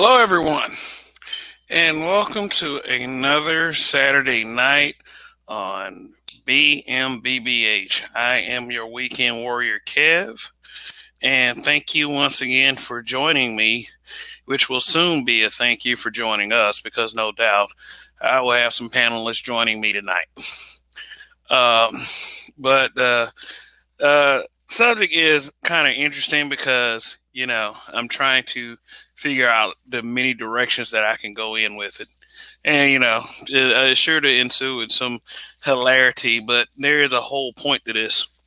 Hello, everyone, and welcome to another Saturday night on BMBBH. I am your weekend warrior, Kev, and thank you once again for joining me, which will soon be a thank you for joining us because no doubt I will have some panelists joining me tonight. Um, but the subject is kind of interesting because, I'm trying to figure out the many directions that I can go in with it. And, it's sure to ensue with some hilarity, but there is a whole point to this.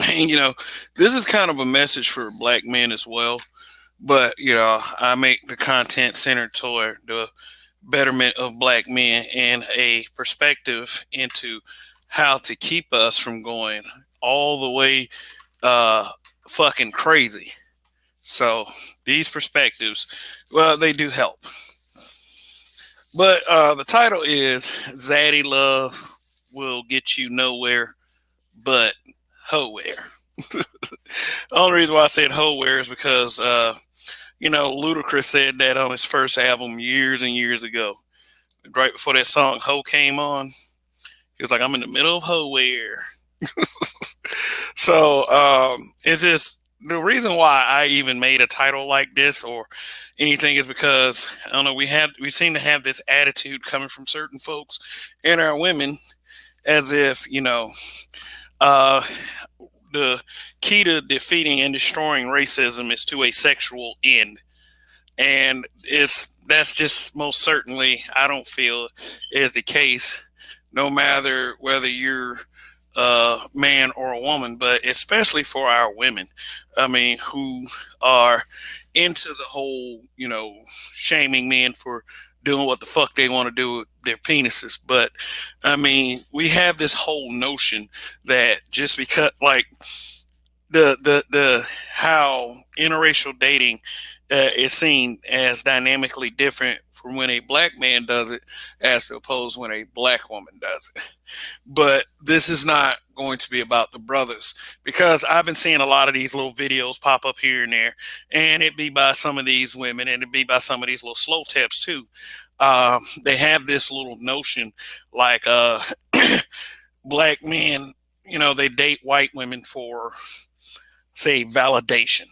And, this is kind of a message for black men as well. But, I make the content centered toward the betterment of black men and a perspective into how to keep us from going all the way uh, fucking crazy. So these perspectives, well, they do help. But the title is Zaddy Love Will Get You Nowhere But Howhere. The only reason why I said Howhere is because, Ludacris said that on his first album years and years ago. Right before that song Ho came on, he was like, I'm in the middle of Howhere. So it's just the reason why I even made a title like this or anything is because I don't know we seem to have this attitude coming from certain folks and our women as if uh, the key to defeating and destroying racism is to a sexual end, and it's that's just most certainly I don't feel is the case, no matter whether you're a man or a woman, but especially for our women. I mean, who are into the whole, shaming men for doing what the fuck they want to do with their penises. But I mean, we have this whole notion that just because, like, the how interracial dating is seen as dynamically different from when a black man does it as opposed when a black woman does it. But this is not going to be about the brothers because I've been seeing a lot of these little videos pop up here and there, and it be by some of these women, and it be by some of these little slow taps too. They have this little notion like black men, they date white women for say validation.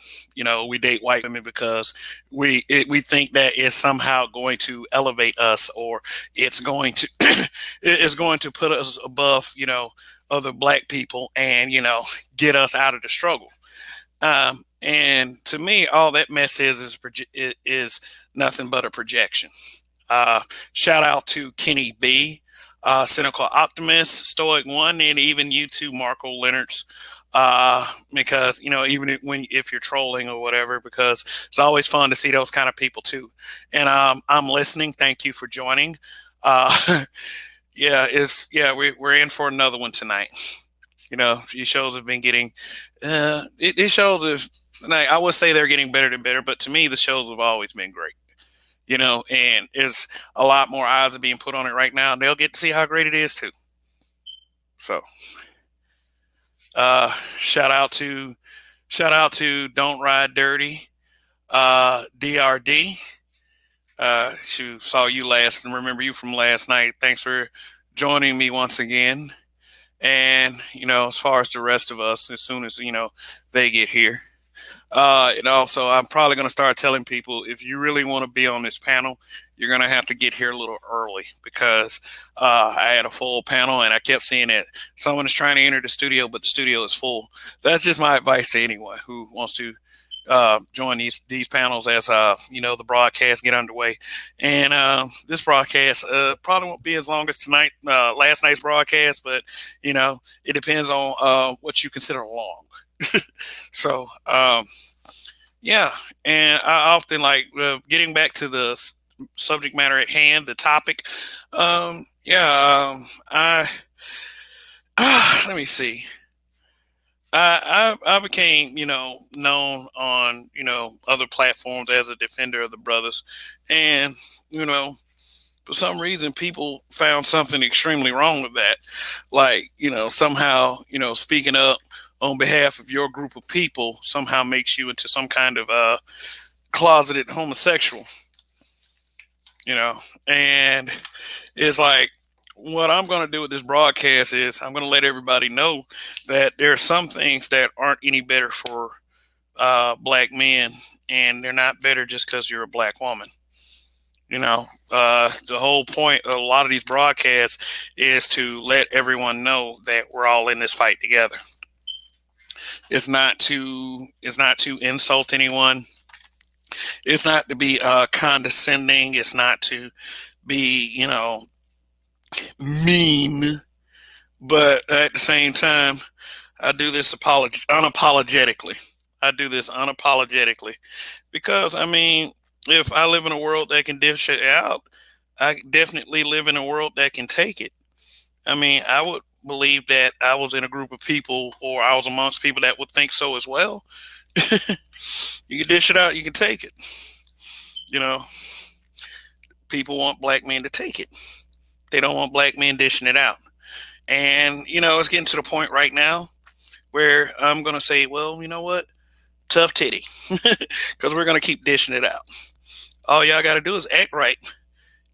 We date white women because we think that is somehow going to elevate us, or it's going to it's going to put us above other black people and get us out of the struggle. And to me, all that mess is nothing but a projection. Shout out to Kenny B, Cynical Optimist, Stoic One, and even you too, Marco Leonard's. Because even when if you're trolling or whatever, because it's always fun to see those kind of people too. And I'm listening. Thank you for joining. Uh, we're in for another one tonight. These shows have been getting these shows have. Like, I would say they're getting better and better, but to me, the shows have always been great. And it's a lot more eyes are being put on it right now, and they'll get to see how great it is too. So, uh, shout out to Don't Ride Dirty, DRD. She saw you last and remember you from last night. Thanks for joining me once again. And as far as the rest of us, as soon as they get here. And also, I'm probably going to start telling people if you really want to be on this panel, you're going to have to get here a little early because I had a full panel and I kept seeing that someone is trying to enter the studio, but the studio is full. That's just my advice to anyone who wants to join these panels as the broadcast get underway. And this broadcast probably won't be as long as last night's broadcast, but it depends on what you consider long. So, yeah, and I often like getting back to the subject matter at hand, the topic. I let me see. I became known on other platforms as a defender of the brothers, and for some reason people found something extremely wrong with that, like somehow speaking up on behalf of your group of people somehow makes you into some kind of closeted homosexual, and it's like, what I'm going to do with this broadcast is I'm going to let everybody know that there are some things that aren't any better for black men, and they're not better just because you're a black woman. The whole point of a lot of these broadcasts is to let everyone know that we're all in this fight together. It's not to insult anyone. It's not to be condescending. It's not to be, mean. But at the same time, I do this unapologetically. I do this unapologetically because, I mean, if I live in a world that can dish it out, I definitely live in a world that can take it. I mean, I would believe that I was in a group of people, or I was amongst people that would think so as well. You can dish it out, you can take it. You know, People want black men to take it. They don't want black men dishing it out. And, it's getting to the point right now where I'm going to say, well, you know what? Tough titty. Because we're going to keep dishing it out. All y'all got to do is act right.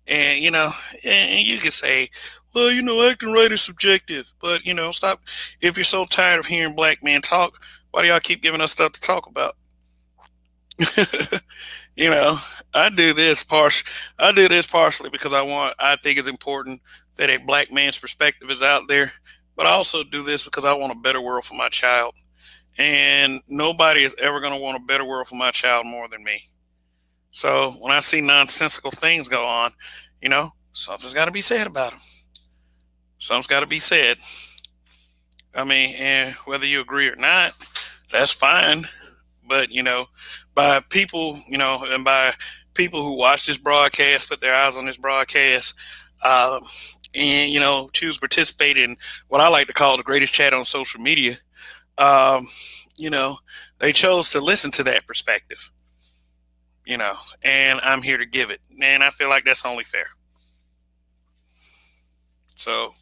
And, and you can say, well, acting right is subjective. But, stop. If you're so tired of hearing black men talk, why do y'all keep giving us stuff to talk about? you know, I do this partially because I think it's important that a black man's perspective is out there. But I also do this because I want a better world for my child. And nobody is ever going to want a better world for my child more than me. So when I see nonsensical things go on, something's got to be said about them. Something's got to be said. I mean, and whether you agree or not, that's fine. But, by people, and by people who watch this broadcast, put their eyes on this broadcast, and, choose to participate in what I like to call the greatest chat on social media, they chose to listen to that perspective, and I'm here to give it. And I feel like that's only fair. So,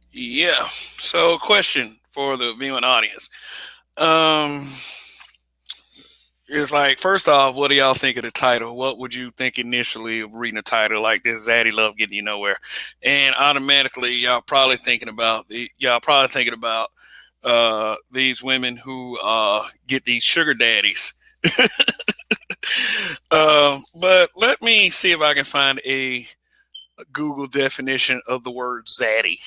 yeah. So, question for the viewing audience. It's like, first off, what do y'all think of the title? What would you think initially of reading a title like this? Zaddy love getting you nowhere, and automatically y'all probably thinking about these women who get these sugar daddies. But let me see if I can find a Google definition of the word zaddy.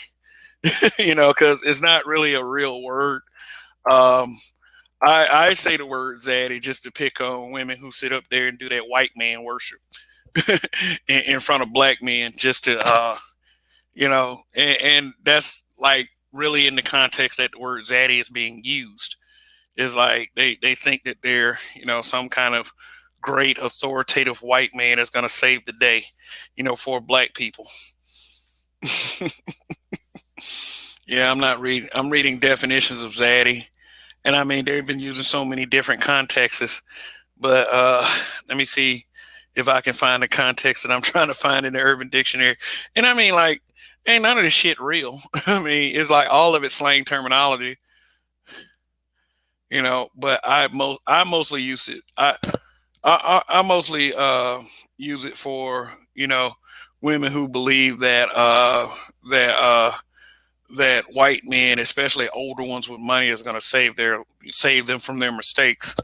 Because it's not really a real word. Um, I say the word zaddy just to pick on women who sit up there and do that white man worship in front of black men, just to, and that's like really in the context that the word zaddy is being used. Is like they think that they're, some kind of great authoritative white man that's going to save the day, for black people. Yeah, I'm reading definitions of zaddy. And I mean, they've been using so many different contexts, but let me see if I can find the context that I'm trying to find in the Urban Dictionary. And I mean, like, ain't none of this shit real. I mean, it's like all of it slang terminology, But I mostly use it. I mostly use it for women who believe that white men, especially older ones with money, is going to save them from their mistakes.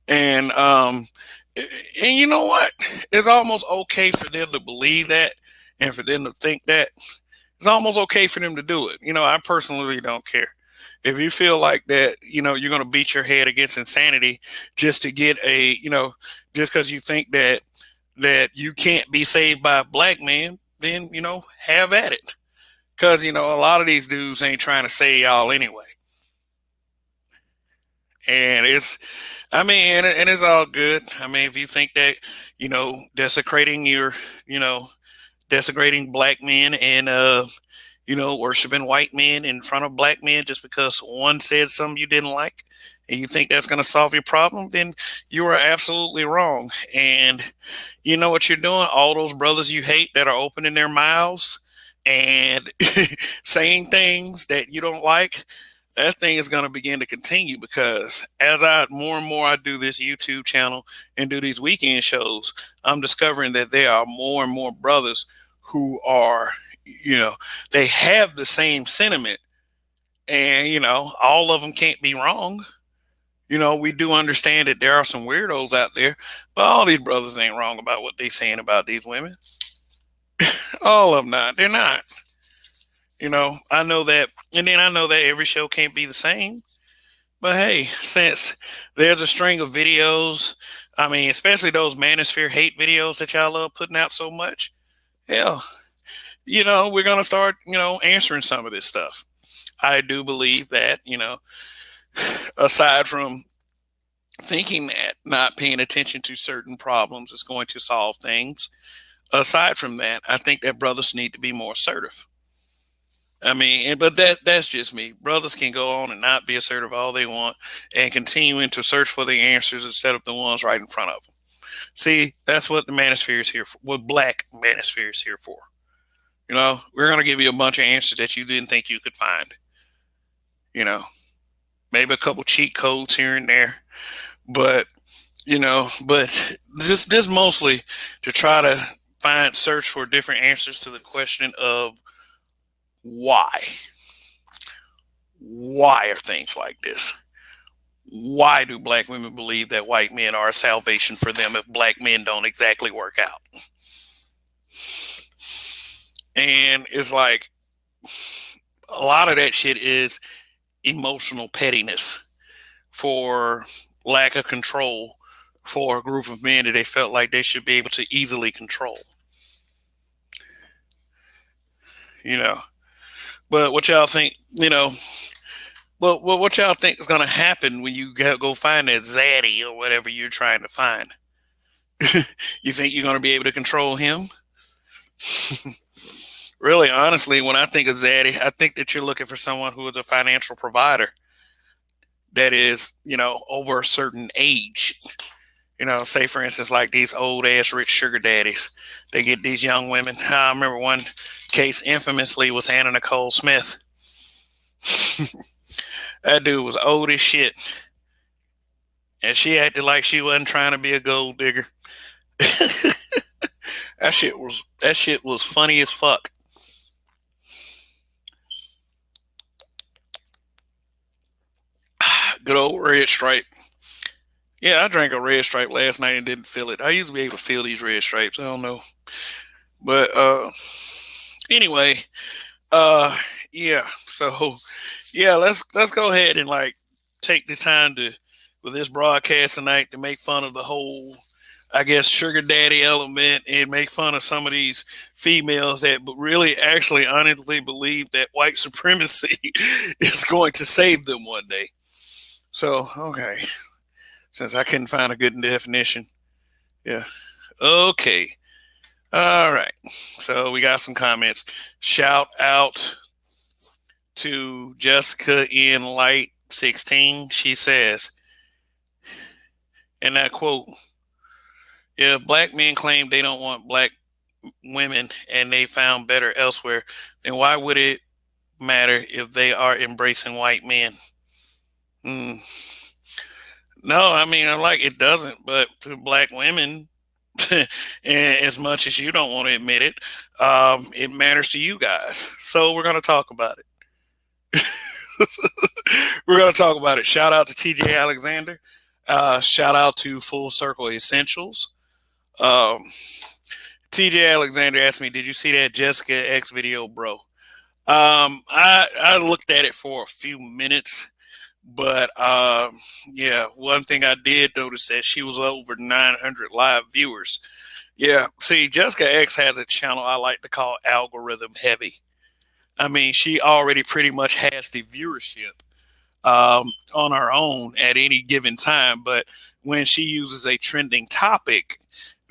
And you know what? It's almost okay for them to believe that, and for them to think that. It's almost okay for them to do it. I personally don't care. If you feel like that, you're going to beat your head against insanity just to get just because you think that you can't be saved by a black man, then have at it. Because, a lot of these dudes ain't trying to save y'all anyway. And and it's all good. I mean, if you think that, desecrating desecrating black men and, worshiping white men in front of black men just because one said something you didn't like, and you think that's going to solve your problem, then you are absolutely wrong. And you know what you're doing? All those brothers you hate that are opening their mouths and saying things that you don't like, that thing is going to begin to continue, because as I more and more I do this YouTube channel and do these weekend shows, I'm discovering that there are more and more brothers who are, you know, they have the same sentiment, and all of them can't be wrong. We do understand that there are some weirdos out there, but all these brothers ain't wrong about what they saying about these women. All of them not. They're not. I know that, and then I know that every show can't be the same. But hey, since there's a string of videos, I mean, especially those manosphere hate videos that y'all love putting out so much, hell, we're gonna start, answering some of this stuff. I do believe that, aside from thinking that not paying attention to certain problems is going to solve things, aside from that, I think that brothers need to be more assertive. I mean, but that's just me. Brothers can go on and not be assertive all they want and continuing to search for the answers instead of the ones right in front of them. See, that's what the manosphere is here for. What black manosphere is here for. We're going to give you a bunch of answers that you didn't think you could find. Maybe a couple cheat codes here and there, but but just mostly to try to search for different answers to the question of why. Why are things like this? Why do black women believe that white men are a salvation for them if black men don't exactly work out? And it's like a lot of that shit is emotional pettiness for lack of control for a group of men that they felt like they should be able to easily control. But what y'all think, well, what y'all think is going to happen when you go find that Zaddy or whatever you're trying to find? You think you're going to be able to control him? Really, honestly, when I think of Zaddy, I think that you're looking for someone who is a financial provider that is, over a certain age. Say for instance, like these old ass rich sugar daddies, they get these young women. I remember one case infamously was Anna Nicole Smith. That dude was old as shit, and she acted like she wasn't trying to be a gold digger. That shit was funny as fuck. Good old Red Stripe. Yeah, I drank a Red Stripe last night and didn't feel it. I used to be able to feel these Red Stripes. I don't know, but anyway, yeah. So yeah, let's go ahead and like take the time to with this broadcast tonight to make fun of the whole, I guess, sugar daddy element and make fun of some of these females that really actually honestly believe that white supremacy is going to save them one day. So, okay, since I couldn't find a good definition. Yeah. Okay. All right. So we got some comments. Shout out to Jessica in Light 16. She says, and that quote, if black men claim they don't want black women and they found better elsewhere, then why would it matter if they are embracing white men? No, I mean, I'm like, it doesn't, but to black women, and as much as you don't want to admit it, it matters to you guys. So we're going to talk about it. We're going to talk about it. Shout out to TJ Alexander. Shout out to Full Circle Essentials. TJ Alexander asked me, "Did you see that Jessica X video, bro?" I looked at it for a few minutes, but yeah, one thing I did notice that she was over 900 live viewers. Yeah, see, Jessica X has a channel I like to call Algorithm Heavy. I mean, she already pretty much has the viewership on her own at any given time, but when she uses a trending topic,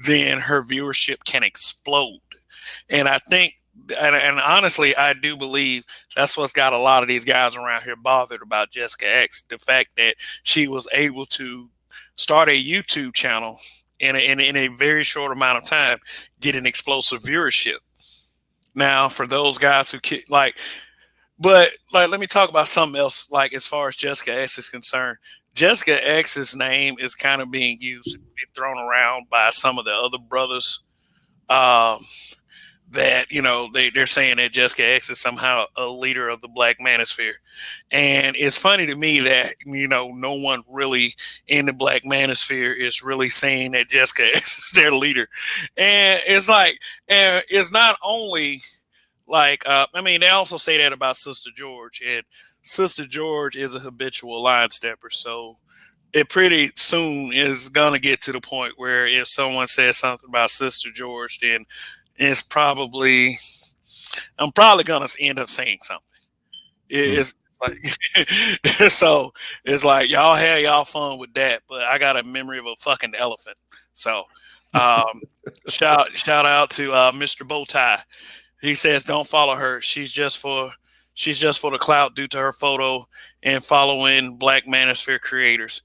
then her viewership can explode. And I think, and honestly, I do believe that's what's got a lot of these guys around here bothered about Jessica X. The fact that she was able to start a YouTube channel in a very short amount of time, get an explosive viewership. Now, for those guys who like, But like, let me talk about something else. Like, as far as Jessica X is concerned, Jessica X's name is kind of being used, be thrown around by some of the other brothers. Um, that they're saying that Jessica X is somehow a leader of the Black Manosphere, and it's funny to me that no one really in the Black Manosphere is really saying that Jessica X is their leader, and it's like, and it's not only like, I mean, they also say that about Sister George, and Sister George is a habitual line stepper. So it pretty soon is going to get to the point where if someone says something about Sister George, then it's probably, I'm probably going to end up saying something. Mm. It's like, so it's like, y'all have y'all fun with that, but I got a memory of a fucking elephant. So, um, shout out to Mr. Bowtie. He says, "Don't follow her. She's just for the clout due to her photo and following Black Manosphere creators."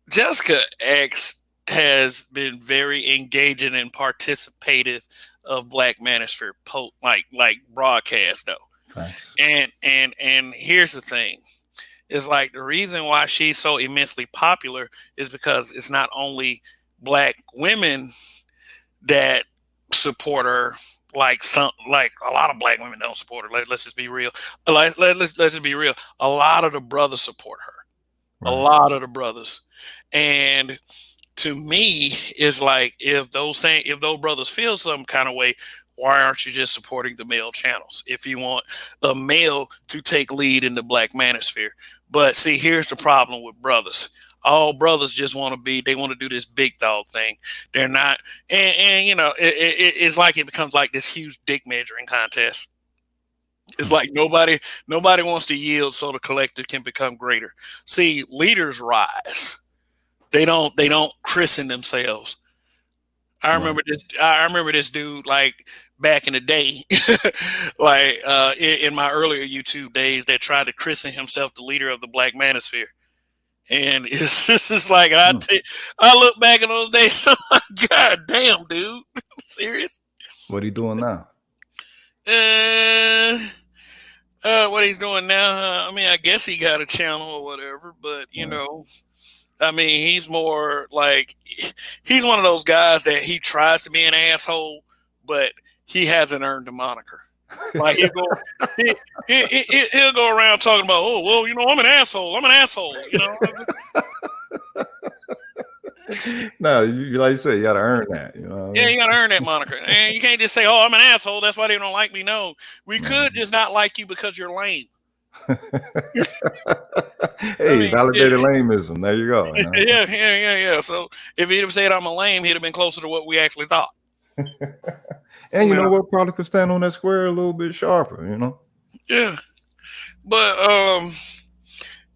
Jessica X has been very engaging and participative of Black Manosphere like broadcast though. Facts. And here's the thing. It's like the reason why she's so immensely popular is because it's not only black women that support her, like a lot of black women don't support her. Let's just be real. Let's just be real. A lot of the brothers support her. A Right. lot of the brothers. And to me, it's like, if those brothers feel some kind of way, why aren't you just supporting the male channels if you want a male to take lead in the Black Manosphere? But see, here's the problem with brothers. All brothers just want to be, they want to do this big dog thing. They're not, and it's like it becomes like this huge dick measuring contest. It's Hmm. like nobody wants to yield so the collective can become greater. See, leaders rise. They don't christen themselves. Right. I remember this dude like back in the day, like in my earlier YouTube days, that tried to christen himself the leader of the Black Manosphere. And it's this is like, Hmm. I look back in those days, I'm like, God damn, dude, serious? What are you doing now? Uh, what he's doing now? I mean, I guess he got a channel or whatever, but Yeah. I mean, he's more like, he's one of those guys that he tries to be an asshole, but he hasn't earned the moniker. Like he'll go, he'll go around talking about, oh well, I'm an asshole. I'm an asshole. No, like you said, you got to earn that. You know Yeah, what you gotta earn that moniker, and you can't just say, oh, I'm an asshole. That's why they don't like me. No, we I could just not like you because you're lame. mean? I Hey, mean, yeah, validated lameism. There you go. You know? yeah. So if he'd have said I'm a lame, he'd have been closer to what we actually thought. And you know what? Probably could stand on that square a little bit sharper. You know? Yeah, but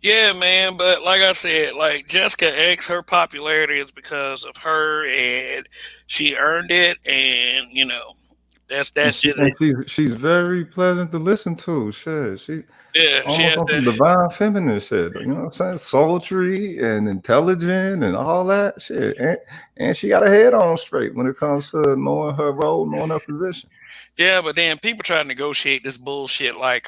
yeah, man. But like I said, like Jessica X, her popularity is because of her, and she earned it, and And, that's just it. she's very pleasant to listen to. Shit, she Yeah, she almost has on that. some divine feminine shit. You know what I'm saying? Sultry and intelligent and all that shit. And she got her head on straight when it comes to knowing her role, knowing her position. Yeah, but then people try to negotiate this bullshit like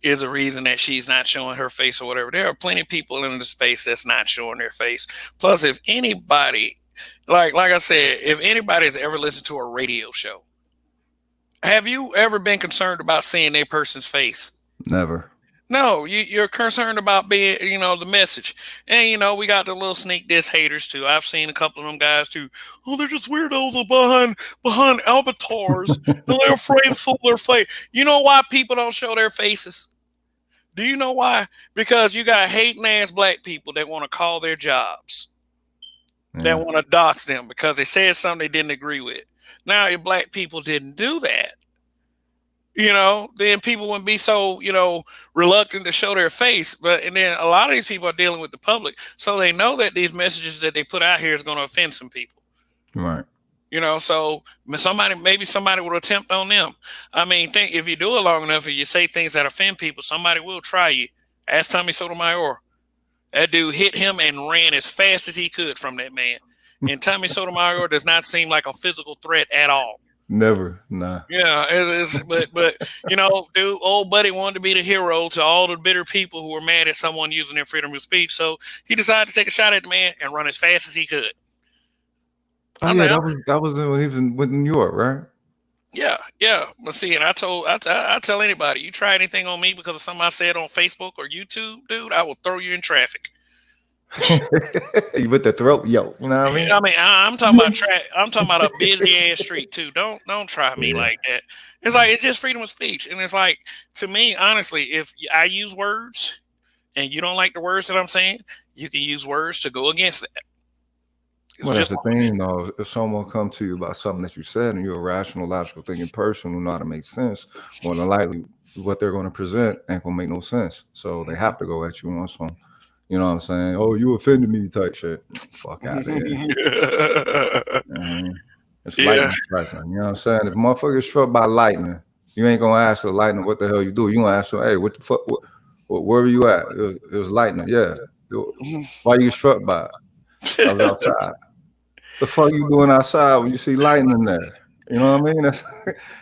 is a reason that she's not showing her face or whatever. There are plenty of people in the space that's not showing their face. Plus, if anybody, like I said, if anybody's ever listened to a radio show, have you ever been concerned about seeing a person's face? Never. No, you're concerned about being, the message. And, we got the little sneak diss haters too. I've seen a couple of them guys too. Oh, they're just weirdos behind avatars and they're afraid to show their face. You know why people don't show their faces? Do you know why? Because you got hating ass black people that want to call their jobs, that Yeah. want to dox them because they said something they didn't agree with. Now, if black people didn't do that, then people wouldn't be so, reluctant to show their face. But and then a lot of these people are dealing with the public, so they know that these messages that they put out here is going to offend some people. Right. So maybe somebody will attempt on them. I mean, think if you do it long enough and you say things that offend people, somebody will try you. Ask Tommy Sotomayor. That dude hit him and ran as fast as he could from that man. And Tommy Sotomayor does not seem like a physical threat at all. Never, nah. Yeah, but you know, dude, old buddy wanted to be the hero to all the bitter people who were mad at someone using their freedom of speech. So he decided to take a shot at the man and run as fast as he could. Oh I'm yeah, like, that was when he was with New York, right? yeah, yeah. But see, and I tell anybody, you try anything on me because of something I said on Facebook or YouTube, dude, I will throw you in traffic. You with the throat, yo. You know what I mean? I mean, I'm talking about I'm talking about a busy ass street too. Don't try me Yeah. like that. It's like it's just freedom of speech, and it's like to me, honestly, if I use words and you don't like the words that I'm saying, you can use words to go against that. It's Well, that's just the thing, though. If someone comes to you about something that you said and you're a rational, logical thinking person who know how to make sense, more than likely what they're going to present ain't going to make no sense. So they have to go at you on some, you know what I'm saying? Oh, you offended me type shit. Fuck out of here. It's yeah, lightning striking. You know what I'm saying? If motherfucker is struck by lightning, you ain't going to ask the lightning what the hell you do. You going to ask them, hey, what the fuck, where were you at? It was lightning. Yeah. Why you struck by it? I was outside. The fuck you doing outside when you see lightning there? You know what I mean? That's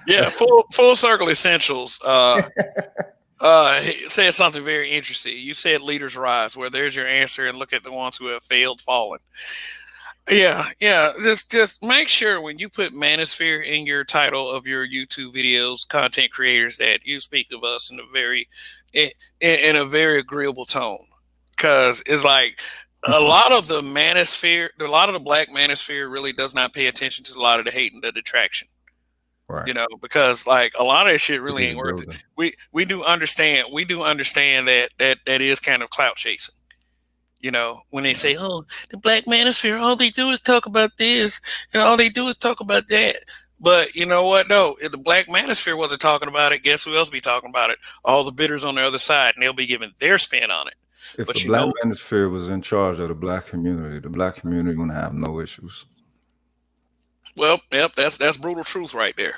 yeah. Full circle essentials. He said something very interesting. You said leaders rise. Where there's your answer, and look at the ones who have failed, fallen. Yeah, yeah. Just make sure when you put manosphere in your title of your YouTube videos, content creators, that you speak of us in a in a very agreeable tone, because it's like a lot of the manosphere, a lot of the black manosphere really does not pay attention to a lot of the hate and the detraction. right. You know, because like a lot of that shit really It is ain't worth it. building. We do understand that is kind of clout chasing. You know, when they say, "Oh, the black manosphere, all they do is talk about this, and all they do is talk about that." But you know what? No, if the black manosphere wasn't talking about it, guess who else be talking about it? All the bitters on the other side, and they'll be giving their spin on it. If the But you black know, manosphere was in charge of the black community gonna have no issues. well, yep, that's brutal truth right there.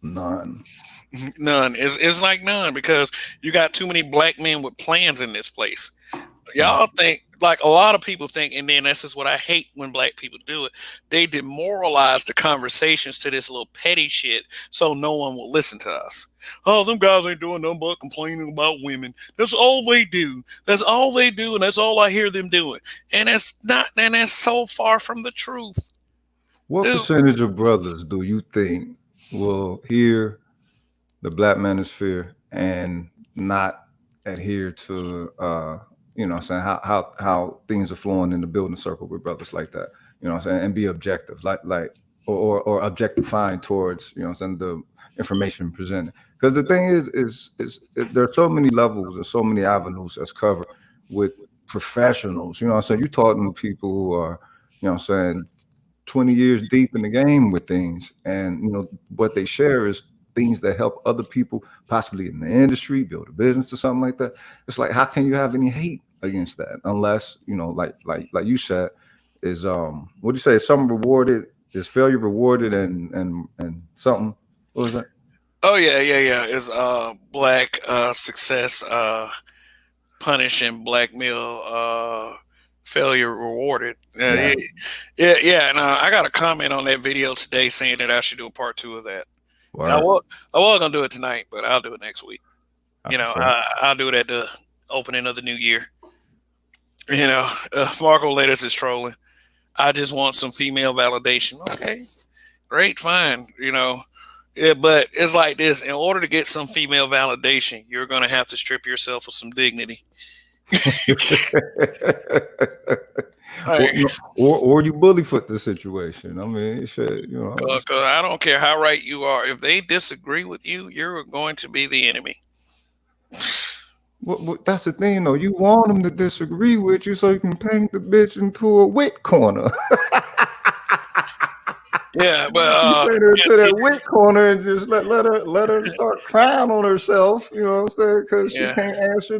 None. None. It's like none because you got too many black men with plans in this place. Y'all think like a lot of people think, and then this is what I hate when black people do it. They demoralize the conversations to this little petty shit, so no one will listen to us. Oh, them guys ain't doing nothing but complaining about women. That's all they do. That's all they do, and that's all I hear them doing. And that's not. And that's so far from the truth. What Dude, percentage of brothers do you think will hear the black manosphere and not adhere to you know what I'm saying, how things are flowing in the building circle with brothers like that, you know what I'm saying, and be objective, like or objectifying towards, you know what I'm saying, the information presented. Because the thing is there are so many levels and so many avenues that's covered with professionals, you know what I'm saying. You're talking to people who are, you know what I'm saying, 20 years deep in the game with things, and you know what they share is things that help other people possibly in the industry build a business or something like that. It's like, how can you have any hate against that unless, you know, like you said, is what do you say, something rewarded, is failure rewarded, and something, what was that? oh yeah. Is black success punish and blackmail, failure rewarded. Yeah. Yeah. And I got a comment on that video today saying that I should do a part two of that. And Word. I was gonna do it tonight, but I'll do it next week. You For know, sure. I'll do it at the opening of the new year. You know, Marco Latest is trolling. I just want some female validation. Okay, great, fine. You know, yeah, but it's like this. In order to get some female validation, you're gonna have to strip yourself of some dignity. Like, or you bully foot the situation. I mean, shit, you know. 'cause I don't care how right you are. If they disagree with you, you're going to be the enemy. That's the thing, though. You want them to disagree with you so you can paint the bitch into a wit corner. Yeah, but You paint her to that wit corner and just let her start crying on herself. You know what I'm saying? Because she yeah. can't answer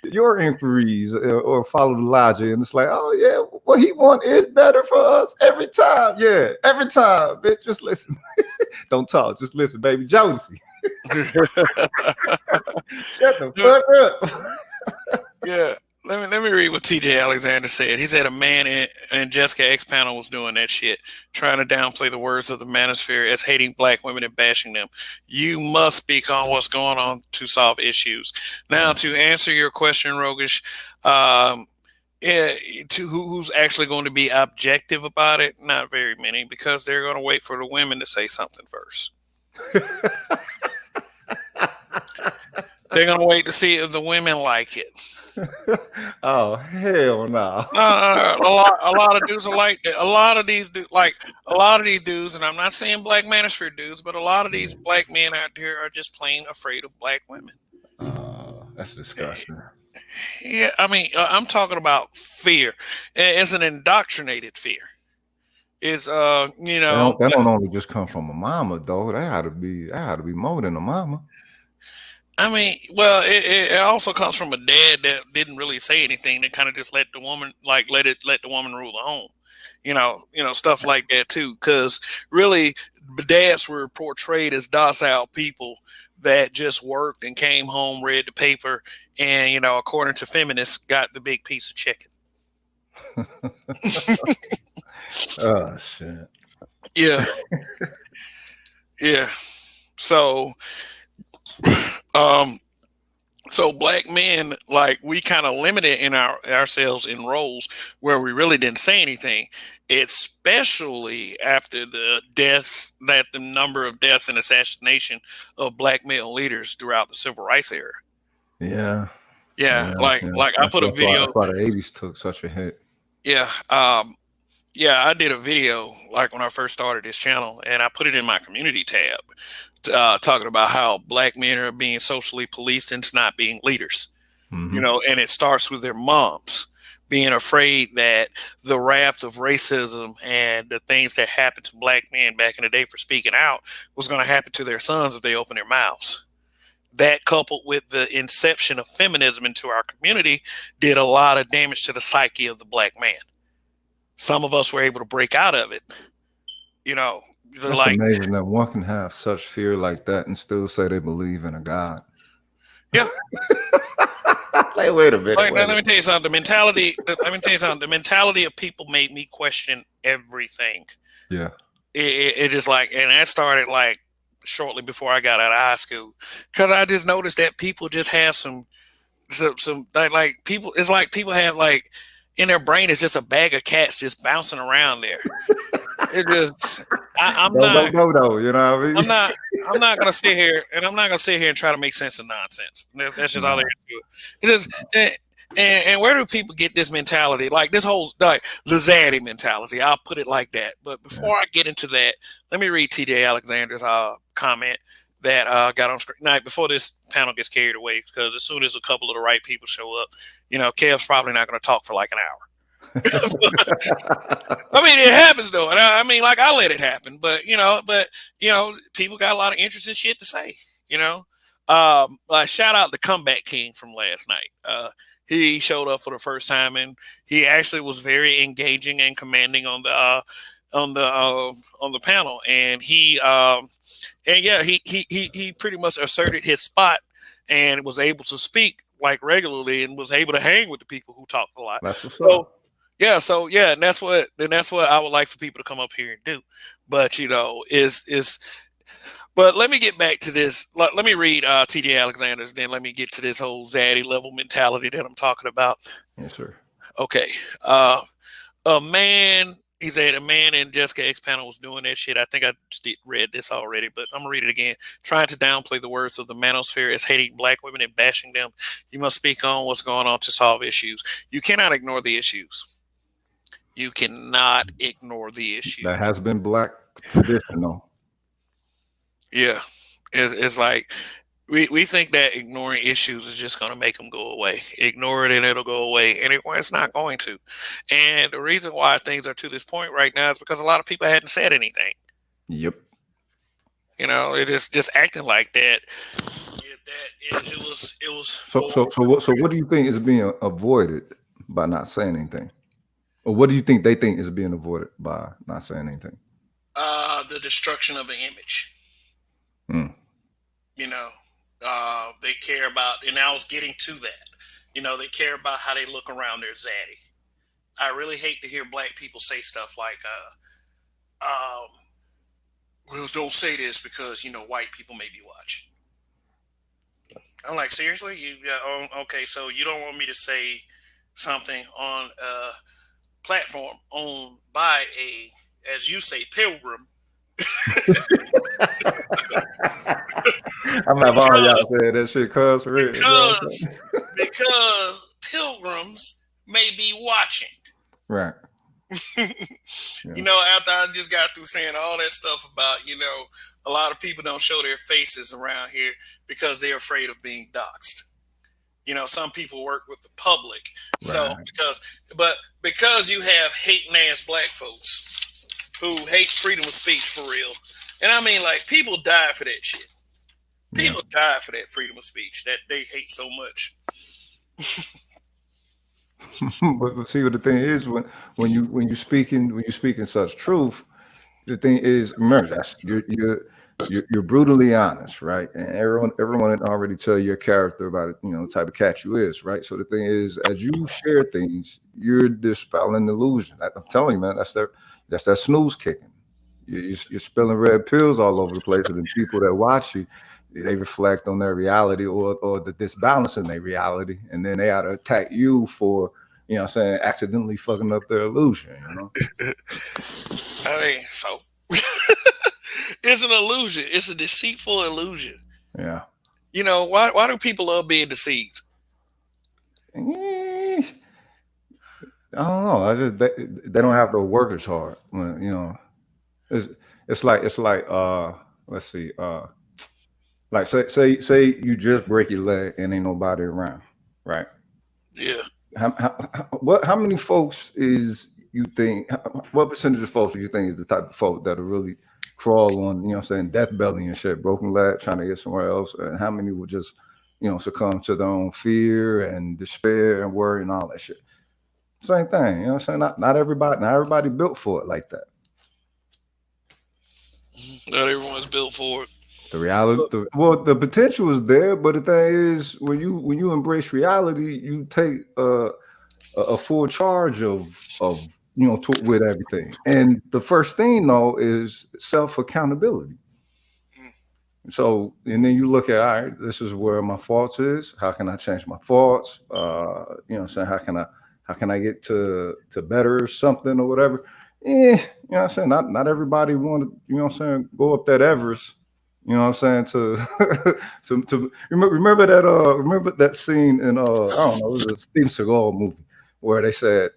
your inquiries or follow the logic. And it's like, oh yeah, what he want is better for us every time. Yeah, every time, bitch. Just listen. Don't talk. Just listen, baby. Josie. Shut the fuck up. Yeah. let me read what T.J. Alexander said. He said a man in Jessica X panel was doing that shit, trying to downplay the words of the manosphere as hating black women and bashing them. You must speak on what's going on to solve issues. Now, to answer your question, Rogish, um, yeah, to who's actually going to be objective about it? Not very many, because they're going to wait for the women to say something first. They're going to wait to see if the women like it. Oh hell no! A lot of dudes are like that. A lot of these dudes, and I'm not saying black manosphere dudes, but a lot of these black men out there are just plain afraid of black women. That's disgusting. Yeah, I mean, I'm talking about fear. It's an indoctrinated fear. It's That don't only just come from a mama though. That had to be more than a mama. I mean, well, it also comes from a dad that didn't really say anything. That kind of just let the woman, let the woman rule the home. Stuff like that too. Because really, dads were portrayed as docile people that just worked and came home, read the paper, and according to feminists, got the big piece of chicken. Oh shit. Yeah, yeah. So, um, so black men, like, we kind of limited in ourselves in roles where we really didn't say anything, especially after the number of deaths and assassination of black male leaders throughout the civil rights era. Yeah. Yeah, Yeah. like Yeah. I put a That's why video. that's why the '80s took such a hit. Yeah, yeah, I did a video like when I first started this channel, and I put it in my community tab, talking about how black men are being socially policed into not being leaders. Mm-hmm. And it starts with their moms being afraid that the wrath of racism and the things that happened to black men back in the day for speaking out was going to happen to their sons if they open their mouths. That, coupled with the inception of feminism into our community, did a lot of damage to the psyche of the black man. Some of us were able to break out of it. You know, That's like, amazing that one can have such fear like that and still say they believe in a God. yeah. Like, wait a minute. Like, now, let me tell you something. Let me tell you something. The mentality of people made me question everything. Yeah. It just like, and that started like shortly before I got out of high school, because I just noticed that people just have some like people. It's like people have like in their brain is just a bag of cats just bouncing around there. It just I'm Go, go, not go, though. You know what I I'm mean? not I'm not gonna sit here and I'm not gonna sit here and try to make sense of nonsense. That's just all there No. is to it. It's just and where do people get this mentality? Like this whole like the Zaddy mentality. I'll put it like that. But Yeah. before I get into that, let me read T.J. Alexander's comment that got on screen. Now, before this panel gets carried away, because as soon as a couple of the right people show up, Kev's probably not going to talk for like an hour. I mean, it happens though, and I mean, like I let it happen, but people got a lot of interesting shit to say. Shout out the Comeback King from last night. He showed up for the first time, and he actually was very engaging and commanding on the panel, and he pretty much asserted his spot and was able to speak like regularly and was able to hang with the people who talk a lot. That's what's So up. yeah, and that's what I would like for people to come up here and do. But but let me get back to this. Let me read T.J. Alexander's, then let me get to this whole Zaddy level mentality that I'm talking about. Yes, sir. Okay. A man, he said a man in Jessica X panel was doing that shit. I think I read this already, but I'm gonna read it again. Trying to downplay the words of the manosphere as hating black women and bashing them. You must speak on what's going on to solve issues. You cannot ignore the issues. You cannot ignore the issues. That has been black tradition, though. Yeah. It's like we think that ignoring issues is just going to make them go away. Ignore it and it'll go away. And it's not going to. And the reason why things are to this point right now is because a lot of people hadn't said anything. Yep. It's just acting like that. It was. So what do you think is being avoided by not saying anything? Or what do you think they think is being avoided by not saying anything? The destruction of an image. Hmm. They care about, and I was getting to that. They care about how they look around their zaddy. I really hate to hear black people say stuff like, well, don't say this because, white people may be watching. I'm like, seriously? Okay, so you don't want me to say something on a platform owned by a, as you say, pilgrim. I'm have all y'all saying that shit, cuz for real. You know what I'm because saying? because pilgrims may be watching. Right. After I just got through saying all that stuff about, a lot of people don't show their faces around here because they're afraid of being doxxed. Some people work with the public. So Right. because you have hating ass black folks who hate freedom of speech for real. And I mean, like, people die for that shit. People die for that freedom of speech that they hate so much. But see what the thing is when you speaking such truth, the thing is, remember that's you're brutally honest, right? And everyone already tell your character about it, the type of cat you is, right? So the thing is, as you share things, you're dispelling illusion. I'm telling you, man, that's that snooze kicking. You're spilling red pills all over the place, and the people that watch you, they reflect on their reality or the disbalance in their reality, and then they ought to attack you for accidentally fucking up their illusion. I mean, so it's an illusion. It's a deceitful illusion. Yeah. Why do people love being deceived? I don't know. I just they don't have to work as hard. When it's like let's see like say you just break your leg and ain't nobody around, right? Yeah. How many folks is you think? What percentage of folks do you think is the type of folk that'll really crawl on death belly and shit, broken leg, trying to get somewhere else, and how many will just succumb to their own fear and despair and worry and all that shit? Same thing, Not everybody built for it like that. Not everyone's built for it. The reality, the potential is there, but the thing is, when you embrace reality, you take a full charge of with everything. And the first thing though is self accountability. So, and then you look at, all right, this is where my faults is. How can I change my faults? How can I get to better something or whatever? Not everybody want to, go up that Everest. To remember that scene in I don't know, it was a Steven Seagal movie where they said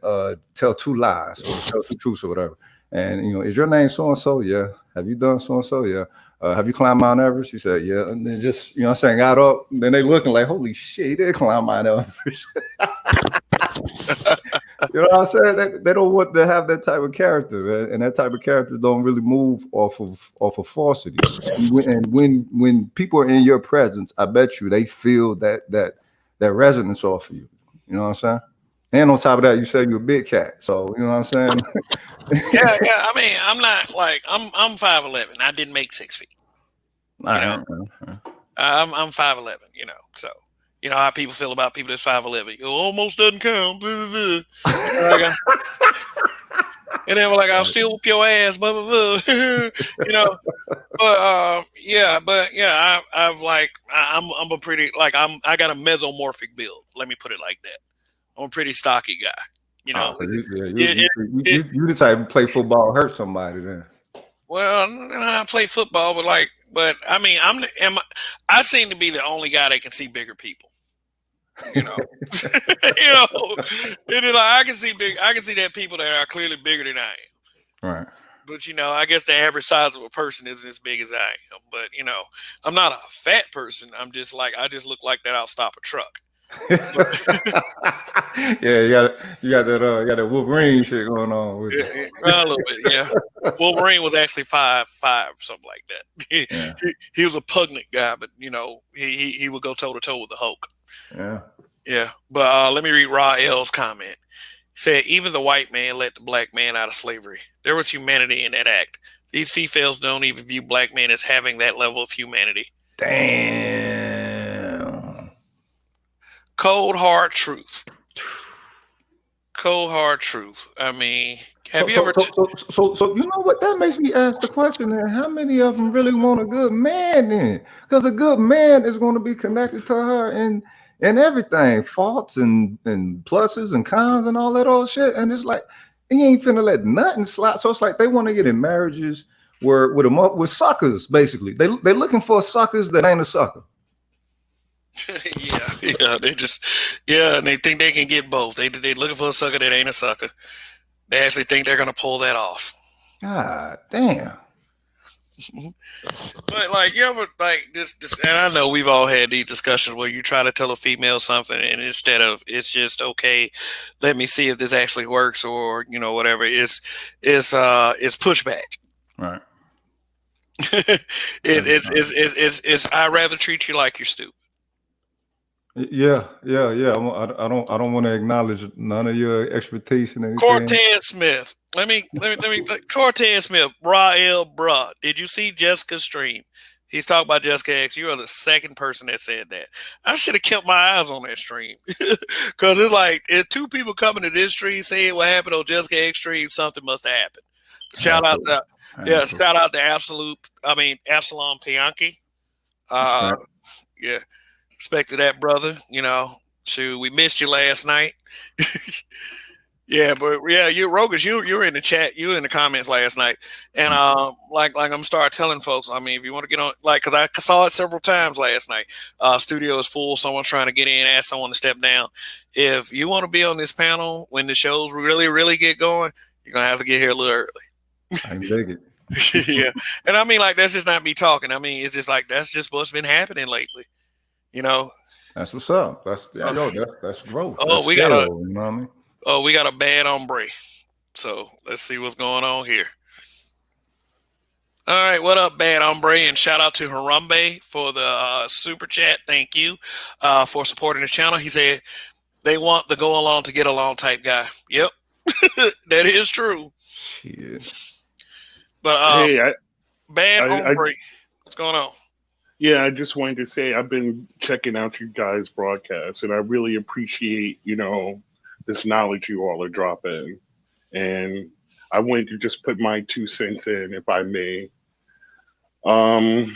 tell two lies or tell two truths or whatever. And is your name so and so? Yeah. Have you done so and so? Yeah. Have you climbed Mount Everest? He said, yeah. And then just, got up. Then they looking like, holy shit, he did climb Mount Everest. You know what I'm saying? They don't want to have that type of character, man. And that type of character don't really move off of falsity. And when people are in your presence, I bet you they feel that resonance off of you. You know what I'm saying? And on top of that, you say you're a big cat. So you know what I'm saying? Yeah. I mean, I'm not like I'm 5'11". I didn't make 6 feet. I'm 5'11". So how people feel about people that's 5'11". Almost doesn't count. And then we're like, I'll still whoop your ass, blah blah blah. I'm a pretty I got a mesomorphic build. Let me put it like that. I'm a pretty stocky guy. You the type to play football, hurt somebody then. Well, I play football, but I mean, I seem to be the only guy that can see bigger people. And then I can see that people that are clearly bigger than I am. Right. But I guess the average size of a person isn't as big as I am. But I'm not a fat person. I'm just I just look like that. I'll stop a truck. Yeah, you got that Wolverine shit going on with a little bit, yeah. Wolverine was actually 5'5", something like that. He was a pugnacious guy, but he would go toe to toe with the Hulk. Yeah. But let me read Ra L's comment. He said, even the white man let the black man out of slavery. There was humanity in that act. These females don't even view black men as having that level of humanity. Damn. Cold hard truth. Cold hard truth. I mean, have you ever? So you know what? That makes me ask the question: then, how many of them really want a good man? Then, because a good man is going to be connected to her and everything, faults and pluses and cons and all that old shit. And it's like he ain't finna let nothing slide. So it's like they want to get in marriages where with suckers. Basically, they're looking for suckers that ain't a sucker. yeah. And they think they can get both. They looking for a sucker that ain't a sucker. They actually think they're gonna pull that off. God damn. But like you ever like this, and I know we've all had these discussions where you try to tell a female something, and instead of it's just okay, let me see if this actually works, or whatever, it's pushback. Right. It's I'd rather treat you like you're stupid. Yeah. I don't want to acknowledge none of your expertise and anything. Cortez Smith. Let me. Cortez Smith. Rael, bruh. Did you see Jessica's stream? He's talking about Jessica X. You are the second person that said that. I should have kept my eyes on that stream because it's like if two people coming to this stream saying what happened on Jessica X stream, something must have happened. Shout out to Absalom Pianki. Yeah. Respect to that, brother. Shoot, we missed you last night. Yeah, but yeah, you Rogus, you were in the chat, you were in the comments last night, and like I'm start telling folks. I mean, if you want to get on, like, because I saw it several times last night. Studio is full. Someone's trying to get in, ask someone to step down. If you want to be on this panel when the shows really get going, you're gonna have to get here a little early. I dig it. Yeah, and I mean, like, that's just not me talking. I mean, it's just like that's just what's been happening lately. That's what's up. That's growth. Oh, that's we scale, got you know what I mean? Oh, we got a bad hombre. So let's see what's going on here. All right, what up, bad hombre? And shout out to Harambe for the super chat. Thank you for supporting the channel. He said they want the go along to get along type guy. Yep, that is true. Shit. But bad hombre, what's going on? Yeah, I just wanted to say I've been checking out you guys' broadcasts, and I really appreciate, this knowledge you all are dropping. And I wanted to just put my 2 cents in, if I may. I'm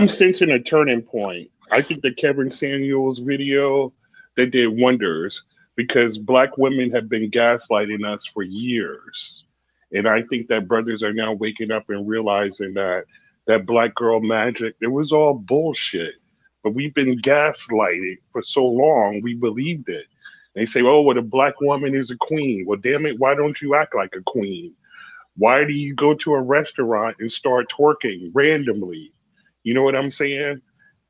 sensing a turning point. I think the Kevin Samuels video, they did wonders because Black women have been gaslighting us for years. And I think that brothers are now waking up and realizing that Black girl magic, it was all bullshit. But we've been gaslighted for so long, we believed it. They say, oh, well, the Black woman is a queen. Well, damn it, why don't you act like a queen? Why do you go to a restaurant and start twerking randomly? You know what I'm saying?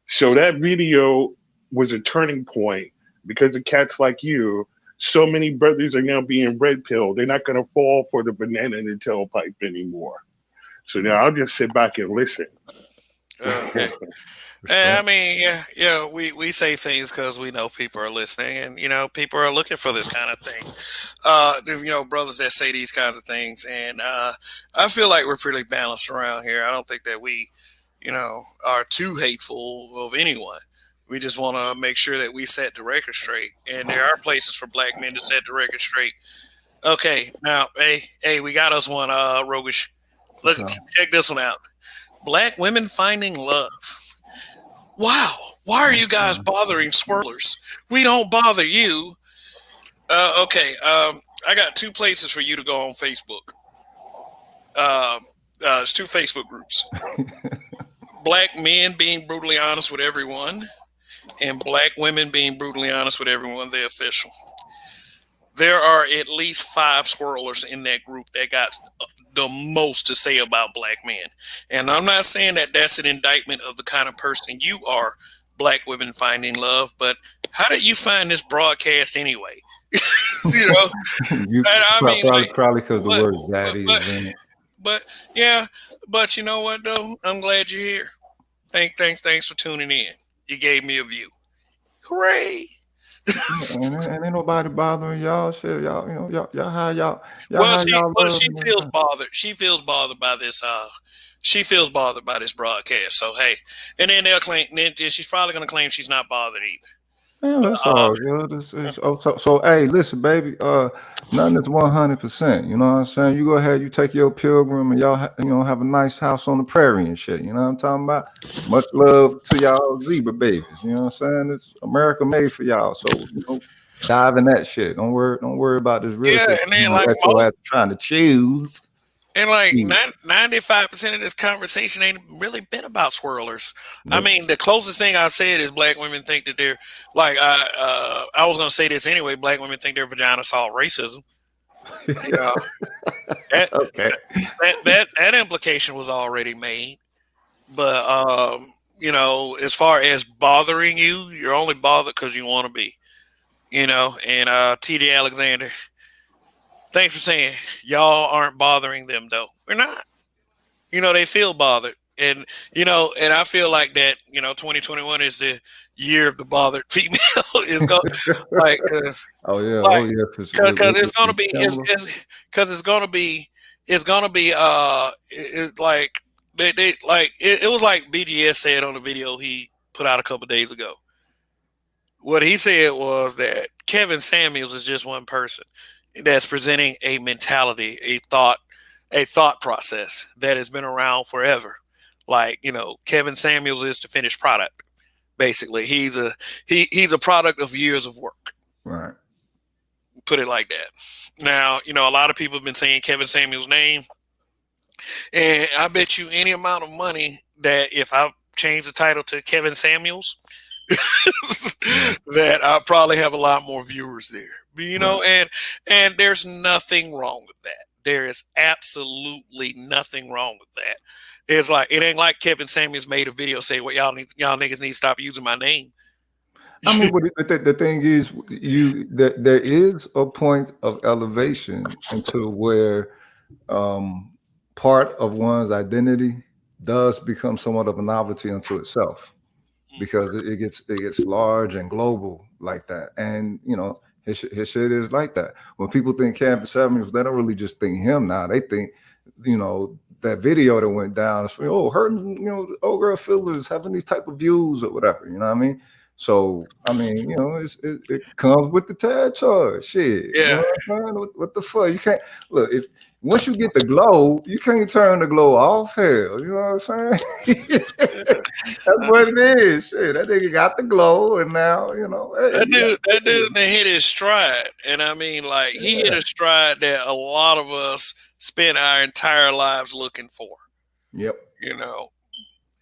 So that video was a turning point because of cats like you. So many brothers are now being red pilled. They're not going to fall for the banana in the tailpipe anymore. So now I'll just sit back and listen. Okay. I mean, yeah, we say things because we know people are listening, and people are looking for this kind of thing. Brothers that say these kinds of things, and I feel like we're pretty balanced around here. I don't think that we, are too hateful of anyone. We just want to make sure that we set the record straight, and there are places for Black men to set the record straight. Okay, now, hey, we got us one, Rogish. Look, check this one out. Black women finding love. Wow, why are you guys bothering swirlers? We don't bother you. Okay, I got 2 places for you to go on Facebook. It's 2 Facebook groups. Black men being brutally honest with everyone, and Black women being brutally honest with everyone, the official. There are at least 5 swirlers in that group that got the most to say about Black men. And I'm not saying that that's an indictment of the kind of person you are, Black women finding love, but how did you find this broadcast anyway? Probably because the word Zaddy is in it. But yeah, but you know what though? I'm glad you're here. Thanks for tuning in. You gave me a view. Hooray! And ain't nobody bothering y'all. Shit, y'all, y'all y'all Well, how y'all she loving and feels stuff. bothered. She feels bothered by this. She feels bothered by this broadcast. So hey, and then they'll claim. Then she's probably going to claim she's not bothered either. Yeah, But that's all good. So hey, listen, baby. Nothing is 100%. You know what I'm saying? You go ahead, you take your pilgrim, and y'all, have a nice house on the prairie and shit. You know what I'm talking about? Much love to y'all zebra babies. You know what I'm saying? It's America made for y'all. So dive in that shit. Don't worry about this real yeah, estate. and then like That your ass trying to choose. and like Shit. 95% of this conversation ain't really been about swirlers. I Nope. mean, the closest thing I've said is black women think that they're like. I was going to say this anyway. Black women think their vagina solve racism. You know that Okay. that implication was already made. But as far as bothering you, you're only bothered because you want to be. And TJ Alexander, thanks for saying y'all aren't bothering them though. We're not. They feel bothered. And I feel like that, 2021 is the year of the bothered female. It's going like, Oh yeah. like, Oh yeah. cause it's gonna With be, Pamela. cause it's gonna be, like they like it was like BGS said on the video he put out a couple days ago. What he said was that Kevin Samuels is just one person that's presenting a mentality, a thought process that has been around forever. Like, Kevin Samuels is the finished product. Basically, he's a product of years of work. Right. Put it like that. Now, a lot of people have been saying Kevin Samuels' name, and I bet you any amount of money that if I change the title to Kevin Samuels, Yeah. that I'll probably have a lot more viewers there. Right. And there's nothing wrong with that. There is absolutely nothing wrong with that. It's like it ain't like Kevin Samuels made a video saying, "Well, y'all niggas need to stop using my name." I mean, but the thing is, there is a point of elevation into where um, part of one's identity does become somewhat of a novelty unto itself because it gets large and global like that, and his shit is like that. When people think Kevin Samuels, they don't really just think him now. They think that video that went down. It's hurting. Old girl fillers having these type of views or whatever. You know what I mean? So I mean, it comes with the territory. Shit, you know Yeah, what I'm saying? What the fuck? You can't look if once you get the glow, you can't turn the glow off. Hell, you know what I'm saying? That's uh, what it is. Shit, that nigga got the glow, and now hey, that you got dude, that the dude, they hit his stride, and I mean, like he hit yeah, a stride that a lot of us spend our entire lives looking for. yep, You know,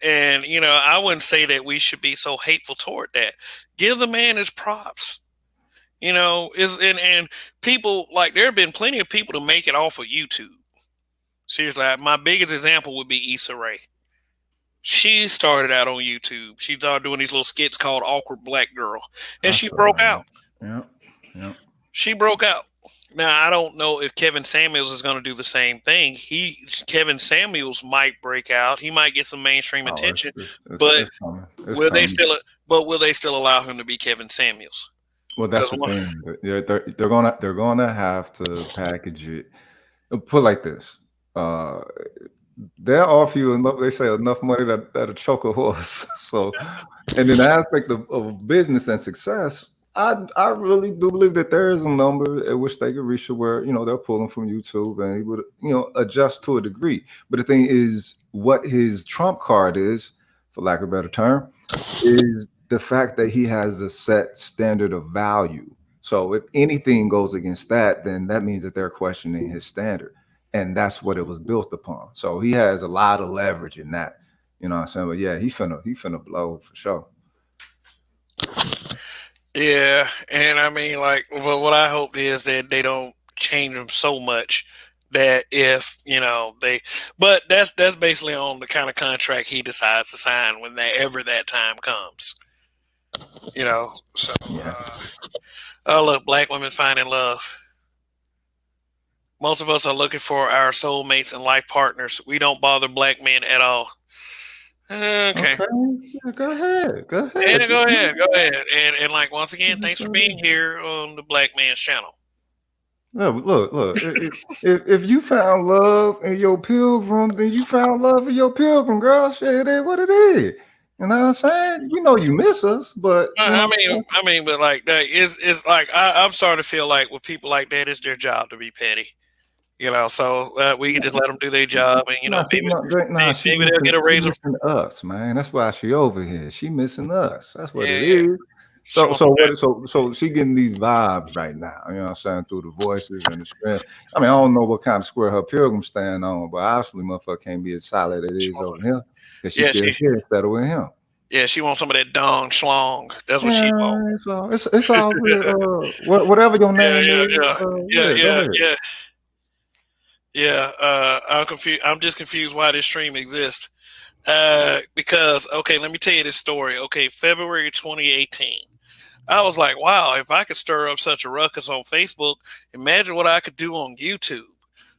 and I wouldn't say that we should be so hateful toward that. Give the man his props. Is and people like there have been plenty of people to make it off of YouTube. Seriously, my biggest example would be Issa Rae. She started out on YouTube. She started doing these little skits called "Awkward Black Girl," and I she saw broke that. out. Yep, yep. She broke out. Now I don't know if Kevin Samuels is going to do the same thing. Kevin Samuels might break out. He might get some mainstream Oh, attention, but it's coming. It's will they coming. still? But will they still allow him to be Kevin Samuels? Well, that's Because the thing. They're gonna have to package it. Put it like this. Uh, they'll offer you enough. They say enough money that'll choke a horse. So, and in the aspect of business and success, I really do believe that there is a number at which they could reach to where they'll pull him from YouTube and he would adjust to a degree. But the thing is, what his trump card is, for lack of a better term, is the fact that he has a set standard of value. So if anything goes against that, then that means that they're questioning his standard. And that's what it was built upon. So he has a lot of leverage in that. You know what I'm saying? But yeah, he finna blow for sure. yeah, and I mean, like, but what I hope is that they don't change him so much that if they, but that's basically on the kind of contract he decides to sign whenever that time comes. So Yeah. oh look, black women finding love. Most of us are looking for our soulmates and life partners. We don't bother black men at all. Okay. Yeah, go ahead. Go Yeah, ahead. go ahead. Go ahead. And like once again, thanks for being here on the Black Man's channel. Look. If you found love in your pilgrim, then you found love in your pilgrim, girl. Shit, it is what it is. You know what I'm saying? You know you miss us, but you know. I mean, but like that is like I'm starting to feel like with people like that, it's their job to be petty. You know, so we can just let them do their job, and you know, maybe they'll get a She raise. missing us, man. That's why she over here. She missing us. That's what it Yeah, is. she wants some So she getting these vibes right now. You know what I'm saying, through the voices and the strength. I mean, I don't know what kind of square her pilgrim stand on, but obviously, motherfucker can't be as solid as it she is wants over here because she yeah, still here instead with him. yeah, she wants some of that dong schlong. That's what she Yeah, wants. it's all good. Whatever your Yeah, name yeah, is, yeah, yeah, yeah, go yeah, ahead. yeah. Yeah, I'm confused. I'm just confused why this stream exists. Because okay, let me tell you this story. Okay, February 2018. I was like, wow, if I could stir up such a ruckus on Facebook, imagine what I could do on YouTube.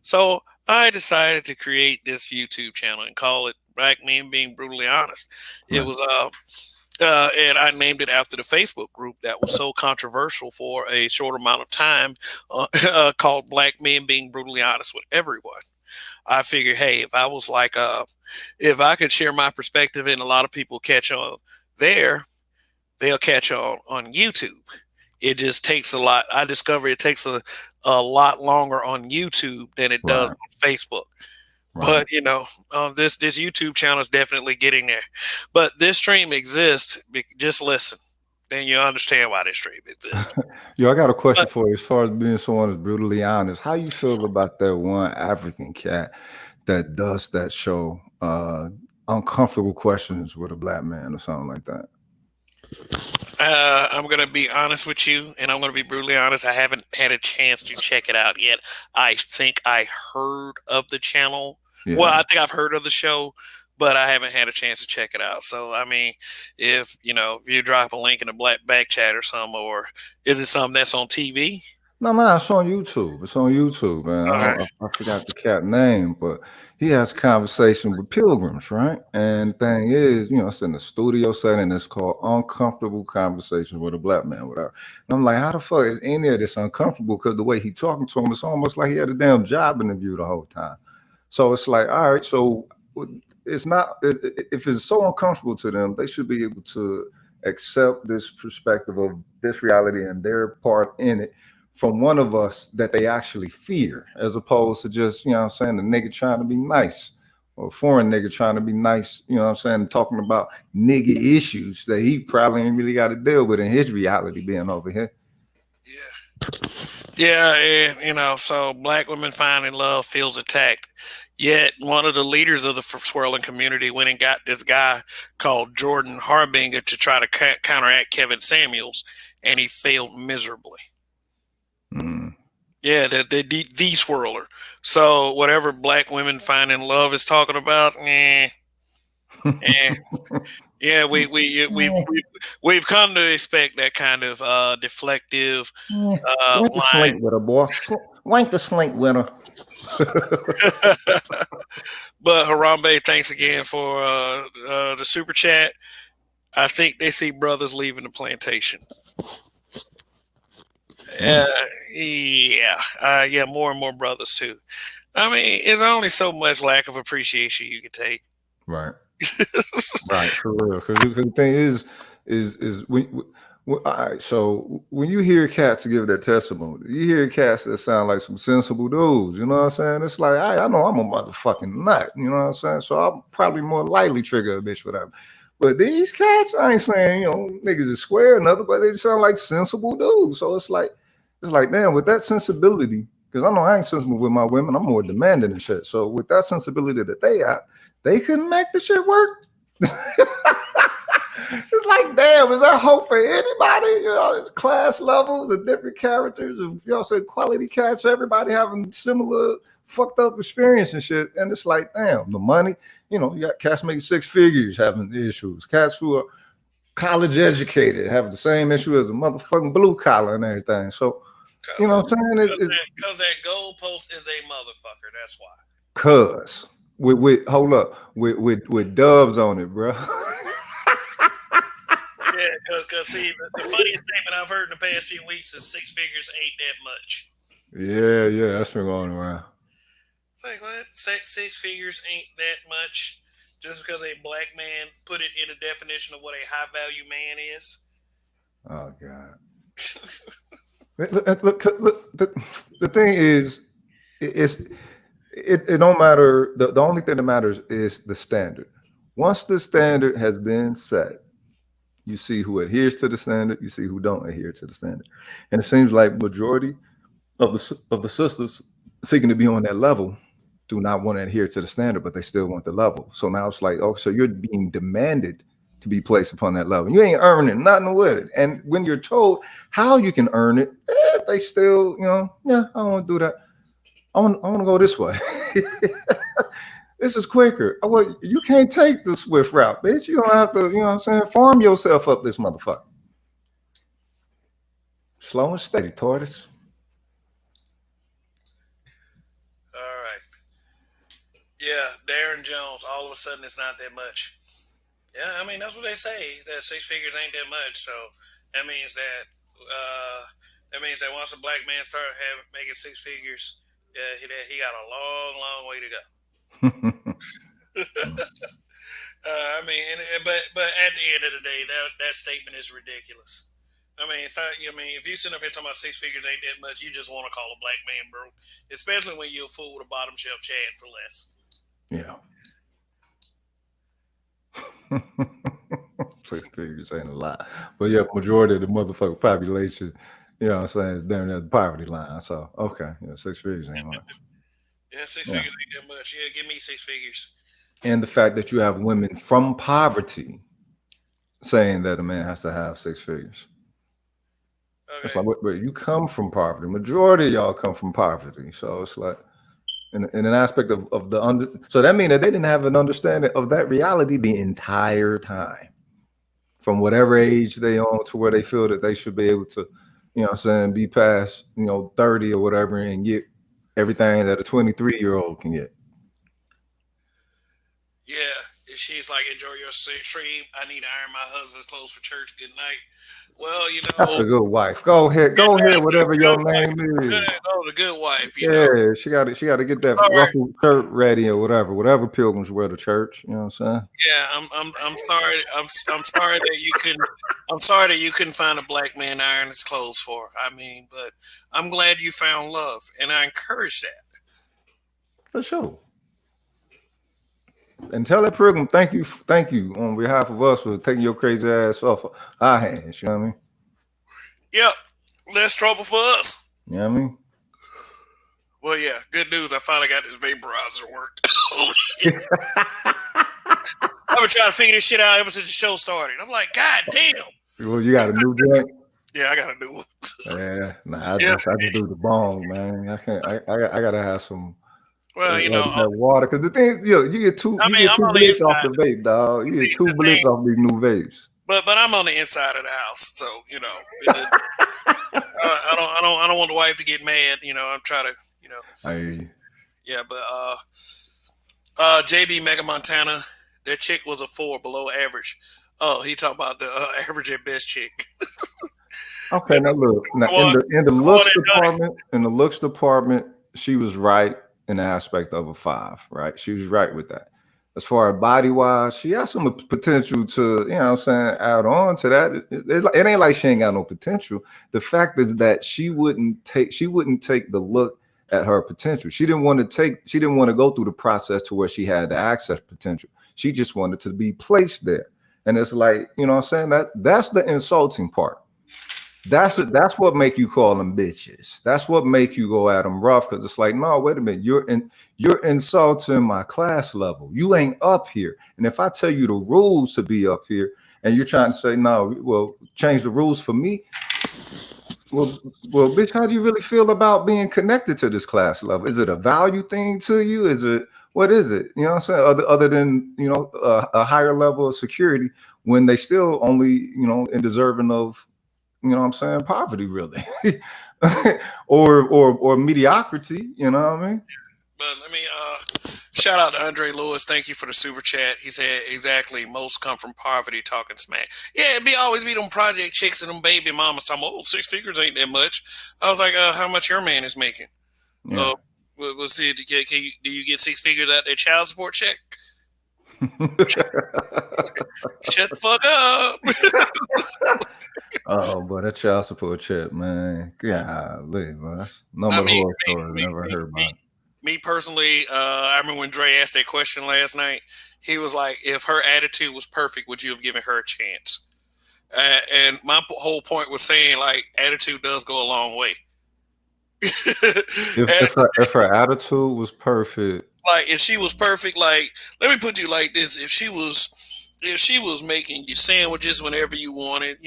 So I decided to create this YouTube channel and call it Black Men Being Brutally Honest. It Right. was and I named it after the Facebook group that was so controversial for a short amount of time, called Black Men Being Brutally Honest with Everyone. I figured, hey, if I was like, if I could share my perspective and a lot of people catch on there, they'll catch on YouTube. It just takes a lot. I discovered it takes a lot longer on YouTube than it does Right. on Facebook. Right. But you know, this YouTube channel is definitely getting there. But this stream exists. Just listen, then you understand why this stream exists. Yo, I got a question But for you. As far as being someone that's brutally honest, how you feel about that one African cat that does that show, uncomfortable questions with a black man or something like that? I'm gonna be honest with you, and I'm gonna be brutally honest. I haven't had a chance to check it out yet. I think I heard of the channel. Well, Yeah. I think I've heard of the show, but I haven't had a chance to check it out. So, I mean, if you know, if you drop a link in the black back chat or something, or is it something that's on TV? No, it's on YouTube. It's on YouTube, man. All right. I forgot the cat name, but he has a conversation with pilgrims, right? And the thing is, you know, it's in the studio setting. It's called Uncomfortable Conversations with a Black Man, whatever. And I'm like, how the fuck is any of this uncomfortable? Because the way he talking to him, it's almost like he had a damn job interview the whole time. So it's like, all right, so it's not, if it's so uncomfortable to them, they should be able to accept this perspective of this reality and their part in it from one of us that they actually fear, as opposed to just, you know what I'm saying, the nigga trying to be nice or a foreign nigga trying to be nice, you know what I'm saying, talking about nigga issues that he probably ain't really got to deal with in his reality being over here. Yeah. Yeah, and you know, so black women finding love feels attacked. Yet one of the leaders of the swirling community went and got this guy called Jordan Harbinger to try to counteract Kevin Samuels, and he failed miserably. Mm. Yeah, the swirler. So whatever black women finding love is talking about, yeah, we've come to expect that kind of deflective Wank the line. slink with her, boy. Wank the slink with her. But Harambe, thanks again for the super chat. I think they see brothers leaving the plantation. Yeah, more and more brothers too. I mean, it's only so much lack of appreciation you can take. Right. Right, for real. Because the thing is all right. So when you hear cats give their testimony, you hear cats that sound like some sensible dudes. You know what I'm saying? It's like I know I'm a motherfucking nut. You know what I'm saying? So I'll probably more likely trigger a bitch for that. But these cats, I ain't saying, you know, niggas is square or nothing, but they sound like sensible dudes. So it's like damn, with that sensibility, because I know I ain't sensible with my women, I'm more demanding and shit. So with that sensibility that they got, they couldn't make the shit work. It's like, damn, is there hope for anybody? You know, it's class levels of different characters of, you know, say quality cats, everybody having similar fucked up experience and shit. And it's like, damn, the money, you know, you got cats making six figures having issues. Cats who are college educated have the same issue as a motherfucking blue collar and everything. So, you know what I'm saying? Because that goalpost is a motherfucker. That's why. Cuz. with hold up with dubs on it, bro. Yeah, because see, the funniest statement I've heard in the past few weeks is 6 figures ain't that much. Yeah, that's been going around. It's like, what? 6 figures ain't that much just because a black man put it in a definition of what a high value man is. Oh God. Look, the thing is, it don't matter. The only thing that matters is the standard. Once the standard has been set, you see who adheres to the standard, you see who don't adhere to the standard. And it seems like majority of the sisters seeking to be on that level do not want to adhere to the standard, but they still want the level. So now it's like, oh, so you're being demanded to be placed upon that level. You ain't earning nothing with it. And when you're told how you can earn it, they still, yeah, I don't want to do that. I want to go this way. This is quicker. You can't take the swift route, bitch. You don't have to, you know what I'm saying? Farm yourself up this motherfucker. Slow and steady, tortoise. All right. Yeah, Darren Jones, all of a sudden it's not that much. Yeah, I mean, that's what they say, that 6 figures ain't that much. So that means that once a black man start making 6 figures, yeah, he got a long, long way to go. I mean, but at the end of the day, that statement is ridiculous. I mean, it's not, if you sit up here talking about 6 figures ain't that much, you just want to call a black man broke, especially when you're a fool with a bottom shelf Chad for less. Yeah. 6 figures ain't a lot, but yeah, majority of the motherfucking population, you know what I'm saying, is down at the poverty line. So okay, 6 figures ain't much. Yeah, 6 figures ain't that much. Yeah, give me 6 figures. And the fact that you have women from poverty saying that a man has to have 6 figures. Okay. It's like, but you come from poverty. Majority of y'all come from poverty. So it's like, in an aspect of the so that means that they didn't have an understanding of that reality the entire time, from whatever age they on to where they feel that they should be able to, you know what I'm saying, be past, 30 or whatever and get everything that a 23-year-old can get. Yeah, she's like, enjoy your stream. I need to iron my husband's clothes for church. Good night. Well, that's a good wife. Go ahead, whatever your name is. Oh, the good wife. Yeah, she got to get that ruffled shirt ready or whatever pilgrims wear to church. You know what I'm saying? Yeah, I'm sorry. I'm sorry that you couldn't. I'm sorry that you couldn't find a black man to iron his clothes for. I mean, but I'm glad you found love, and I encourage that. For sure. And tell that pilgrim, thank you on behalf of us for taking your crazy ass off our hands. You know what I mean? Yep. Less trouble for us. You know what I mean? Well, yeah. Good news. I finally got this vaporizer worked. I've been trying to figure this shit out ever since the show started. I'm like, God damn. Well, you got a new joint? Yeah, I got a new one. Yeah. Nah, I just do the bong, man. I can't. I gotta have some. Well, that water, because the thing, you get two blips off the vape, dog. You get 2 blips off these new vapes. But I'm on the inside of the house, so I don't want the wife to get mad. I'm trying to, I hear you. Yeah, but JB Mega Montana, their chick was a 4 below average. Oh, he talked about the average at best chick. Okay, now look, in the looks department, she was right. In the aspect of a 5, right? She was right with that. As far as body wise, she has some potential to, add on to that. It ain't like she ain't got no potential. The fact is that she wouldn't take the look at her potential. She didn't want to go through the process to where she had the access potential. She just wanted to be placed there. And it's like, that's the insulting part. That's what make you call them bitches. That's what make you go at them rough, because it's like, no, wait a minute, you're insulting my class level. You ain't up here. And if I tell you the rules to be up here, and you're trying to say, no, well, change the rules for me. Well, bitch, how do you really feel about being connected to this class level? Is it a value thing to you? What is it? You know what I'm saying? Other than, a higher level of security, when they still only, in deserving of, poverty, really. or mediocrity, you know what I mean? But let me Shout out to Andre Lewis. Thank you for the super chat. He said exactly. Most come from poverty, talking smack. Yeah, it always be them project chicks and them baby mamas talking. Oh, 6 figures ain't that much. I was like, how much your man is making? Yeah. We'll see. Do you get 6 figures out their child support check? Shut the fuck up. Oh, but that child support check, man. Golly, bro. That's number of horror stories I never heard about. Me personally, I remember when Dre asked that question last night. He was like, if her attitude was perfect, would you have given her a chance? And my whole point was saying, like, attitude does go a long way. If her attitude was perfect, like if she was perfect, like, let me put you like this: if she was making you sandwiches whenever you wanted,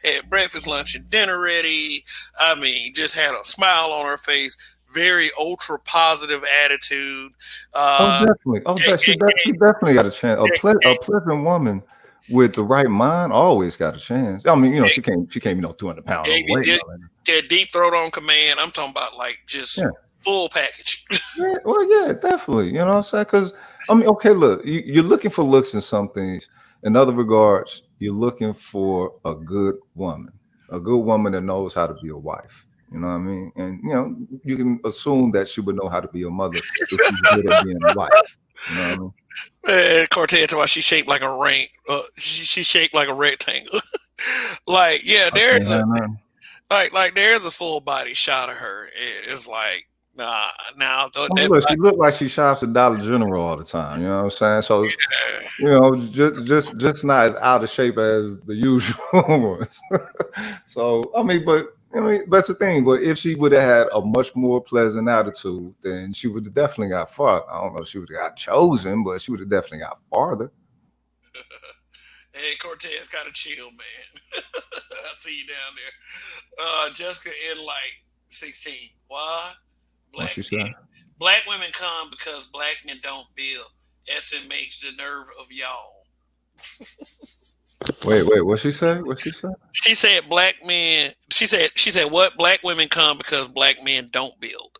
had breakfast, lunch, and dinner ready. I mean, just had a smile on her face, very ultra positive attitude. Definitely. She definitely got a chance. A pleasant woman with the right mind always got a chance. I mean, she can't 200 pounds overweight. That deep throat on command. I'm talking about like just full package. Yeah, well, yeah, definitely. You know what I'm saying? Because I mean, okay, look, you're looking for looks in some things. In other regards, you're looking for a good woman that knows how to be a wife. You know what I mean? And you can assume that she would know how to be a mother if she's good at being a wife. You know what I mean? Man, Cortez, why she shaped like a ring? She shaped like a rectangle. Like, yeah, there's there's a full body shot of her. It's like, nah. Now, she looked like she shops at Dollar General all the time. You know what I'm saying? So, just not as out of shape as the usual ones. So, that's the thing. But if she would have had a much more pleasant attitude, then she would have definitely got far. I don't know if she would have got chosen, but she would have definitely got farther. Hey, Cortez, gotta chill, man. I see you down there. Jessica in like 16. Why? Black women come because black men don't build. SMH, the nerve of y'all. Wait, what she say? She said black men. She said what? Black women come because black men don't build.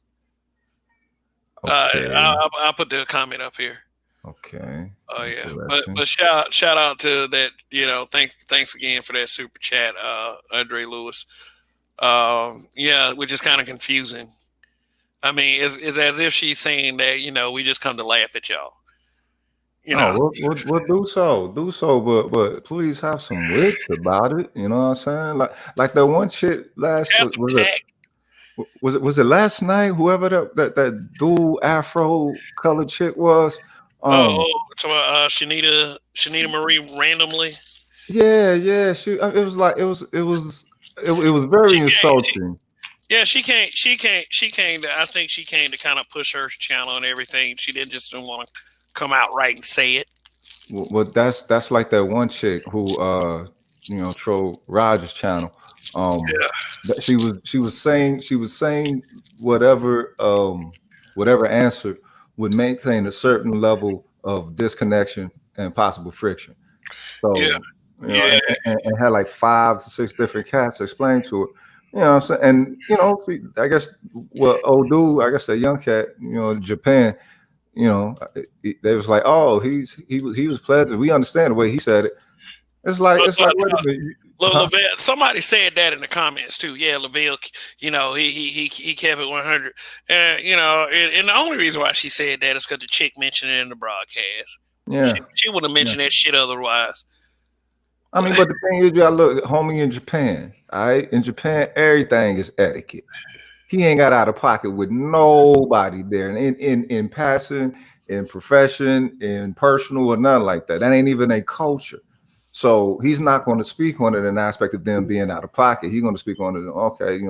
Okay. I'll put the comment up here. Okay. Oh yeah, but shout out to that. Thanks again for that super chat, Andre Lewis. Which is kind of confusing. I mean, it's as if she's saying that we just come to laugh at y'all. We'll do so, but please have some wit about it. You know what I'm saying? Like that one chick last was it last night? Whoever that dual Afro colored chick was. Shanita Marie randomly. Yeah. It was very insulting. She came to. I think she came to kind of push her channel and everything. She didn't want to come out right and say it. Well, that's like that one chick who trolled Roger's channel. She was saying whatever answer would maintain a certain level of disconnection and possible friction. So and had like 5 to 6 different cats explain to her. You know what I'm saying? And I guess that young cat, Japan, they was like, oh, he was pleasant. We understand the way he said it. It's like wait a minute. Lavelle, somebody said that in the comments too. Yeah, Lavelle, he kept it 100. And and the only reason why she said that is because the chick mentioned it in the broadcast. Yeah, she wouldn't have mentioned that shit otherwise. I mean, but the thing is, y'all look, homie, in Japan, all right? In Japan, everything is etiquette. He ain't got out of pocket with nobody there. And in passing, in profession, in personal, or nothing like that. That ain't even a culture. So he's not going to speak on it in an aspect of them being out of pocket. He's going to speak on it. Okay,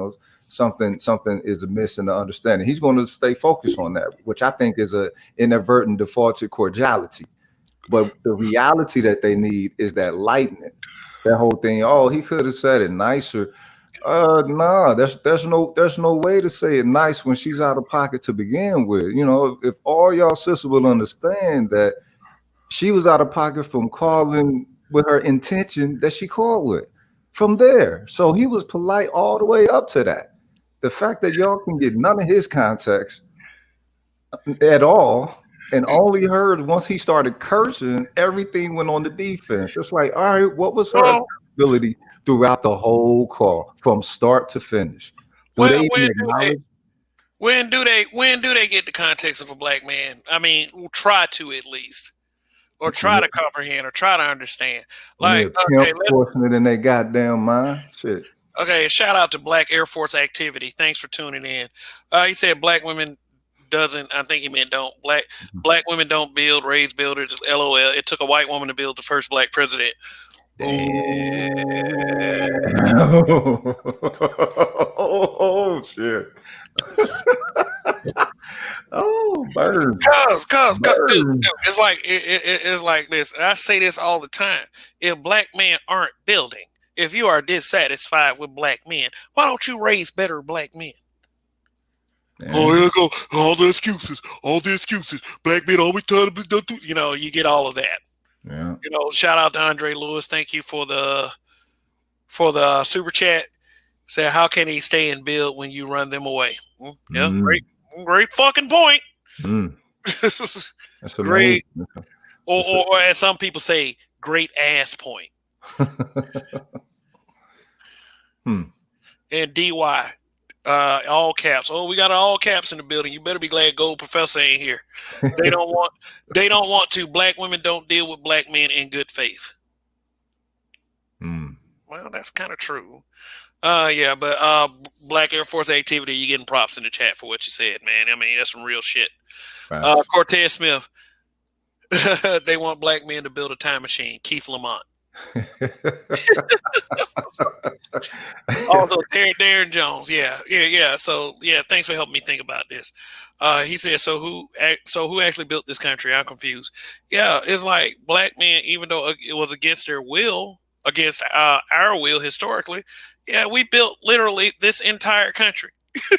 something is amiss in the understanding. He's going to stay focused on that, which I think is a inadvertent default to cordiality. But the reality that they need is that lightning. That whole thing. Oh, he could have said it nicer. Nah, there's no way to say it nice when she's out of pocket to begin with. If all y'all sisters will understand that she was out of pocket from calling with her intention that she called with from there. So he was polite all the way up to that. The fact that y'all can get none of his context at all and only heard once he started cursing, everything went on the defense. It's like, all right, what was her Well, accountability throughout the whole call from start to finish? Do they even acknowledge? when do they get the context of a black man? I mean, we'll try to at least, or try to comprehend, or try to understand. Like, okay, forcing it in their goddamn mind. Shit. Okay, shout out to Black Air Force Activity. Thanks for tuning in. He said black women doesn't. I think he meant don't. Black women don't build, raise builders. LOL. It took a white woman to build the first black president. Oh shit. Oh, burn. Cause, dude, it's like this. And I say this all the time. If black men aren't building, if you are dissatisfied with black men, why don't you raise better black men? Yeah. Oh, here go all the excuses. Black men always trying to be done. You know, you get all of that. Yeah. You know, shout out to Andre Lewis. Thank you for the super chat. Say, how can he stay and build when you run them away? Yeah, great fucking point. That's great. Or as some people say, great ass point. And DY, all caps. Oh, we got all caps in the building. You better be glad Gold Professor ain't here. They don't want to. Black women don't deal with black men in good faith. Well, that's kind of true. Yeah, but Black Air Force Activity, you getting props in the chat for what you said, man. I mean, that's some real shit. Right. Cortez Smith, they want black men to build a time machine. Keith Lamont. Also, Darren Jones. Yeah. So, yeah, thanks for helping me think about this. He said, so who actually built this country? I'm confused. Yeah, it's like black men, even though it was against their will, against our will historically, yeah, we built literally this entire country.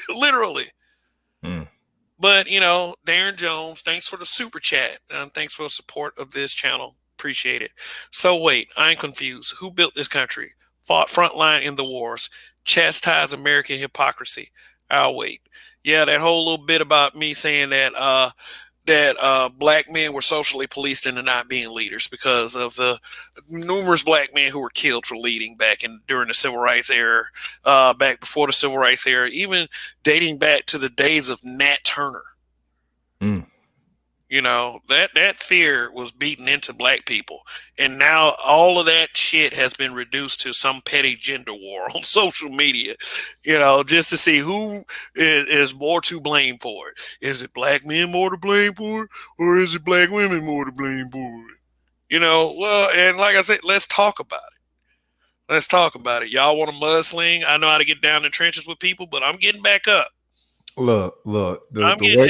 Literally. But, you know, Darren Jones, thanks for the super chat. Thanks for the support of this channel. Appreciate it. So wait, I'm confused. Who built this country? Fought frontline in the wars, chastised American hypocrisy. I'll wait. Yeah, that whole little bit about me saying that black men were socially policed into not being leaders because of the numerous black men who were killed for leading during the civil rights era, back before the civil rights era, even dating back to the days of Nat Turner. You know, that fear was beaten into black people. And now all of that shit has been reduced to some petty gender war on social media, you know, just to see who is more to blame for it. Is it black men more to blame for it? Or is it black women more to blame for it? You know, well, and like I said, let's talk about it. Y'all want to mudsling? I know how to get down in the trenches with people, but I'm getting back up. Look, the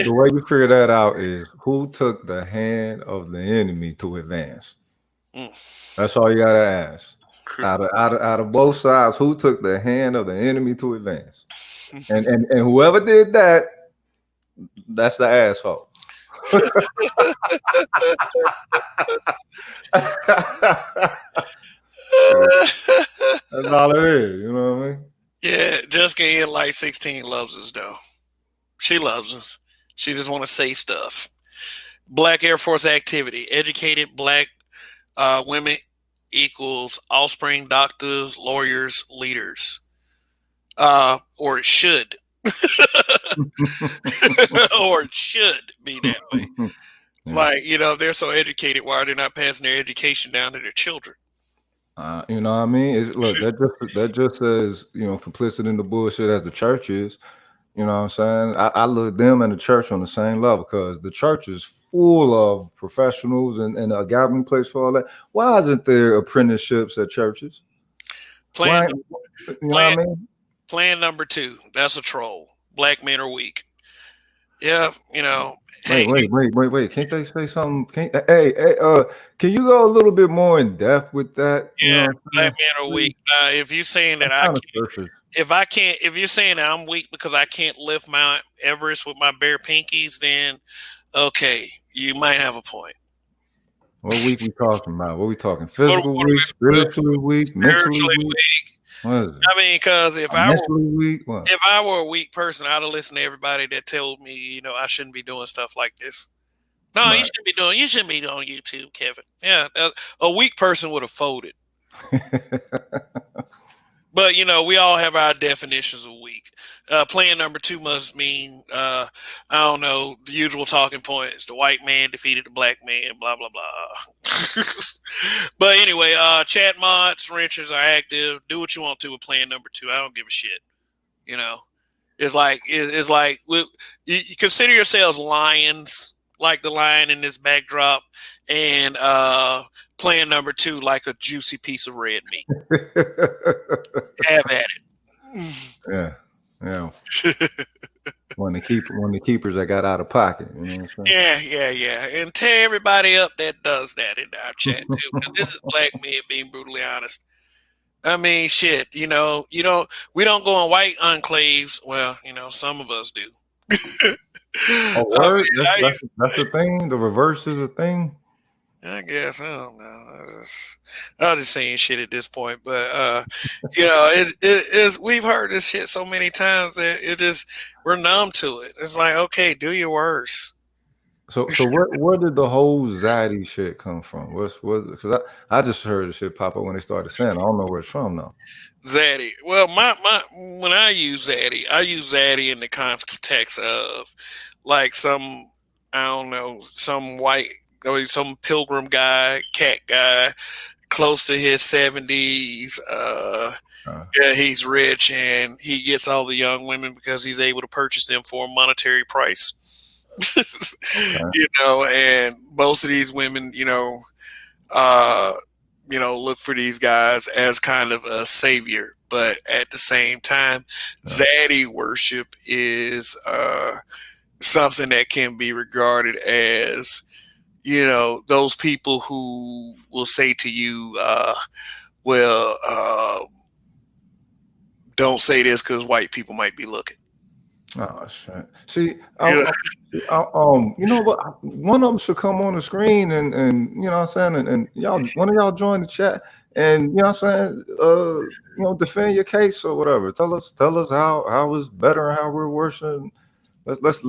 way you figure that out is who took the hand of the enemy to advance. That's all you gotta ask. Out of both sides, who took the hand of the enemy to advance? And whoever did that, that's the asshole. That's all it is, you know what I mean? Yeah, Jessica in Light 16 loves us though. She loves us. She just want to say stuff. Black Air Force Activity. Educated black women equals offspring, doctors, lawyers, leaders. Or it should. Or it should be that way. Yeah. Like, you know, they're so educated. Why are they not passing their education down to their children? You know what I mean? Look, that just says, you know, complicit in the bullshit as the church is. You know what I'm saying? I look at them and the church on the same level because the church is full of professionals and a gathering place for all that. Why isn't there apprenticeships at churches? Plan number 2. That's a troll. Black men are weak. Yeah, you know. Wait. Can't they say something? Can you go a little bit more in depth with that? Yeah, black men are weak. If you're saying that if you're saying that I'm weak because I can't lift Mount Everest with my bare pinkies, then okay, you might have a point. What week we talking about? What we talking? Physical weak, spiritually weak, mentally weak. What is it? I mean, because if I were a weak person, I'd have listened to everybody that told me, you know, I shouldn't be doing stuff like this. No, Right. you shouldn't be doing YouTube, Kevin. Yeah, a weak person would have folded. But we all have our definitions of weak. Plan number 2 must mean I don't know, the usual talking points. The white man defeated the black man. Blah blah blah. But anyway, chat mods, wrenches are active. Do what you want to with plan number 2. I don't give a shit. You know, it's like you consider yourselves lions, like the lion in this backdrop, and plan number 2 like a juicy piece of red meat. Have at it. Yeah. Yeah. One of the keepers that got out of pocket. You know what I'm saying? Yeah. And tear everybody up that does that in our chat too. Because this is black men being brutally honest. I mean, shit. We don't go in white enclaves. Well, some of us do. Oh, word? That's the thing. The reverse is a thing. I guess I don't know. I was just saying shit at this point, but it's we've heard this shit so many times that we're numb to it. It's like, okay, do your worst. So where did the whole Zaddy shit come from? Because I just heard the shit pop up when they started saying. I don't know where it's from though. Zaddy. Well, when I use Zaddy in the context of like some, I don't know, some white or some pilgrim guy, cat guy, close to his 70s. Yeah, he's rich and he gets all the young women because he's able to purchase them for a monetary price. Okay. And most of these women, look for these guys as kind of a savior, but at the same time, Zaddy worship is something that can be regarded as, those people who will say to you, don't say this because white people might be looking. Oh shit! See, you know what? One of them should come on the screen and you know what I'm saying, and y'all, one of y'all join the chat and you know what I'm saying, defend your case or whatever. Tell us how it's better and how we're worshiping. Let's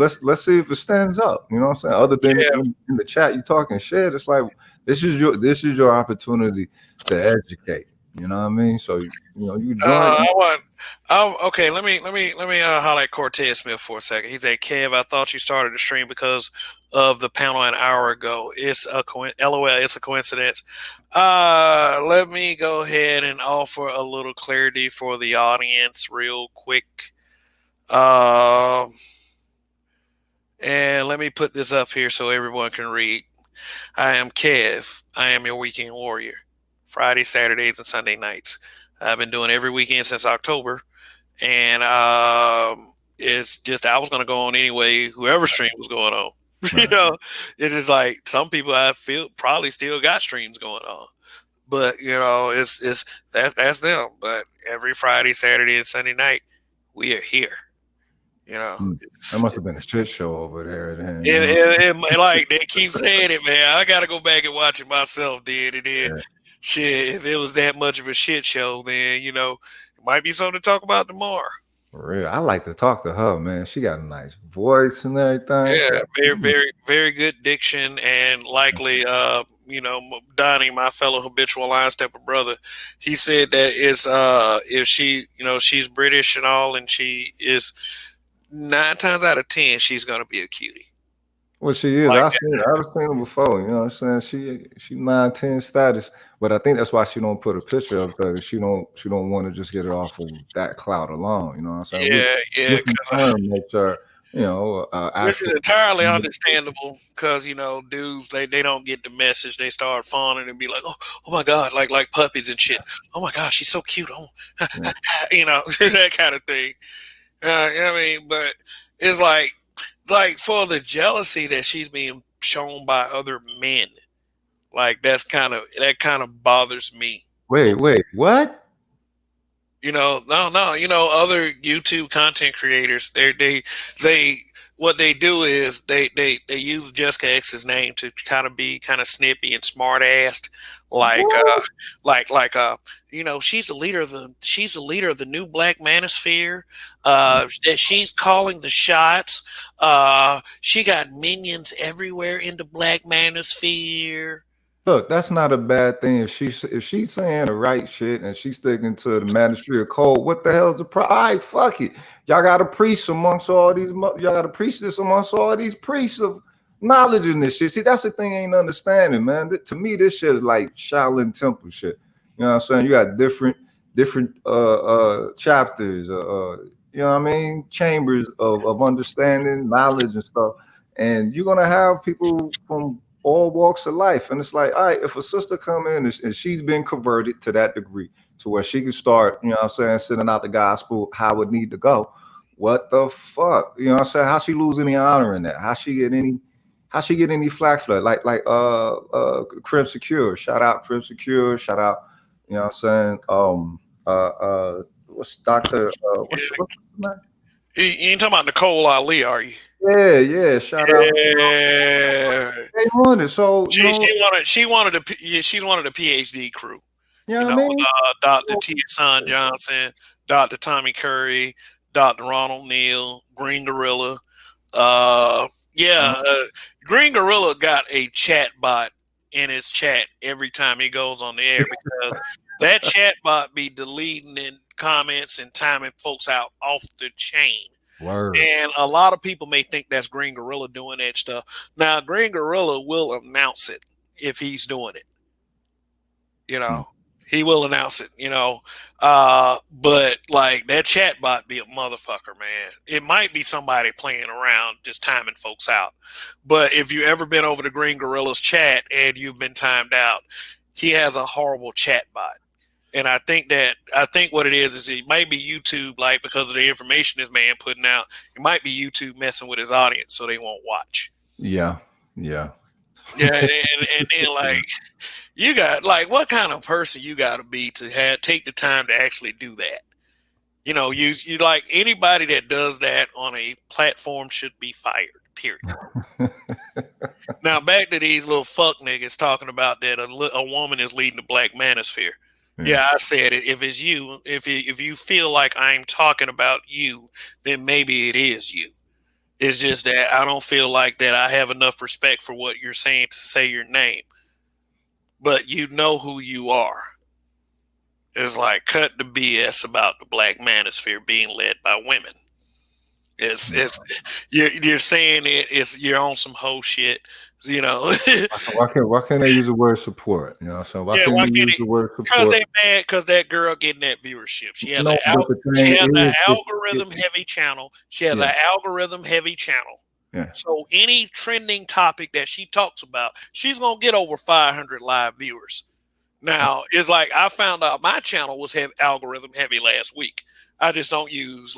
see if it stands up. You know what I'm saying? Other than in the chat you talking shit, it's like this is your opportunity to educate. You know what I mean? So you join. Okay, let me highlight Cortez Smith for a second. He said, "Kev, I thought you started the stream because of the panel an hour ago. It's a LOL. It's a coincidence." Let me go ahead and offer a little clarity for the audience, real quick. And let me put this up here so everyone can read. I am Kev. I am your weekend warrior. Friday, Saturdays, and Sunday nights. I've been doing every weekend since October. And it's just, I was going to go on anyway, whoever stream was going on. Right. It's just like some people I feel probably still got streams going on. But, that's them. But every Friday, Saturday, and Sunday night, we are here. That must have been a shit show over there. Then, like they keep saying it, man. I got to go back and watch it myself. Shit, if it was that much of a shit show, then it might be something to talk about tomorrow. For real, I like to talk to her, man. She got a nice voice and everything. Yeah, very, very, very good diction, and likely, Donnie, my fellow habitual line stepper brother, he said that it's if she, she's British and all, and she is 9 times out of 10, she's gonna be a cutie. Well, she is. I've seen her before. You know what I'm saying? She 9-10 status, but I think that's why she don't put a picture up because she don't want to just get it off of that cloud alone. You know what I'm saying? Yeah. Make sure, which is entirely understandable because dudes they don't get the message. They start fawning and be like, oh my god, like puppies and shit. Oh my gosh, she's so cute. Oh, that kind of thing. But it's like for the jealousy that she's being shown by other men, like that kind of bothers me. Wait, what? No, other YouTube content creators, they what they do is they use Jessica X's name to kind of be kind of snippy and smart assed, like she's the leader of the new black manosphere. That she's calling the shots. She got minions everywhere in the black manosphere. Look, that's not a bad thing if she's saying the right shit and she's sticking to the manosphere code. What the hell's the problem? All right, fuck it. Y'all got to preach amongst all these. Y'all got to preach this amongst all these priests of knowledge in this shit. See, that's the thing I ain't understanding, man. To me, this shit is like Shaolin Temple shit. You know what I'm saying? You got different chapters. You know what I mean? Chambers of understanding, knowledge, and stuff. And you're gonna have people from all walks of life. And it's like, all right, if a sister come in and she's been converted to that degree to where she can start, you know what I'm saying, sending out the gospel how it need to go, what the fuck? You know what I'm saying? How she lose any honor in that? How she get any flack for that? Like Crib Secure. Shout out Crib Secure, shout out, you know what I'm saying? What's Dr. What's you ain't talking about Nicole Ali, are you? Yeah, shout out. Yeah. They wanted, so she's one of the PhD crew. You know what I mean? Dr. T. Son Johnson, Dr. Tommy Curry, Dr. Ronald Neal, Green Gorilla. Green Gorilla got a chat bot in his chat every time he goes on the air because that chat bot be deleting in comments and timing folks out off the chain. Word. And a lot of people may think that's Green Gorilla doing that stuff. Now, Green Gorilla will announce it if he's doing it. You know, he will announce it, you know. But like that chat bot be a motherfucker, man. It might be somebody playing around, just timing folks out. But if you ever been over to Green Gorilla's chat and you've been timed out, he has a horrible chat bot. And I think what it is it might be YouTube, like because of the information this man putting out, it might be YouTube messing with his audience so they won't watch. Yeah. And then like you got like what kind of person you got to be to take the time to actually do that? You know, you like anybody that does that on a platform should be fired. Period. Now back to these little fuck niggas talking about that a woman is leading the black manosphere. Yeah, I said it. If it's you, if you feel like I'm talking about you, then maybe it is you. It's just that I don't feel like that I have enough respect for what you're saying to say your name. But you know who you are. It's like cut the BS about the black manosphere being led by women. It's you're saying you're on some hoe shit. You know, why can't they use the word support? You know, so why can't they use the word support? Because they mad because that girl getting that viewership. She has an algorithm heavy channel. She has an algorithm heavy channel. Yeah. So any trending topic that she talks about, she's gonna get over 500 live viewers. Now it's like I found out my channel was algorithm heavy last week. I just don't use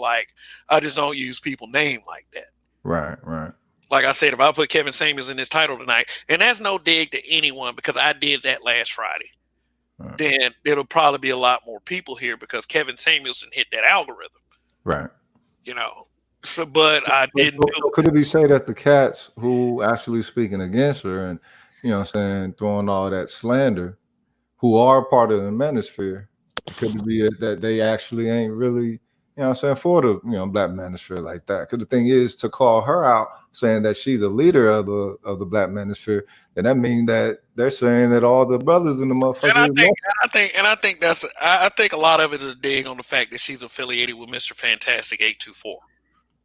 people name like that. Right. Like I said, if I put Kevin Samuels in this title tonight, and that's no dig to anyone because I did that last Friday, then it'll probably be a lot more people here because Kevin Samuelson hit that algorithm. Right. You know, so, but I didn't. Could it be said that the cats who actually speaking against her and, you know what I'm saying, throwing all that slander, who are part of the manosphere, could it be that they actually ain't really, you know what I'm saying, for the, you know, black manosphere like that? Because the thing is, to call her out saying that she's the leader of the black manosphere, then that means that they're saying that all the brothers in the motherfucker. I think a lot of it is a dig on the fact that she's affiliated with Mr. Fantastic 824.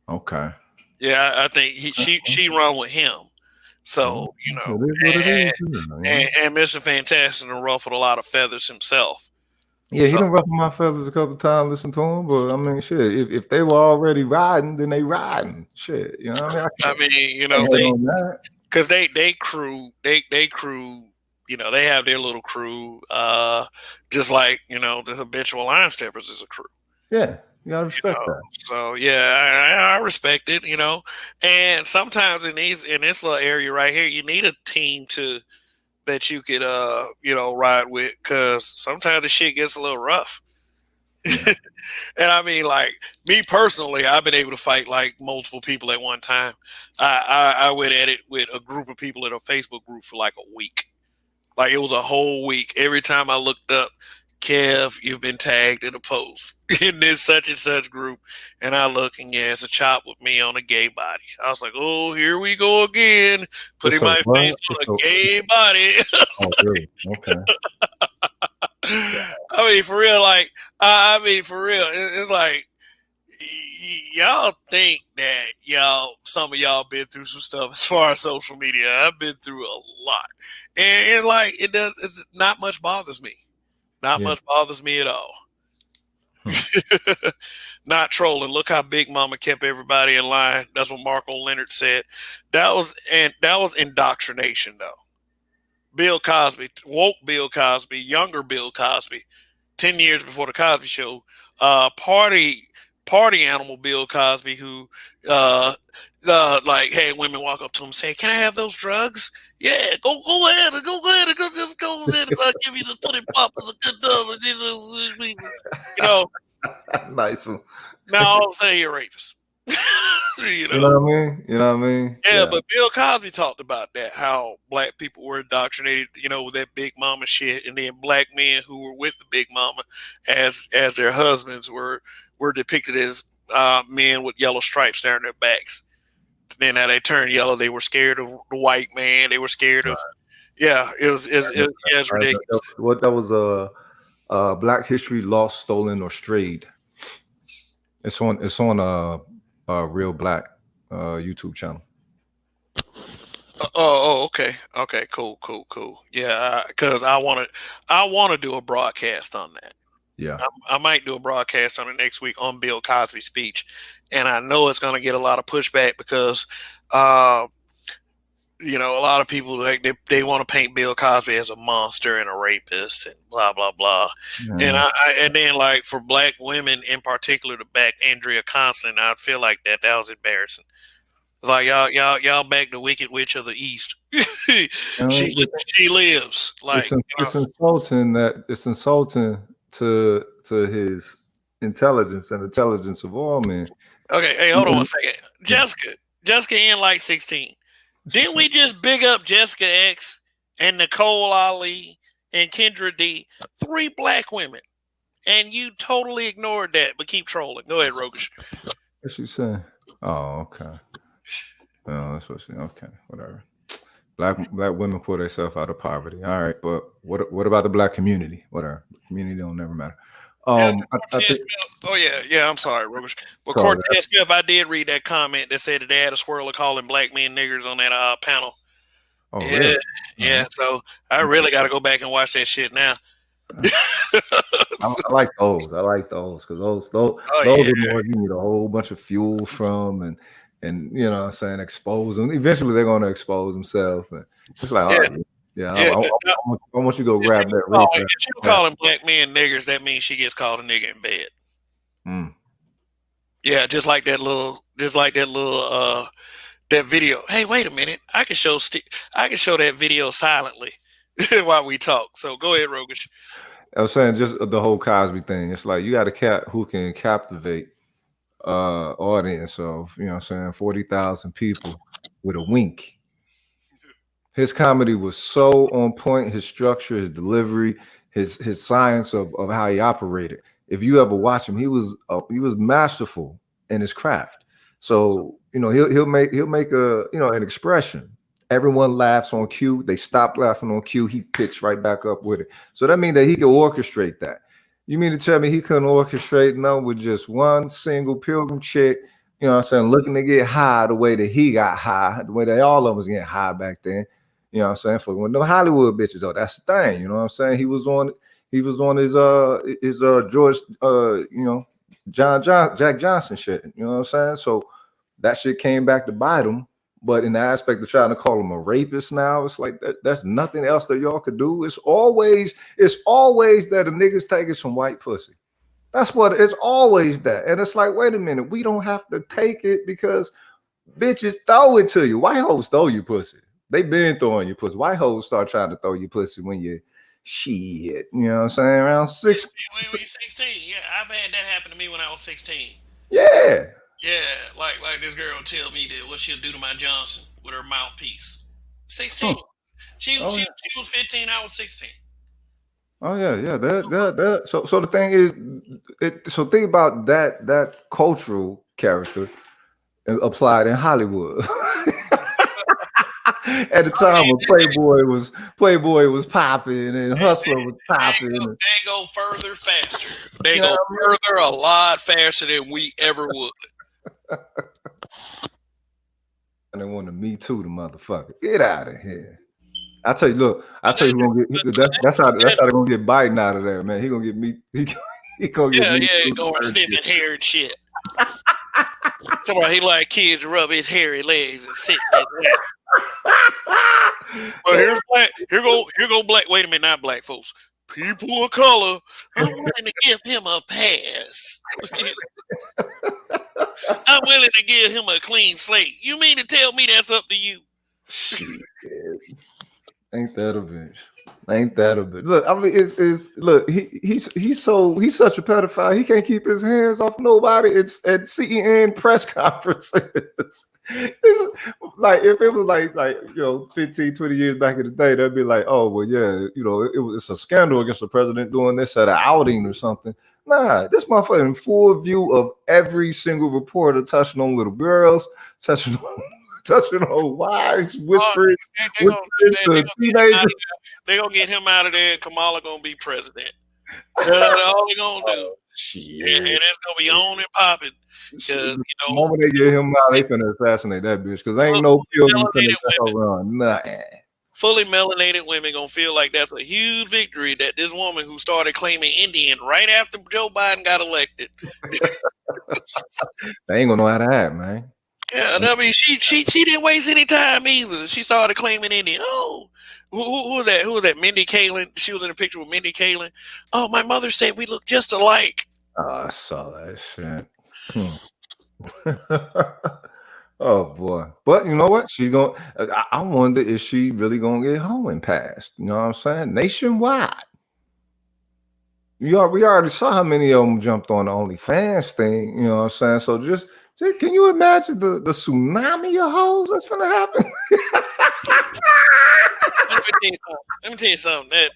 Okay. Yeah, I think she run with him. So, you know, and Mr. Fantastic ruffled a lot of feathers himself. Yeah, he done ruffled my feathers a couple of times, listen to him, but I mean, shit, if they were already riding, then they riding. Shit, you know what I mean? You know, because they crew, you know, they have their little crew, just like, you know, the habitual line steppers is a crew. Yeah, you gotta respect that. So yeah, I respect it, you know. And sometimes in this little area right here, you need a team that you could you know, ride with, because sometimes the shit gets a little rough. And I mean, like me personally, I've been able to fight like multiple people at one time. I went at it with a group of people in a Facebook group for like a week. Like it was a whole week. Every time I looked up, Kev, you've been tagged in a post in this such and such group. And I look and yeah, it's a chop with me on a gay body. I was like, oh, here we go again. Putting It's a my face what? on a gay body. Oh, really? Okay. I mean, for real, like, I mean, for real, it's like, y'all think that some of y'all been through some stuff as far as social media. I've been through a lot, and it's like it's not much bothers me. Not much bothers me at all. Not trolling. Look how Big Mama kept everybody in line. That's what Marco Leonard said. That was indoctrination, though. Bill Cosby, woke Bill Cosby, younger Bill Cosby, 10 years before the Cosby Show, party animal Bill Cosby, who like, hey, women walk up to him and say, "Can I have those drugs?" Yeah, go ahead, just go ahead. I'll give you the 20 poppers, a good dove. You know, Nice one. now I'm saying you're a rapist. You know what I mean? You know what I mean? Yeah, but Bill Cosby talked about that, how black people were indoctrinated, with that Big Mama shit, and then black men who were with the Big Mama as their husbands were depicted as men with yellow stripes down their backs. Then now they turned yellow, they were scared of the white man. They were scared of, it was ridiculous. What that was Black History Lost, Stolen, or Strayed. It's on a Real Black YouTube channel. Okay, cool. Yeah, because I want to do a broadcast on that. Yeah, I might do a broadcast on it next week on Bill Cosby's speech, and I know it's going to get a lot of pushback because, a lot of people they want to paint Bill Cosby as a monster and a rapist and blah blah blah, and then like for black women in particular to back Andrea Constant, I feel like that was embarrassing. It's like y'all back the Wicked Witch of the East. she lives. Like it's insulting to his intelligence and intelligence of all men. Okay, hey, hold on one second. Jessica in like 16. Didn't we just big up Jessica X and Nicole Ali and Kendra D, 3 black women, and you totally ignored that, but keep trolling. Go ahead, Rogish. What's she saying? Oh, okay. Oh, that's what she. Okay, whatever. Black women pull themselves out of poverty. All right, but what about the black community? Whatever. Community don't never matter. I think, I'm sorry, Rogish. But Cortez Smith, I did read that comment that said that they had a swirler calling black men niggers on that panel. Oh, really? Yeah. So I really got to go back and watch that shit now. I like those. Because those are the more you need a whole bunch of fuel from, and you know what I'm saying, expose them. Eventually they're going to expose themselves. And it's like, all right, I want you to go grab that. If she calling black men niggers, that means she gets called a nigger in bed. Yeah, just like that little that video. Hey, wait a minute. I can show that video silently while we talk. So go ahead, Rogish. I was saying just the whole Cosby thing. It's like you got a cat who can captivate audience of 40,000 people with a wink. His comedy was so on point. His structure, his delivery, his science of how he operated. If you ever watch him, he was masterful in his craft. So he'll make an expression. Everyone laughs on cue. They stop laughing on cue. He picks right back up with it. So that means that he can orchestrate that. You mean to tell me he couldn't orchestrate with just one single pilgrim chick, looking to get high the way that he got high, the way that all of them was getting high back then. You know what I'm saying? For when the Hollywood bitches, though, that's the thing. You know what I'm saying? He was on his George Jack Johnson shit. You know what I'm saying? So that shit came back to bite him. But in the aspect of trying to call him a rapist now, it's like that's nothing else that y'all could do. It's always that a nigga's taking some white pussy. That's what it's always that. And it's like, wait a minute, we don't have to take it because bitches throw it to you. White hoes throw you pussy. They been throwing you pussy. White hoes start trying to throw you pussy when you shit. You know what I'm saying? Around 6. When 16. Yeah, I've had that happen to me when I was 16. Yeah. Yeah, like this girl tell me that what she'll do to my Johnson with her mouthpiece. 16. She Oh, she yeah. she was 15. I was 16. Oh yeah, yeah. That. So the thing is, so think about that cultural character applied in Hollywood. At the I time mean, when Playboy was popping and Hustler was popping. they go further faster. They You know go what I mean? further a lot faster than we ever would. And they want to Me Too the motherfucker. Get out of here. I tell you, look, I But tell you who gonna but get that's how that's they're gonna get Biden out of there, man. He gonna get he gonna get yeah, Me yeah, Too the going third sniffing year. hair and shit. Somebody he like kids to rub his hairy legs and sit in his lap. Well, here's black. Here go black. Wait a minute, not black folks. People of color. I'm willing to give him a pass. I'm willing to give him a clean slate. You mean to tell me that's up to you? Shit. Ain't that a bitch? Ain't that a bitch? Look, I mean, it's look. He's such a pedophile. He can't keep his hands off nobody. It's at CEN press conferences. It's like if it was like 15, 20 years back in the day, they'd be like, oh well, yeah, it's a scandal against the president doing this at an outing or something. Nah, this motherfucker in full view of every single reporter touching on little girls, touching on wives, whispering to teenagers. They're gonna get him out of there, and Kamala gonna be president. That's all they're gonna do. Oh, shit. And it's gonna be on and popping. Because the moment they get him out, they finna assassinate that bitch. Because ain't no building finna run. Nah. Fully melanated women gonna feel like that's a huge victory that this woman who started claiming Indian right after Joe Biden got elected. They ain't gonna know how to act, man. Yeah, I mean, she didn't waste any time either. She started claiming Indian. Oh, who was that? Who was that? Mindy Kaling. She was in a picture with Mindy Kaling. Oh, my mother said we look just alike. Oh, I saw that shit. Oh boy, but you know what? She's going. I wonder if she really gonna get home passed. You know what I'm saying? Nationwide. We already saw how many of them jumped on the OnlyFans thing. You know what I'm saying? So just can you imagine the tsunami of hoes that's gonna happen? Let me tell you something.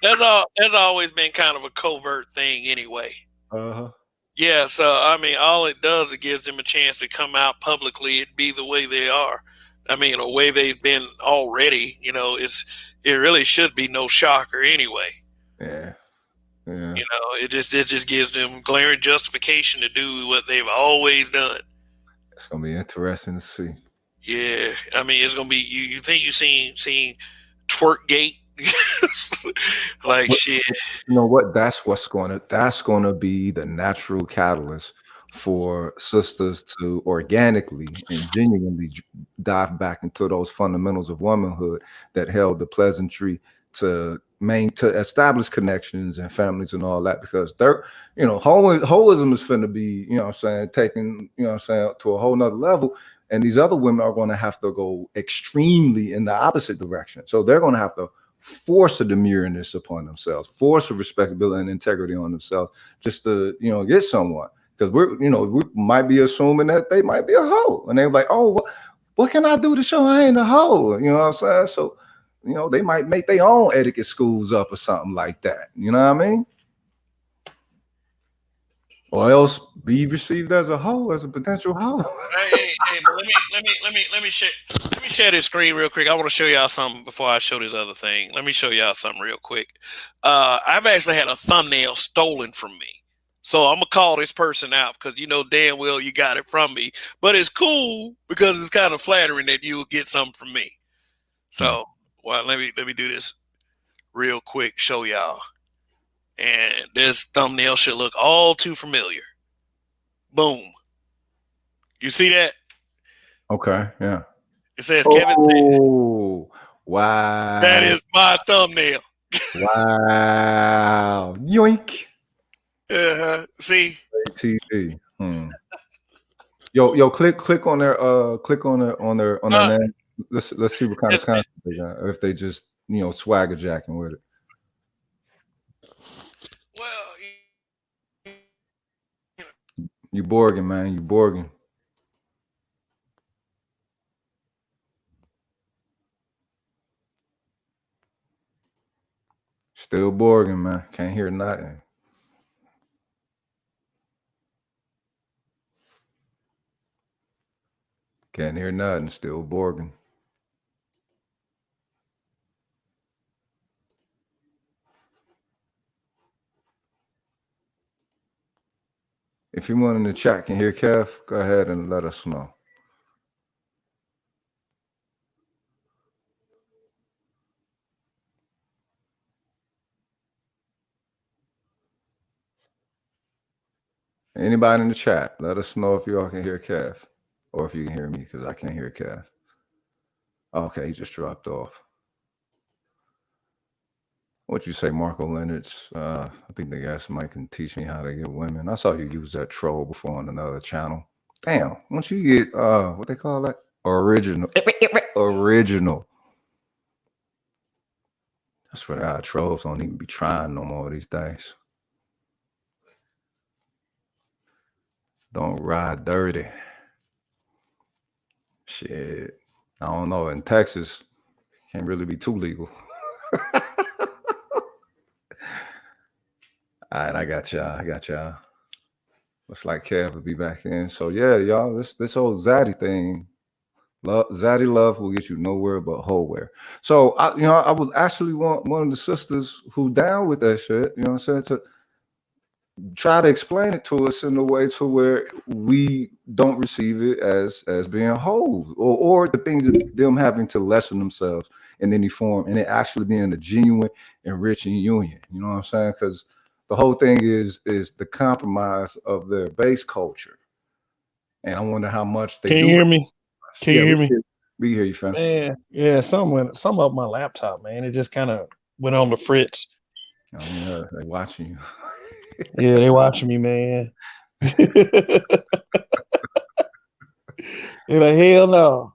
That's always been kind of a covert thing anyway. Uh-huh. Yeah, so I mean, all it does is gives them a chance to come out publicly and be the way they are. I mean, the way they've been already. It really should be no shocker anyway. Yeah. It just gives them glaring justification to do what they've always done. It's gonna be interesting to see. Yeah, I mean, it's gonna be. You think you seen Twerkgate? Like shit. You know what? That's gonna be the natural catalyst for sisters to organically and genuinely dive back into those fundamentals of womanhood that held the pleasantry to establish connections and families and all that, because they're holism is finna be taken to a whole nother level, and these other women are going to have to go extremely in the opposite direction. So they're going to have to force a demureness upon themselves, force a respectability and integrity on themselves, just to get someone, because we might be assuming that they might be a hoe, and they're like, oh, what can I do to show I ain't a hoe? You know what I'm saying? So they might make their own etiquette schools up or something like that. You know what I mean? Or else be received as a hoe, as a potential hoe. Hey, but let me share this screen real quick. I want to show y'all something before I show this other thing. Let me show y'all something real quick. I've actually had a thumbnail stolen from me. So I'm gonna call this person out because damn well you got it from me. But it's cool because it's kind of flattering that you will get something from me. So let me do this real quick, show y'all. And this thumbnail should look all too familiar. Boom. You see that? Okay, yeah. It says Kevin. Oh, wow. That is my thumbnail. Wow. Yoink. See? TV. Yo, click on their name. Let's see what kind of content they got. If they just swagger jacking with it. Well, you Borgin, man. You Borgin. Still Borgin, man. Can't hear nothing. Can't hear nothing. Still Borgin. If anyone in the chat can hear Kev, go ahead and let us know. Anybody in the chat, let us know if y'all can hear Kev, or if you can hear me, because I can't hear Kev. Okay, he just dropped off. What you say, Marco Leonard's? I think the guy somebody can teach me how to get women. I saw you use that troll before on another channel. Damn, once you get what they call that? Original. Original. That's what our trolls don't even be trying no more these days. Don't ride dirty. Shit. I don't know. In Texas, can't really be too legal. All right, I got y'all. Looks like Kev will be back in. So yeah, y'all, this whole Zaddy thing, Zaddy love will get you nowhere but wholewhere. So I would actually want one of the sisters who down with that shit, you know what I'm saying, to try to explain it to us in a way to where we don't receive it as being whole, or the things of them having to lessen themselves in any form, and it actually being a genuine, enriching union. You know what I'm saying? Because the whole thing is the compromise of their base culture, and I wonder how much they Can do. you hear me? Can you hear me? We hear you, fam. Man, yeah, some up my laptop, man. It just kind of went on the fritz. Oh yeah, they watching you. Yeah, they watching me, man. They're like, hell no.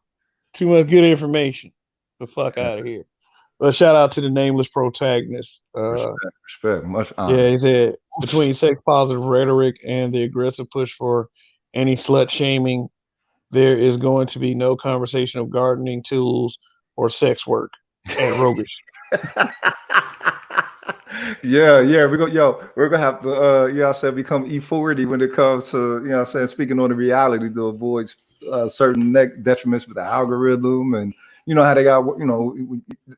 Too much good information. The fuck out of here. But shout out to the nameless protagonist. Respect, much honor. Yeah, he said between sex positive rhetoric and the aggressive push for any slut shaming, there is going to be no conversation of gardening tools or sex work at Rogish. Yeah, we're gonna have to I said become E40 when it comes to, I'm saying, speaking on the reality to avoid certain detriments with the algorithm, and you know how they got,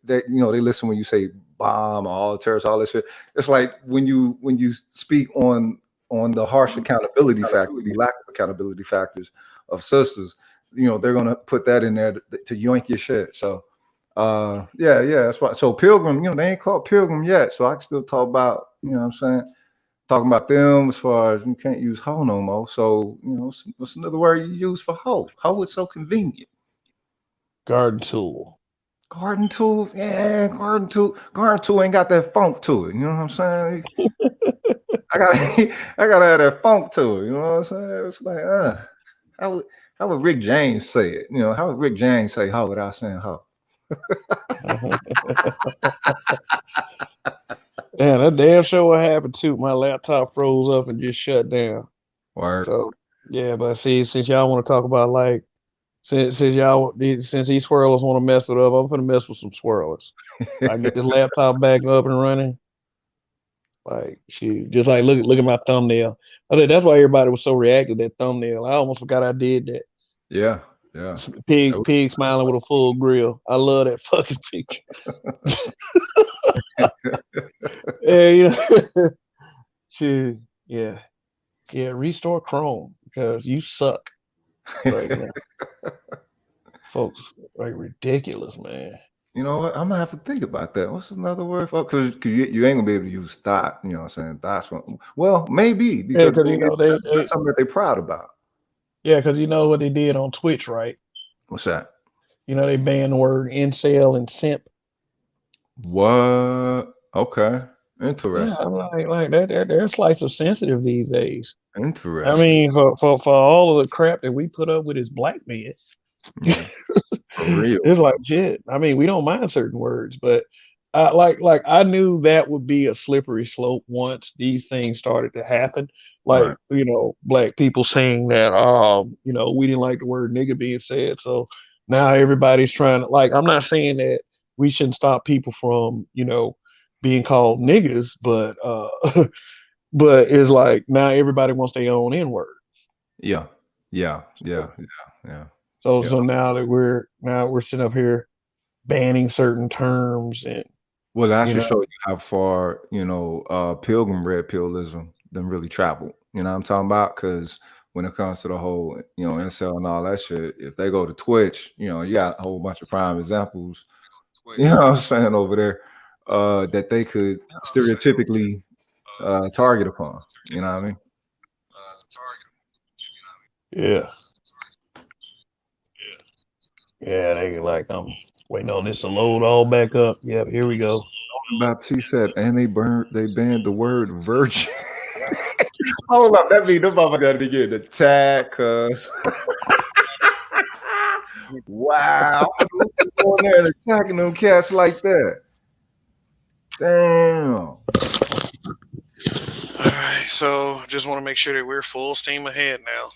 they listen when you say bomb or all the terrorists, all this shit. It's like when you speak on the harsh accountability factor, the lack of accountability factors of sisters, they're gonna put that in there to yoink your shit. So yeah, that's why. So Pilgrim, they ain't called Pilgrim yet, so I can still talk about, what I'm saying, talking about them as far as you can't use hoe no more. So what's another word you use for hoe? Hoe is so convenient. Garden tool. Garden tool, yeah, garden tool ain't got that funk to it. You know what I'm saying? I gotta have that funk to it. You know what I'm saying? It's like, how would Rick James say it? How would Rick James say hoe without saying hoe? Yeah, that damn sure what happened too. My laptop froze up and just shut down. Word. So yeah, but see, since y'all want to talk about like since these swirlers want to mess it up, I'm gonna mess with some swirlers. I get this laptop back up and running. Like shoot, just like look at my thumbnail. I think that's why everybody was so reactive to that thumbnail. I almost forgot I did that. Yeah. Pig smiling with a full grill. I love that fucking picture. Shoot, yeah. Restore Chrome because you suck right now. Folks, like ridiculous, man. You know what? I'm gonna have to think about that. What's another word for? Because you ain't gonna be able to use thought. You know what I'm saying? That's well, maybe because that's something that they're proud about. Yeah, because you know what they did on Twitch, right? What's that? They banned the word incel and simp. What? Okay, interesting. Yeah, I'm like that. They're slice of sensitive these days. Interesting. I mean, for all of the crap that we put up with as black men. Yeah. For real. It's like shit. I mean, we don't mind certain words, but like I knew that would be a slippery slope once these things started to happen. Like, right. Black people saying that we didn't like the word nigga being said. So now everybody's trying to, like, I'm not saying that we shouldn't stop people from, being called niggas, but but it's like now everybody wants their own N-word. Yeah. So now that we're sitting up here banning certain terms, and well, that should show you how far pilgrim red pillism done really traveled. You know what I'm talking about? Because when it comes to the whole incel and all that shit, if they go to Twitch, you got a whole bunch of prime examples. You know what I'm saying over there that they could stereotypically target upon. You know what I mean? Yeah, they like waiting on this to load all back up. Yep, here we go. Baptiste said, and they banned the word virgin. Hold up, that means nobody got to get attacked, cuz. Wow, going there and attacking them cats like that. Damn. All right, so just want to make sure that we're full steam ahead now.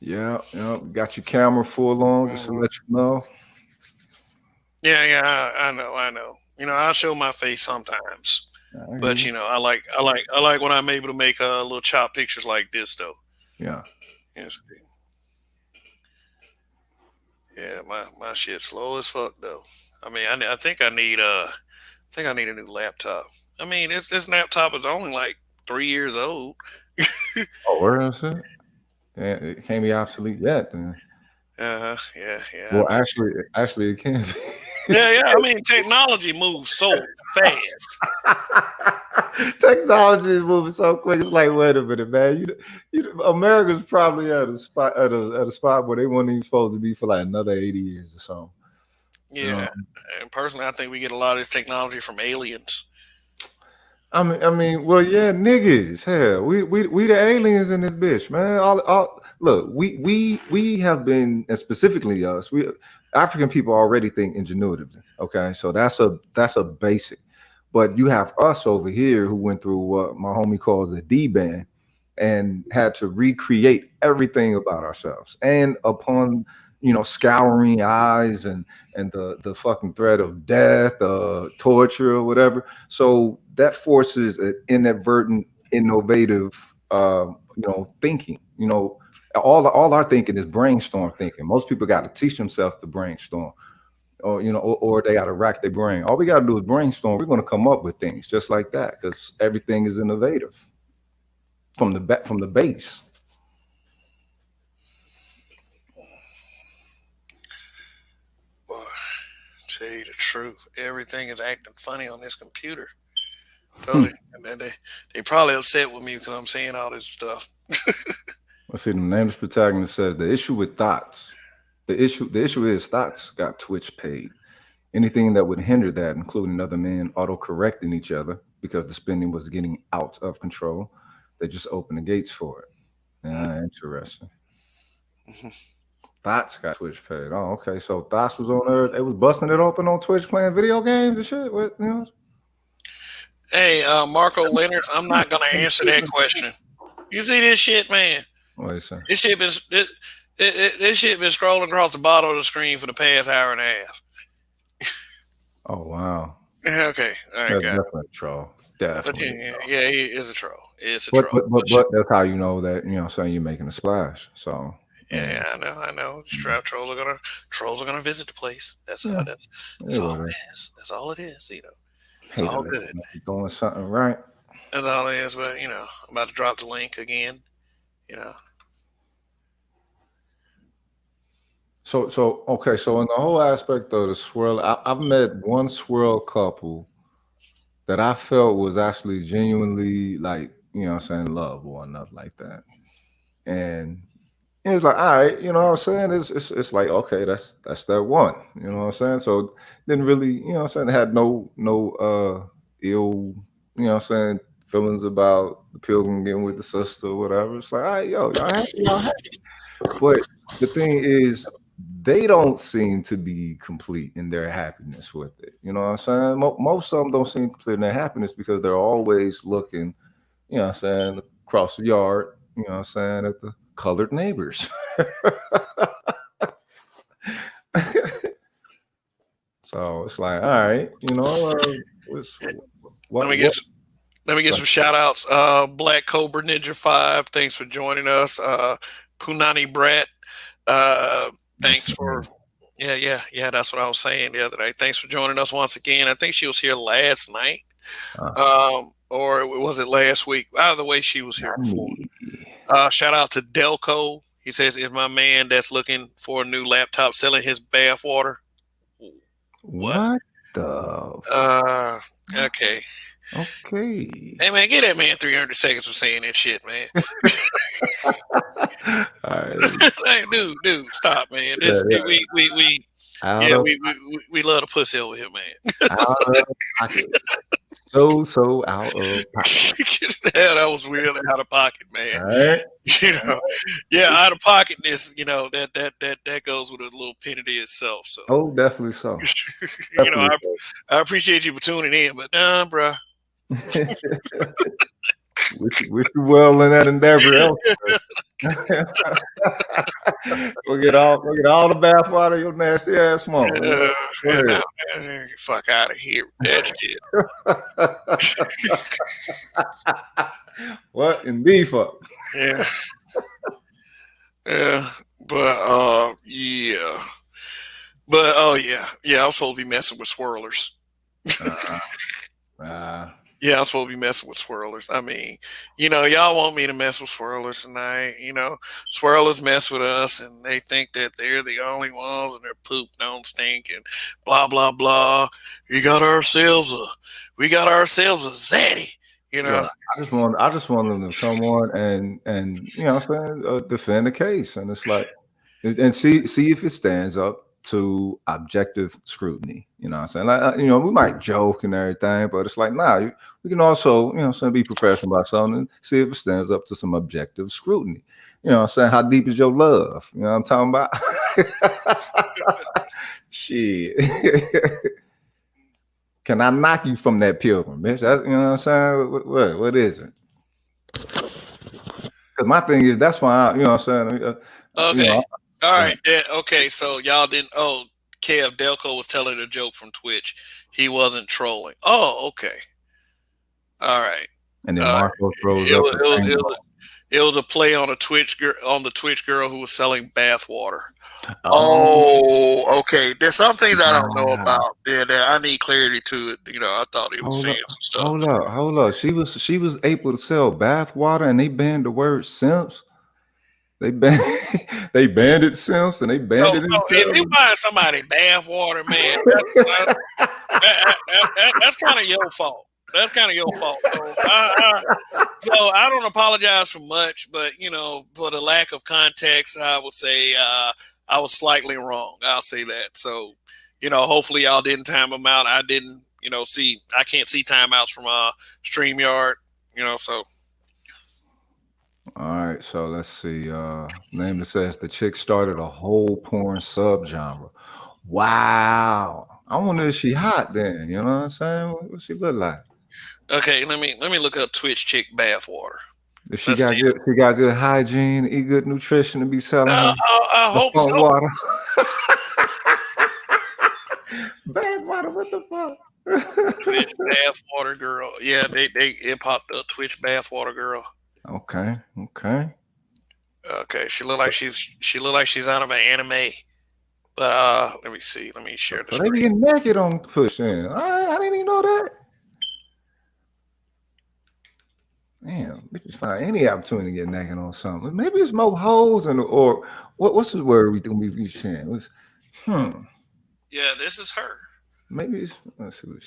Yeah, got your camera full on, just to let you know. Yeah, I know. I'll show my face sometimes, but I like when I'm able to make little chop pictures like this, though. Yeah. Yes. Yeah, my shit's slow as fuck though. I mean, I think I need a new laptop. I mean, this laptop is only like 3 years old. Oh, where is it? Yeah, it can't be obsolete yet. Then. Yeah. Well, actually, it can be. Yeah. I mean, technology moves so fast. Technology is moving so quick. It's like, wait a minute, man. America's probably at a spot where they weren't even supposed to be for like another 80 years or so. Yeah, and personally, I think we get a lot of this technology from aliens. I mean, well, yeah, niggas. Hell, we the aliens in this bitch, man. Look, we have been, and specifically us, African people already think ingenuitively. Okay, so that's a basic. But you have us over here who went through what my homie calls a D-ban and had to recreate everything about ourselves. And upon scouring eyes and the fucking threat of death, torture, or whatever. So that forces an inadvertent, innovative, thinking. All our thinking is brainstorm thinking. Most people got to teach themselves to brainstorm. Or they got to rack their brain. All we got to do is brainstorm. We're going to come up with things just like that because everything is innovative from the base. Boy, tell you the truth, everything is acting funny on this computer. Told you, and they probably upset with me because I'm saying all this stuff. Let's see. The nameless protagonist says the issue with thoughts. The issue is thoughts got Twitch paid. Anything that would hinder that, including other men auto-correcting each other because the spending was getting out of control, they just opened the gates for it. Yeah, interesting. Thoughts got Twitch paid. Oh, okay. So Thoughts was on there. They was busting it open on Twitch playing video games and shit. What, Hey, Marco Leonard, I'm not gonna answer that question. You see this shit, man? What is that? This shit been scrolling across the bottom of the screen for the past hour and a half. Oh wow. Okay, all right, that's definitely a troll. Definitely. Yeah, he is a troll. It's a troll. But that's how you know that saying you're making a splash. So yeah, I know. Trolls are gonna visit the place. That's all it is. That's all it is. It's all good. Doing something right. That's all it is. But I'm about to drop the link again. So okay. So in the whole aspect of the swirl, I've met one swirl couple that I felt was actually genuinely like love or nothing like that, and it's like, all right, what I'm saying? It's like, okay, that's that one, what I'm saying? So didn't really, had no ill, feelings about the pilgrim getting with the sister or whatever. It's like, all right, y'all happy. But the thing is, they don't seem to be complete in their happiness with it. You know what I'm saying? Most of them don't seem complete in their happiness because they're always looking, across the yard, at the colored neighbors. So it's like, all right, What? Let me get some shout outs. Black Cobra Ninja 5, thanks for joining us. Punani Brat, thanks for yeah, that's what I was saying the other day. Thanks for joining us once again. I think she was here last night. Or was it last week? Either way, she was here before. Shout out to Delco. He says, "Is my man that's looking for a new laptop selling his bath water?" What the? Okay. Okay. Hey man, give that man 300 seconds for saying that shit, man. All right. Hey, dude, stop, man. We love the pussy over here, man. Out of pocket. So out of pocket. Yeah, that was really out of pocket, man. All right. You know, out of pocketness, you know, that goes with a little penalty itself. So, oh, definitely so. You know, I appreciate you for tuning in, but bruh. wish you well in that endeavor. We'll get all the bath water your nasty ass smoke. Fuck out of here with that shit. What in the fuck? Yeah. Yeah. But yeah. But oh yeah, I'm supposed to be messing with swirlers. Yeah, I'm supposed to be messing with swirlers. I mean, you know, y'all want me to mess with swirlers tonight. You know, swirlers mess with us and they think that they're the only ones and their poop don't stink and blah, blah, blah. We got ourselves a Zaddy, you know. Yeah, I just want them to come on and you know what I'm saying, defend the case. And it's like, and see if it stands up to objective scrutiny. You know what I'm saying? Like, you know, we might joke and everything, but it's like, nah, we can also, you know, be professional about something and see if it stands up to some objective scrutiny. You know what I'm saying? How deep is your love? You know what I'm talking about? Shit. Can I knock you from that pilgrim, bitch? That's, you know what I'm saying? What is it? Because my thing is, that's why I, you know what I'm saying? Okay. You know, all right. Okay. So y'all didn't. Oh, Kev Delco was telling a joke from Twitch. He wasn't trolling. Oh, okay. All right. And then Marco throws up. It was a play on the Twitch girl who was selling bath water. Oh, okay. There's some things I don't know about. Yeah, I need clarity to it. You know, I thought he was saying some stuff. Hold up. She was able to sell bath water, and they banned the word simps. They banned it simps, and they banned it. So if you buy somebody bath water, man, that's kind of your fault. That's kind of your fault. So I don't apologize for much, but you know, for the lack of context, I would say I was slightly wrong. I'll say that. So, you know, hopefully y'all didn't time them out. I didn't, you know, I can't see timeouts from StreamYard, you know, so. All right, so let's see. Name that says the chick started a whole porn subgenre. Wow. I wonder if she hot then, you know what I'm saying? What she look like? Okay, let me look up Twitch chick bath water. If she got good hygiene, eat good nutrition, and be selling I hope so. Water. Bath water, what the fuck? Twitch bath water girl. Yeah, it popped up. Twitch bath water girl. Okay. She look like she's out of an anime. But let me see. Let me share the screen. They get naked on push in. I didn't even know that. Damn, we just find any opportunity to get naked on something. Maybe it's more hoes or what's the word we be saying? Yeah, this is her. Maybe it's, let's see what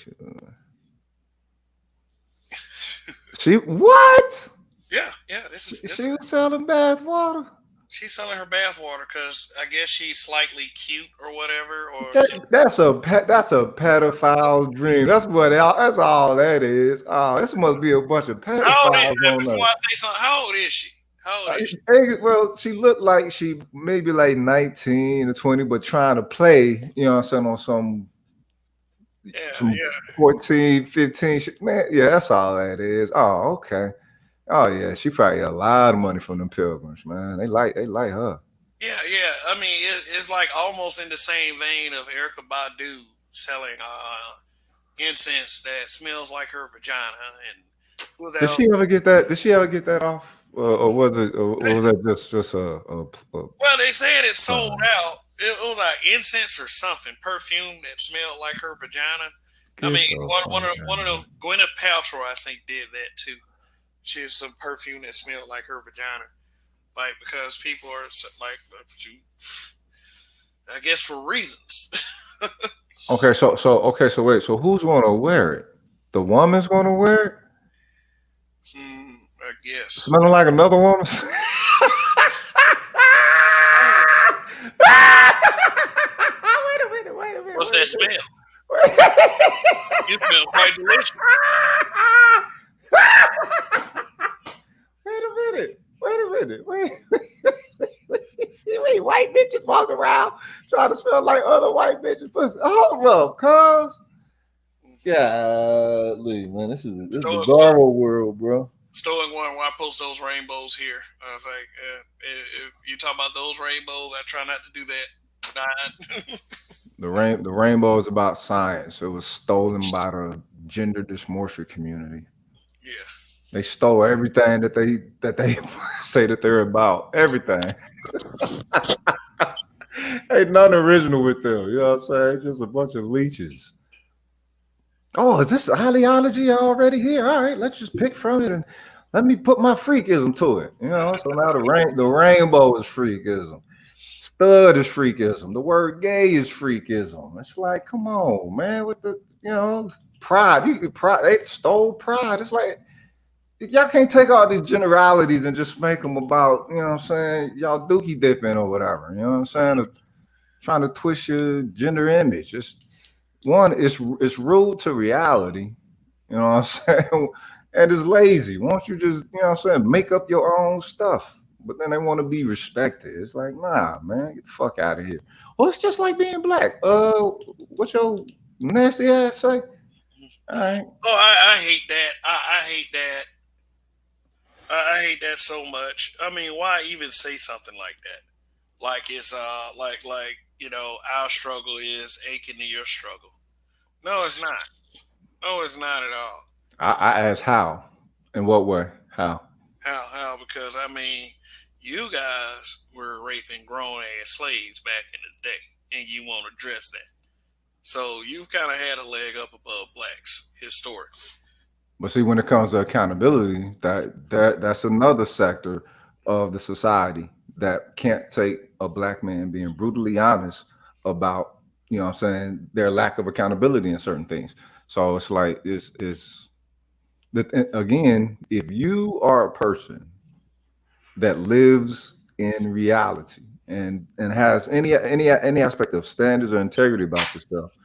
she what? Yeah, She was selling bath water. She's selling her bath water because I guess she's slightly cute or whatever. Or that's a pedophile dream. That's all that is. Oh, this must be a bunch of pedophiles. How old is she? Well, she looked like she maybe like 19 or 20, but trying to play, you know what I'm saying, on some 14, 15. Man, yeah, that's all that is. Oh, okay. Oh yeah, she probably got a lot of money from them pilgrims, man. They like her. Yeah. I mean, it's like almost in the same vein of Erykah Badu selling incense that smells like her vagina. And what was Did that? she ever get that? Did she ever get that off, or was it? Or was that just a Well, they said it sold out. It was like incense or something, perfume that smelled like her vagina. I mean, one of them, Gwyneth Paltrow, I think, did that too. She has some perfume that smelled like her vagina, like because people are like, I guess for reasons. Okay, so wait, so who's gonna wear it? The woman's gonna wear it? I guess. Smelling like another woman? Wait a minute. What's that smell? You smell quite delicious. Wait a minute. Wait, white bitches walking around trying to smell like other white bitches. Hold up, cuz. Golly, man, this is the bizarro world, bro. Stoic one, why post those rainbows here? I was like, if you talk about those rainbows, I try not to do that. The rainbow is about science. It was stolen by the gender dysmorphic community. Yeah. They stole everything that they say that they're about. Everything. Ain't nothing original with them. You know what I'm saying? Just a bunch of leeches. Oh, is this ideology already here? All right, let's just pick from it and let me put my freakism to it. You know, so now the rainbow is freakism. Stud is freakism. The word gay is freakism. It's like, come on, man, with the, you know, pride. They stole pride. It's like, y'all can't take all these generalities and just make them about, you know what I'm saying, y'all dookie dipping or whatever. You know what I'm saying? Trying to twist your gender image. It's rude to reality. You know what I'm saying? And it's lazy. Won't you just, you know what I'm saying, make up your own stuff? But then they want to be respected. It's like, nah, man, get the fuck out of here. Well, it's just like being black. What's your nasty ass say? All right. Oh, I hate that. I hate that. I hate that so much. I mean, why even say something like that? Like it's like you know, our struggle is akin to your struggle. No, it's not. No, it's not at all. I asked how. In what way? How? How? Because I mean, you guys were raping grown ass slaves back in the day, and you want to address that. So you've kind of had a leg up above blacks historically. But see, when it comes to accountability, that's another sector of the society that can't take a black man being brutally honest about, you know what I'm saying, their lack of accountability in certain things. So it's like, again, if you are a person that lives in reality and has any aspect of standards or integrity about yourself,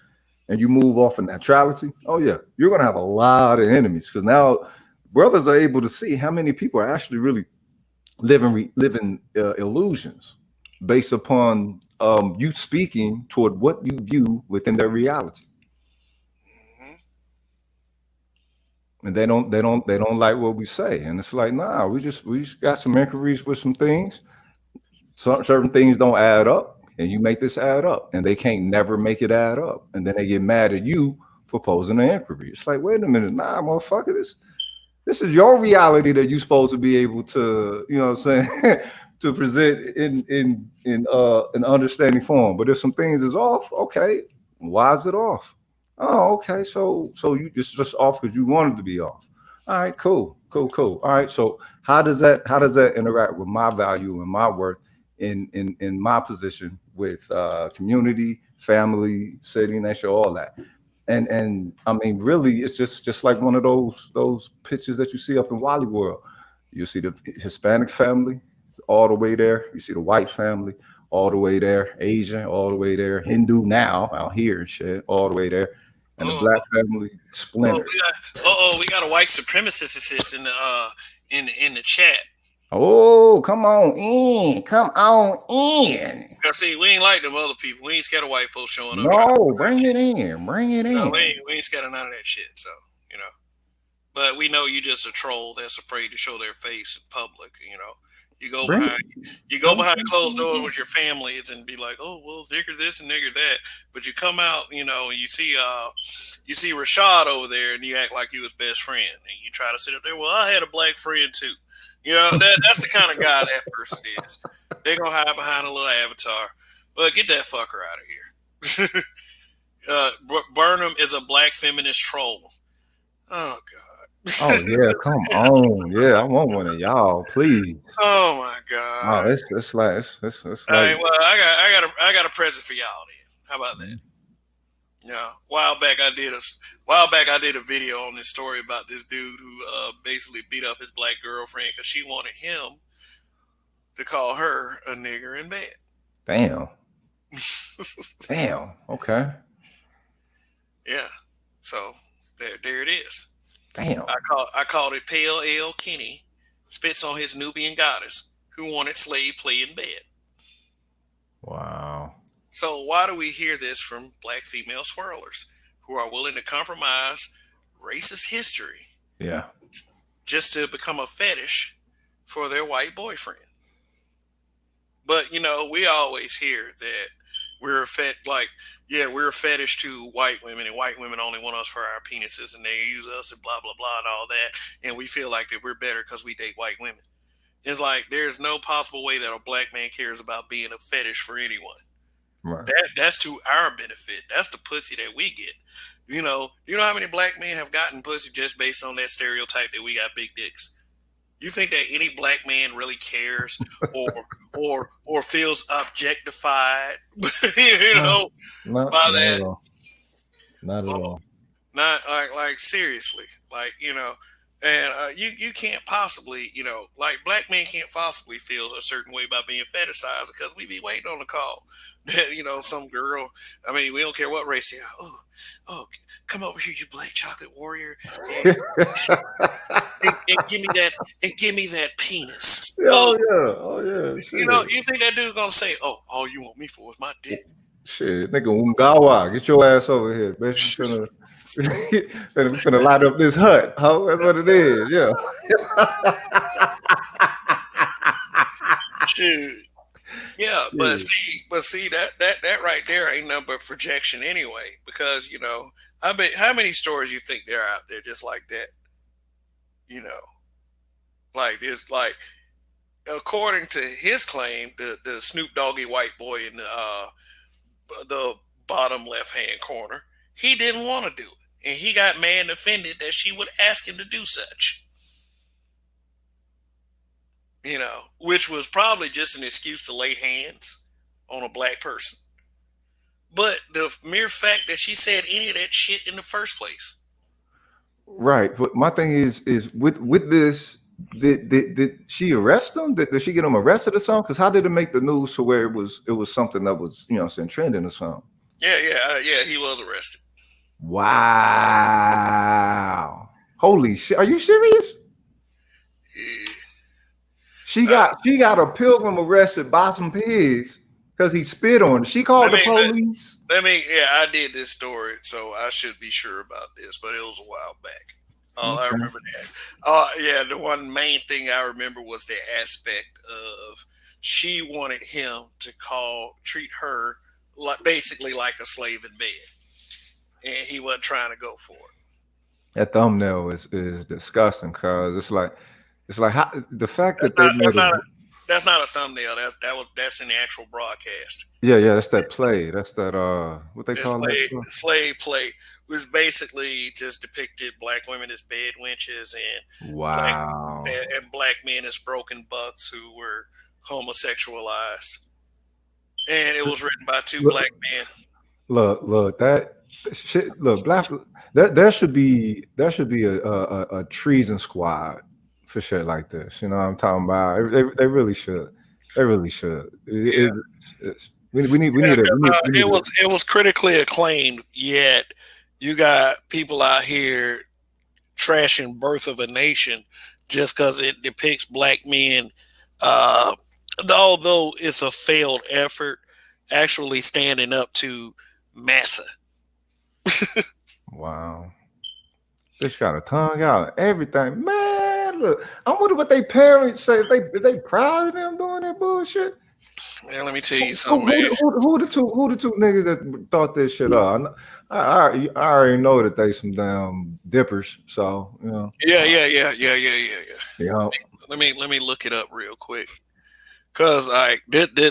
and you move off of neutrality, oh yeah, you're gonna have a lot of enemies, because now brothers are able to see how many people are actually really living illusions based upon you speaking toward what you view within their reality. And they don't like what we say, and it's like, nah, we just got some inquiries with some things. Certain things don't add up. And you make this add up, and they can't never make it add up. And then they get mad at you for posing an inquiry. It's like, wait a minute, nah, motherfucker, this is your reality that you're supposed to be able to, you know what I'm saying, to present in an understanding form. But if some things is off, okay, why is it off? Oh, okay, so you just off because you wanted to be off. All right, cool. All right, so how does that interact with my value and my worth in my position with community, family, city, nation, all that? And I mean, really, it's just like one of those pictures that you see up in Wally World. You see the Hispanic family all the way there. You see the white family all the way there. Asian all the way there. Hindu now out here and shit all the way there. And the black family splintered. We got a white supremacist in the chat. Oh, come on in. Cause see, we ain't like them other people. We ain't scared of white folks showing up. No, bring it in. No, we ain't scared of none of that shit. So, you know. But we know you just a troll that's afraid to show their face in public, you know. You go Bring behind closed doors with your families and be like, oh well, nigger this and nigger that. But you come out, you know, you see Rashad over there, and you act like you his best friend, and you try to sit up there. Well, I had a black friend too. You know, that's the kind of guy that person is. They're gonna hide behind a little avatar. Well, get that fucker out of here. Burnham is a black feminist troll. Oh God. Oh yeah, come on. Yeah, I want one of y'all, please. Oh my God. Oh, it's like it's All like. right, well, I got a present for y'all then. How about that? Yeah, a while back I did a video on this story about this dude who basically beat up his black girlfriend because she wanted him to call her a nigger in bed. Damn. Damn. Okay. Yeah. So there it is. Damn. I called it Pale L. Kenny spits on his Nubian goddess who wanted slave play in bed. Wow. So why do we hear this from black female swirlers who are willing to compromise racist history just to become a fetish for their white boyfriend? But, you know, we always hear that we're a fetish to white women, and white women only want us for our penises, and they use us and blah, blah, blah, and all that. And we feel like that we're better because we date white women. It's like there's no possible way that a black man cares about being a fetish for anyone. Right. That's to our benefit. That's the pussy that we get. You know how many black men have gotten pussy just based on that stereotype that we got big dicks? You think that any black man really cares or feels objectified, Not by that? Not at all. Not like seriously, like, you know, and you can't possibly, you know, like black men can't possibly feel a certain way about being fetishized because we be waiting on the call that, you know, some girl, I mean, we don't care what race they are. Oh, come over here, you black chocolate warrior, and give me that penis. Oh yeah. Shit. You know, you think that dude's gonna say, "Oh, all you want me for is my dick"? Shit, nigga, Ungawa, get your ass over here, bitch. You finna light up this hut, ho. That's what it is. Yeah. Shit. Yeah, but see that right there ain't nothing but projection anyway. Because, you know, I bet how many stories you think there are out there just like that. You know, like this, like according to his claim, the Snoop Doggy white boy in the bottom left hand corner, he didn't want to do it, and he got mad and offended that she would ask him to do such. You know, which was probably just an excuse to lay hands on a black person. But the mere fact that she said any of that shit in the first place. Right. But my thing is with this, did she arrest him? Did she get him arrested or something? Because how did it make the news to where it was something that was, you know, trending or something? Yeah, he was arrested. Wow. Holy shit. Are you serious? Yeah. She got a pilgrim arrested by some pigs because he spit on her. She called the police. I did this story, so I should be sure about this, but it was a while back. I remember that. The one main thing I remember was the aspect of she wanted him to treat her basically like a slave in bed, and he wasn't trying to go for it. That thumbnail is disgusting because it's like how, the fact that's not a thumbnail. That's in the actual broadcast. Yeah, that's that play. That's that what they call it. Slave play was basically just depicted black women as bed wenches and black men as broken bucks who were homosexualized. And it was written by two black men. Look, that shit. Look, black. There should be a treason squad for shit like this. You know what I'm talking about? They really should. They really should. We need it. It was critically acclaimed. Yet you got people out here trashing Birth of a Nation just because it depicts black men. Although it's a failed effort, actually standing up to massa. Wow. This got a tongue out, everything. Man, I wonder what they parents say. If they proud of them doing that bullshit. Man, let me tell you something, man. Who the two niggas that thought this shit up? I already know that they some damn dippers. So you know. Yeah. Let me look it up real quick. Cause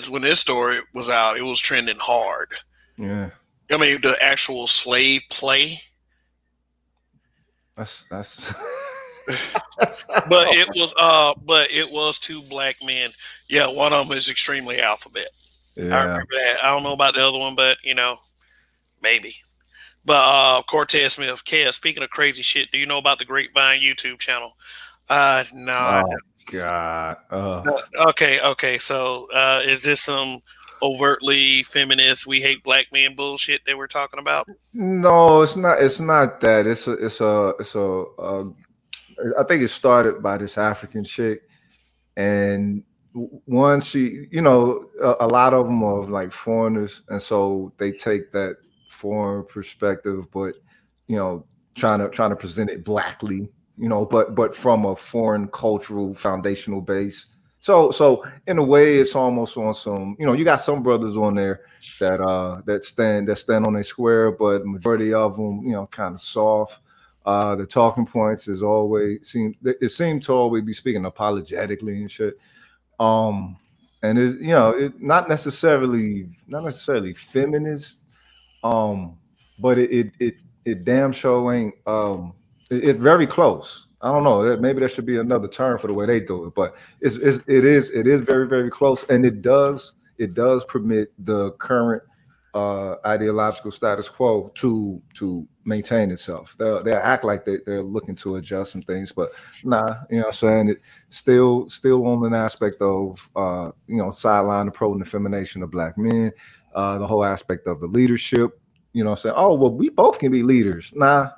when this story was out, it was trending hard. Yeah. I mean, the actual slave play. That's but it was two black men. Yeah, one of them is extremely alphabet. Yeah. I remember that. I don't know about the other one, but maybe. But Cortez Smith, Kev, speaking of crazy shit, do you know about the Grapevine YouTube channel? No. Oh God. Okay. So is this some overtly feminist, we hate black men bullshit that we're talking about? No, it's not. It's not that. I think it started by this African chick, and one she, a lot of them are like foreigners, and so they take that foreign perspective, but trying to present it blackly, but from a foreign cultural foundational base. So in a way, it's almost on some, you got some brothers on there that stand on their square, but majority of them, kind of soft. The talking points seem to always be speaking apologetically and shit. And it's it not necessarily feminist, but it damn sure ain't. It's very close. I don't know. Maybe there should be another term for the way they do it, but it is very, very close, and it does permit the current ideological status quo to maintain itself. They'll act like they're looking to adjust some things, but nah, what I'm saying, it still on an aspect of sideline the pro and effemination of black men, the whole aspect of the leadership, saying, oh well, we both can be leaders. Nah,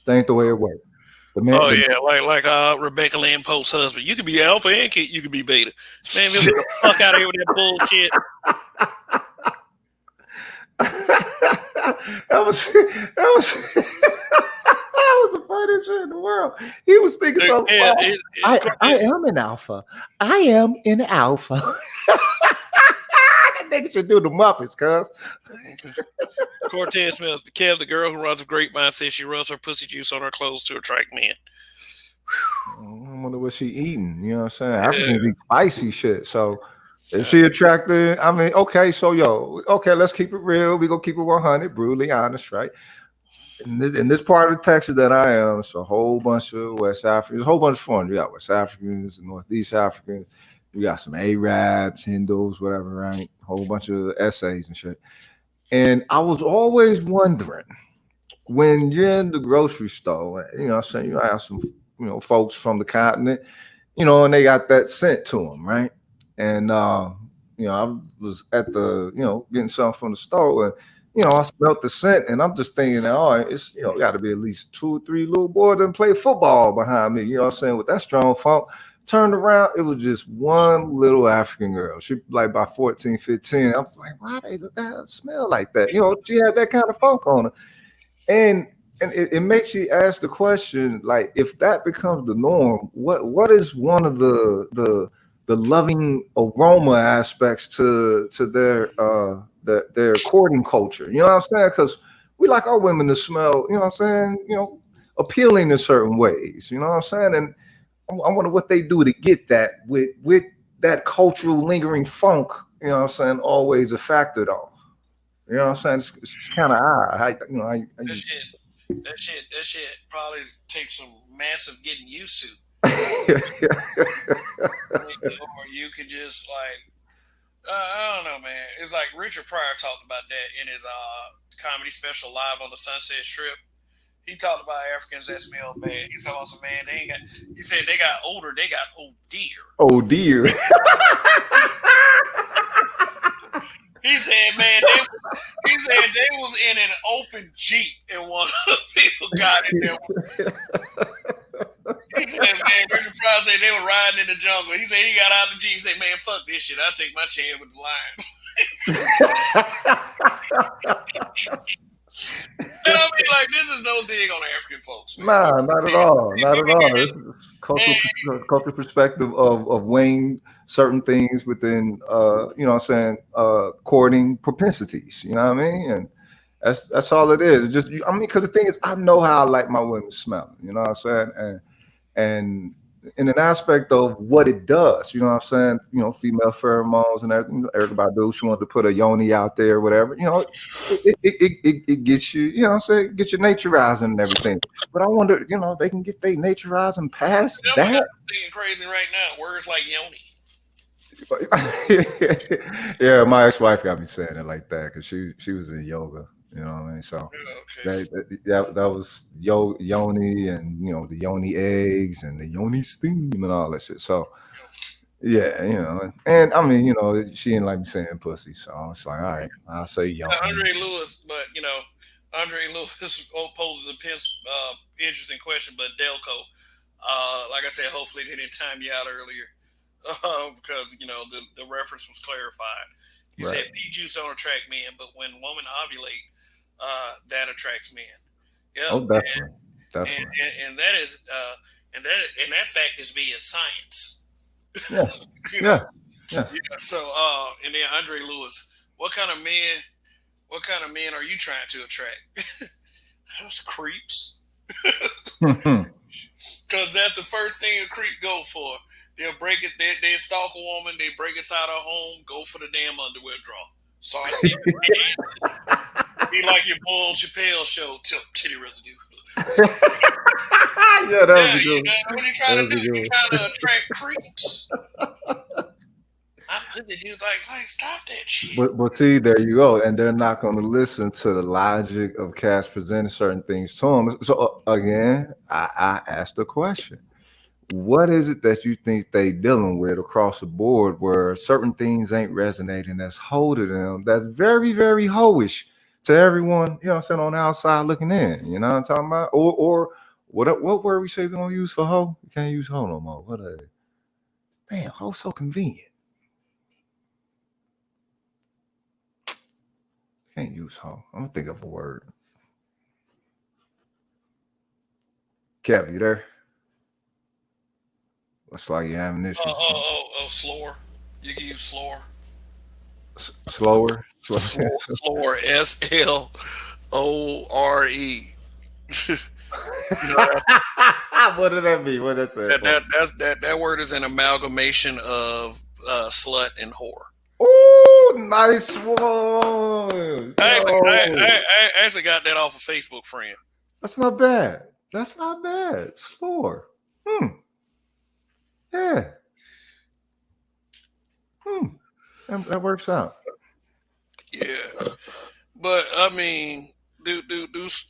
that ain't the way it works. Like Rebecca Lynn Pope's husband. You could be alpha and you could be beta. Man, get the fuck out of here with that bullshit. that was the funniest shit in the world. He was speaking so I am an alpha. I am an alpha. That nigga should do the Muppets, cuz. Cortez Smith, Kev, the girl who runs a Grapevine, says she rubs her pussy juice on her clothes to attract men. I wonder what she eating. You know what I'm saying? Africans eat spicy shit. So if she attracted, I mean, okay, so let's keep it real. We gonna keep it 100, brutally honest, right? In this part of Texas that I am, it's a whole bunch of West Africans, a whole bunch of foreigners. You got West Africans, Northeast Africans. You got some Arabs, Hindus, whatever, right? A whole bunch of essays and shit. And I was always wondering, when you're in the grocery store, I'm saying, you have some, folks from the continent, and they got that scent to them, right? And, I was at the, getting something from the store, and, I smelled the scent, and I'm just thinking, all right, it's, got to be at least 2 or 3 little boys that play football behind me, what I'm saying, with that strong funk. Turned around, it was just one little African girl. She like about 14, 15. I'm like, why they smell like that? She had that kind of funk on her. And it makes you ask the question, like, if that becomes the norm, what is one of the loving aroma aspects to their courting culture? You know what I'm saying? Because we like our women to smell, appealing in certain ways. You know what I'm saying? And I wonder what they do to get that with that cultural lingering funk, always a factor though. You know what I'm saying? It's kind of odd. That shit probably takes some massive getting used to. Or you could just I don't know, man. It's like Richard Pryor talked about that in his comedy special Live on the Sunset Strip. He talked about Africans that smell bad. He saw some man. He said they got older. They got oh dear. Oh dear. He said, man, they was in an open Jeep and one of the people got in there. He said, man, Richard Pryor said they were riding in the jungle. He said he got out of the Jeep. He said, man, fuck this shit. I'll take my chance with the lions. And I mean, like, this is no dig on African folks. Man. Nah, not at all. Not at all. cultural perspective of weighing certain things within you know what I'm saying, courting propensities, you know what I mean? And that's all it is. It's just, I mean, because the thing is, I know how I like my women smelling, you know what I'm saying? And in an aspect of what it does, you know what I'm saying? You know, female pheromones and everything. Everybody do. She wants to put a yoni out there, whatever. You know, it gets you, you know what I'm saying? It gets you naturizing and everything. But I wonder, you know, they can get they naturizing past that. I'm thinking crazy right now. Words like yoni. Yeah, my ex-wife got me saying it like that because she was in yoga, you know what I mean? So Okay. that was yoni, and you know, the yoni eggs and the yoni steam and all that shit. So yeah, you know, and I mean, you know, she didn't like me saying pussy, so it's like, all right, I'll say yoni. Andre Lewis, but you know, Andre Lewis poses a interesting question, but Delco, like I said, hopefully they didn't time you out earlier, because you know the reference was clarified. He said Right. pea juice don't attract men, but when women ovulate, that attracts men. Yeah, Oh, definitely, definitely. and that is and that fact is via science. Yes, You know, yeah, yes. yeah. So and then Andre Lewis, what kind of men? What kind of men are you trying to attract? Those creeps. Because that's the first thing a creep go for. They'll break it. They stalk a woman. They break inside her home. Go for the damn underwear draw. Start sneaking. Be like your Bull Chappelle show. Titty residue. Yeah, that was a good one. What are you trying That to was do? a good You one. trying to attract creeps? I pussy you like stop that shit. But see, there you go, and they're not going to listen to the logic of Cass presenting certain things to them. So again, I asked the question: what is it that you think they dealing with across the board, where certain things ain't resonating, that's holding them, that's very, very hoish to everyone? You know what I'm saying, on the outside looking in. You know what I'm talking about? Or what word we say we gonna use for hoe? We can't use hoe no more. What a damn, hoe so convenient. Can't use hoe. I'm gonna think of a word. Kev, you there? Looks like you're having issues. Slower. You can use slower. Slower. Slower. SLORE. What did that mean? What did that That word is an amalgamation of slut and whore. Oh, nice one. I actually got that off a Facebook friend. That's not bad. That's not bad. Slower. Yeah. That works out. Yeah, but I mean, do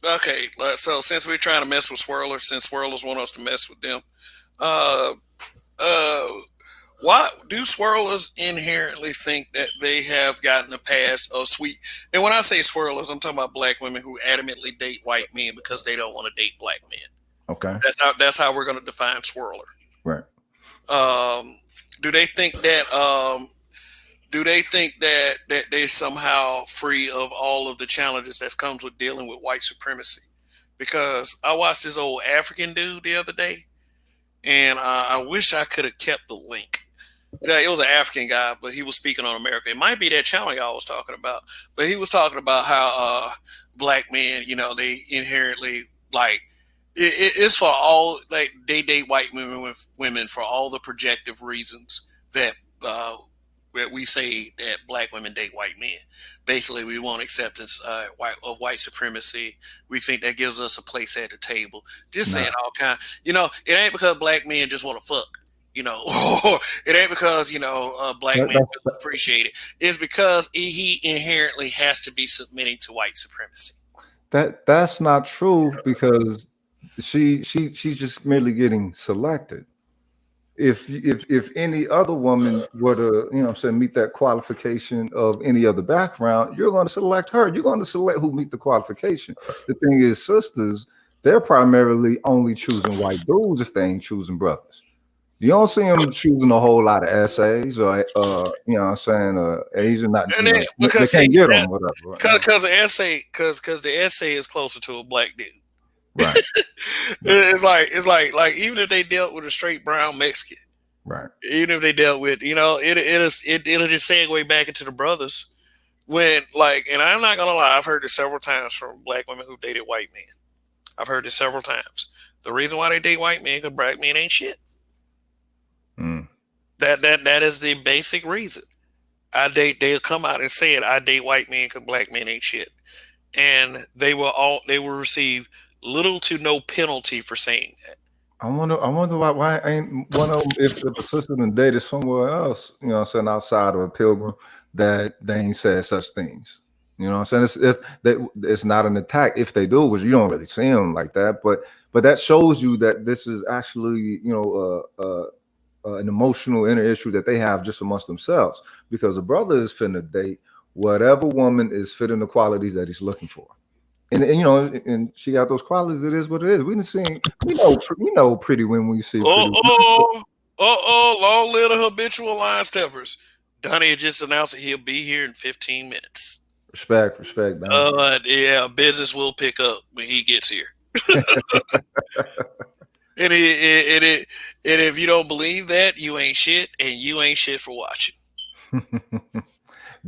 okay. So since we're trying to mess with swirlers, since swirlers want us to mess with them, why do swirlers inherently think that they have gotten a pass of sweet? And when I say swirlers, I'm talking about black women who adamantly date white men because they don't want to date black men. Okay. That's how we're going to define swirler. Right. Do they think that? Do they think that they're somehow free of all of the challenges that comes with dealing with white supremacy? Because I watched this old African dude the other day, and I wish I could have kept the link. Yeah, it was an African guy, but he was speaking on America. It might be that channel y'all was talking about, but he was talking about how black men, you know, they inherently like it's for all, like they date white women for all the projective reasons that we say that black women date white men. Basically, we want acceptance of white supremacy. We think that gives us a place at the table. Just saying all kind. You know, it ain't because black men just want to fuck. You know, or it ain't because, you know, black men appreciate it. It's because he inherently has to be submitting to white supremacy. That's not true, because she's just merely getting selected. If any other woman were to, you know what I'm saying, meet that qualification of any other background, you're going to select her. You're going to select who meet the qualification. The thing is, sisters, they're primarily only choosing white dudes if they ain't choosing brothers. You don't see them choosing a whole lot of essays or, you know what I'm saying, Asian, not, And you then, know, they can't get them, whatever. Because the essay is closer to a black dude. Right. It's like even if they dealt with a straight brown Mexican, Right. even if they dealt with, it'll just segue back into the brothers when, like, and I'm not gonna lie, I've heard this several times from black women who dated white men. I've heard this several times. The reason why they date white men because black men ain't shit. Mm. That is the basic reason. They'll come out and say it. I date white men because black men ain't shit, and they will receive little to no penalty for saying that. I wonder why ain't one of them, if the sister done dated somewhere else, you know what I'm saying, outside of a pilgrim, that they ain't said such things. You know what I'm saying? It's not an attack if they do, which you don't really see them like that, but that shows you that this is actually, an emotional inner issue that they have just amongst themselves, because the brother is finna date whatever woman is fitting the qualities that he's looking for. And and she got those qualities. It is what it is. We know pretty when we see pretty. Long live the habitual line steppers. Donnie just announced that he'll be here in 15 minutes. Respect, man. Yeah, business will pick up when he gets here. And if you don't believe that, you ain't shit, and you ain't shit for watching.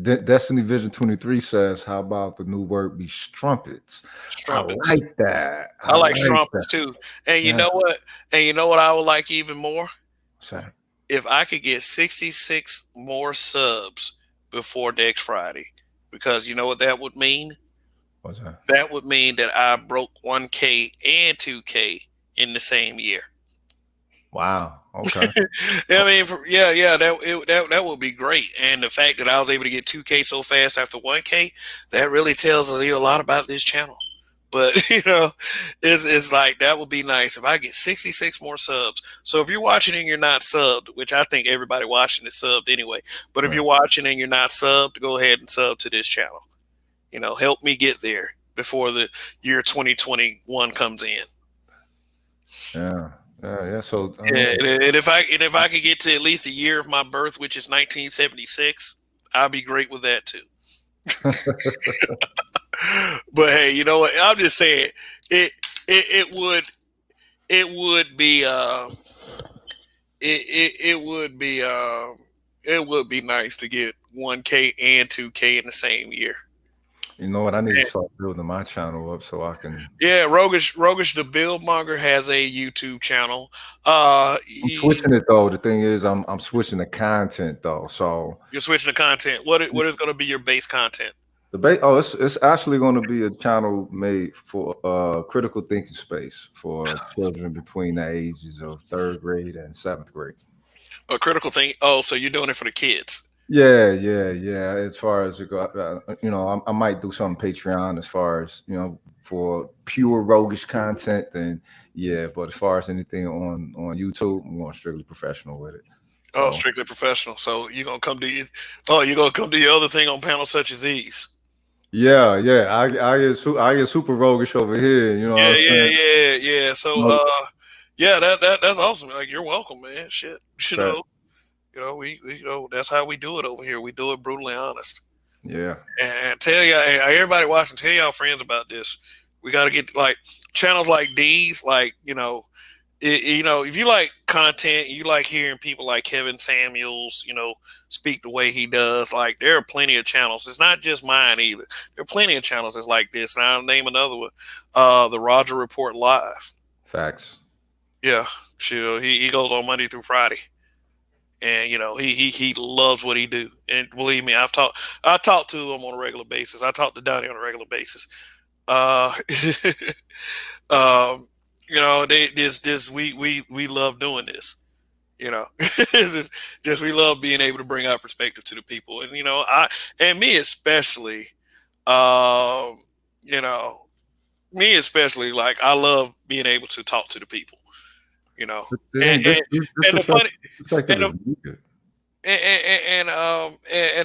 Destiny Vision 23 says, how about the new word be strumpets? Strumpets. I like that. I like strumpets too. And you know what? And you know what I would like even more? Sorry. If I could get 66 more subs before next Friday. Because you know what that would mean? What's that? That would mean that I broke 1K and 2K in the same year. Wow. Okay. I mean, that would be great. And the fact that I was able to get 2K so fast after 1K, that really tells you a lot about this channel. But it's like, that would be nice if I get 66 more subs. So if you're watching and you're not subbed, which I think everybody watching is subbed anyway, but if you're watching and you're not subbed, go ahead and sub to this channel. Help me get there before the year 2021 comes in. Yeah. So and if I could get to at least a year of my birth, which is 1976, I'll be great with that too. But hey, you know what? I'm just saying it would be nice to get 1K and 2K in the same year. You know what? I need to start building my channel up so I can. Yeah, Rogish the Buildmonger has a YouTube channel. I'm switching it though. The thing is, I'm switching the content though. So you're switching the content. What is going to be your base content? It's actually going to be a channel made for critical thinking space for children between the ages of 3rd grade and 7th grade. A critical thing. Oh, so you're doing it for the kids? Yeah. As far as it go, I might do some Patreon as far as for pure roguish content. Then but as far as anything on YouTube, I'm going strictly professional with it. Oh, strictly professional. So you're gonna come to your other thing on panels such as these. Yeah. I get super roguish over here. Yeah. So that's awesome. Like, you're welcome, man. Shit. We that's how we do it over here. We do it brutally honest. Yeah. And tell everybody watching, tell y'all friends about this. We got to get like channels like these, like if you like content, you like hearing people like Kevin Samuels, speak the way he does. Like, there are plenty of channels. It's not just mine either. There are plenty of channels that's like this. And I'll name another one, the Roger Report Live. Facts. Yeah, sure. He goes on Monday through Friday. And he loves what he do, and believe me, I talk to him on a regular basis. I talk to Donnie on a regular basis. We love doing this. It's just we love being able to bring our perspective to the people, and me especially. Like, I love being able to talk to the people. And the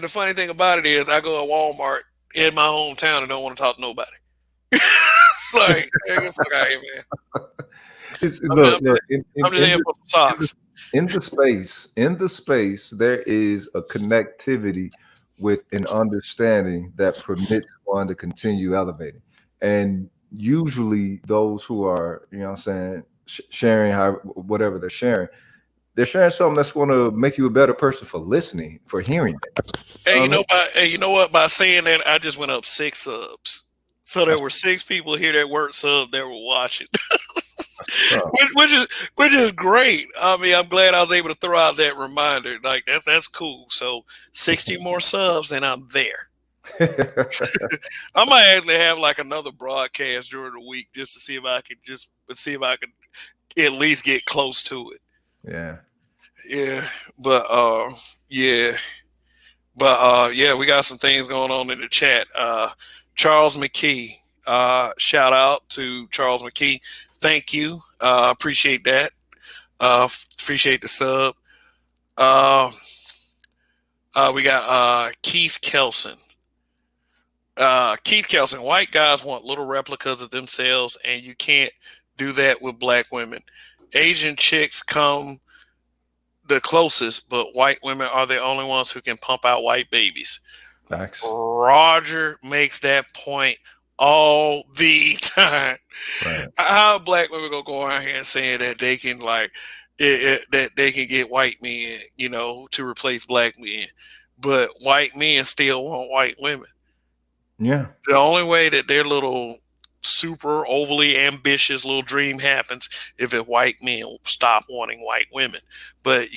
funny thing about it is, I go to Walmart in my hometown and don't want to talk to nobody. It's like, get the fuck out of here, man. I'm just here for some socks. In the space, there is a connectivity with an understanding that permits one to continue elevating. And usually those who are, you know what I'm saying, sharing how whatever they're sharing something that's going to make you a better person for listening, for hearing it. Hey, you know what? By saying that, I just went up 6 subs. So there were 6 people here that weren't sub that were watching, which is great. I mean, I'm glad I was able to throw out that reminder. Like that's cool. So 60 more subs, and I'm there. I might actually have like another broadcast during the week just to see if I could at least get close to it. Yeah. Yeah, but yeah. But yeah, we got some things going on in the chat. Charles McKee, shout out to Charles McKee. Thank you. Appreciate that. Appreciate the sub. We got Keith Kelson. Keith Kelson, white guys want little replicas of themselves, and you can't do that with black women. Asian chicks come the closest, but white women are the only ones who can pump out white babies. Facts. Roger makes that point all the time. Right. How black women gonna go around here and saying that they can that they can get white men, to replace black men, but white men still want white women. Yeah. The only way that their little super overly ambitious little dream happens if white men stop wanting white women. But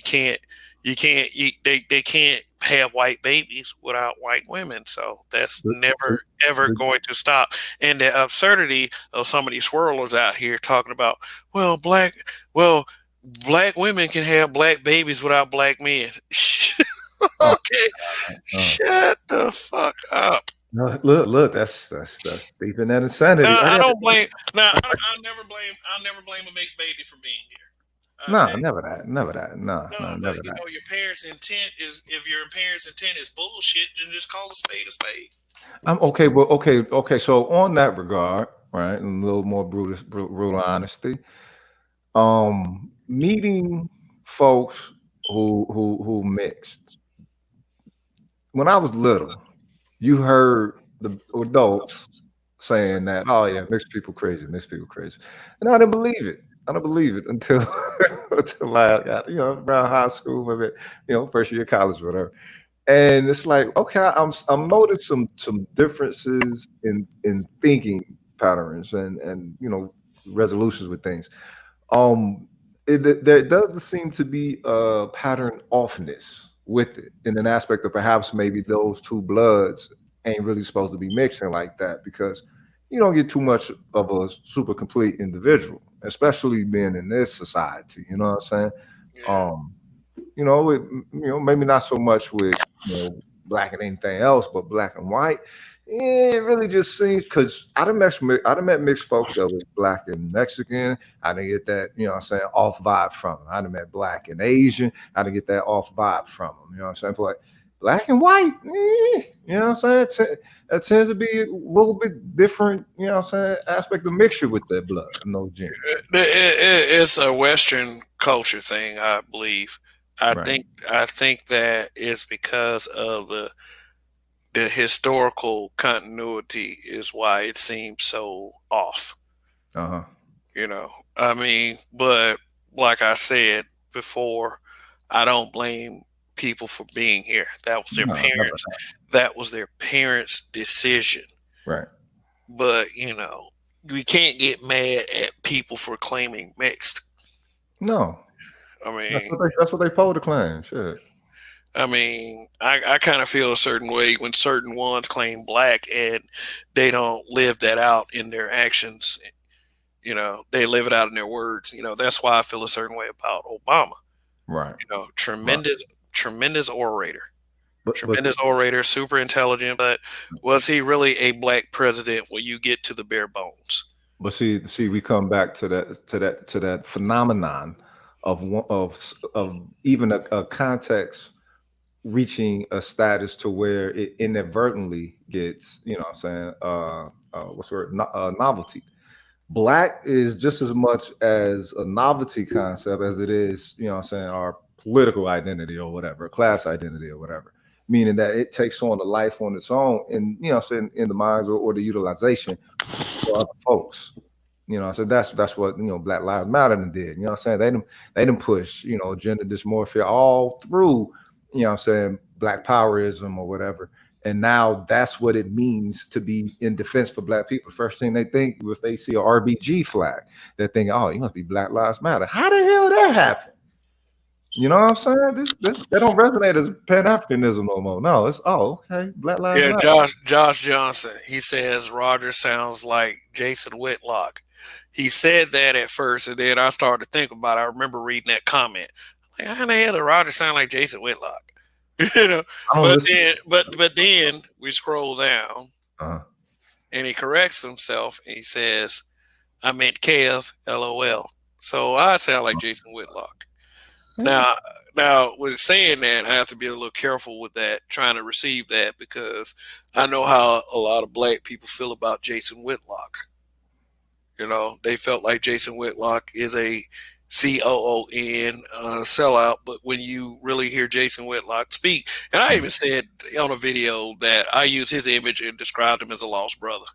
they can't have white babies without white women. So that's never ever going to stop. And the absurdity of some of these swirlers out here talking about, black women can have black babies without black men. Okay, shut the fuck up. No, look, that's deep in that insanity. I don't blame. I never blame a mixed baby for being here. No, never that. No, never that. Your parents' intent is, if your parents' intent is bullshit, then just call a spade a spade. I'm okay. Well, okay. So on that regard, right, and a little more brutal honesty. Meeting folks who mixed. When I was little, you heard the adults saying that, oh yeah, mixed people crazy, and I didn't believe it. Until I got, around high school, maybe, first year of college, whatever. And it's like, okay, I'm noticing some differences in thinking patterns and resolutions with things. There does seem to be a pattern offness with it, in an aspect of perhaps maybe those two bloods ain't really supposed to be mixing like that, because you don't get too much of a super complete individual, especially being in this society. You know what I'm saying? Yeah. Maybe not so much with black and anything else, but black and white. It really just seems, because I done met mixed folks that was black and Mexican. I didn't get that, off vibe from them. I done met black and Asian. I didn't get that off vibe from them. You know what I'm saying? But black and white, you know what I'm saying? That tends to be a little bit different, aspect of mixture with that blood and those genes. It's a Western culture thing, I believe. I think that it's because of the historical continuity is why it seems so off. I mean, but like I said before, I don't blame people for being here. That was their parents. That was their parents' decision. Right. But we can't get mad at people for claiming mixed. No. I mean, that's what they supposed to claim. Sure. I mean, I kind of feel a certain way when certain ones claim black and they don't live that out in their actions. They live it out in their words. That's why I feel a certain way about Obama. Right. Tremendous orator. Tremendous orator, super intelligent, but was he really a black president when you get to the bare bones? But see, we come back to that phenomenon of even a context reaching a status to where it inadvertently gets, what's the word, novelty. Black is just as much as a novelty concept as it is, our political identity or whatever, class identity or whatever, meaning that it takes on a life on its own, and in the minds or the utilization for other folks. You know, so that's what Black Lives Matter did. You know what I'm saying? They didn't push, gender dysmorphia all through, Black powerism or whatever. And now that's what it means to be in defense for Black people. First thing they think if they see a RBG flag, they think, oh, you must be Black Lives Matter. How the hell that happened? You know what I'm saying? This they don't resonate as Pan-Africanism no more. No, it's okay. Black Lives Yeah, Matter. Josh Johnson. He says Roger sounds like Jason Whitlock. He said that at first, and then I started to think about it. I remember reading that comment. Like, how the hell did Roger sound like Jason Whitlock? you know, I don't listen. but then we scroll down, Uh-huh. and he corrects himself. And he says, "I meant Kev, LOL." So I sound like Jason Whitlock. Now, with saying that, I have to be a little careful with that, trying to receive that, because I know how a lot of Black people feel about Jason Whitlock. They felt like Jason Whitlock is a COON sellout, but when you really hear Jason Whitlock speak, and I even said on a video that I use his image and described him as a lost brother.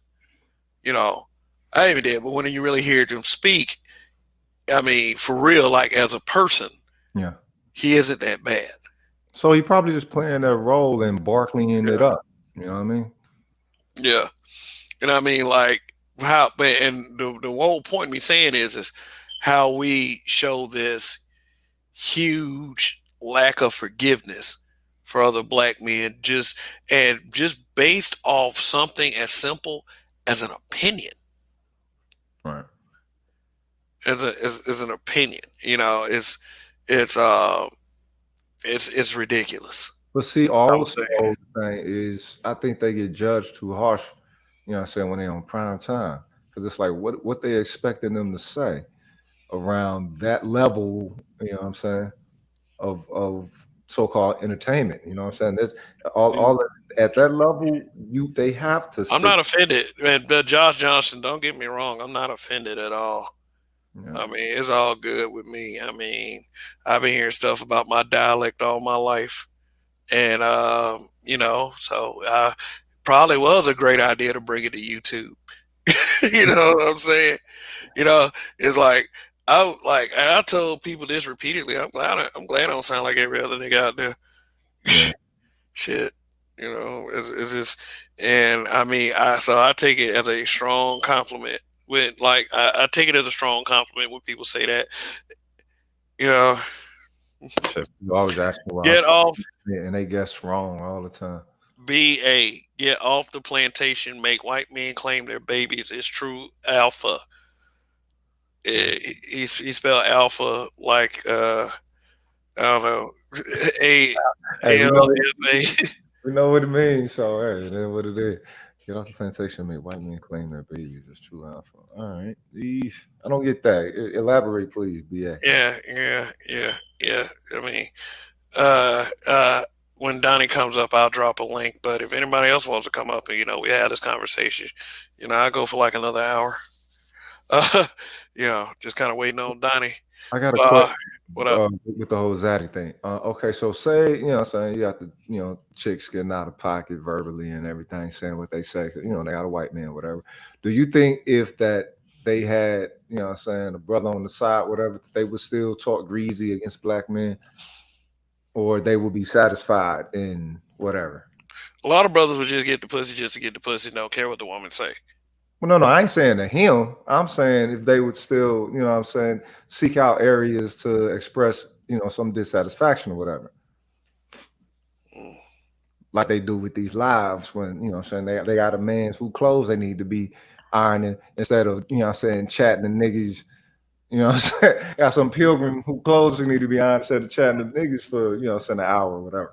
I even did, but when you really hear him speak, I mean, for real, like as a person, Yeah. he isn't that bad. So he probably just playing that role and barkleying it up. You know what I mean? Yeah. And I mean, like, how, and the whole point of me saying is how we show this huge lack of forgiveness for other Black men, just based off something as simple as an opinion. Right. As an opinion, it's ridiculous. But see, also the thing is, I think they get judged too harsh. You know what I'm saying, when they're on prime time, because it's like what they expecting them to say around that level. You know what I'm saying, of so-called entertainment. You know what I'm saying? There's all at that level. They have to. I'm not offended, man. But Josh Johnson, don't get me wrong. I'm not offended at all. Yeah. I mean, it's all good with me. I mean, I've been hearing stuff about my dialect all my life, and so probably was a great idea to bring it to YouTube. You know what I'm saying? It's like and I told people this repeatedly. I'm glad I don't sound like every other nigga out there. Yeah. Shit, it's just, and I mean, I take it as a strong compliment. I take it as a strong compliment when people say that. You always ask me Get off, and they guess wrong all the time. BA, get off the plantation. Make white men claim their babies. It's true alpha. He spelled alpha like I don't know, ALFA. We know what it means, so hey, that's what it is. Get off the plantation, make white men claim their babies. It's true alpha. All right, I don't get that. Elaborate, please, BA. Yeah. I mean, when Donnie comes up, I'll drop a link. But if anybody else wants to come up and we have this conversation, I go for like another hour. Just kind of waiting on Donnie. I got a question. What up? With the whole Zaddy thing. Okay, so say, saying you got the, chicks getting out of pocket verbally and everything, saying what they say, they got a white man, whatever. Do you think if that they had, saying a brother on the side, whatever, they would still talk greasy against Black men, or they would be satisfied in whatever? A lot of brothers would just get the pussy just to get the pussy, don't care what the woman say. Well, no, I ain't saying to him. I'm saying if they would still, seek out areas to express, some dissatisfaction or whatever. Like they do with these lives when, they got a man's who clothes they need to be ironing instead of, chatting to niggas. Got some pilgrim who clothes they need to be ironed instead of chatting to niggas for, an hour or whatever.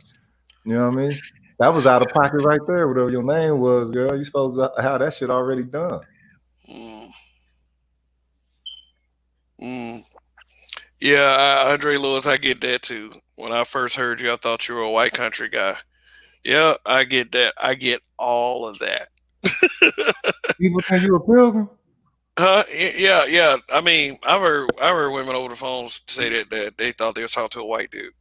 You know what I mean? That was out of pocket right there. Whatever your name was, girl, you supposed to have that shit already done. Yeah, Andre Lewis, I get that too. When I first heard you, I thought you were a white country guy. Yeah, I get that. I get all of that. People think you a pilgrim? Yeah. I mean, I've heard women over the phones say that they thought they were talking to a white dude.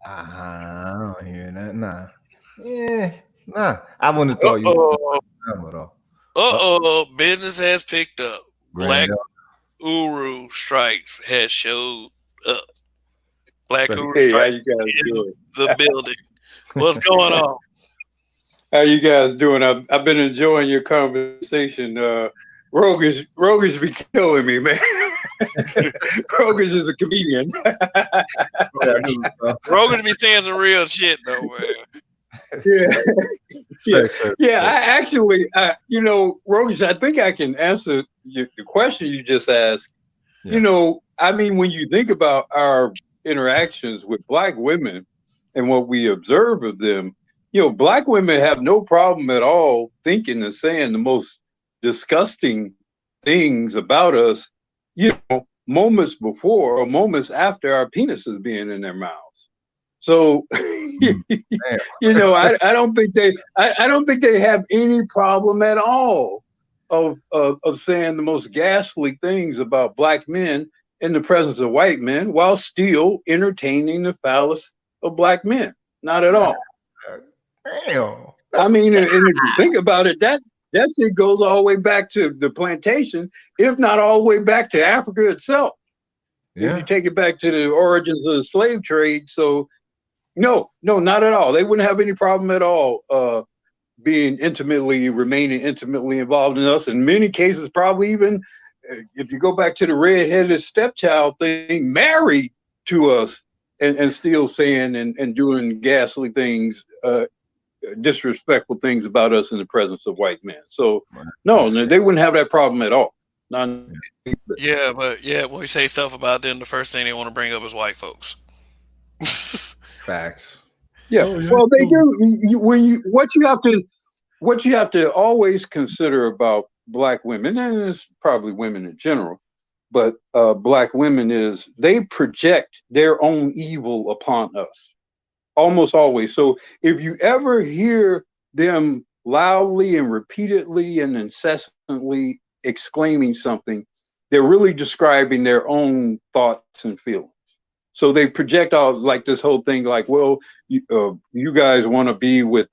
I don't hear that. Nah. Yeah, nah. I wouldn't have thought you were at all. Business has picked up. Black Grand Uru Strikes has showed up. Black Elk. Uru Hey, how Strikes you guys in doing? the building. What's going on? How you guys doing? I've been enjoying your conversation. Rogish be killing me, man. Rogish is a comedian. Rogan be saying some real shit though, man. Yeah, yeah. I actually, Rogish, I think I can answer the question you just asked. Yeah. You know, I mean, when you think about our interactions with Black women and what we observe of them, you know, Black women have no problem at all thinking and saying the most disgusting things about us, you know, moments before or moments after our penises being in their mouths. So, you know, I don't think they have any problem at all of saying the most ghastly things about Black men in the presence of white men while still entertaining the phallus of Black men. Not at all. Damn. I mean, and if you think about it, that shit goes all the way back to the plantation, if not all the way back to Africa itself. Yeah. If you take it back to the origins of the slave trade. So no, not at all. They wouldn't have any problem at all remaining intimately involved in us. In many cases, probably even if you go back to the red-headed stepchild thing, married to us and still saying and doing ghastly things, disrespectful things about us in the presence of white men. So no, they wouldn't have that problem at all. Yeah, but when we say stuff about them, the first thing they want to bring up is white folks. Facts. Yeah, well, they do. What you have to always consider about Black women, and it's probably women in general, but Black women is they project their own evil upon us, almost always. So if you ever hear them loudly and repeatedly and incessantly exclaiming something, they're really describing their own thoughts and feelings. So they project out like this whole thing, like, well, you guys want to be with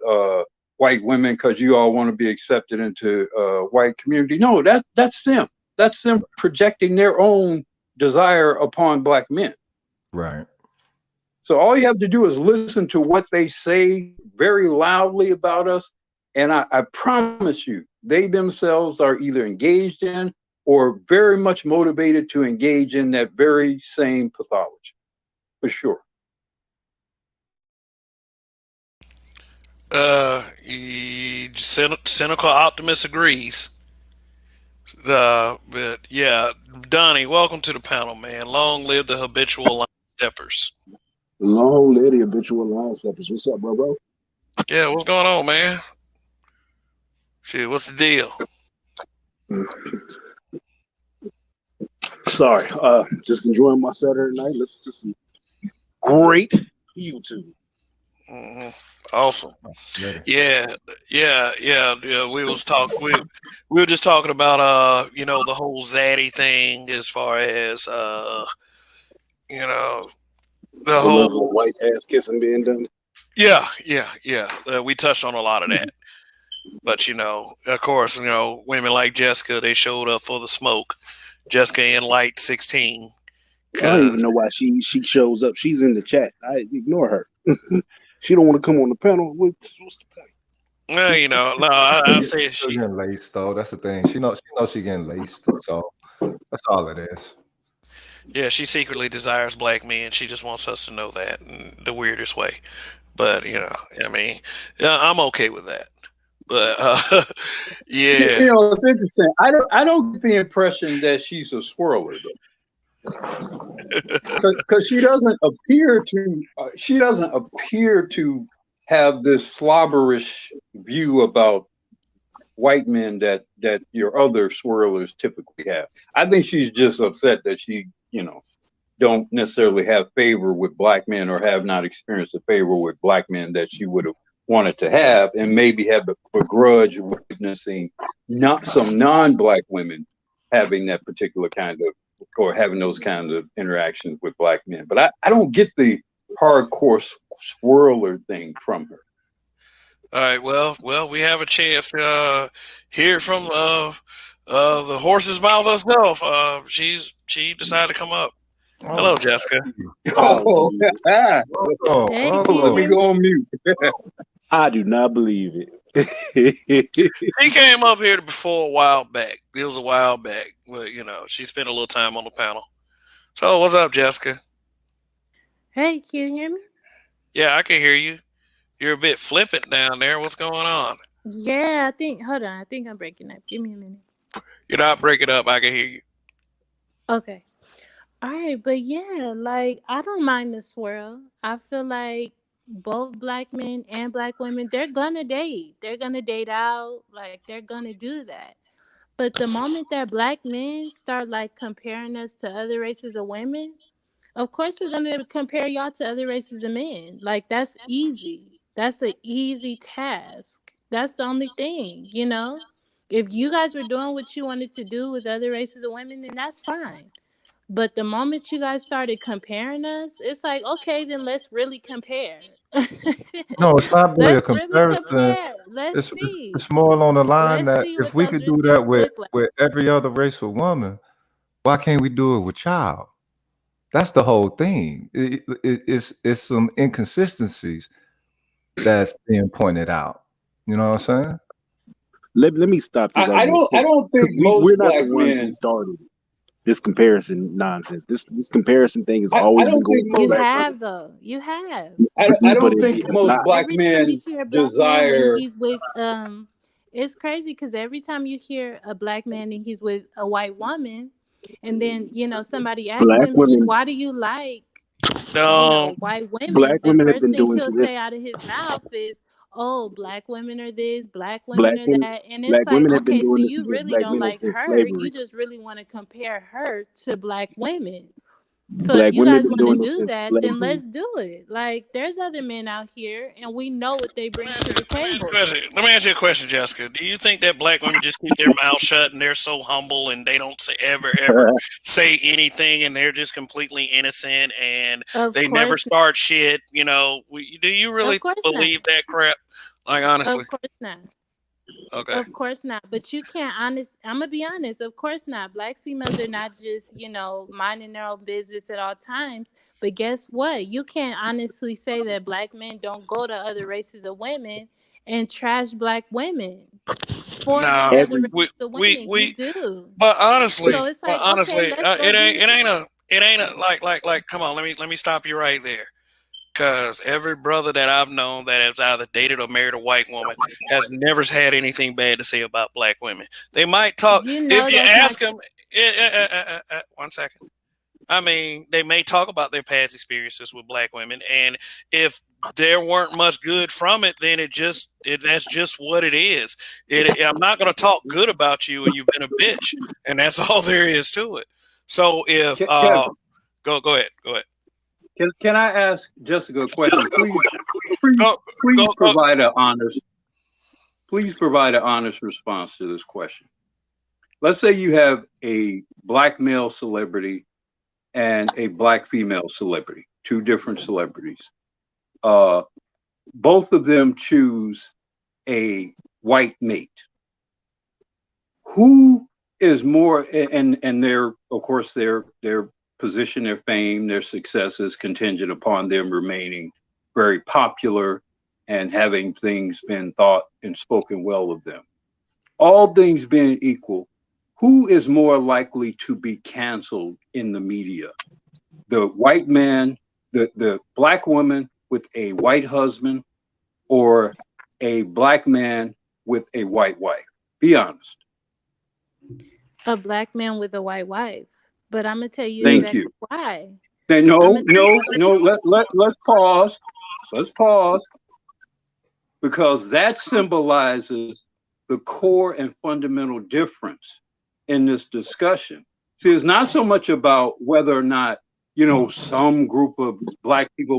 white women because you all want to be accepted into white community. No, that's them. That's them projecting their own desire upon Black men. Right. So all you have to do is listen to what they say very loudly about us. And I promise you, they themselves are either engaged in or very much motivated to engage in that very same pathology. For sure. Cynical optimist agrees. But yeah, Donnie, welcome to the panel, man. Long live the habitual line steppers. Long live the habitual line steppers. What's up, bro? Yeah, what's going on, man? Shit, what's the deal? Sorry, just enjoying my Saturday night. Let's just some great YouTube. Mm-hmm. Awesome. Yeah. We were just talking about the whole Zaddy thing as far as the whole level of white ass kissing being done. Yeah. We touched on a lot of that. But of course, women like Jessica, they showed up for the smoke. Jessica in Light 16. I don't even know why she shows up. She's in the chat. I ignore her. She don't want to come on the panel. What's the point? I say she's getting laced though. That's the thing. She knows she's getting laced. So that's all it is. Yeah, she secretly desires Black men. She just wants us to know that in the weirdest way. But I'm okay with that. But yeah, it's interesting. I don't get the impression that she's a swirler though. Because she doesn't appear to have this slobberish view about white men that your other swirlers typically have. I think she's just upset that she don't necessarily have favor with Black men or have not experienced a favor with Black men that she would have wanted to have, and maybe have a begrudge witnessing some non-Black women having that particular kind of, or having those kinds of interactions with Black men. But I don't get the hardcore swirler thing from her. All right. Well, we have a chance to hear from the horse's mouth herself. She decided to come up. Oh, Hello, Jessica. Oh, Hallelujah. oh, Hey, can you let me hear oh. me? go on mute. I do not believe it. She came up here before a while back. It was a while back, but she spent a little time on the panel. So what's up, Jessica? Hey, can you hear me? Yeah, I can hear you. You're a bit flippant down there. What's going on? Yeah, I think. Hold on, I think I'm breaking up. Give me a minute. You're not breaking up. I can hear you. Okay. All right, but yeah, like I don't mind the swirl. I feel like both black men and black women, they're gonna date. They're gonna date out. Like they're gonna do that. But the moment that black men start like comparing us to other races of women, of course we're gonna compare y'all to other races of men. Like that's easy. That's an easy task. That's the only thing, you know? If you guys were doing what you wanted to do with other races of women, then that's fine. But the moment you guys started comparing us, it's like, okay, then let's really compare. No, it's not really a Let's really comparison. compare. Let's It's see. it's more along the line Let's that see if what we those could do that receipts look like. with every other race of woman, why can't we do it with child? That's the whole thing. It's some inconsistencies that's being pointed out. You know what I'm saying? Let me stop you right I here, don't. I don't think we're most not the black ones who men. started this comparison nonsense. This comparison thing has I always been don't think going on You most. black women, have though. You have. I but don't it, think it has most not. black Every time you men hear a black man and desire. he's with it's crazy because every time you hear a black man and he's with a white woman, and then somebody asks Black him, women, why do you like Um, white women? black The women have first been thing doing he'll this. say out of his mouth is, oh, black women are this, black women Black are women, that. And it's black like, women have been okay, so doing this you against really black don't men like since her, you slavery. just really want to compare her to black women. So if Black you women have guys been want to doing this do since that, then slavery. let's do it. Like there's other men out here and we know what they bring to the table. let me ask you a question, Jessica. Do you think that black women just keep their mouth shut and they're so humble and they don't say, ever say anything and they're just completely innocent and Of they never course start shit? Do you not. really Of course not. believe that crap? Like honestly, Of course not. okay. Of course not. But you can't I'm gonna be honest, of course not. Black females are not just, minding their own business at all times. But guess what? You can't honestly say that black men don't go to other races of women and trash black women for Nah, those other Every races of women. You we. do. But So it's like, okay, honestly, let's go do it ain't a like. Come on, let me stop you right there. Because every brother that I've known that has either dated or married a white woman has never had anything bad to say about black women. They might talk you if know you that's not ask them. 1 second. I mean, they may talk about their past experiences with black women, and if there weren't much good from it, then that's just what it is. I'm not going to talk good about you, and you've been a bitch, and that's all there is to it. So if Kevin, go ahead, can I ask Jessica a question? Please, go please go. provide an honest. Please provide an honest response to this question. Let's say you have a black male celebrity and a black female celebrity, two different celebrities. Both of them choose a white mate. Who is more, and their, of course, their position, their fame, their success is contingent upon them remaining very popular and having things been thought and spoken well of them. All things being equal, who is more likely to be canceled in the media? The white man, the black woman with a white husband, or a black man with a white wife? Be honest. a black man with a white wife. But I'm gonna tell you Thank exactly you. why. No, I'm no. Let's pause. Let's pause, because that symbolizes the core and fundamental difference in this discussion. See, it's not so much about whether or not, some group of black people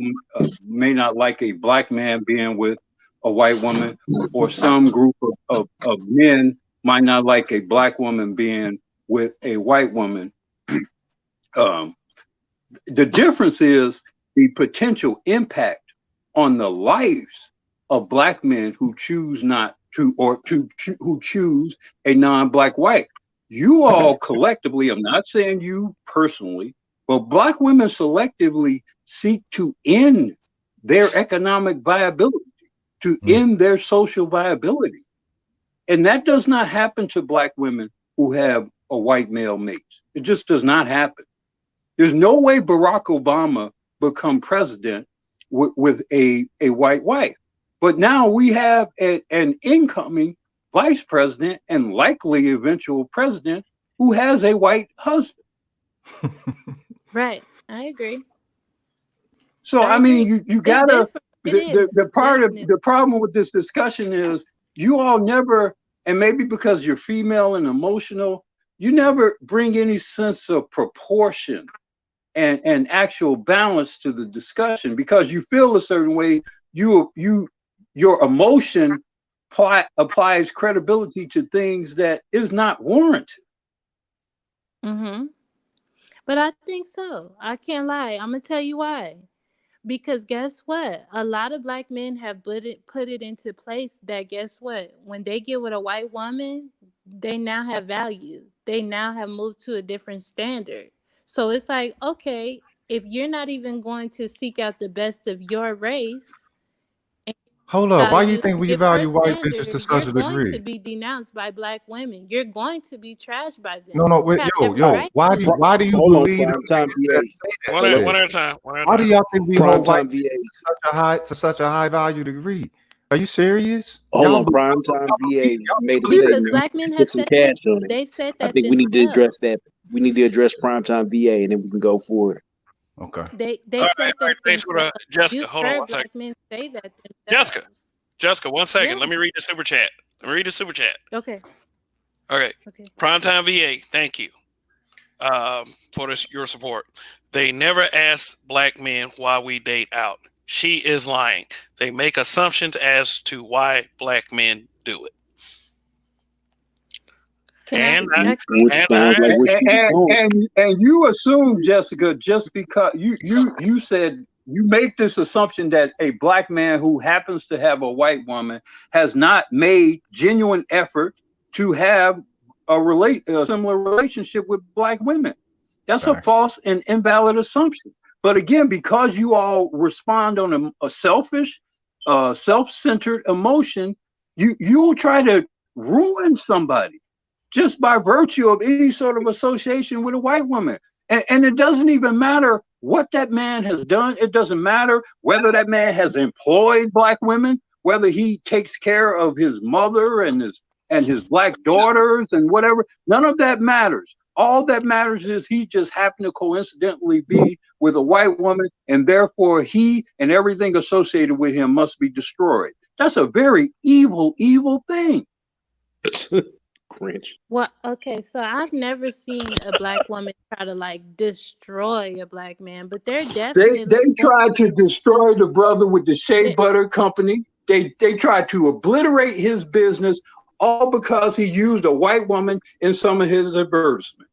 may not like a black man being with a white woman, or some group of men might not like a black woman being with a white woman. Um, the difference is the potential impact on the lives of black men who choose not to, or who choose a non-black wife. You all collectively, I'm not saying you personally, but black women selectively seek to end their economic viability, to end their social viability. And that does not happen to black women who have a white male mate. It just does not happen. There's no way Barack Obama become president with a white wife. But now we have an incoming vice president and likely eventual president who has a white husband. Right. I agree. So I mean, you gotta. The part of the problem with this discussion is you all never, and maybe because you're female and emotional, you never bring any sense of proportion and actual balance to the discussion, because you feel a certain way. Your emotion applies credibility to things that is not warranted. But I think so. I can't lie. I'm gonna tell you why. Because guess what? A lot of black men have put it into place that, guess what? When they get with a white woman, they now have value. They now have moved to a different standard. So it's like, okay, if you're not even going to seek out the best of your race, Hold up. Why do you think we value white bitches to such a degree? You're going to be denounced by black women. You're going to be trashed by them. No, wait, yo. Why do you believe that? One at a time. Why do y'all think we hold white bitches to such a high value degree? Are you serious? Hold on, Primetime VA made a statement. Because black men have said that. They've said that. I think we need to address that. We need to address Primetime VA, and then we can go forward. Okay. They said that. Thanks for Jessica. Hold on 1 second. Men say that Jessica, 1 second. Yeah. Let me read the super chat. Okay. Okay. Primetime VA. Thank you for your support. They never ask black men why we date out. She is lying. They make assumptions as to why black men do it. And you assume, Jessica, just because you said you make this assumption that a black man who happens to have a white woman has not made genuine effort to have a similar relationship with black women. That's a false and invalid assumption. But again, because you all respond on a selfish, self-centered emotion, you'll try to ruin somebody just by virtue of any sort of association with a white woman. And it doesn't even matter what that man has done. It doesn't matter whether that man has employed black women, whether he takes care of his mother and his black daughters and whatever. None of that matters. All that matters is he just happened to coincidentally be with a white woman, and therefore he and everything associated with him must be destroyed. That's a very evil, evil thing. Cringe. Well, okay, so I've never seen a black woman try to destroy a black man, but they're definitely they tried to destroy the brother with the shea butter company. They tried to obliterate his business, all because he used a white woman in some of his advertisements.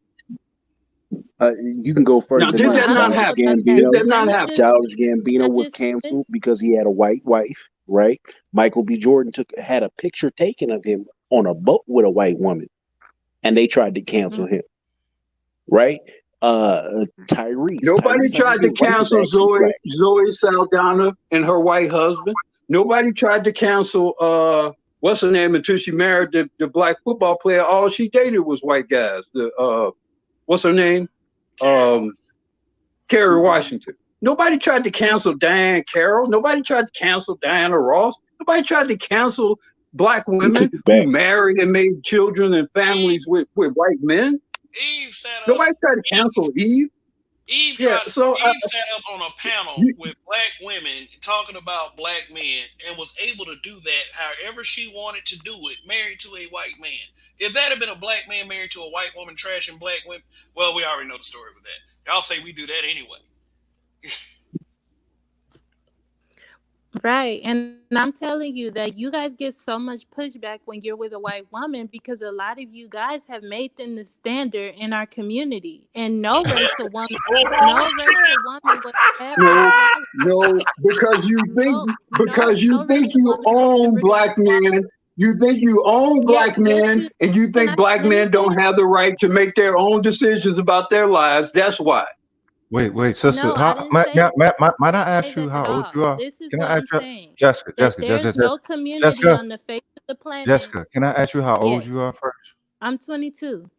You can go further. Now, did that not happen? Did that not happen? Childish Gambino was canceled because he had a white wife, right? Michael B. Jordan had a picture taken of him on a boat with a white woman, and they tried to cancel him, right? Tyrese. Nobody tried to cancel Zoe Saldana and her white husband. Nobody tried to cancel what's her name until she married the black football player. All she dated was white guys. What's her name? Kerry Washington. Nobody tried to cancel Diane Carroll. Nobody tried to cancel Diana Ross. Nobody tried to cancel black women who married and made children and families with white men. Nobody tried to cancel Eve. Eve sat up on a panel with black women talking about black men and was able to do that however she wanted to do it, married to a white man. If that had been a black man married to a white woman trashing black women, well, we already know the story with that. Y'all say we do that anyway. Right. And I'm telling you that you guys get so much pushback when you're with a white woman because a lot of you guys have made them the standard in our community. And no race of woman, no race of woman will ever No, swallow. no, because No you think race of you woman is own ever gonna black swallow. men. You think you own Yeah, black yes, men, you and you can think I black let me men don't finish? have the right to make their own decisions about their lives. That's why. Wait, sister. No, I How didn't say might I ask you that at how old you all. are? This is Can what I I'm ask you, saying. Jessica, That there's no community Jessica, on the face of the planet. Jessica? Can I ask you how old you Yes, are first? I'm 22.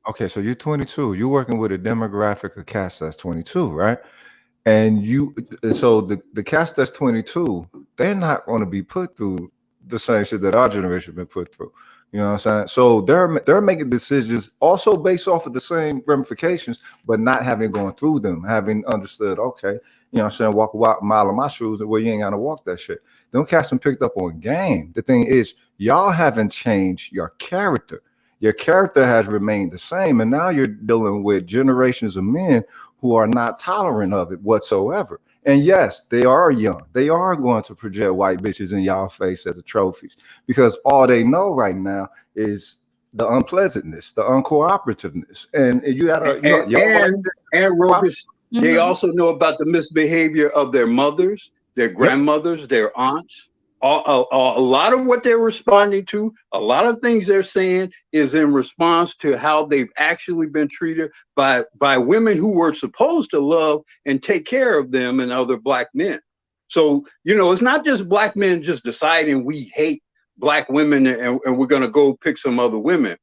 Okay, so you're 22. You're working with a demographic of cats that's 22, right? And so the cats that's 22, they're not going to be put through the same shit that our generation been put through. You know what I'm saying? So they're making decisions also based off of the same ramifications, but not having gone through them, having understood, okay, you know what I'm saying, walk a mile in my shoes and where you ain't gotta walk that shit. Them cats been picked up on game. The thing is, y'all haven't changed your character. Your character has remained the same, and now you're dealing with generations of men who are not tolerant of it whatsoever. And yes, they are young. They are going to project white bitches in y'all face as a trophies because all they know right now is the unpleasantness, the uncooperativeness, and you gotta, y'all right And there. Rokas, they Mm-hmm. also know about the misbehavior of their mothers, their Yep. grandmothers, their aunts. A lot of what they're responding to, a lot of things they're saying is in response to how they've actually been treated by women who were supposed to love and take care of them and other black men. So, it's not just black men just deciding we hate black women and we're going to go pick some other women.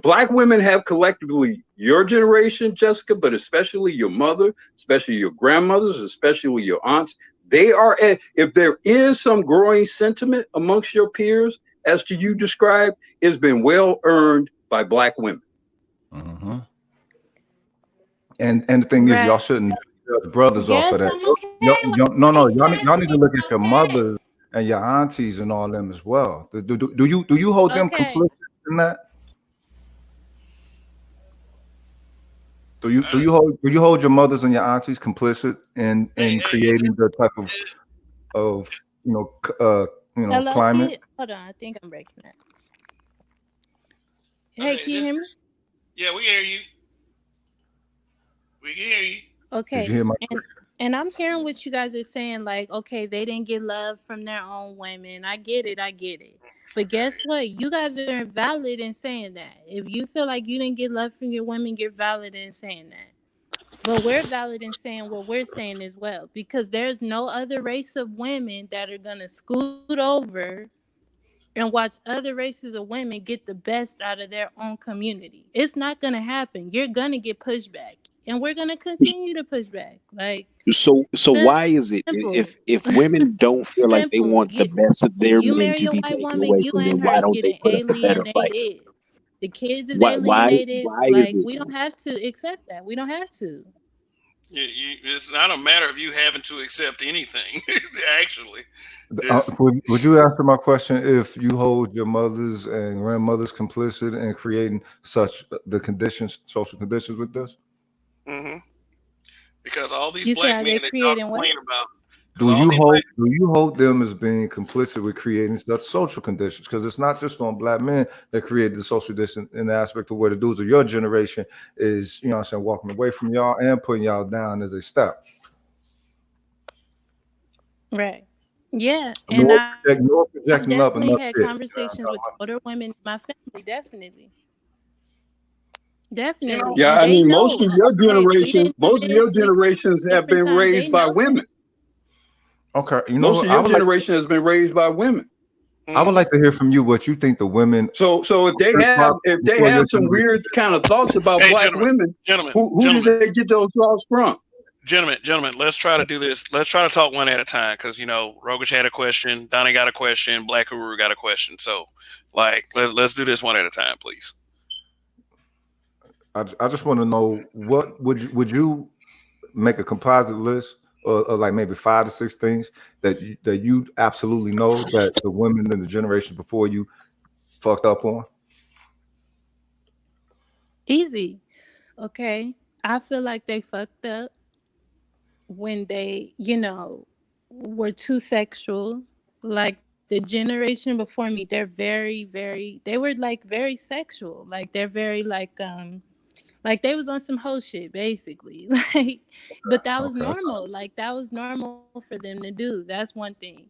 Black women have collectively your generation, Jessica, but especially your mother, especially your grandmothers, especially your aunts. They are, if there is some growing sentiment amongst your peers, as to you described, it's been well earned by black women. Mm-hmm. And the thing is, y'all Right. shouldn't judge brothers off of Yes, that. I'm okay with No, it. y'all need to look at your Okay. mothers and your aunties and all them as well. Do you hold them Okay. complicit in that? Do Uh, you hold your mothers and your aunties complicit in hey, it's creating the type it, of Hello, climate? hold on. I think I'm breaking up. Hey, okay. can you hear me? Yeah, we hear you. We can hear you. Did you Okay. hear my And I'm hearing what you guys are saying, like, okay, they didn't get love from their own women. I get it, I get it. But guess what? You guys are valid in saying that. If you feel like you didn't get love from your women, you're valid in saying that. But we're valid in saying what we're saying as well. Because there's no other race of women that are gonna scoot over and watch other races of women get the best out of their own community. It's not gonna happen. You're gonna get pushback. And we're gonna continue to push back. Like So why is it simple. if women don't feel like they Simple. want the best of When their you men marry to a be white taken woman, away you from them, and her why is don't they getting put up a better fight? alienated. The kids is Why why alienated. why is Like it? we don't have to accept that. We don't have to. It's not a matter of you having to accept anything. Actually, it's would you answer my question if you hold your mothers and grandmothers complicit in creating such the conditions, social conditions with this? hmm because all these You see black how men they're that y'all creating what? complain about. Because all these Do you hold them as being complicit with creating such social conditions? Because it's not just on black men that created the social distance in the aspect of where the dudes of your generation is, you know what I'm saying, walking away from y'all and putting y'all down as a step. Right. Yeah. And Nor, I've nor definitely projecting up had another bit. conversations with older women in my family. Definitely. you know, Definitely. Yeah, And I they mean, most know, of your hey, we generation, didn't do most of your this. We generations have different been times. They raised by know that. women. Okay, you know Most what? of your generation has been raised by women. I would mhm. like to hear from you what you think the women So if they before your have some generation. weird kind of thoughts about Hey, black women, gentlemen, who did they get those thoughts from? gentlemen. Let's try to do this. Let's try to talk one at a time because Rogic had a question, Donnie got a question, Black Uru got a question. So, like, let's do this one at a time, please. I just want to know what would you make a composite list or like maybe 5 to 6 things that you absolutely know that the women in the generation before you fucked up on? Easy. Okay. I feel like they fucked up when they, were too sexual. Like the generation before me, they're very, very. They were like very sexual. Like they're very like they was on some whole shit basically. Like, but that was Okay. normal. Like that was normal for them to do. That's one thing.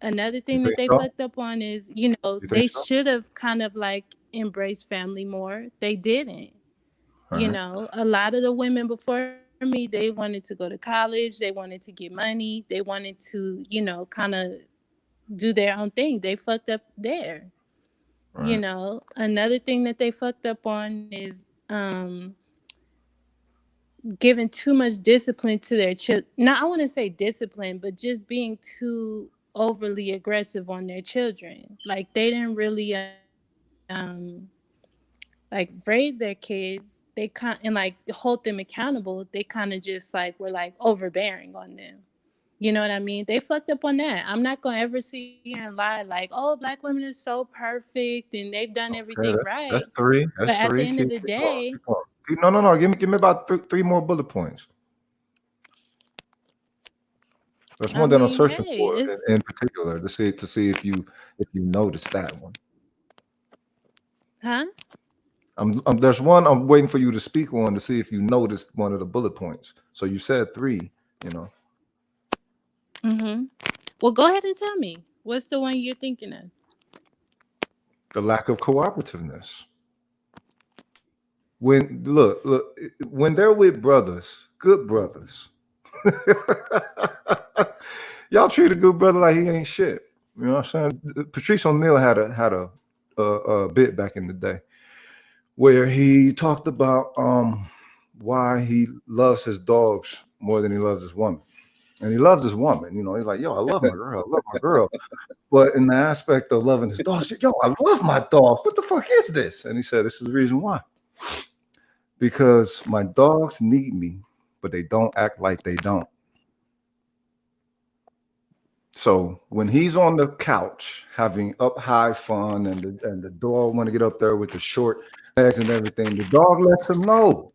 Another thing You that think they so? fucked up on is, You think they so? should have kind of like embraced family more. They didn't. All right. A lot of the women before me, they wanted to go to college, they wanted to get money, they wanted to, kind of do their own thing. They fucked up there. All right. Another thing that they fucked up on is giving too much discipline to their children. Not, I want to say discipline, but just being too overly aggressive on their children. Like they didn't really like raise their kids. They and like hold them accountable. They kind of just like were like overbearing on them. You know what I mean? They fucked up on that. I'm not gonna ever sit here and lie like, oh, black women are so perfect and they've done everything Okay, right. that's three. But That's at the three. end of the Keep going. day, Keep going. No. Give me about three more bullet points. There's I one that I'm mean, searching hey, for it's in particular to see if you noticed that one. huh? There's one I'm waiting for you to speak on to see if you noticed one of the bullet points. So you said three. You know, Mm-hmm. Well, go ahead and tell me. What's the one you're thinking of? the lack of cooperativeness. Look, when they're with brothers, good brothers, y'all treat a good brother like he ain't shit. You know what I'm saying? Patrice O'Neal had a bit back in the day where he talked about why he loves his dogs more than he loves his woman. And he loves his woman. You know, he's like, yo, I love my girl. I love my girl. But in the aspect of loving his dogs, yo, I love my dog. What the fuck is this? And he said, this is the reason why. Because my dogs need me, but they don't act like they don't. So when he's on the couch having up high fun and the dog want to get up there with the short legs and everything, the dog lets him know.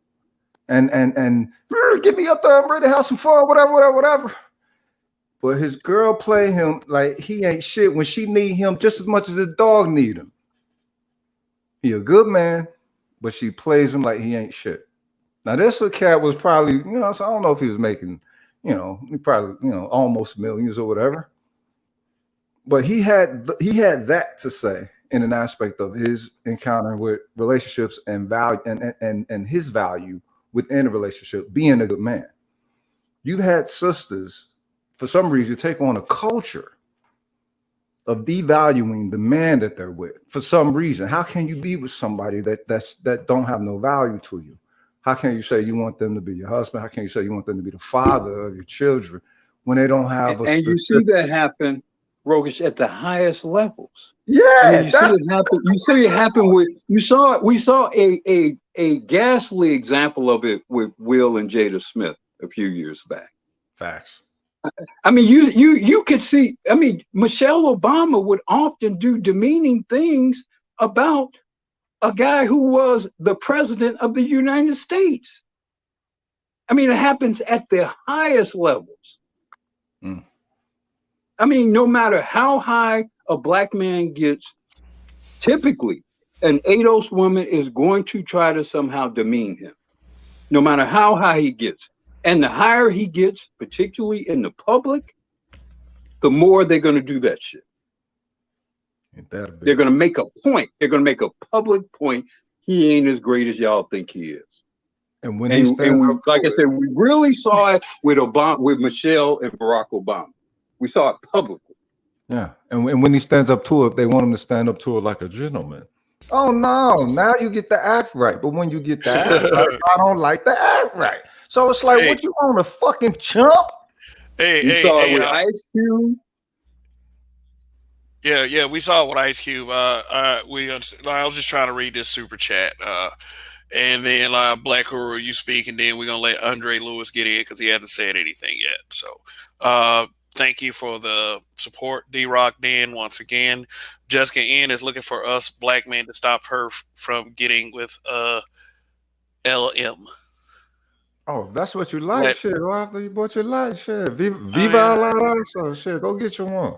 And get me up there, I'm ready to have some fun, whatever. But his girl play him like he ain't shit when she need him just as much as his dog need him. He a good man, but she plays him like he ain't shit. Now this cat was probably, so I don't know if he was making, he probably, almost millions or whatever. But he had that to say in an aspect of his encounter with relationships and value and his value within a relationship, being a good man. You've had sisters, for some reason, take on a culture of devaluing the man that they're with for some reason. How can you be with somebody that don't have no value to you? How can you say you want them to be your husband? How can you say you want them to be the father of your children when they don't have And you see that happen, Rogish, at the highest levels. Yeah, I mean, you see it happen. You see it happen with. We saw a ghastly example of it with Will and Jada Smith a few years back. Facts. I mean, you could see. I mean, Michelle Obama would often do demeaning things about a guy who was the president of the United States. I mean, it happens at the highest levels. Mm. I mean, no matter how high a black man gets, typically an ADOS woman is going to try to somehow demean him, no matter how high he gets. And the higher he gets, particularly in the public, the more they're going to do that shit. They're going to make a point. They're going to make a public point. He ain't as great as y'all think he is. And when like I said, we really saw it with Obama, with Michelle and Barack Obama. We saw it publicly. Yeah, and when he stands up to it, they want him to stand up to it like a gentleman. Oh no! Now you get the act right, but when you get the act right, I don't like the act right. So it's like, what you on a fucking chump? You saw it with Ice Cube. Yeah, we saw it with Ice Cube. I was just trying to read this super chat, and then Black Guru, you speak, and then we're gonna let Andre Lewis get in because he hasn't said anything yet. So, thank you for the support, D-Rock Dan. Once again, Jessica N is looking for us black men to stop her from getting with LM. Oh, that's what you like. But, Shit, go after you bought your light. Shit, Viva yeah. la la. So shit, go get your one.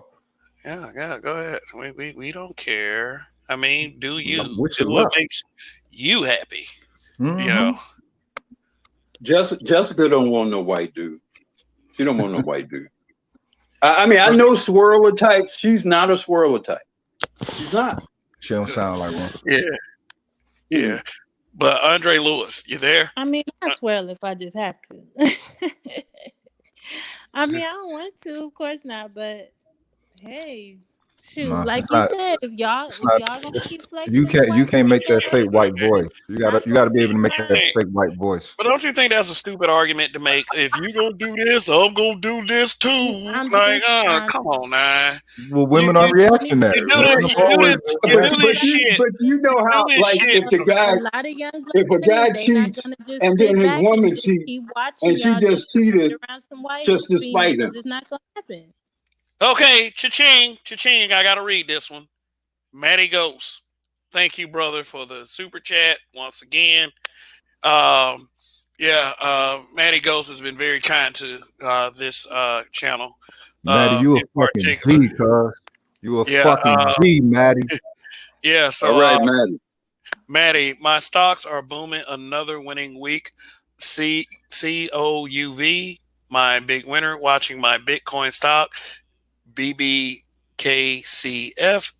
Yeah, go ahead. We don't care. I mean, do you Wish do you what luck. makes you happy? Mhm. You know. Jessica don't want no white dude. She don't want no white dude. I mean, I know swirler types. She's not a swirler type. She's not. She don't sound like one. Yeah. But Andre Lewis, you there? I mean, I swear if I just have to. I mean, I don't want to, of course not, but hey, shoot, Nah, like it's you not- said, if y'all gonna keep flexing, You can't white make that women, fake white voice. You gotta be able to make that Right. fake white voice. But don't you think that's a stupid argument to make? If you gonna do this, I'm gonna do this too. I'm Like, just come on now. Well, women are reactionary. You do Women this, have always shit. But you know how, this like, shit. if the guy, a lot of young black if a guy women, they not cheats gonna just and sit then his back woman and just cheats keep watching and she y'all just cheated around some white just to spite females. him. It's not gonna happen. Okay, cha-ching. I gotta read this one. Matty Ghost. Thank you, brother, for the super chat once again. Matty Ghost has been very kind to this channel. Maddie, you a in fucking particular. G, cuz. You a Yeah, fucking G, Maddie. Yeah, so All right, Maddie. Maddie, my stocks are booming. Another winning week. COUV, my big winner. Watching my Bitcoin stock, BBKCF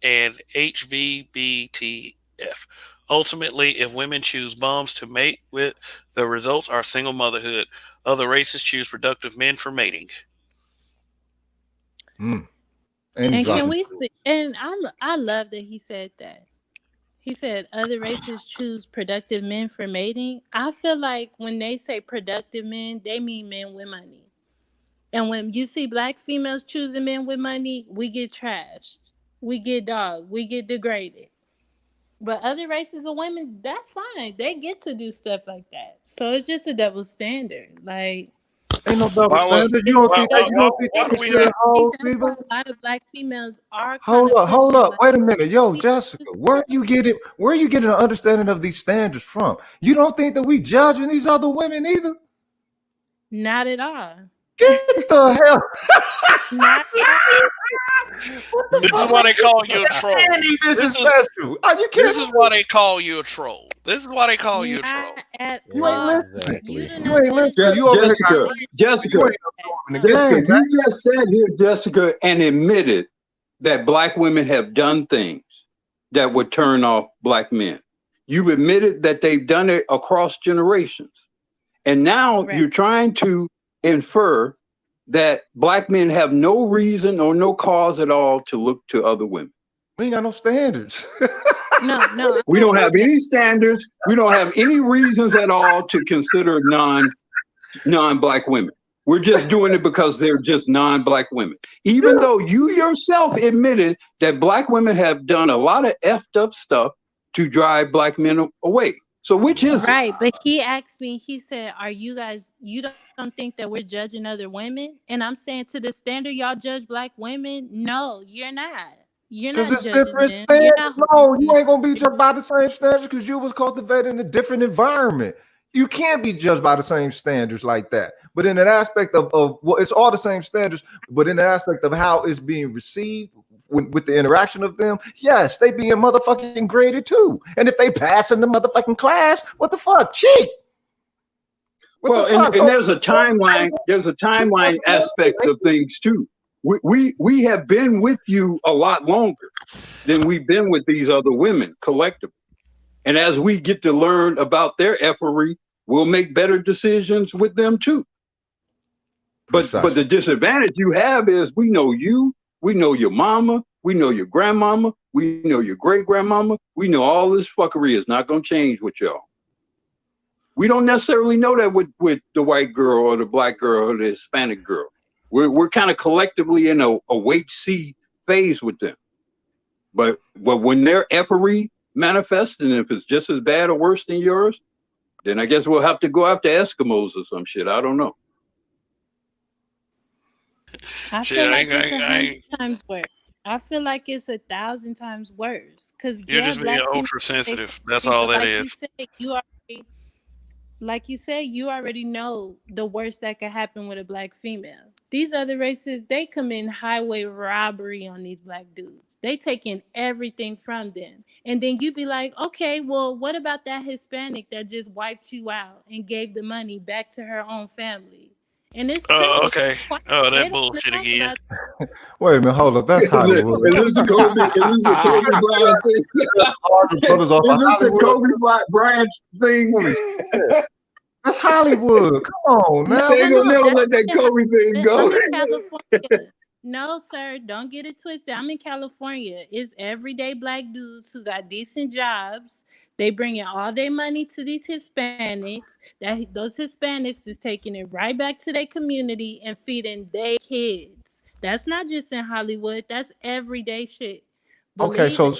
and HVBTF. Ultimately, if women choose bums to mate with, the results are single motherhood. Other races choose productive men for mating. And can we speak? And I love that he said that. He said other races choose productive men for mating. I feel like when they say productive men, they mean men with money. And when you see black females choosing men with money, we get trashed. We get dogged. We get degraded. But other races of women, that's fine. They get to do stuff like that. So it's just a double standard. Like, ain't no double standard. You don't think that's why a lot of black females are Hold up. like, Wait a minute. Yo, Jessica, where you getting an understanding of these standards from? You don't think that we judging these other women either? Not at all. Get the hell. Not at all. This is why they call you a troll. This is why they call you a troll. This is why they call you a troll. You ain't listening. You ain't listening. Jessica, you just said here, Jessica, and admitted that black women have done things that would turn off black men. You've admitted that they've done it across generations. And now you're trying to infer that black men have no reason or no cause at all to look to other women. We ain't got no standards. No. We don't have any standards. We don't have any reasons at all to consider non-black women. We're just doing it because they're just non-black women. Even though you yourself admitted that black women have done a lot of effed up stuff to drive black men away. So which is right? But he asked me, he said, are you guys, you don't think that we're judging other women? And I'm saying, to the standard y'all judge black women, no, you're not. You're not judging them. No, you ain't gonna be judged by the same standards because you was cultivated in a different environment. You can't be judged by the same standards like that. But in an aspect of well, it's all the same standards, but in the aspect of how it's being received with the interaction of them, yes, they being motherfucking graded too. And if they pass in the motherfucking class, what the fuck? Cheat. And there's a timeline. There's a timeline aspect of things too. We have been with you a lot longer than we've been with these other women collectively. And as we get to learn about their effery, we'll make better decisions with them too. But the disadvantage you have is we know you, we know your mama, we know your grandmama, we know your great grandmama, we know all this fuckery is not going to change with y'all. We don't necessarily know that with the white girl or the black girl or the Hispanic girl. We're kind of collectively in a wait-see phase with them. But when their effery manifests, and if it's just as bad or worse than yours, then I guess we'll have to go after Eskimos or some shit. I don't know. I feel like it's 100 times worse. I feel like it's 1,000 times worse. Because you're just being ultra sensitive. That's all that is. You already, like you said, you already know the worst that could happen with a black female. These other races, they commit highway robbery on these black dudes. They taking everything from them. And then you be like, okay, well, what about that Hispanic that just wiped you out and gave the money back to her own family? And it's Oh, pretty okay. quiet. Oh, They that don't want to bullshit talk again. about Wait a minute, hold up. That's Hollywood. Is this a Kobe? Is this a Kobe Bryant thing? All the brothers off Is of this the Hollywood. Kobe Bryant thing? Holy shit. That's Hollywood. Come on No, now. They ain't gonna never that's let that in Kobe thing go. I'm in California. No, sir, don't get it twisted. I'm in California. It's everyday black dudes who got decent jobs. They bringing all their money to these Hispanics. That those Hispanics is taking it right back to their community and feeding their kids. That's not just in Hollywood. That's everyday shit. Okay, Believe so it.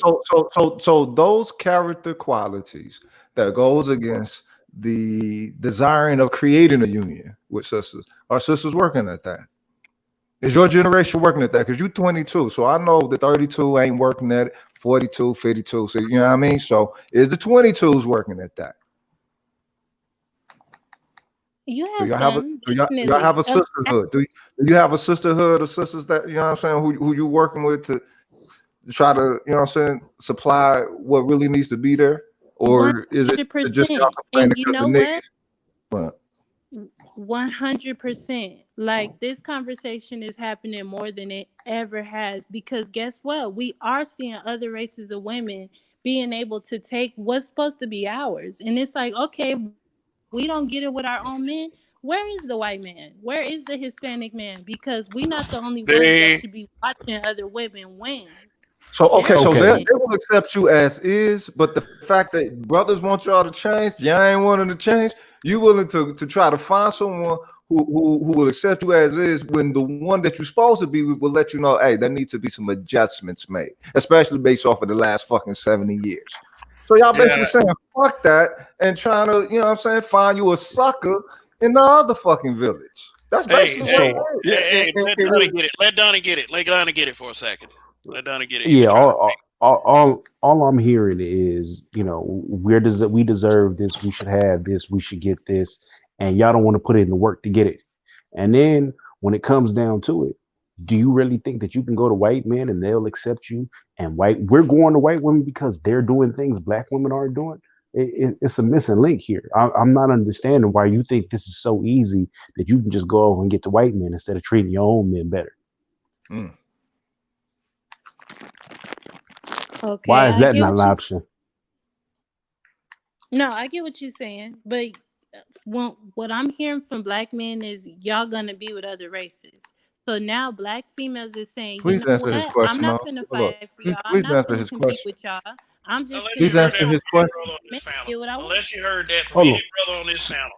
so those character qualities that goes against the desiring of creating a union with sisters. Are sisters working at that? Is your generation working at that? Because you're 22, so I know the 32 ain't working at it, 42, 52. So you know what I mean? So is the 22s working at that? You Do have y'all have a some, do y'all definitely. have a sisterhood? Do you have a sisterhood of sisters that you know what I'm saying who you working with to try to, you know what I'm saying, supply what really needs to be there? Or is it just y'all 100%. complaining And you because the know what? niggas? But 100%. Like this conversation is happening more than it ever has because guess what? We are seeing other races of women being able to take what's supposed to be ours. And it's like, okay, we don't get it with our own men. Where is the white man? Where is the Hispanic man? Because we're not the only ones that They should be watching other women win. so okay, They're so Okay. they winning. will accept you as is, but the fact that brothers want y'all to change, y'all ain't wanting to change. You willing to try to find someone who will accept you as is when the one that you're supposed to be with will let you know, hey, there needs to be some adjustments made, especially based off of the last fucking 70 years. So y'all basically yeah. saying fuck that and trying to, you know what I'm saying, find you a sucker in the other fucking village. That's Hey, basically what it So is. hey, And, let and Donnie get it. Let Donnie get it. Let Donnie get it for a second. Let Donnie get it. He yeah, been trying to all I'm hearing is, where does it we deserve this, we should have this, we should get this, and y'all don't want to put in the work to get it. And then when it comes down to it, do you really think that you can go to white men and they'll accept you? And we're going to white women because they're doing things black women aren't doing. It's a missing link here. I'm not understanding why you think this is so easy that you can just go over and get the white men instead of treating your own men better. Mm. Why Okay, is I that get not an what you option? No, I get what you're saying, but what I'm hearing from black men is y'all gonna be with other races. So now black females is saying, you Please know answer his what? I'm question. not Hold finna up. fight for y'all. I'm Please not answer finna his compete question. with y'all. I'm just unless Please you finna heard go that answer from his any question. brother on this make panel. it what I want. Unless you heard that from Hold any on. brother on this panel.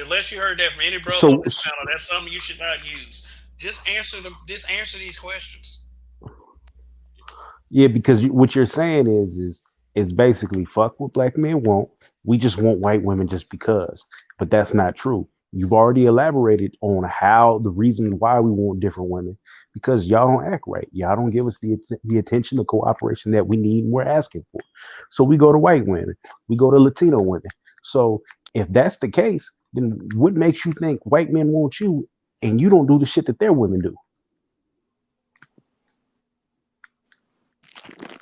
Unless you heard that from any brother on So, this panel, that's something you should not use. Just answer them. Just answer these questions. yeah, because what you're saying is it's basically fuck what black men want. We just want white women just because. But that's not true. You've already elaborated on how the reason why we want different women because y'all don't act right. Y'all don't give us the attention, the cooperation that we need and we're asking for. So we go to white women, we go to Latino women. So if that's the case, then what makes you think white men want you and you don't do the shit that their women do?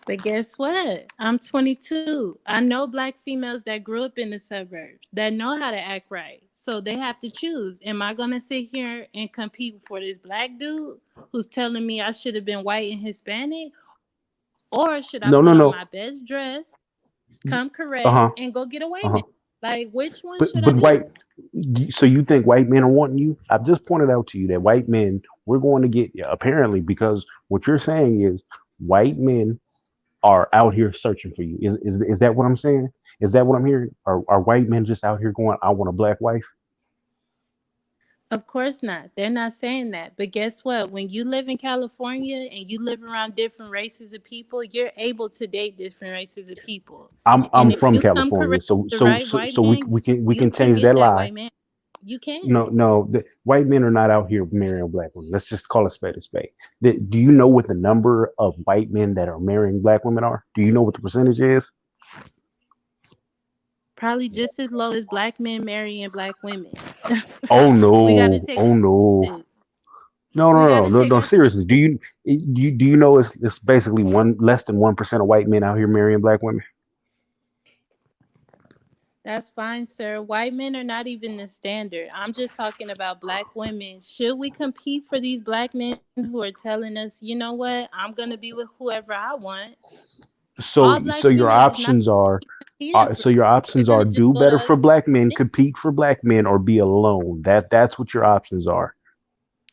But guess what? I'm 22. I know black females that grew up in the suburbs that know how to act right. So they have to choose. Am I going to sit here and compete for this black dude who's telling me I should have been white and Hispanic? Or should I No, put no, on no. my best dress, come Uh correct, huh. and go get a white Uh man? huh. Like, which one But should I but do? white. So you think white men are wanting you? I've just pointed out to you that white men we're going to get you apparently because what you're saying is white men are out here searching for you. Is that what I'm saying? Is that what I'm hearing? Are white men just out here going, I want a black wife? Of course not. They're not saying that. But guess what? When you live in California and you live around different races of people, you're able to date different races of people. I'm And if from you come California, correct so with the so right so, white so we man, we can we you can can change get that that lie. white man. You can. No, the white men are not out here marrying black women. Let's just call a spade a spade. Do you know what the number of white men that are marrying black women are? Do you know what the percentage is? Probably just as low as black men marrying black women. Oh We gotta no! take Oh no! No! our Seriously, do you know it's basically less than 1% of white men out here marrying black women? That's fine, sir. White men are not even the standard. I'm just talking about black women. Should we compete for these black men who are telling us, you know what, I'm gonna be with whoever I want? All black So your females is not options are competing for. We're gonna just do go to better other for black men, men. compete for black men, or be alone. That's what your options are.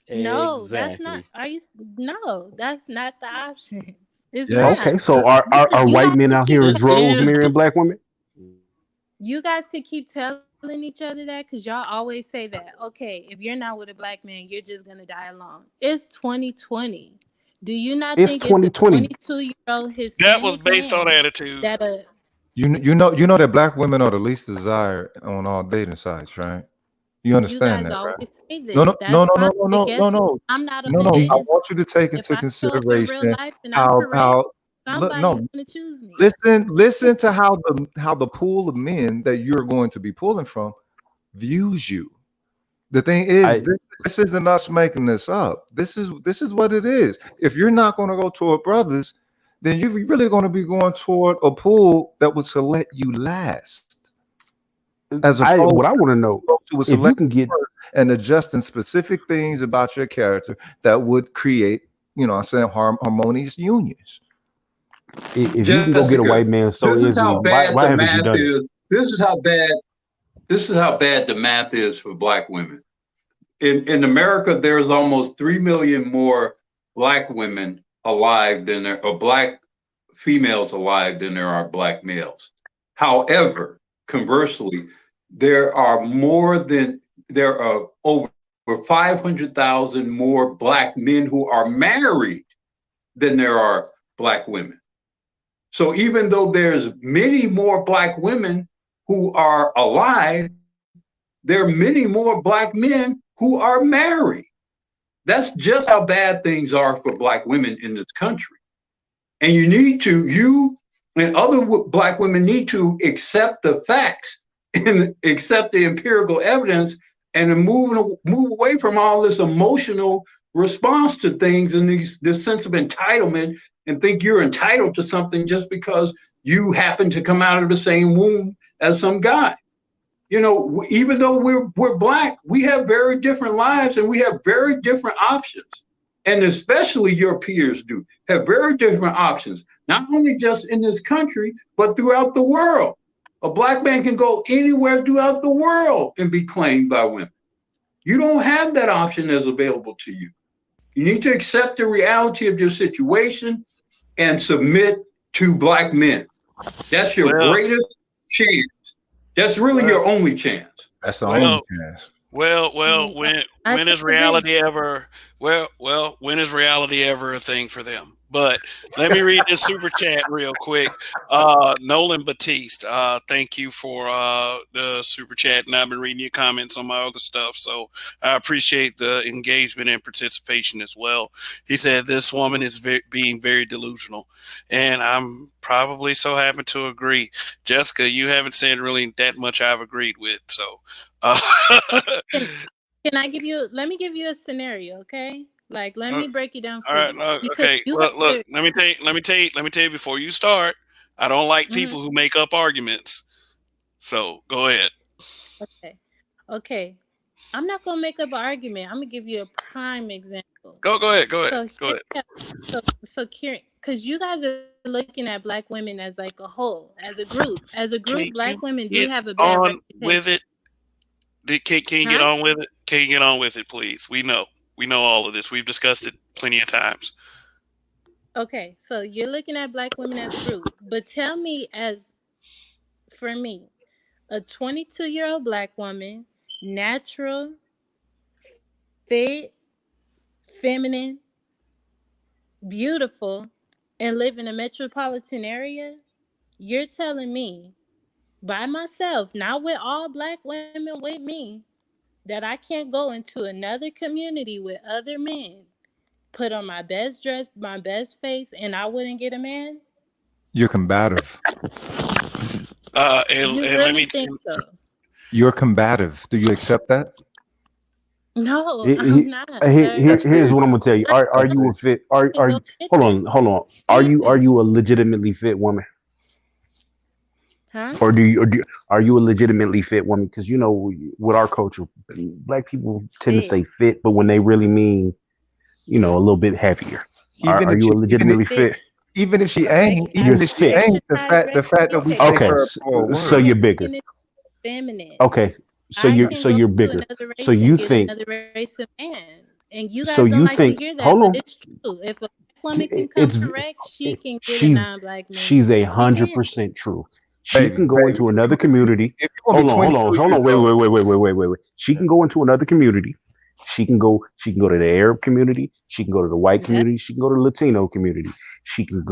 No, that's not. Exactly. No, that's not the options. It's Yes. not. Okay, so are You white guys men could out keep here in This droves is marrying the black women? you guys could keep telling each other that because y'all always say that. Okay, if you're not with a black man, you're just gonna die alone. It's 2020. Do you not It's think it's a 2020. 22-year-old That was Hispanic based on man attitude. that You know that black women are the least desired on all dating sites, right? You you understand guys that, right? always say No, this? no, no, That's no, fine. no, no, But no, no, guess what? no, I'm not on no, a no. I dating site. want you to take If into I show up in real consideration life and I'm correct, look, somebody's no, gonna choose me. listen to how the pool of men that you're going to be pulling from views you. The thing is, I this isn't us making this up. This is what it is. If you're not going to go toward brothers, then you're really going to be going toward a pool that would select you last, as opposed what I want to know, to a if you select can get and adjusting specific things about your character that would create, I'm saying, harmonious unions. if you can go get a Jessica, white man so this is easily, how bad why the haven't you math done it? is. This is how bad the math is for black women. In America, there's almost 3 million more black women alive than there or black females alive than there are black males. However, conversely, there are over 500,000 more black men who are married than there are black women. So even though there's many more black women who are alive, there are many more black men who are married. That's just how bad things are for black women in this country. And you and other black women need to accept the facts and accept the empirical evidence and move away from all this emotional response to things and this sense of entitlement and think you're entitled to something just because you happen to come out of the same womb as some guy. Even though we're black, we have very different lives and we have very different options. And especially your peers do have very different options, not only just in this country, but throughout the world. A black man can go anywhere throughout the world and be claimed by women. You don't have that option as available to you. You need to accept the reality of your situation and submit to black men. That's your Well, greatest chance. That's really your only chance. That's the only well, chance. well. I When is disagree. reality ever? When is reality ever a thing for them? But let me read this super chat real quick. Nolan Batiste, thank you for the super chat, and I've been reading your comments on my other stuff, so I appreciate the engagement and participation as well. He said this woman is being very delusional, and I'm probably so happy to agree. Jessica, you haven't said really that much I've agreed with, so. Can I let me give you a scenario, okay? Like, let me break it down All for right, you. Because okay. you Look, guys let me tell you before you start. I don't like people who make up arguments. So go ahead. Okay. I'm not gonna make up an argument. I'm gonna give you a prime example. Go ahead. So Kieran, because you guys are looking at black women as like a whole, as a group. Can Black you women do get have a bad on with reputation. it? Can you get on with it? Can you get on with it, please? We know all of this. We've discussed it plenty of times. Okay, so you're looking at black women as a group, but tell me, for me, a 22-year-old black woman, natural, fit, feminine, beautiful, and live in a metropolitan area, you're telling me by myself, not with all black women with me, that I can't go into another community with other men, put on my best dress, my best face, and I wouldn't get a man? You're combative. And You let really me think so? You're combative. Do you accept that? No, He- I'm he- not, sir. That's Here's it. what I'm gonna tell you. I Are That's you a it. fit? can go get that. Hold on. Are You, you a legitimately fit woman, huh? or are you a legitimately fit woman? Because you know, with our culture, black people tend to Fit, say fit, but when they really mean, a little bit heavier. Even Are if you a she, even if, legitimately fit. fit? even if she A ain't, regular You're even if she fit. ain't, exercise the fact regularly that we take Okay, takes her for a so word. you're bigger. masculine and feminine. Okay, I can so go you're to bigger. another So race you and get think another race of man. And you so guys don't you like to think hear that, hold but on. it's true. If a black woman can come It's correct, she can get a she's non-black man. she's a She hundred can. percent true. She Baby, can go baby. into another community. If you're gonna be Hold 22 years on. old, Wait. She can go into another community. She can go to the Arab community. She can go to the white Yep. community. She can go to the Latino community. She can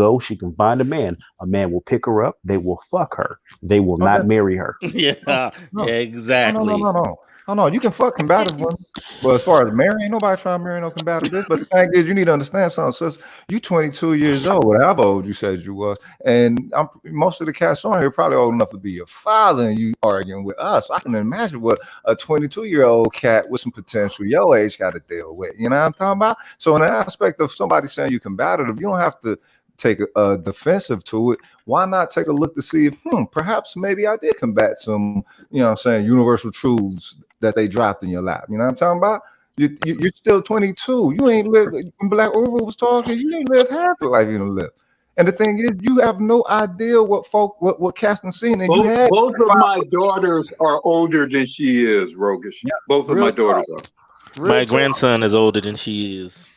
find a man. A man will pick her up. They will fuck her. They will oh, not marry her. Yeah, no, no, exactly. no. Oh no, you can fuck combative women. But as far as marrying, ain't nobody trying to marry no combative bitch. But the thing is, you need to understand something. Sis, you 22 years old, whatever old you said you was, and most of the cats on here probably old enough to be your father, and you arguing with us. I can imagine what a 22-year-old cat with some potential your age got to deal with. You know what I'm talking about? So in the aspect of somebody saying you combative, you don't have to take a defensive to it. Why not take a look to see if perhaps maybe I did combat some, universal truths that they dropped in your lap. You know what I'm talking about? You're still 22. You ain't lived, when Black Orville was talking, you ain't lived half the life you done lived. And the thing is, you have no idea what Caston seen, and you had Both of 5 my daughters are older than she is, Rogish. yeah, Both of real my talk, daughters are. real My talk. grandson is older than she is.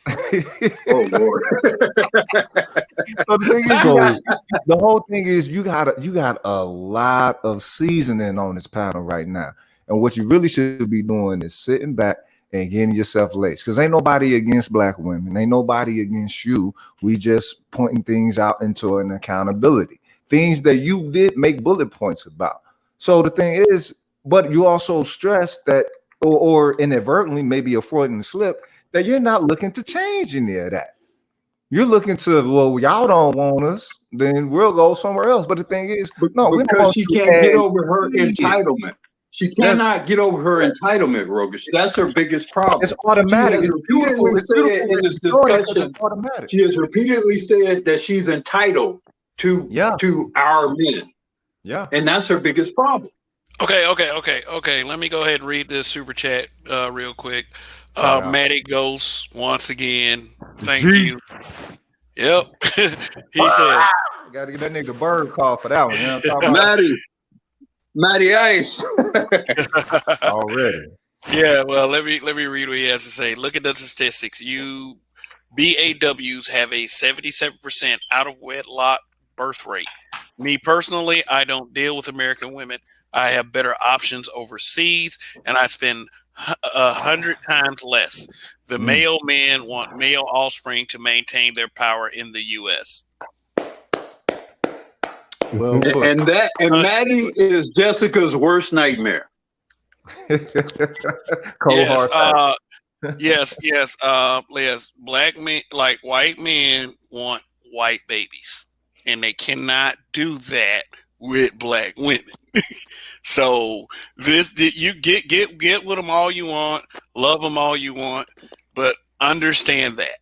Oh Lord. So the thing is, So the whole thing is you got a lot of seasoning on this panel right now. And what you really should be doing is sitting back and getting yourself laced. Because ain't nobody against Black women. Ain't nobody against you. We just pointing things out into an accountability. Things that you did make bullet points about. So the thing is, but you also stress that, or inadvertently, maybe a Freudian slip, that you're not looking to change any of that. You're looking to, well, y'all don't want us, then we'll go somewhere else. But the thing is, no, we don't Because want she you can't get as over her needed. entitlement. She That's cannot get over her entitlement, Rogish. That's her biggest it's problem. She automatic. has It's beautiful. repeatedly It's said beautiful in that this you're doing it because discussion, it's automatic. she has repeatedly said that she's entitled Yeah, to our men. yeah. And that's her biggest problem. Okay. Let me go ahead and read this super chat real quick. Shout out. Matty Ghost, once again, thank G. you. Yep. He said, Got to get that nigga bird call for that one. You know what I'm talking about? Matty Ice. Already. yeah, well, let me read what he has to say. Look at the statistics. You BAWs have a 77% out of wedlock birth rate. Me personally, I don't deal with American women. I have better options overseas, and I spend 100 times less. The male men want male offspring to maintain their power in the U.S. Well put. And Maddie is Jessica's worst nightmare. Cold Yes, hard yes. Les, black men, like white men, want white babies, and they cannot do that with black women. So you get with them all you want, love them all you want, but understand that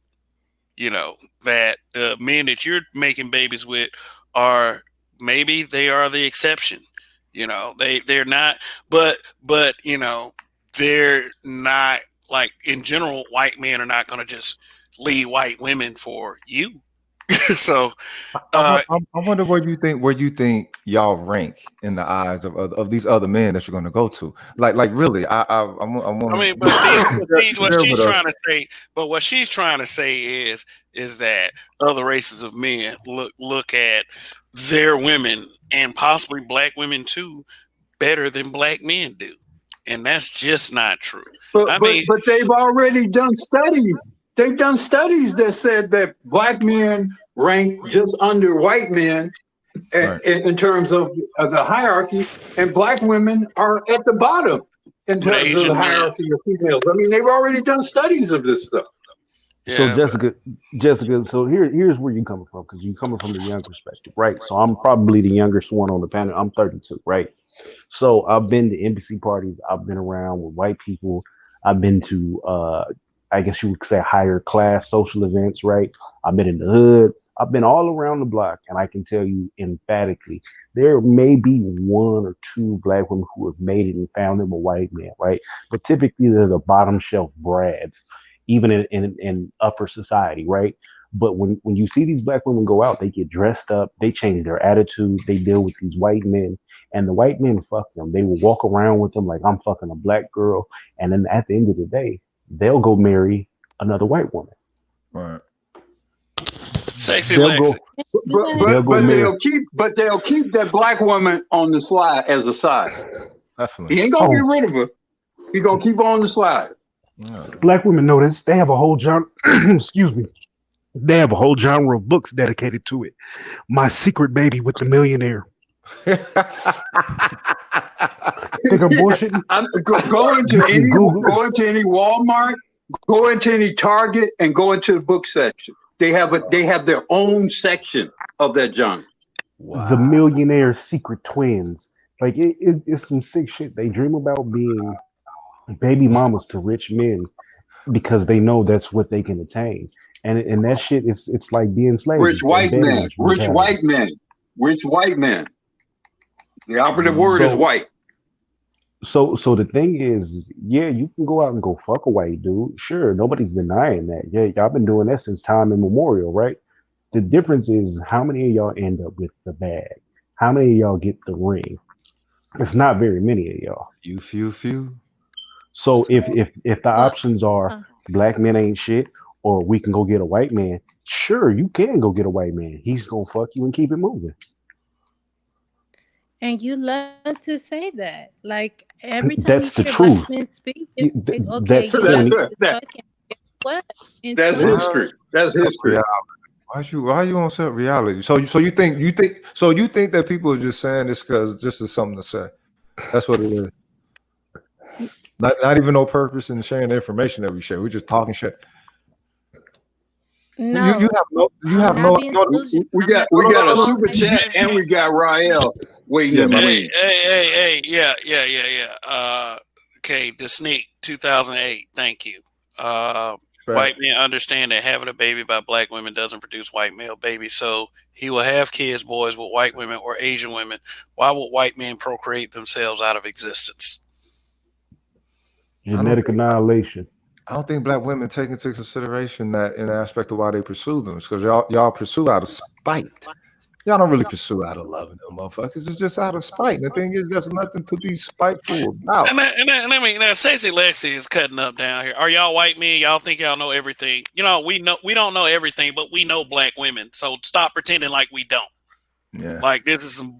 that the men that you're making babies with are maybe they are the exception. They're not, but they're not, like, in general, white men are not going to just leave white women for you. So I wonder where you think y'all rank in the eyes of these other men that you're going to go to. Like really, I want. I mean, but Steve, what share she's with us. trying to say, what she's trying to say is that other races of men look at their women, and possibly black women too, better than black men do, and that's just not true. But I mean, they've already done studies. They've done studies that said that black men rank just under white men Right. in terms of the hierarchy, and black women are at the bottom in with terms of the Asian men, hierarchy of females. I mean, they've already done studies of this stuff. So Yeah, Jessica, so here's where you're coming from, because you're coming from the young perspective, right? So I'm probably the youngest one on the panel. I'm 32, right? So I've been to embassy parties. I've been around with white people. I've been to, I guess you would say, higher class social events, right? I've been in the hood. I've been all around the block, and I can tell you emphatically, there may be one or two black women who have made it and found them a white man, right? But typically they're the bottom shelf brads, even in upper society, right? But when you see these black women go out, they get dressed up, they change their attitude, they deal with these white men, and the white men fuck them. They will walk around with them like I'm fucking a black girl, and then at the end of the day, they'll go marry another white woman. Right. sexy They'll Lexi. go, they'll go But marry. they'll keep that black woman on the slide as a side. Definitely. He ain't gonna get Oh, rid of her. He gonna keep her on the slide. Yeah. black women know this. They have a whole genre. Excuse me. They have a whole genre of books dedicated to it. My Secret Baby with the Millionaire. Think I'm bullshitting? Go into any Google. Walmart, go into any Target, and go into the book section. They have their own section of that genre. The Millionaire Secret Twins. Like it's some sick shit. They dream about being baby mamas to rich men because they know that's what they can attain. And that shit is it's like being slaves. Rich It's white embedded man, in your rich mentality. white man, rich white man. The operative word is So white. so the thing is, yeah, you can go out and go fuck a white dude. Sure, nobody's denying that. Yeah, y'all been doing that since time immemorial, right? The difference is how many of y'all end up with the bag? How many of y'all get the ring? It's not very many of y'all. Few. So if the Well, options are uh, black men ain't shit, or we can go get a white man, sure, you can go get a white man. He's gonna fuck you and keep it moving. and you love to say that. Like every time you That's the hear black truth. men speak, it's like, okay, That's you love That's corny. to that. fuck him. Guess what? In That's 20 history. That's history. Why you on set reality? So you think that people are just saying this because just is something to say? That's what it is. Not even no purpose in sharing the information that we share. We're just talking shit. No, You have I'm no not being delusional. We I'm got not a being super like chat and we got Rael waiting Yeah, in the my Hey, wings. hey, yeah. Okay, the sneak 2008. Thank you. White men understand that having a baby by black women doesn't produce white male babies, so he will have kids, boys, with white women or Asian women. Why would white men procreate themselves out of existence? Genetic annihilation. I don't think black women take into consideration that in the aspect of why they pursue them. It's because y'all pursue out of spite. Y'all don't really pursue out of loving them motherfuckers. It's just out of spite. And the thing is, there's nothing to be spiteful about. And I mean, now, Sexy Lexi is cutting up down here. Are y'all white men? Y'all think y'all know everything? You know, we don't know everything, but we know black women. So stop pretending like we don't. Yeah. Like this is some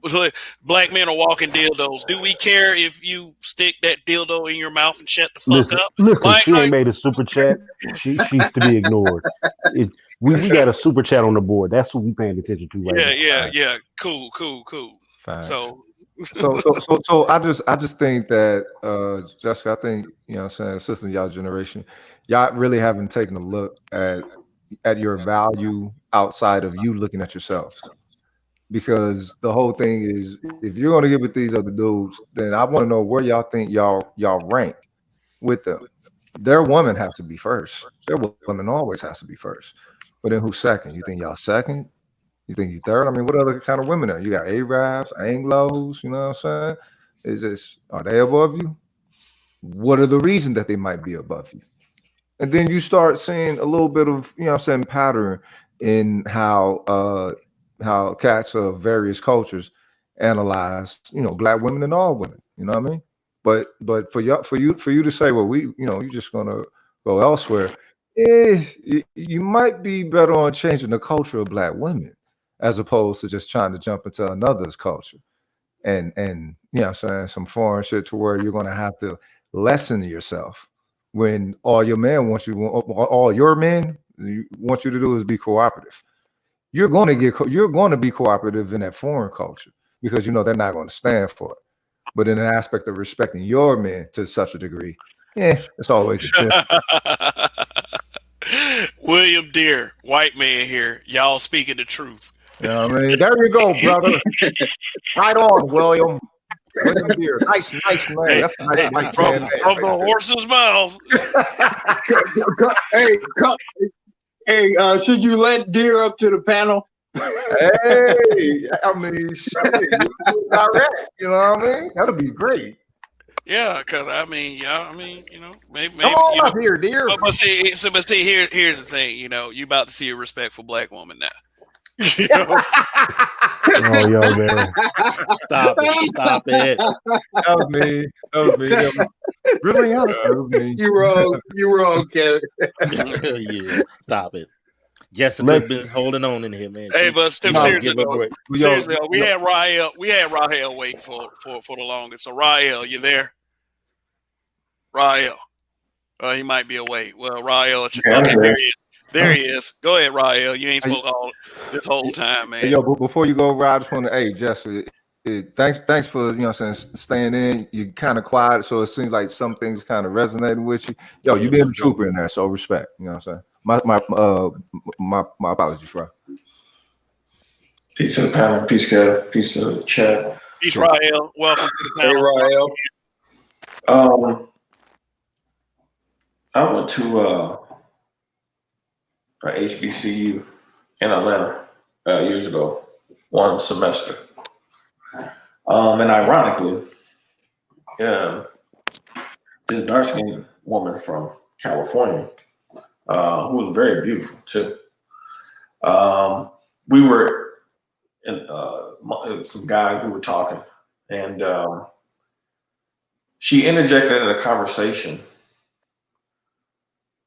black men are walking dildos. Do we care if you stick that dildo in your mouth and shut the fuck up? Listen. Like, She ain't made a super chat. She's to be ignored. We got a super chat on the board. That's what we paying attention to right now. yeah. Cool. Facts. So So I just think that Jessica, I think, you know what I'm saying, system y'all generation, y'all really haven't taken a look at your value outside of you looking at yourselves. Because the whole thing is, if you're gonna get with these other dudes, then I want to know where y'all think y'all rank with them. Their woman has to be first. Their woman always has to be first. But then who's second? You think y'all second? You think you third? I mean, what other kind of women are you got? Arabs, Anglos, you know what I'm saying? Are they above you? What are the reasons that they might be above you? And then you start seeing a little bit of, you know what I'm saying, pattern in how cats of various cultures analyze, you know, black women and all women. You know what I mean? But for you to say, well, you're just gonna go elsewhere. You might be better on changing the culture of black women as opposed to just trying to jump into another's culture and you know what I'm saying, some foreign shit to where you're gonna have to lessen yourself when all your men want you to do is be cooperative. You're going to be cooperative in that foreign culture because you know they're not going to stand for it. But in an aspect of respecting your men to such a degree, it's always a difference. William Deere, white man here. Y'all speaking the truth. You know what I mean? There you go, brother. Right on, William. William Deere. Nice man. Hey, That's a nice white from man from name the horse's mouth. Hey, should you let Deer up to the panel? Hey, I mean, shit. Direct, you know what I mean? That'll be great. Yeah, because maybe Come on you know. up here, dear. But see, here's the thing. You about to see a respectful black woman now. You know? Oh, yo, man. Stop it. Stop it. That was me. Really honest. That was me. You wrong, Kevin. Yeah, stop it. Jessica Lex- been holding on in here, man. Hey, but seriously, though, we Yo, had Rahel wait for the longest. So Rahel, you there? Rahel, he might be away. Well, Rahel, okay, there he is. There he is. Go ahead, Rahel. You ain't spoke all this whole time, man. Hey, yo, but before you go, Rod, I just want to, hey, Jess, thanks for staying in. You're kind of quiet, so it seems like some things kind of resonated with you. Yo, you being a trooper in there, so respect. You know what I'm saying? My apologies, Rod. Peace to the panel. Peace, Kev. Peace to the chat. Peace, Rahel. Welcome to the panel. Hey, Rahel. I went to HBCU in Atlanta years ago, one semester. And ironically, this dark-skinned woman from California, who was very beautiful too. We were some guys, we were talking, and she interjected in a conversation.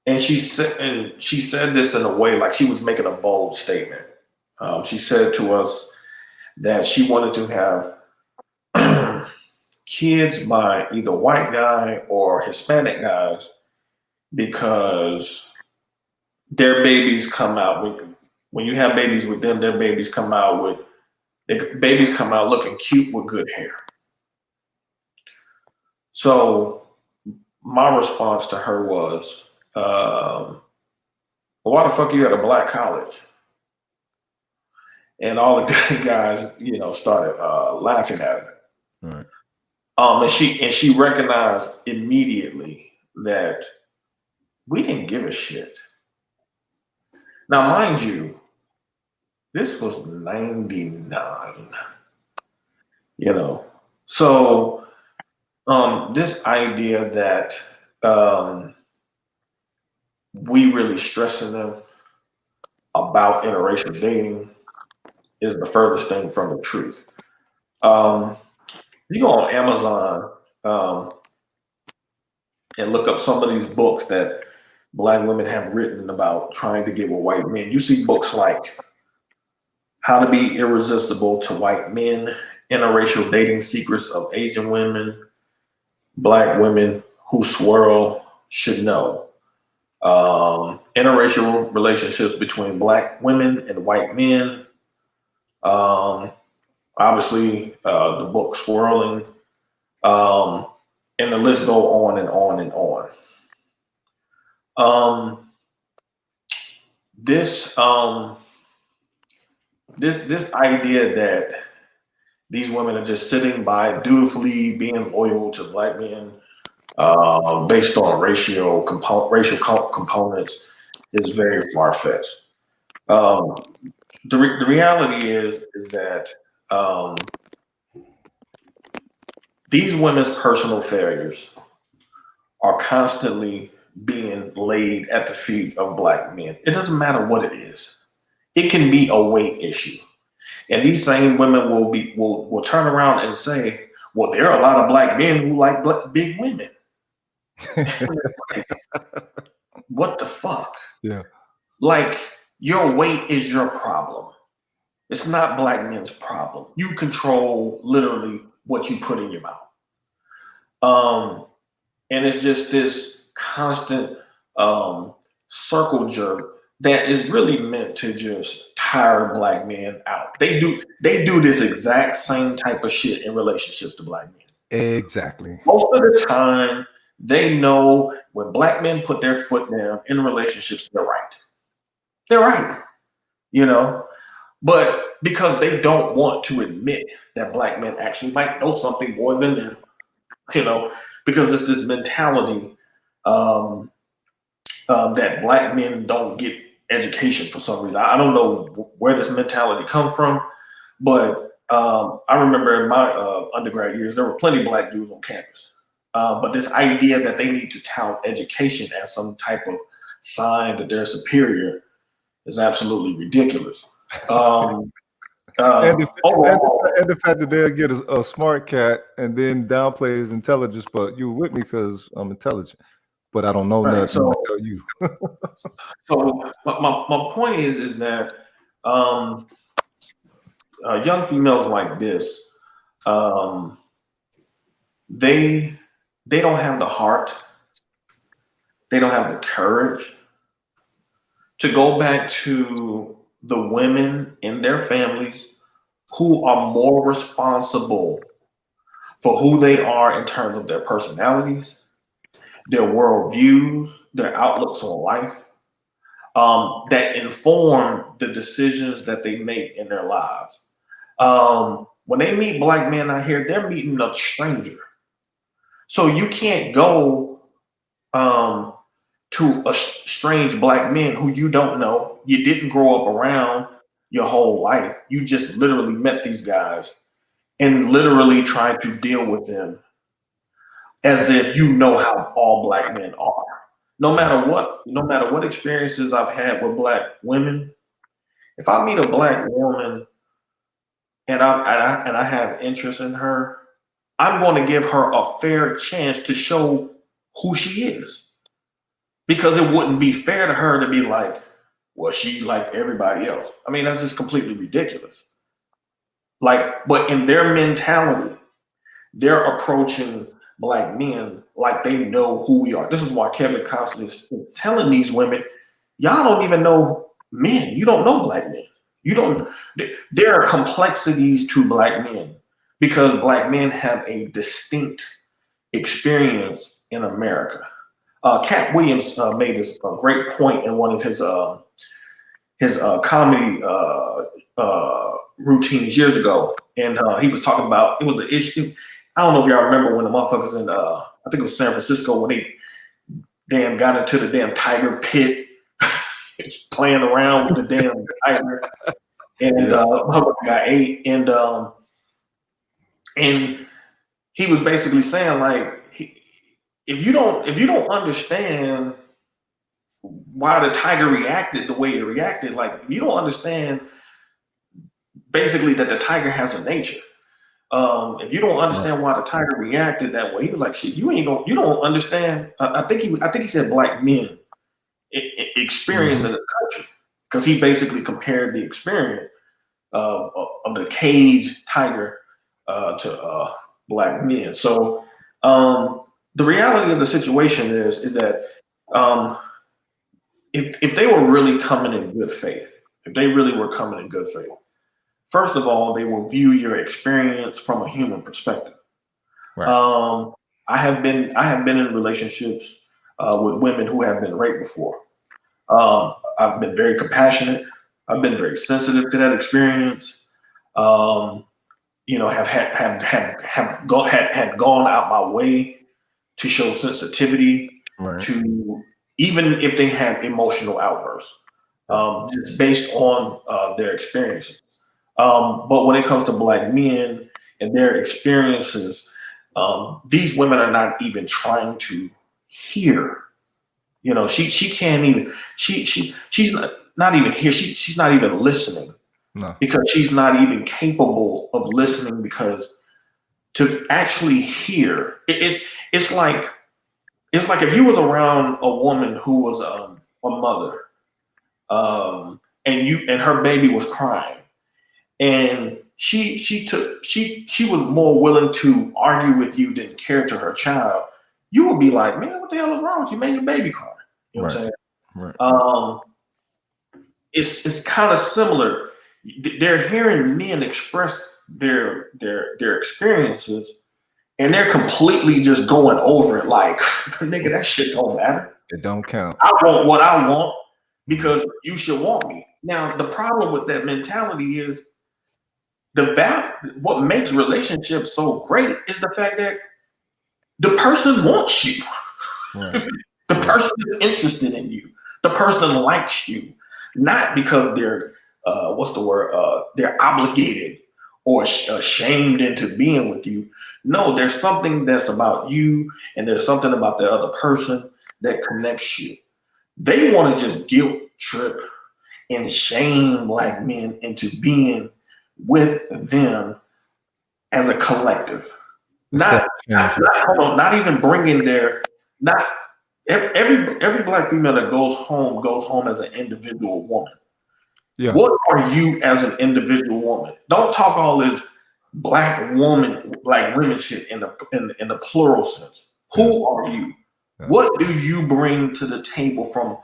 And she said this in a way like she was making a bold statement. She said to us that she wanted to have kids by either white guy or Hispanic guys because their babies come out when you have babies with them, their babies come out looking cute with good hair. So my response to her was, well, why the fuck you at a black college? And all the guys, started laughing at her. Right. And she recognized immediately that we didn't give a shit. Now, mind you, this was 99. So this idea that we really stressing them about interracial dating is the furthest thing from the truth. You go on Amazon and look up some of these books that Black women have written about trying to get with white men. You see books like How to Be Irresistible to White Men, Interracial Dating Secrets of Asian Women, Black Women Who Swirl Should Know. Interracial relationships between Black women and white men. Obviously, the book Swirling, and the list go on and on and on. This idea that these women are just sitting by dutifully being loyal to Black men based on racial components is very far-fetched. The reality is that these women's personal failures are constantly being laid at the feet of Black men. It doesn't matter what it is. It can be a weight issue. And these same women will turn around and say, well, there are a lot of Black men who like big women. What the fuck? Yeah. Like, your weight is your problem. It's not Black men's problem. You control literally what you put in your mouth. And it's just this constant circle jerk that is really meant to just tire Black men out. They do this exact same type of shit in relationships to Black men. Exactly. Most of the time, They know when black men put their foot down in relationships, they're right. They're right, you know. But because they don't want to admit that black men actually might know something more than them, you know, because it's this mentality that black men don't get education for some reason. I don't know where this mentality comes from, but I remember in my undergrad years, there were plenty of black dudes on campus. But this idea that they need to tout education as some type of sign that they're superior is absolutely ridiculous. And the fact that they'll get a smart cat and then downplay his intelligence, but you with me because I'm intelligent, but I don't know nothing. So, I tell you. So my point is that young females like this, they don't have the heart, they don't have the courage to go back to the women in their families who are more responsible for who they are in terms of their personalities, their worldviews, their outlooks on life, that inform the decisions that they make in their lives. When they meet black men out here, they're meeting a stranger. So you can't go to a strange black man who you don't know, you didn't grow up around your whole life. You just literally met these guys and literally try to deal with them as if you know how all black men are. No matter what experiences I've had with black women, if I meet a black woman and I have interest in her, I'm going to give her a fair chance to show who she is. Because it wouldn't be fair to her to be like, well, she like everybody else. I mean, that's just completely ridiculous. Like, but in their mentality, they're approaching black men like they know who we are. This is why Kevin Costly is telling these women, y'all don't even know men. You don't know black men. You don't. There are complexities to black men because black men have a distinct experience in America. Cat Williams made this great point in one of his comedy routines years ago, and he was talking about it was an issue. I don't know if y'all remember when the motherfuckers in I think it was San Francisco when they damn got into the damn tiger pit, playing around with the damn tiger, and motherfucker got ate, and he was basically saying like. If you don't understand why the tiger reacted the way it reacted, like you don't understand basically that the tiger has a nature. If you don't understand why the tiger reacted that way, he was like, "Shit, you don't understand." I think he said black men experience in this country because he basically compared the experience of the caged tiger to black men. So. The reality of the situation is that if they were really coming in good faith, if they really were coming in good faith, first of all, they will view your experience from a human perspective. Right. I have been in relationships with women who have been raped before. I've been very compassionate. I've been very sensitive to that experience. You know, have gone out my way to show sensitivity to even if they have emotional outbursts, just based on their experiences. But when it comes to black men and their experiences, these women are not even trying to hear. You know, she can't even. She's not even here. She's not even listening. No. Because she's not even capable of listening because to actually hear it's like if you was around a woman who was a mother and her baby was crying and she was more willing to argue with you than care to her child, you would be like, man, what the hell is wrong with you? Man, your baby crying. You know what I'm saying? Right. It's kind of similar. They're hearing men express their experiences, and they're completely just going over it like, nigga, that shit don't matter. It don't count. I want what I want because you should want me. Now, the problem with that mentality is what makes relationships so great is the fact that the person wants you. Right. The person is interested in you. The person likes you, not because they're they're obligated or shamed into being with you. No, there's something that's about you, and there's something about the other person that connects you. They want to just guilt trip and shame black men into being with them as a collective. Not even bringing not every black female that goes home as an individual woman. Yeah. What are you as an individual woman? Don't talk all this black women shit in the plural sense. Who are you? Yeah. What do you bring to the table from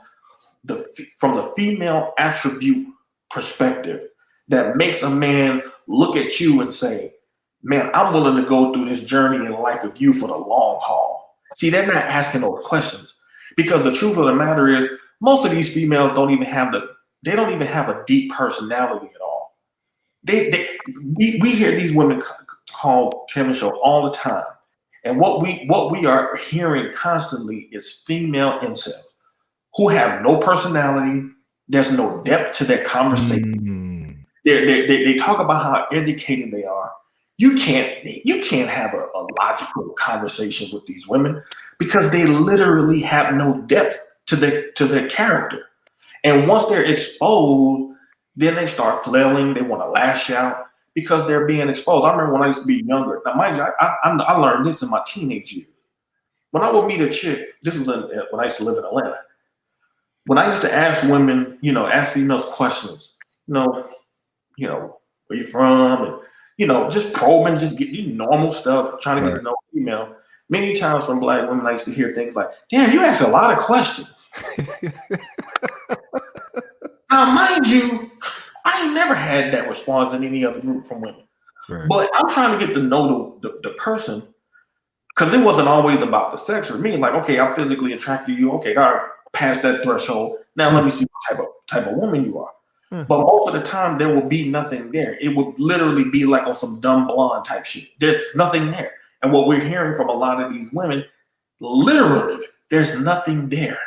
the female attribute perspective that makes a man look at you and say, man, I'm willing to go through this journey in life with you for the long haul? See, they're not asking those questions, because the truth of the matter is most of these females don't even have a deep personality at all. We hear these women call Kevin show all the time. And what we are hearing constantly is female incels who have no personality. There's no depth to their conversation. They talk about how educated they are. You can't have a logical conversation with these women because they literally have no depth to their character. And once they're exposed, then they start flailing. They want to lash out because they're being exposed. I remember when I used to be younger. Now, mind you, I learned this in my teenage years. When I would meet a chick, this was when I used to live in Atlanta. When I used to ask women, ask females questions, where you from, and just probing, just getting normal stuff, trying to get to know a female. Many times from black women, I used to hear things like, "Damn, you ask a lot of questions." Now, mind you, I ain't never had that response in any other group from women. Right. But I'm trying to get to know the person, because it wasn't always about the sex for me. Like, okay, I'm physically attracted to you. Okay, all right, past that threshold. Now let me see what type of woman you are. But most of the time, there will be nothing there. It would literally be like on some dumb blonde type shit. There's nothing there. And what we're hearing from a lot of these women, literally, there's nothing there.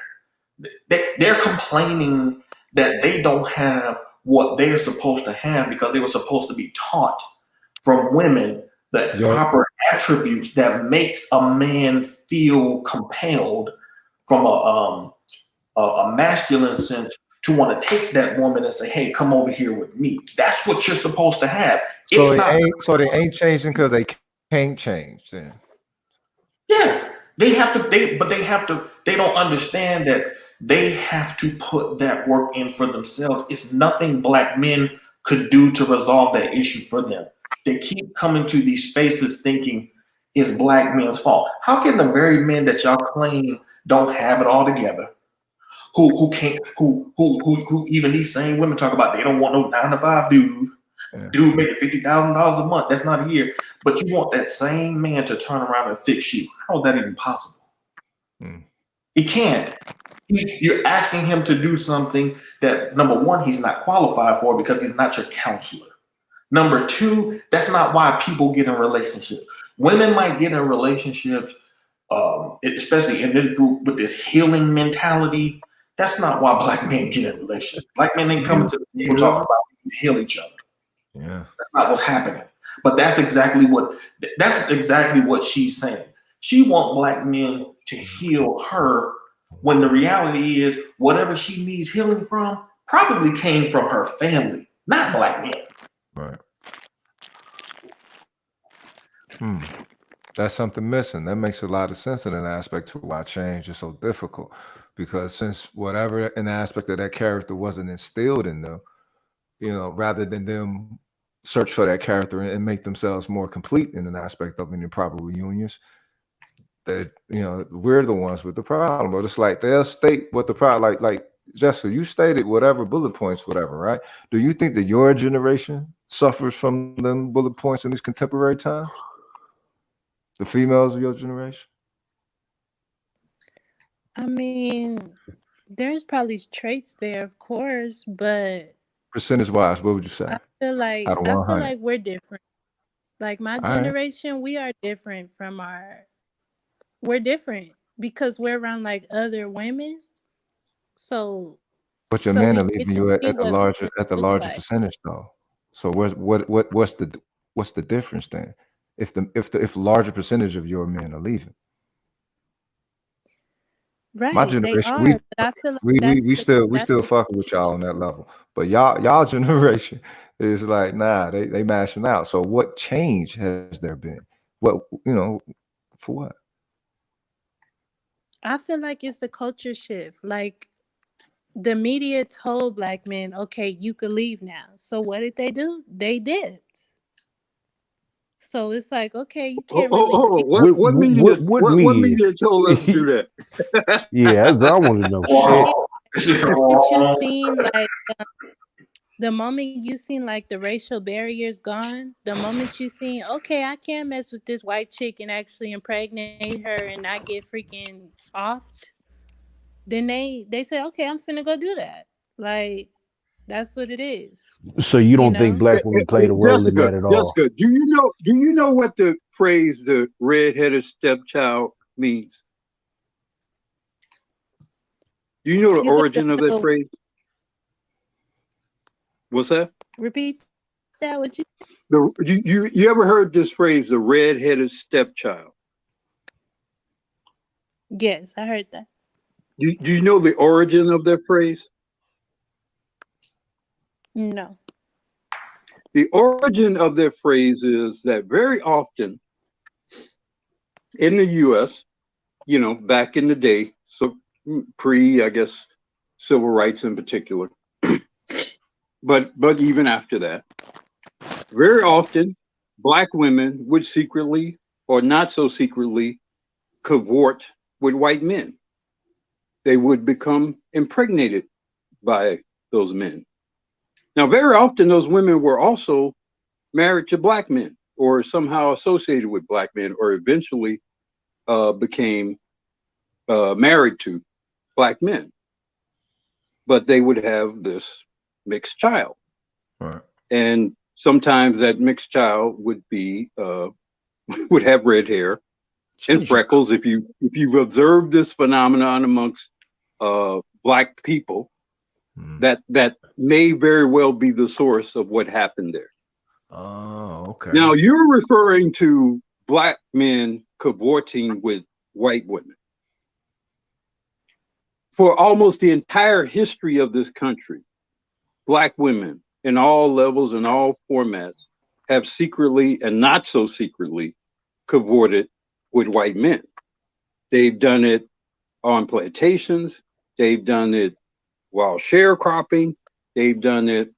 They're complaining that they don't have what they're supposed to have because they were supposed to be taught from women that proper attributes that makes a man feel compelled from a masculine sense to want to take that woman and say, "Hey, come over here with me." That's what you're supposed to have. So they ain't changing because they can't change then. Yeah, they don't understand that they have to put that work in for themselves. It's nothing black men could do to resolve that issue for them. They keep coming to these spaces thinking it's black men's fault. How can the very men that y'all claim don't have it all together, who even these same women talk about they don't want no 9-to-5 dude, dude making $50,000 a month, that's not a year, but you want that same man to turn around and fix you? How is that even possible? He can't. You're asking him to do something that, number one, he's not qualified for because he's not your counselor. Number two, that's not why people get in relationships. Women might get in relationships, especially in this group with this healing mentality. That's not why black men get in relationships. Black men ain't coming to the table talking about we can heal each other. Yeah, that's not what's happening. But that's exactly what she's saying. She wants black men to heal her when the reality is whatever she needs healing from probably came from her family, not black men. Right. That's something missing. That makes a lot of sense in an aspect to why change is so difficult. Because since whatever an aspect of that character wasn't instilled in them, rather than them search for that character and make themselves more complete in an aspect of any proper reunions, that we're the ones with the problem. But it's like they'll state what the problem, like Jessica, you stated whatever bullet points, whatever, right? Do you think that your generation suffers from them bullet points in these contemporary times? The females of your generation? I mean, there's probably traits there, of course, but Percentage wise, what would you say? I feel like Out of 100. we're different. Like my All right. generation, we are different from we're different because we're around like other women. So But your so men we are get leaving to you see what men at the look larger like. percentage though. So what's the difference then? If larger percentage of your men are leaving. My Right, they generation, are, but I feel like we that's still the fucking with culture y'all shift. on that level. But y'all generation is like, nah, they mashing out. So what change has there been? What for what? I feel like it's the culture shift. Like the media told black men, okay, you could leave now. So what did they do? They dipped. So it's like, okay, you can't really Oh, leave. What what media? media told us to do that? Yeah, that's what I want to know. You Shit. see, the moment you seen like the moment you seen like the racial barriers gone, the moment you seen, okay, I can't mess with this white chick and actually impregnate her and not get freaking offed, then they say, okay, I'm finna go do that. Like that's what it is, So you you don't think know? black women played a role in Jessica, that at all? Jessica, do you know what the phrase "the redheaded stepchild" means? Do you know the You said origin of that phrase? What's that? repeat that. What you? You ever heard this phrase, "the redheaded stepchild"? Yes, I heard that. Do you know the origin of that phrase? No. The origin of that phrase is that very often in the U.S., back in the day, so I guess, civil rights in particular, but even after that, very often black women would secretly or not so secretly cavort with white men. They would become impregnated by those men. Now, very often those women were also married to black men or somehow associated with black men or eventually became married to black men. But they would have this mixed child. Right. And sometimes that mixed child would be would have red hair and freckles. If you've observed this phenomenon amongst black people, that may very well be the source of what happened there. Oh, okay. Now you're referring to black men cavorting with white women. For almost the entire history of this country, black women in all levels and all formats have secretly and not so secretly cavorted with white men. They've done it on plantations. They've done it while sharecropping. They've done it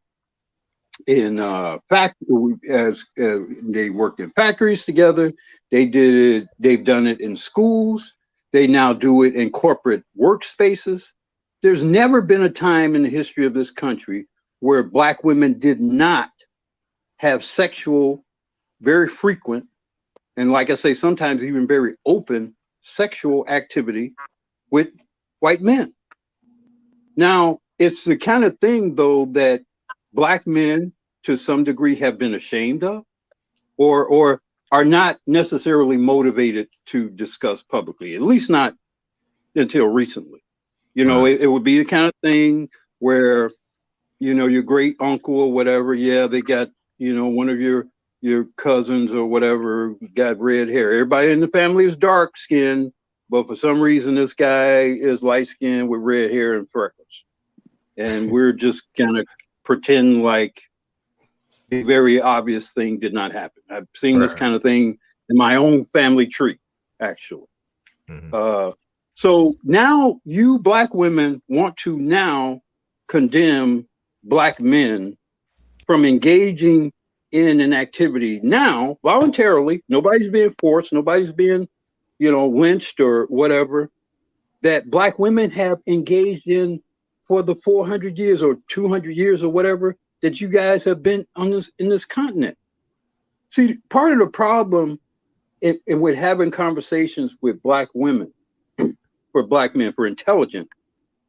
in as they worked in factories together. They did it. They've done it in schools. They now do it in corporate workspaces. There's never been a time in the history of this country where black women did not have sexual, very frequent, and like I say, sometimes even very open sexual activity with white men. Now, it's the kind of thing, though, that black men to some degree have been ashamed of or are not necessarily motivated to discuss publicly, at least not until recently. It would be the kind of thing where, your great uncle or whatever, they got, one of your cousins or whatever got red hair. Everybody in the family is dark skinned, but for some reason this guy is light skinned with red hair and freckles. And we're just gonna pretend like the very obvious thing did not happen. I've seen this kind of thing in my own family tree, actually. So now you black women want to now condemn black men from engaging in an activity now voluntarily. Nobody's being forced. Nobody's being, lynched or whatever, that black women have engaged in for the 400 years or 200 years or whatever that you guys have been on in this continent. See, part of the problem and with having conversations with black women, for black men, for intelligent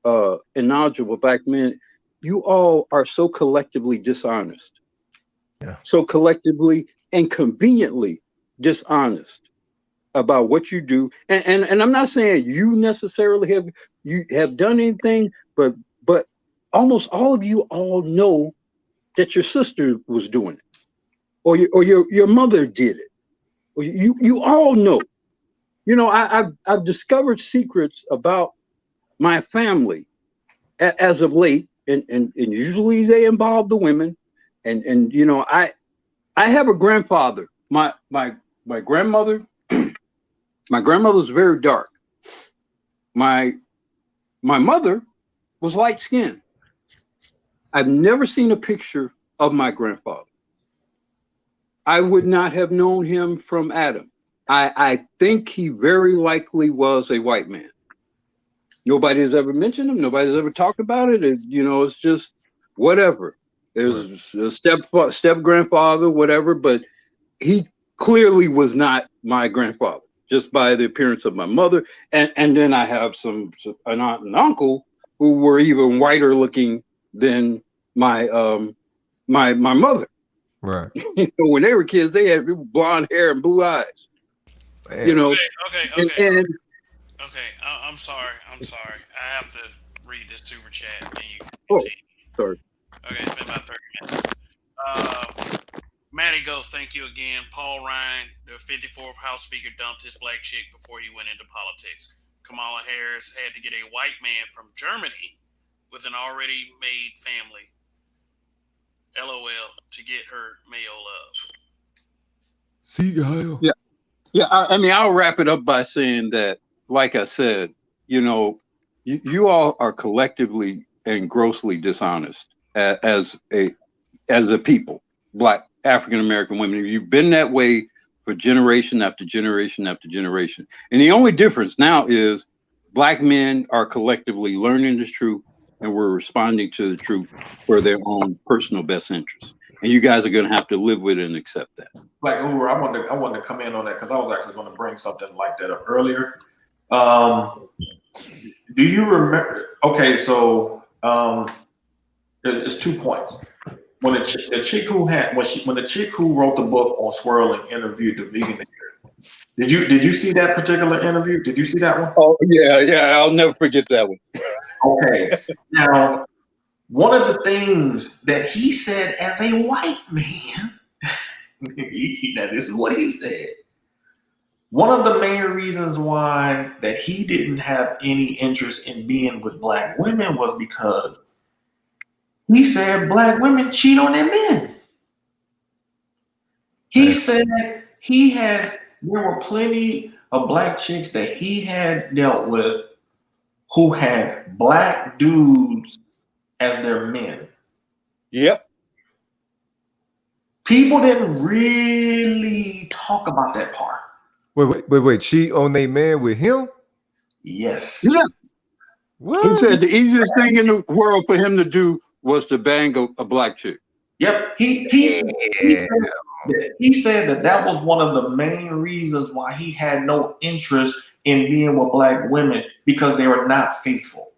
and knowledgeable black men, you all are so collectively dishonest. Yeah. So collectively and conveniently dishonest about what you do. And I'm not saying you necessarily have done anything, but almost all of you all know that your sister was doing it, or your mother did it, or you all know. You know, I've discovered secrets about my family as of late, and usually they involve the women. And you know, I have a grandfather. My grandmother, my grandmother was very dark. My mother was light skinned. I've never seen a picture of my grandfather. I would not have known him from Adam. I think he very likely was a white man. Nobody has ever mentioned him. Nobody's ever talked about it. You know, it's just whatever. There's a step grandfather, whatever, but he clearly was not my grandfather, just by the appearance of my mother. And then I have an aunt and uncle who were even whiter looking than my mother. Right. You know, when they were kids, they had blonde hair and blue eyes. Man. You know. Okay. I'm sorry. I have to read this super chat. And you continue. Sorry. Okay, it's been about 30 minutes. Matty goes, thank you again. Paul Ryan, the 54th House Speaker, dumped his black chick before he went into politics. Kamala Harris had to get a white man from Germany with an already made family, LOL, to get her male love. See you. Yeah. I mean, I'll wrap it up by saying that, like I said, you know, you all are collectively and grossly dishonest as a people, black African American women. You've been that way for generation after generation after generation. And the only difference now is black men are collectively learning the truth, and we're responding to the truth for their own personal best interests. And you guys are going to have to live with it and accept that. Like, Uber, I wanted to come in on that because I was actually going to bring something like that up earlier. Do you remember? Okay, so there's 2 points. When the chick who wrote the book on swirling interviewed the vegan. Did you see that particular interview? Did you see that one? Oh yeah, I'll never forget that one. Okay, now one of the things that he said as a white man, now this is what he said. One of the main reasons why that he didn't have any interest in being with black women was because he said black women cheat on their men. He said there were plenty of black chicks that he had dealt with who had black dudes as their men. Yep. People didn't really talk about that part. Wait. Cheat on a man with him? Yes. Yeah. What? He said the easiest thing in the world for him to do was to bang a black chick. Yep. He said that was one of the main reasons why he had no interest in being with black women, because they were not faithful.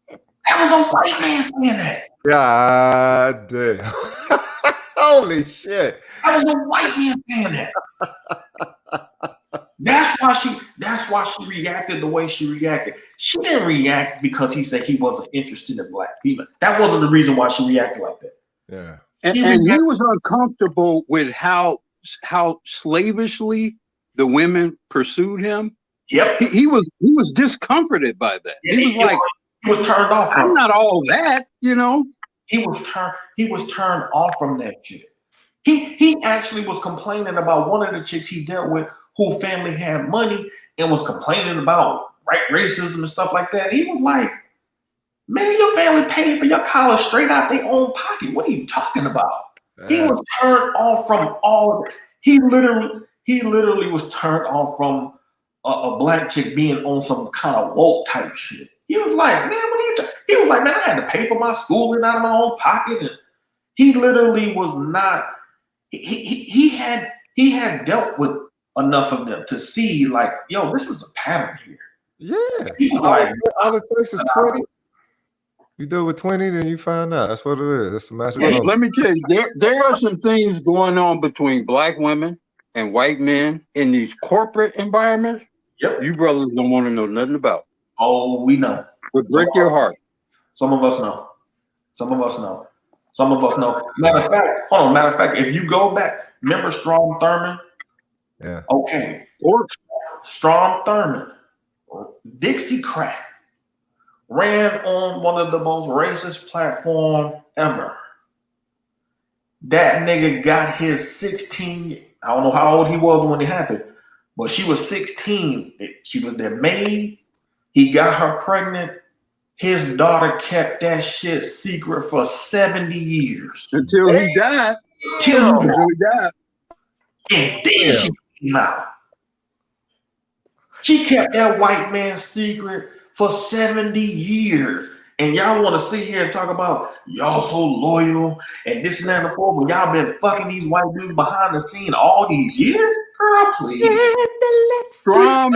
That was a white man saying that. God damn. Holy shit. That was a white man saying that. That's why she reacted the way she reacted. She didn't react because he said he wasn't interested in black female. That wasn't the reason why she reacted like that. Yeah. And he was uncomfortable with how slavishly the women pursued him. Yep. He was discomforted by that. Yeah, he was like, he was turned off. I'm not all that, you know. He was turned off from that shit. He actually was complaining about one of the chicks he dealt with whose family had money and was complaining about racism and stuff like that. He was like, man, your family paid for your college straight out their own pocket. What are you talking about? He was turned off from all of it. He literally was turned off from a black chick being on some kind of woke type shit. He was like, man, he was like, man, I had to pay for my schooling out of my own pocket. And he literally was not, he had dealt with enough of them to see, like, yo, this is a pattern here. Yeah. People All, like, all it takes is 20. You do it with 20, then you find out. That's what it is. That's the magic number. Let me tell you, there are some things going on between black women and white men in these corporate environments. Yep. You brothers don't want to know nothing about. Oh, we know. Would break your heart. Some of us know. Some of us know. Some of us know. Matter of fact, hold on. Matter of fact, if you go back, remember Strom Thurmond? Yeah. Okay. Strom Thurmond, Dixiecrat, ran on one of the most racist platforms ever. That nigga got his 16, I don't know how old he was when it happened, but she was 16. She was their maid. He got her pregnant. His daughter kept that shit secret for 70 years. Until he died. Until he died. And then she came out. She kept that white man's secret for 70 years. And y'all want to sit here and talk about y'all so loyal and this and that and the fourth, when y'all been fucking these white dudes behind the scene all these years? Girl, please. Strom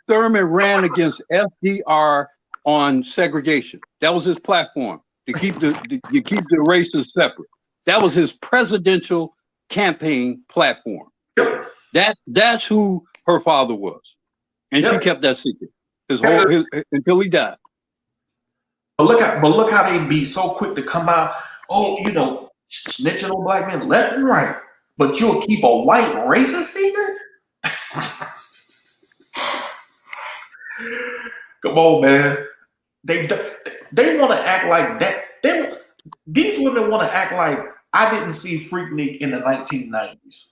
Thurmond ran against FDR on segregation. That was his platform, to keep the races separate. That was his presidential campaign platform. Yep. That's who her father was. And she kept that secret until he died. But look how they be so quick to come out, snitching on black men left and right. But you'll keep a white racist secret? Come on, man. They want to act like that. These women want to act like I didn't see Freaknik in the 1990s.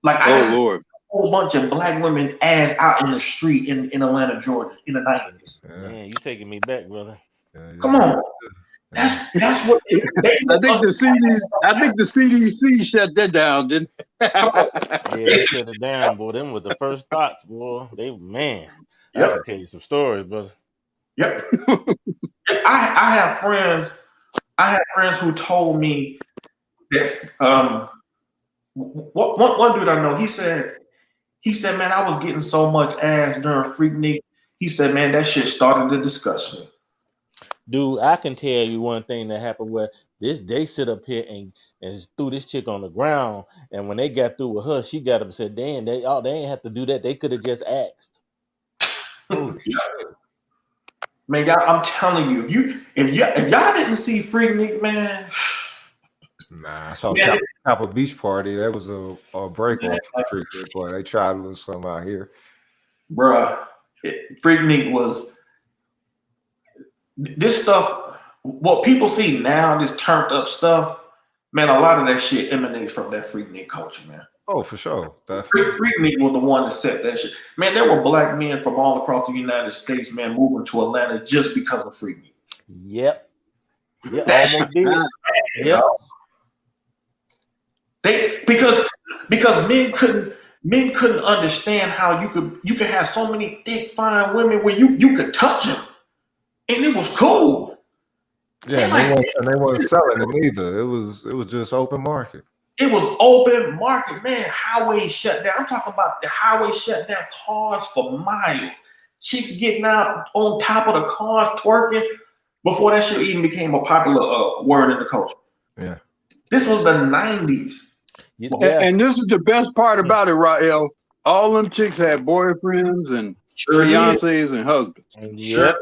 Like I didn't see a whole bunch of black women ass out in the street in Atlanta, Georgia in the 90s. Man, you taking me back, brother. Come on. That's what I think the CDC shut that down, didn't they? Yeah, they shut it down, boy. Them were the first thoughts, boy. I can tell you some stories, brother. Yep. I have friends who told me that one dude I know, he said, man, I was getting so much ass during Freaknik. He said, man, that shit started the discussion. Dude, I can tell you one thing that happened where they sit up here and threw this chick on the ground, and when they got through with her, she got up and said, damn, they ain't have to do that. They could have just asked. Man, y'all, I'm telling you, if y'all didn't see Freaknik, man. Nah, I saw Copper Beach Party. That was a break off for Freaknik, boy. They tried a little something out here. Bruh, Freaknik was this stuff. What people see now, this turned up stuff, man, a lot of that shit emanates from that Freaknik culture, man. Oh, for sure. Freaknik was the one that set that shit. Man, there were black men from all across the United States, man, moving to Atlanta just because of Freaknik. Yep. Yeah, almost did. Yep. Because men couldn't understand how you could have so many thick, fine women where you could touch them, and it was cool. Yeah, and they weren't selling it either. It was just open market. It was open market, man. Highway shut down. I'm talking about the highway shut down, cars for miles. Chicks getting out on top of the cars twerking before that shit even became a popular word in the culture. Yeah, this was the 90s. Yeah. And this is the best part about it, Rael. All them chicks had boyfriends and fiancés and husbands. Sure.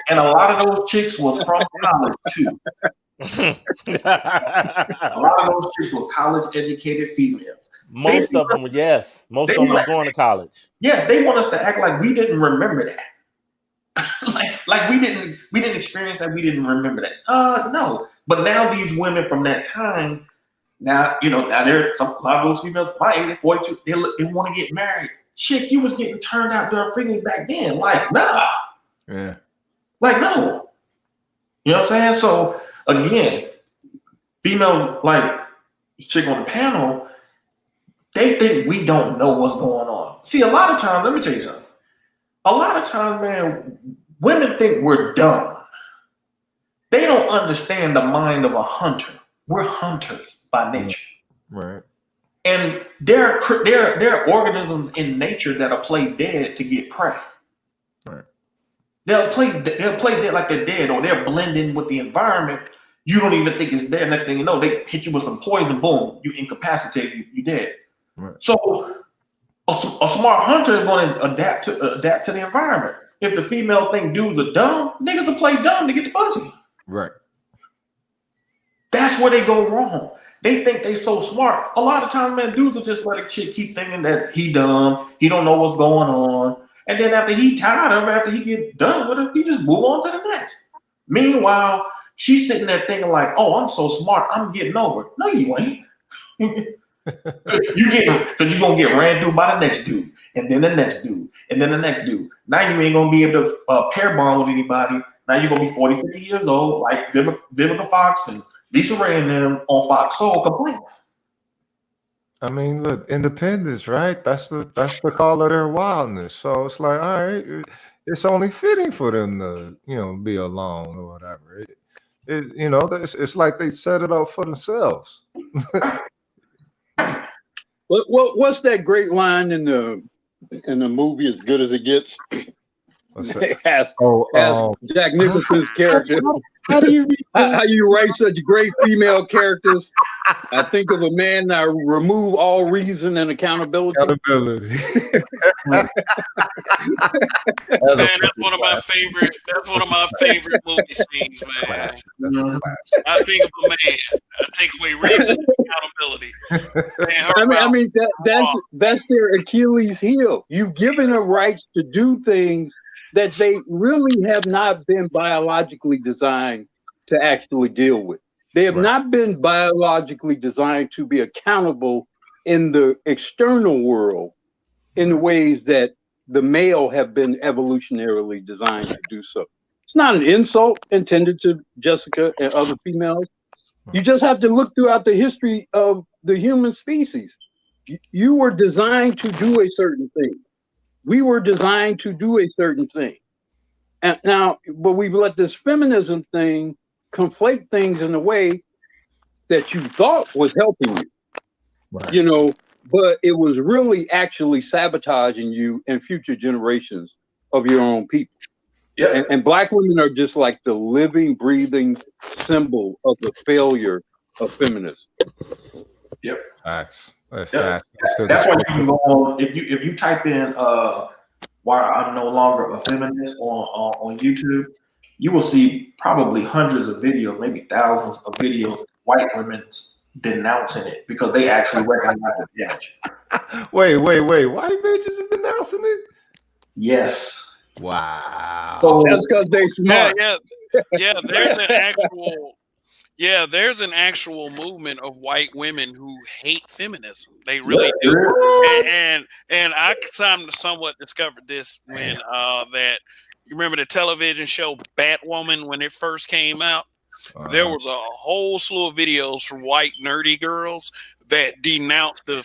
And a lot of those chicks was from college too. A lot of those chicks were college-educated females. Most of them were going to college. Yes, they want us to act like we didn't remember that. like we didn't experience that. We didn't remember that. No. But now these women from that time, now there a lot of those females, my age, 42, they want to get married. Shit, you was getting turned out during Freaknik back then. Like, nah. Yeah. Like, no. You know what I'm saying? So again, females like chick on the panel, they think we don't know what's going on. See, a lot of times, let me tell you something. A lot of times, man, women think we're dumb. They don't understand the mind of a hunter. We're hunters by nature. Right. And they're organisms in nature that'll play dead to get prey. Right. They'll play dead like they're dead, or they're blending with the environment. You don't even think it's there. Next thing you know, they hit you with some poison. Boom, you incapacitate. You dead. Right. So a smart hunter is going to adapt to the environment. If the female think dudes are dumb, niggas will play dumb to get the pussy. Right. That's where they go wrong. They think they so smart. A lot of times, man, dudes will just let a chick keep thinking that he dumb, he don't know what's going on. And then after he tired of her, after he get done with her, he just move on to the next. Meanwhile, she's sitting there thinking like, oh, I'm so smart, I'm getting over it. No, you ain't. Because you're going to get ran through by the next dude, and then the next dude, and then the next dude. Now you ain't going to be able to pair bond with anybody. Now you're going to be 40, 50 years old, like Vivica Fox and Lisa Ray and them on Fox Soul complaining. I mean, look, independence, right? That's the call of their wildness. So it's like, all right, it's only fitting for them to, be alone or whatever. It's like they set it up for themselves. What's that great line in the movie As Good as It Gets? As Jack Nicholson's character. How do you how you write such great female characters? I think of a man that remove all reason and accountability. Man, that's one of my favorite. That's one of my favorite movie scenes, man. I think of a man. I take away reason and accountability. I mean that's their Achilles heel. You've given them rights to do things that they really have not been biologically designed to actually deal with. They have not been biologically designed to be accountable in the external world in the ways that the male have been evolutionarily designed to do so. It's not an insult intended to Jessica and other females. You just have to look throughout the history of the human species. You were designed to do a certain thing. We were designed to do a certain thing. And now, but we've let this feminism thing conflate things in a way that you thought was helping you, but it was really actually sabotaging you and future generations of your own people. Yeah. And Black women are just like the living, breathing symbol of the failure of feminism. Yep. Facts. That's why you can go on if you type in why I'm no longer a feminist on YouTube, you will see probably hundreds of videos, maybe thousands of videos, white women denouncing it because they actually recognize the damage. Wait. White bitches is denouncing it? Yes. Wow. So that's because they smart. Yeah. There's an actual movement of white women who hate feminism. They really do. And I somewhat discovered this when that you remember the television show Batwoman when it first came out. There was a whole slew of videos from white nerdy girls that denounced the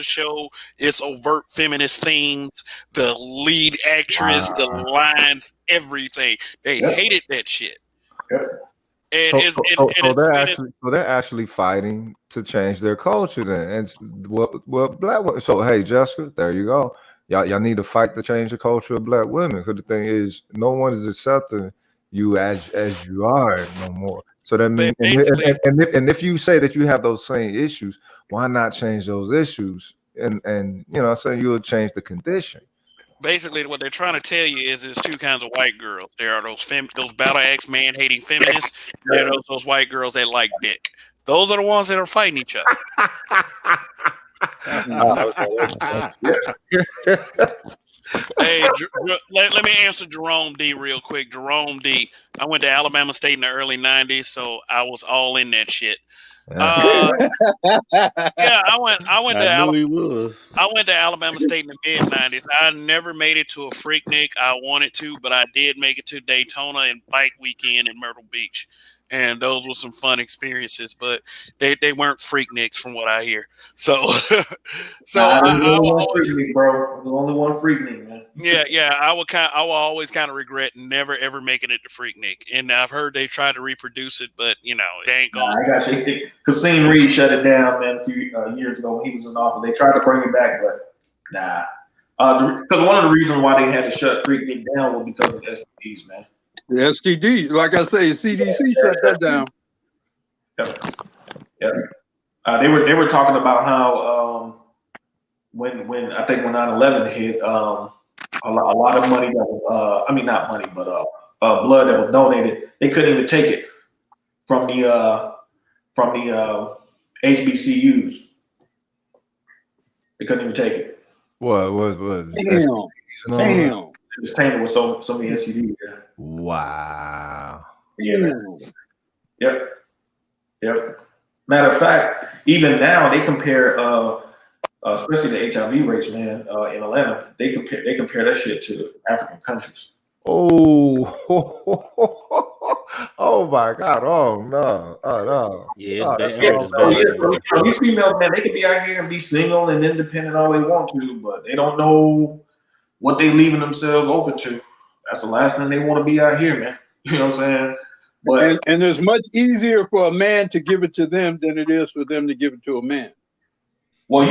show, its overt feminist themes, the lead actress, the lines, everything. They hated that shit. And they're actually fighting to change their culture then. And Black women. So hey, Jessica, there you go. Y'all need to fight to change the culture of Black women. Because the thing is, no one is accepting you as you are no more. So that means, and if you say that you have those same issues, why not change those issues? And you'll change the condition. Basically, what they're trying to tell you is there's two kinds of white girls. There are those battle axe man hating feminists. There are those white girls that like dick. Those are the ones that are fighting each other. Hey, let me answer Jerome D real quick. Jerome D. I went to Alabama State in the early '90s, so I was all in that shit. I went to Alabama State in the mid '90s. I never made it to a Freaknik. I wanted to, but I did make it to Daytona and Bike Weekend in Myrtle Beach. and those were some fun experiences. But they weren't Freakniks from what I hear. So, so Nah, there's I only will one always, Freaknik, bro. There's only one Freaknik, man. yeah, I will always kind of regret never ever making it to Freaknik. And I've heard they try to reproduce it, but they ain't Nah, going. I got you. Kasim Reed shut it down, man, a few years ago when he was in office. They tried to bring it back, but nah. Because one of the reasons why they had to shut Freaknik down was because of STDs, man. The STD, like I say, CDC shut that down. Yep. They were talking about how when I think when 9/11 hit, a lot of money that was I mean not money, but blood that was donated, they couldn't even take it from the HBCUs. They couldn't even take it. What? Damn. It was tainted with so many STDs. Yeah. Wow. Yeah. Yep. Matter of fact, even now they compare, especially the HIV rates, man, in Atlanta. They compare that shit to African countries. Oh, oh my God! Oh no! Oh no! Yeah, it's bad. Yeah, It's bad. these females, man, they can be out here and be single and independent all they want to, but they don't know what they leaving themselves open to. That's the last thing they want to be out here, man. You know what I'm saying? But And it's much easier for a man to give it to them than it is for them to give it to a man. well,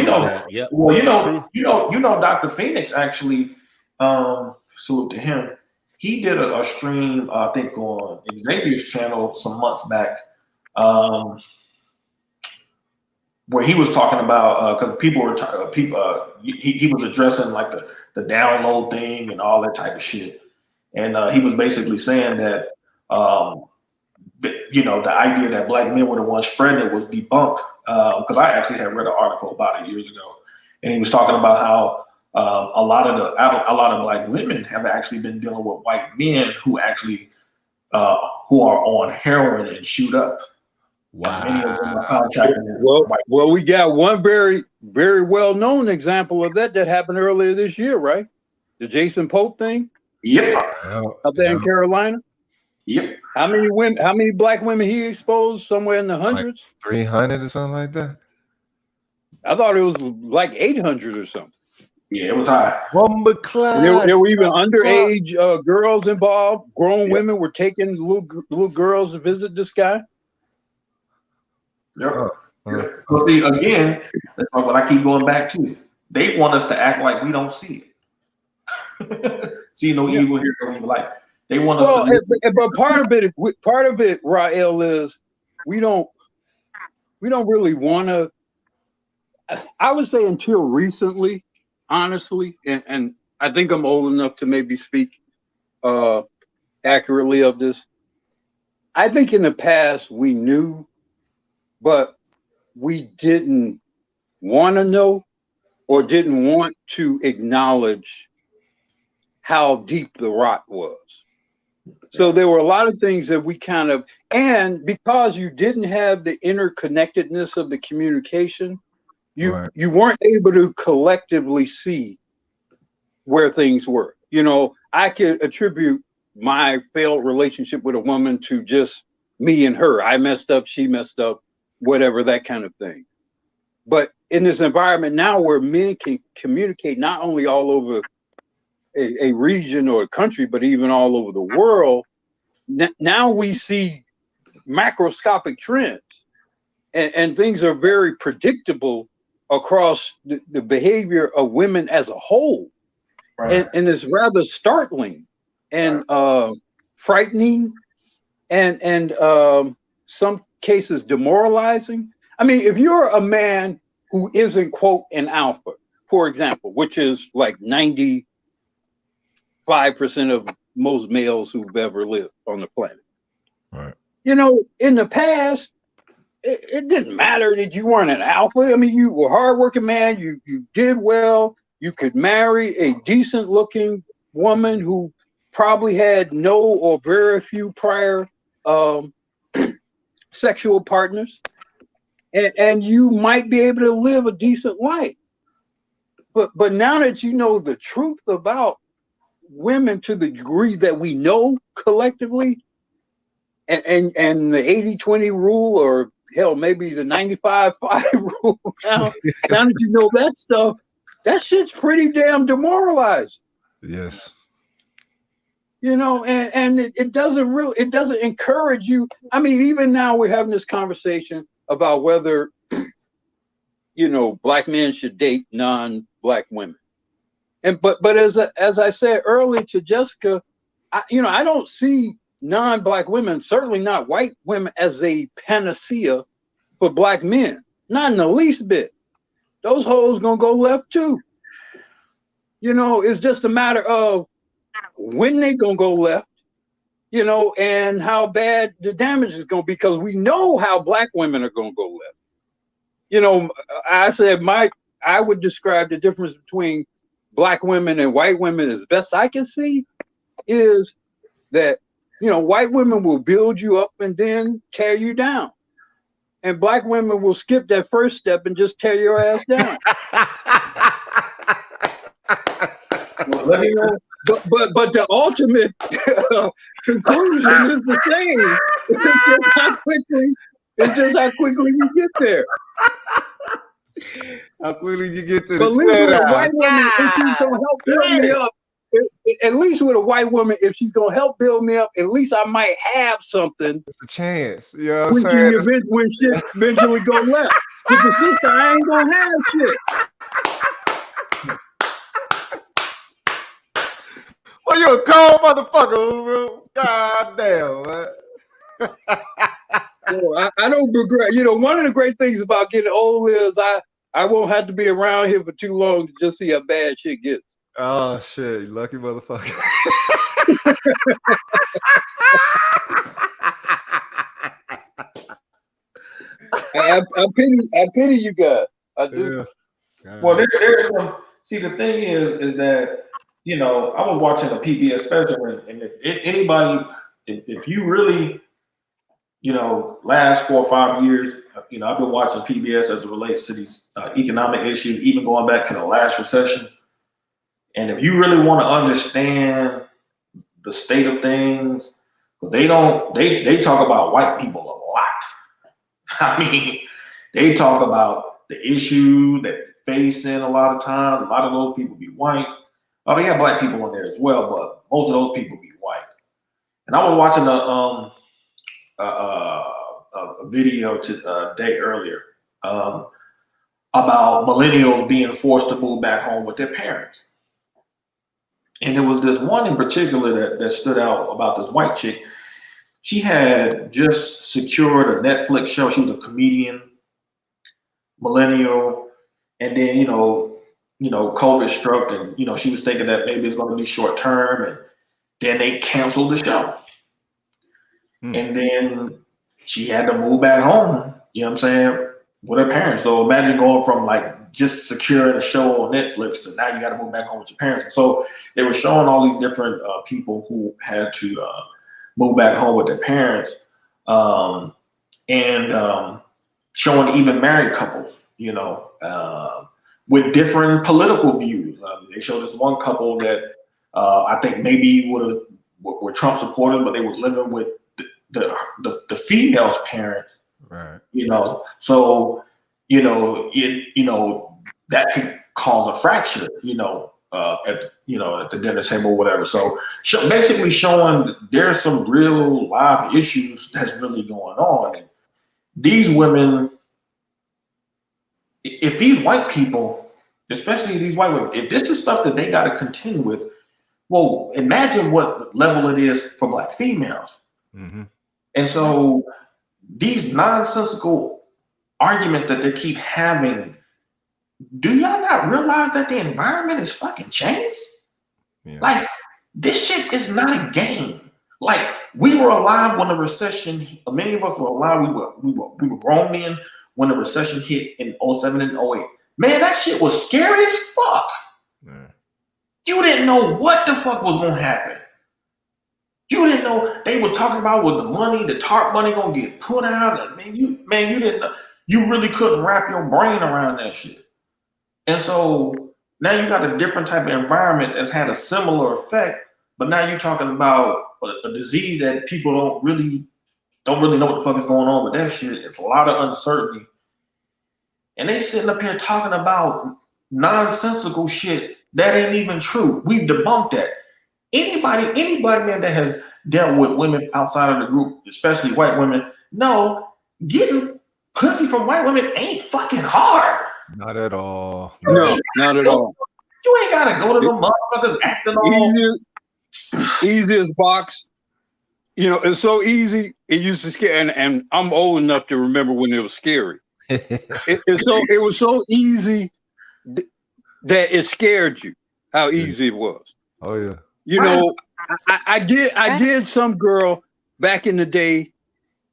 Yep. Dr. Phoenix actually, salute to him. He did a stream, I think, on Xavier's channel some months back, where he was talking about because people were he was addressing like the download thing and all that type of shit, and he was basically saying that the idea that black men were the ones spreading it was debunked because I actually had read an article about it years ago, and he was talking about how a lot of black women have actually been dealing with white men who actually who are on heroin and shoot up. Wow. Many of them are contracting with white Well, we got one very, very well-known example of that happened earlier this year, right? The Jason Pope thing. Yep. Up there in Carolina. Yep. How many black women he exposed? Somewhere in the hundreds? Like 300 or something like that. I thought it was like 800 or something. Yeah, it was high. There were even underage girls involved. Grown women were taking little girls to visit this guy. Yep. But see, again, that's what I keep going back to. They want us to act like we don't see it. See no evil here, no evil light. They want us to. But part of it, Rael, is we don't really want to. I would say until recently, honestly, and I think I'm old enough to maybe speak accurately of this. I think in the past we knew, but we didn't want to know or didn't want to acknowledge how deep the rot was. So there were a lot of things that we and because you didn't have the interconnectedness of the communication, you weren't able to collectively see where things were. I could attribute my failed relationship with a woman to just me and her. I messed up, she messed up, whatever, that kind of thing. But in this environment now where men can communicate not only all over a region or a country, but even all over the world, now we see macroscopic trends and things are very predictable across the behavior of women as a whole. Right. And it's rather startling and frightening and some cases demoralizing. I mean, if you're a man who isn't, quote, an alpha, for example, which is like 95% of most males who've ever lived on the planet. Right. In the past, it didn't matter that you weren't an alpha. I mean, you were a hardworking man. You did well. You could marry a decent looking woman who probably had no or very few prior sexual partners. And you might be able to live a decent life. But now that you know the truth about women to the degree that we know collectively, and the 80-20 rule, or hell, maybe the 95-5 rule. Now that you know that stuff, that shit's pretty damn demoralizing. Yes. You know, and it doesn't encourage you. I mean, even now we're having this conversation about whether, you know, black men should date non-black women. And but as I said earlier to Jessica, I don't see non-black women, certainly not white women, as a panacea for black men. Not in the least bit. Those hoes gonna go left too. You know, it's just a matter of when they gonna go left, you know, and how bad the damage is gonna be, because we know how black women are gonna go left. You know, I said I would describe the difference between black women and white women, as best I can see, is that, you know, white women will build you up and then tear you down, and black women will skip that first step and just tear your ass down. Let me know. But the ultimate conclusion is the same. It's just how quickly you get there. How quickly you get to the But at least with a Twitter. white woman, if she's gonna help build me up, at least with a white woman, if she's gonna help build me up, at least I might have something. It's a chance. You know what I'm saying? When shit eventually go left. With the sister, I ain't gonna have shit. Well, you a cold motherfucker, bro. God damn, man. So I don't regret. You know, one of the great things about getting old is I won't have to be around here for too long to just see how bad shit gets. Oh shit, you lucky motherfucker. I pity you guys. I do. Yeah. Well, there is some. See, the thing is that, you know, I was watching a PBS special, and if anybody, if you really, you know, last 4 or 5 years, you know, I've been watching PBS as it relates to these economic issues, even going back to the last recession. And if you really want to understand the state of things, they talk about white people a lot. I mean, they talk about the issue that they're facing a lot of times. A lot of those people be white. Oh, they have black people in there as well, but most of those people be white. And I was watching a video a day earlier about millennials being forced to move back home with their parents. And there was this one in particular that stood out about this white chick. She had just secured a Netflix show. She was a comedian, millennial, and then, you know, COVID struck, and, you know, she was thinking that maybe it's going to be short term, and then they canceled the show. And then she had to move back home, you know what I'm saying, with her parents. So imagine going from like just securing a show on Netflix to now you got to move back home with your parents. And so they were showing all these different people who had to move back home with their parents, and showing even married couples, you know, with different political views. They showed this one couple that I think maybe were Trump supporters, but they were living with the female's parents, right? You know, so you know that could cause a fracture, you know, at the dinner table or whatever. So basically showing there's some real live issues that's really going on. And these women, if these white people, especially these white women, if this is stuff that they got to contend with, well, imagine what level it is for black females. Mm-hmm. And so these nonsensical arguments that they keep having, do y'all not realize that the environment is fucking changed? Yeah. Like, this shit is not a game. Like, we were alive when the recession, many of us were alive, we were grown men when the recession hit in 07 and 08. Man, that shit was scary as fuck. Yeah. You didn't know what the fuck was gonna happen. You didn't know they were talking about with the money, the TARP money gonna get put out. And you didn't know. You really couldn't wrap your brain around that shit. And so now you got a different type of environment that's had a similar effect, but now you're talking about a disease that people don't really don't really know what the fuck is going on with that shit. It's a lot of uncertainty. And they sitting up here talking about nonsensical shit that ain't even true. We've debunked that. Anybody man that has dealt with women outside of the group, especially white women, know getting pussy from white women ain't fucking hard. Not at all. No, not at all. You ain't gotta go to the motherfuckers acting all Easiest box. You know, it's so easy. It used to scare, and I'm old enough to remember when it was scary. It was so easy that it scared you. How easy it was. Oh yeah. You know, I did some girl back in the day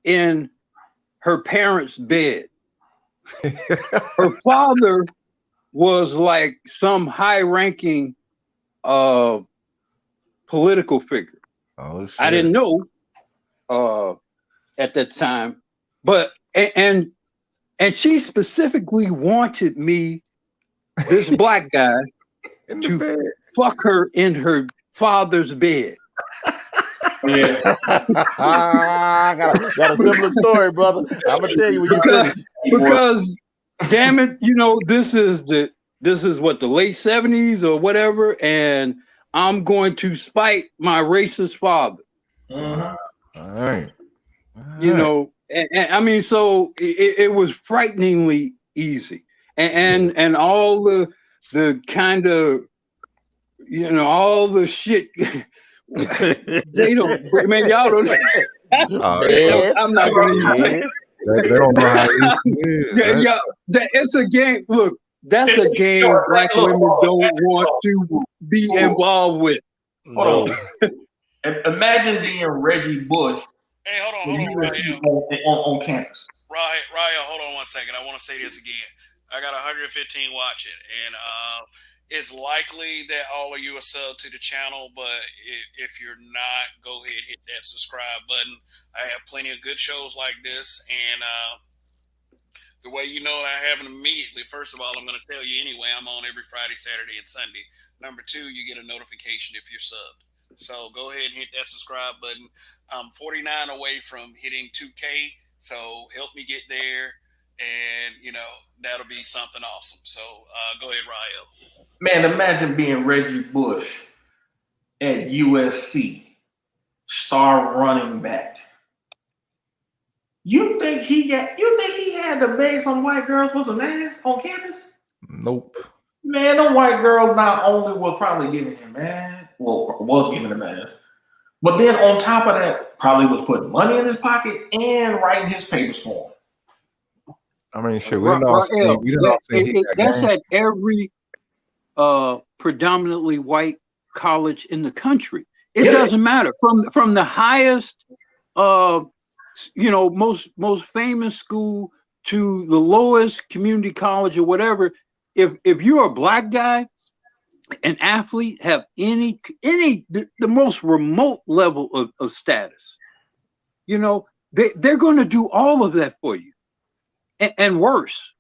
in her parents' bed. Her father was like some high-ranking political figure. Oh, shit. I didn't know at that time, but and she specifically wanted me, this black guy, to fuck her in her father's bed. Yeah. I got a similar story, brother. I'm gonna tell you when you finish. Because damn it, you know, this is what, the late 70s or whatever, and I'm going to spite my racist father. Mm-hmm. All right. You know, and I mean, so it was frighteningly easy, and all the kind of, you know, all the shit they don't, man, y'all don't. I'm not going to even say. They don't know how easy it is. It's a game. Look, that's a game black women don't want to be involved with. Hold on. Imagine being Reggie Bush. Hey, hold on, Ryan. On campus. Ryan, hold on 1 second. I want to say this again. I got 115 watching, and it's likely that all of you are subbed to the channel, but if you're not, go ahead, hit that subscribe button. I have plenty of good shows like this, and the way you know I have them immediately, first of all, I'm going to tell you anyway, I'm on every Friday, Saturday, and Sunday. Number two, you get a notification if you're subbed. So go ahead and hit that subscribe button. I'm 49 away from hitting 2K, so help me get there, and, you know, that'll be something awesome. So go ahead, Rael. Man, imagine being Reggie Bush at USC, star running back. You think he had to beg some white girls for some ass on campus? Nope. Man, them white girls not only was probably giving him ass, was giving him ass, but then on top of that, probably was putting money in his pocket and writing his papers for him. I mean, shit, that's at every predominantly white college in the country. It doesn't matter from the highest, you know, most famous school to the lowest community college or whatever. If you're a black guy, an athlete, have the most remote level of status, you know, they're going to do all of that for you, and worse,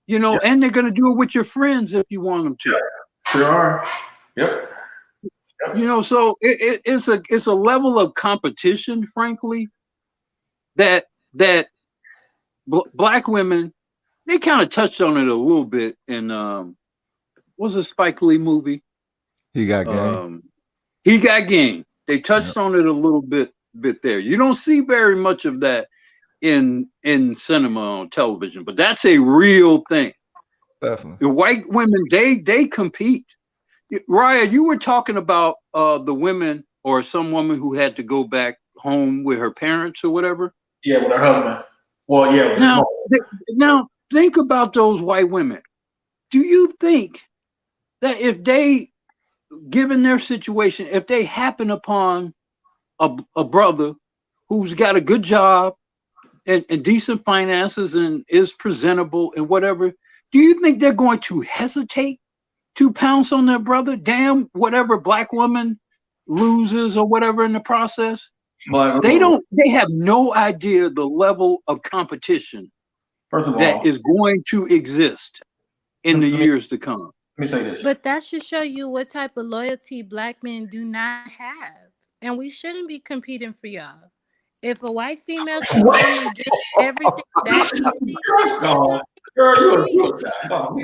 you know, and they're going to do it with your friends if you want them to. Yeah, sure are. Yep. You know, so it's a level of competition, frankly, that black women, they kind of touched on it a little bit in what was a Spike Lee movie? He Got Game. He Got Game. They touched on it a little bit there. You don't see very much of that in cinema on television, but that's a real thing. Definitely. The white women, they compete. Raya, you were talking about the women or some woman who had to go back home with her parents or whatever. Yeah, with her husband. Well, yeah. Now think about those white women. Do you think that if they, given their situation, if they happen upon a brother who's got a good job and decent finances and is presentable and whatever, do you think they're going to hesitate to pounce on their brother? Damn, whatever black woman loses or whatever in the process. They have no idea the level of competition that is going to exist in the years to come. Let me say this. But that should show you what type of loyalty black men do not have. And we shouldn't be competing for y'all. If a white female can come and get everything that easy, Gosh, that's no. okay Girl, with you're me. no,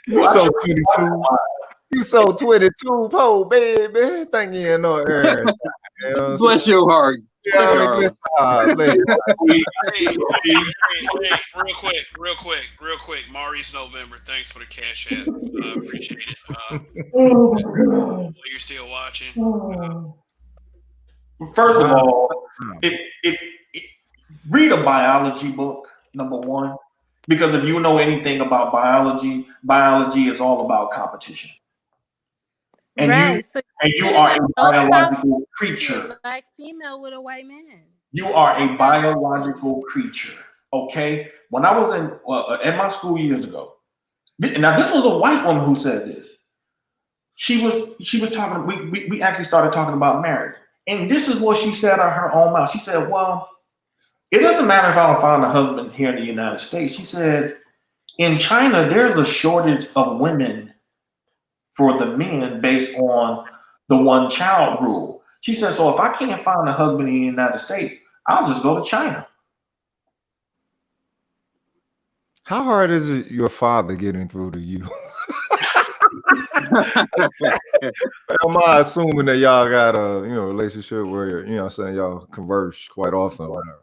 You I so should 22. You so 22, po baby. Thank you, no Aaron. You know what I'm Bless your heart. saying? Bless your heart. Hey, real quick. Maurice November, thanks for the cash app. Appreciate it. Oh my God. You're still watching. First of all, read a biology book, number one, because if you know anything about biology is all about competition. And Right. So you are a no biological a creature. black female with a white man. You are That's a how it biological creature. Okay? When I was in my school years ago, now this was a white woman who said this. She was talking, we actually started talking about marriage. And this is what she said out of her own mouth. She said, well, it doesn't matter if I don't find a husband here in the United States. She said, in China, there's a shortage of women for the men based on the one child rule. She said, so if I can't find a husband in the United States, I'll just go to China. How hard is it your father getting through to you? Am I assuming that y'all got a relationship where what I'm saying, y'all converse quite often or whatever?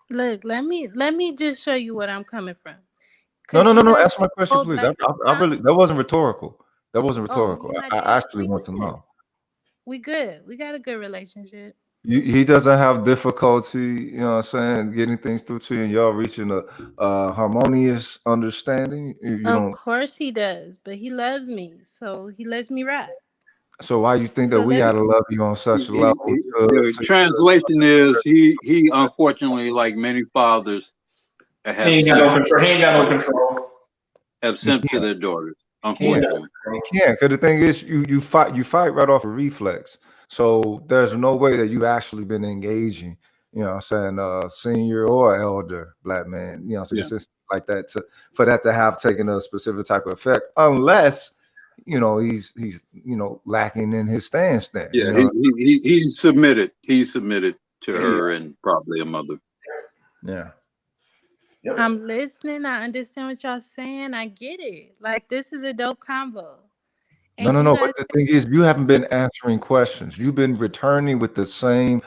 Look, let me just show you what I'm coming from. No. You Answer my question, please. I really, that wasn't rhetorical. That wasn't rhetorical. I actually want to know. We good. We got a good relationship. He doesn't have difficulty, what I'm saying, getting things through to you, and y'all reaching a harmonious understanding. Of course he does, but he loves me, so he lets me ride. So why you think that we gotta love you on such a level? The translation is he unfortunately, like many fathers, He ain't got no control. Have sent to their daughters. Unfortunately, he can't, because the thing is, you fight right off a reflex. So there's no way that you've actually been engaging, what I'm saying, senior or elder black man, like that for that to have taken a specific type of effect, unless he's lacking in his stance. Yeah, he submitted. He submitted to her and probably a mother. Yeah. Yep. I'm listening. I understand what y'all saying. I get it. Like, this is a dope convo. No. But the thing is, you haven't been answering questions. You've been returning with the same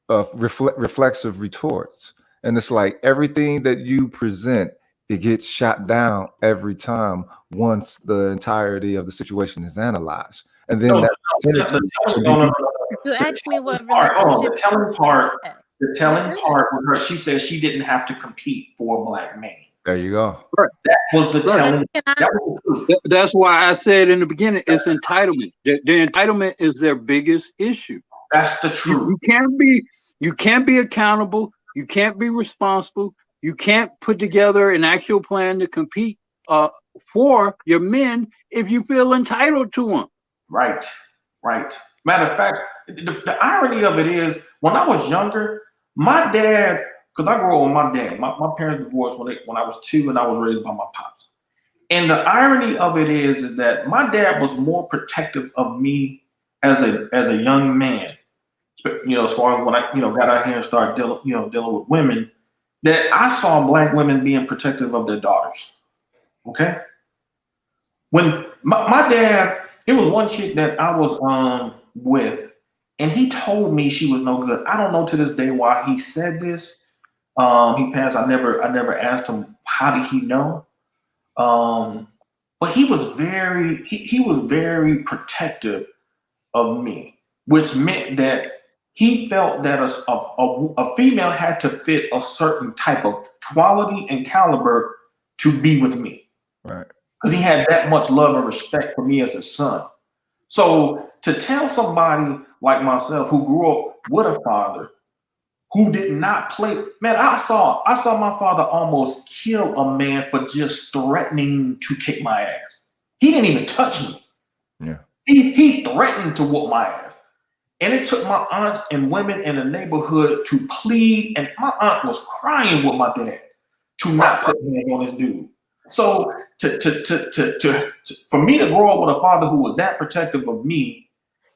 reflexive retorts. And it's like everything that you present, it gets shot down every time once the entirety of the situation is analyzed. And then you asked me what relationship. The telling part with her, she said she didn't have to compete for a black man. There you go. Right. That was the telling. That's why I said in the beginning, it's entitlement. The entitlement is their biggest issue. That's the truth. You can't be accountable. You can't be responsible. You can't put together an actual plan to compete for your men if you feel entitled to them. Right. Matter of fact, the irony of it is, when I was younger, my dad, because I grew up with my dad. My parents divorced when I was 2, and I was raised by my pops. And the irony of it is that my dad was more protective of me as a young man. As far as when I got out here and started dealing with women, that I saw black women being protective of their daughters. Okay. When my dad, it was one chick that I was with, and he told me she was no good. I don't know to this day why he said this. He passed. I never asked him how did he know. But he was very protective of me, which meant that he felt that a female had to fit a certain type of quality and caliber to be with me. Right. Because he had that much love and respect for me as a son. So to tell somebody like myself who grew up with a father who did not play, man, I saw my father almost kill a man for just threatening to kick my ass. He didn't even touch me. Yeah. He threatened to whoop my ass. And it took my aunts and women in the neighborhood to plead, and my aunt was crying with my dad to not put hands on this dude. So for me to grow up with a father who was that protective of me,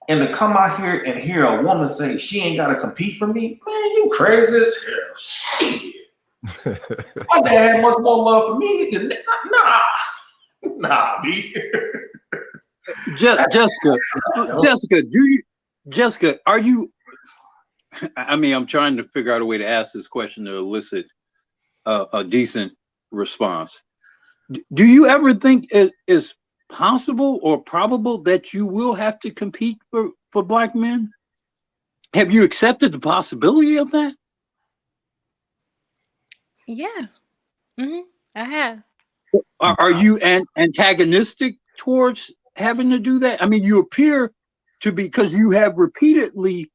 And to come out here and hear a woman say she ain't got to compete for me, man, you crazy as hell. Shit. My dad had much more love for me than nah, B. Jessica, are you? I mean, I'm trying to figure out a way to ask this question to elicit a decent response. Do you ever think it is possible or probable that you will have to compete for black men? Have you accepted the possibility of that? Yeah. I have. Are you antagonistic towards having to do that? I mean, you appear to be, because you have repeatedly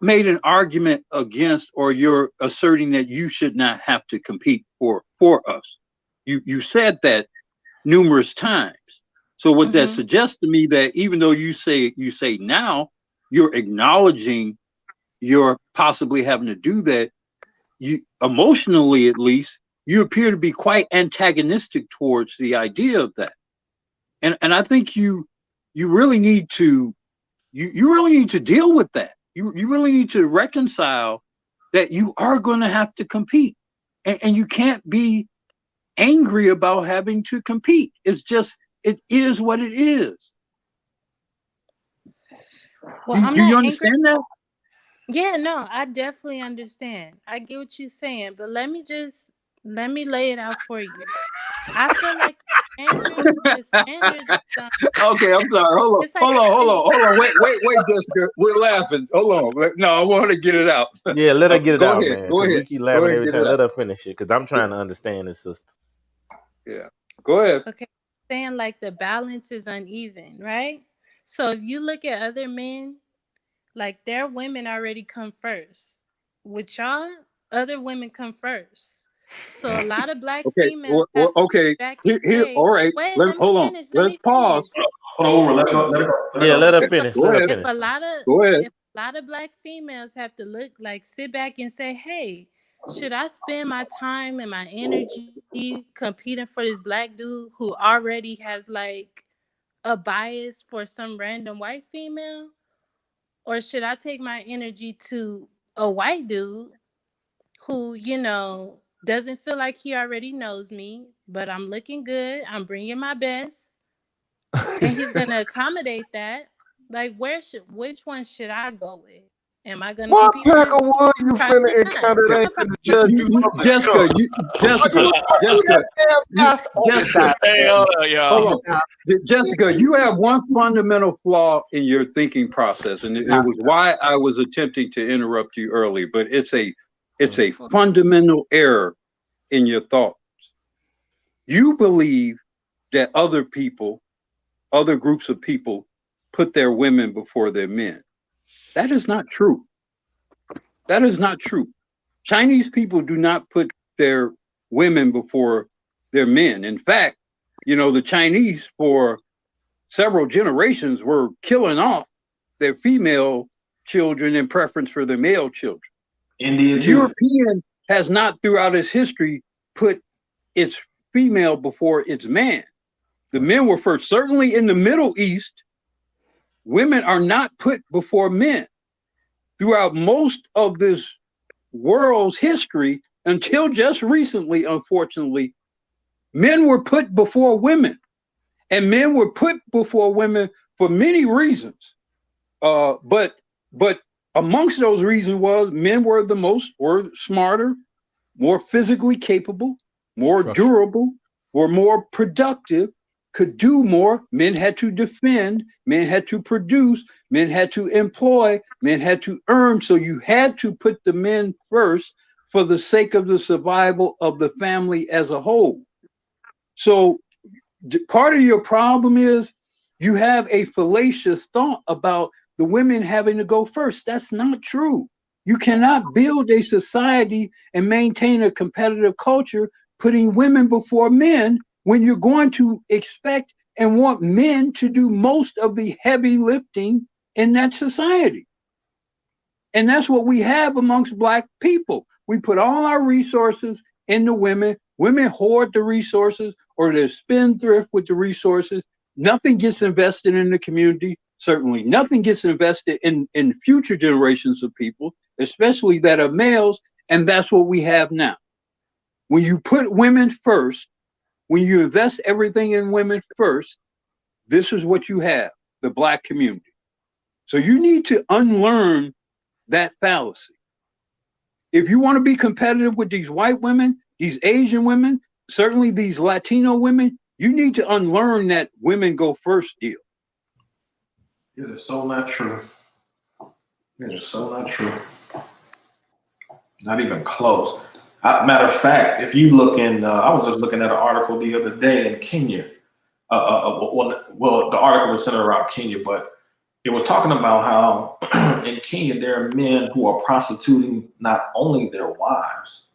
made an argument against, or you're asserting that you should not have to compete for us. You said that numerous times. So what that suggests to me that even though you say now you're acknowledging you're possibly having to do that, you emotionally at least you appear to be quite antagonistic towards the idea of that. And I think you really need to deal with that. You really need to reconcile that you are going to have to compete, and you can't be angry about having to compete. It's just, it is what it is. Well, Do you understand that? Yeah, no, I definitely understand. I get what you're saying, but let me lay it out for you. I feel like the standards. Okay, I'm sorry. Hold on. Wait, Jessica. We're laughing. Hold on. No, I want to get it out. Yeah, let her get it out, man. Go ahead. We keep laughing every time. Let her finish it, because I'm trying to understand this, sister. Yeah, go ahead. Okay, saying like the balance is uneven, right? So if you look at other men, like their women already come first. With y'all, other women come first. So a lot of black females have okay. back Here, all right. Wait, let me hold finish. on. Let's pause. Hold on, let her Yeah, let her finish. Go Let her ahead. finish. If a lot of black females have to sit back and say, hey, should I spend my time and my energy competing for this black dude who already has like a bias for some random white female? Or should I take my energy to a white dude who, doesn't feel like he already knows me, but I'm looking good, I'm bringing my best, and he's going to accommodate that? Like, which one should I go with? Am I going to What compete pack with of wood you Probably finna not. incantate to judge you from the Jessica, Hey, y'all. Jessica, you have one fundamental flaw in your thinking process, and it was why I was attempting to interrupt you early. But it's a fundamental error in your thoughts. You believe that other groups of people, put their women before their men. That is not true. That is not true. Chinese people do not put their women before their men. In fact, the Chinese for several generations were killing off their female children in preference for their male children. India The too. European has not throughout its history put its female before its man. The men were first. Certainly in the Middle East, women are not put before men. Throughout most of this world's history, until just recently, unfortunately, men were put before women, and men were put before women for many reasons. But amongst those reasons was men were smarter, more physically capable, more durable, were more productive, could do more. Men had to defend, men had to produce, men had to employ, men had to earn. So you had to put the men first for the sake of the survival of the family as a whole. So part of your problem is you have a fallacious thought about the women having to go first. That's not true. You cannot build a society and maintain a competitive culture putting women before men when you're going to expect and want men to do most of the heavy lifting in that society. And that's what we have amongst Black people. We put all our resources into women. Women hoard the resources, or they're spendthrift with the resources. Nothing gets invested in the community. certainly nothing gets invested in future generations of people, especially that are males, and that's what we have now. When you put women first, when you invest everything in women first, this is what you have, the Black community. So you need to unlearn that fallacy. If you want to be competitive with these white women, these Asian women, certainly these Latino women, you need to unlearn that women go first deal. It is so not true. It is so not true. Not even close. Matter of fact, if you look in, I was just looking at an article the other day in Kenya. Well, the article was centered around Kenya, but it was talking about how in Kenya there are men who are prostituting not only their wives,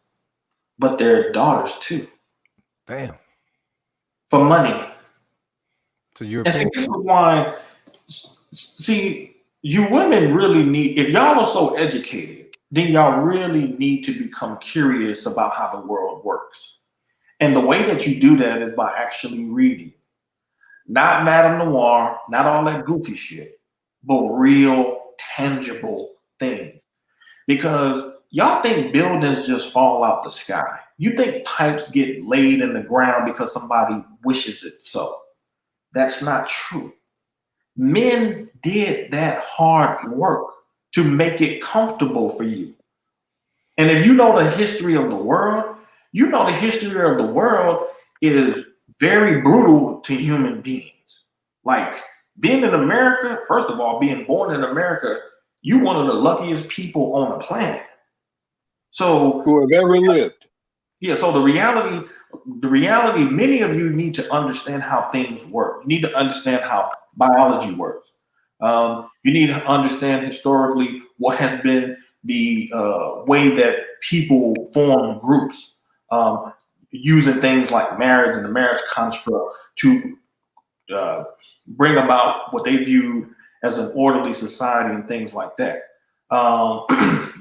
but their daughters too. Damn. For money. So you're and see, this is why. See, you women really need. If y'all are so educated, then y'all really need to become curious about how the world works. And the way that you do that is by actually reading. Not Madame Noir, not all that goofy shit, but real, tangible things. Because y'all think buildings just fall out the sky. You think pipes get laid in the ground because somebody wishes it so. That's not true. Men did that hard work to make it comfortable for you. And if you know the history of the world, you know the history of the world is very brutal to human beings. Like being in America, first of all, being born in America, you're one of the luckiest people on the planet. So who have ever lived. Yeah, so the reality, many of you need to understand how things work. You need to understand how biology works. You need to understand historically what has been the way that people form groups, using things like marriage and the marriage construct to bring about what they view as an orderly society and things like that.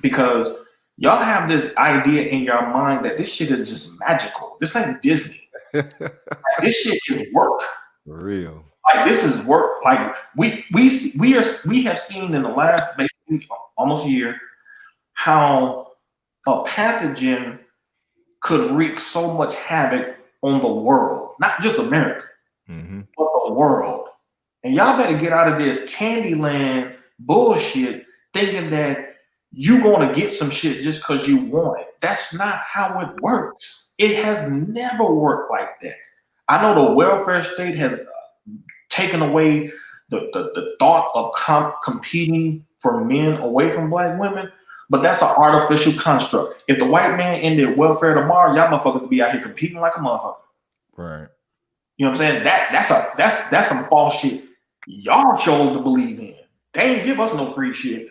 Because y'all have this idea in your mind that this shit is just magical. This ain't Disney. Like, this shit is work. For real. Like this is work. Like we have seen in the last basically almost year how a pathogen could wreak so much havoc on the world, not just America, but the world. And y'all better get out of this Candyland bullshit thinking that you're going to get some shit just because you want it. That's not how it works. It has never worked like that. I know the welfare state has taken away the thought of competing for men away from Black women, but that's an artificial construct. If the white man ended welfare tomorrow, y'all motherfuckers would be out here competing like a motherfucker. Right. You know what I'm saying? That's some false shit y'all chose to believe in. They ain't give us no free shit.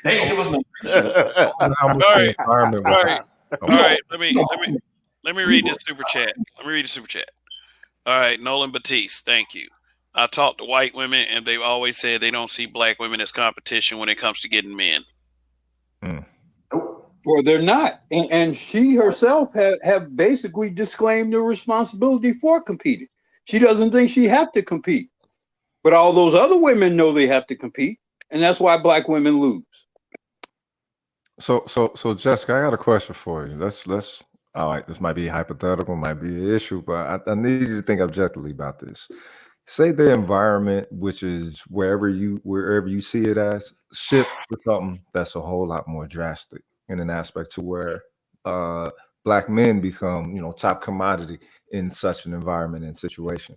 They ain't give us no free shit. All right. Let me read this super chat. All right, Nolan Batiste, thank you. I talk to white women, and they've always said they don't see Black women as competition when it comes to getting men. Well, they're not, and she herself have basically disclaimed the responsibility for competing. She doesn't think she have to compete, but all those other women know they have to compete, and that's why Black women lose. So Jessica, I got a question for you. Let's. All right, this might be hypothetical, might be an issue, but I need you to think objectively about this. Say the environment, which is wherever you see it as, shift to something that's a whole lot more drastic in an aspect to where Black men become, top commodity in such an environment and situation.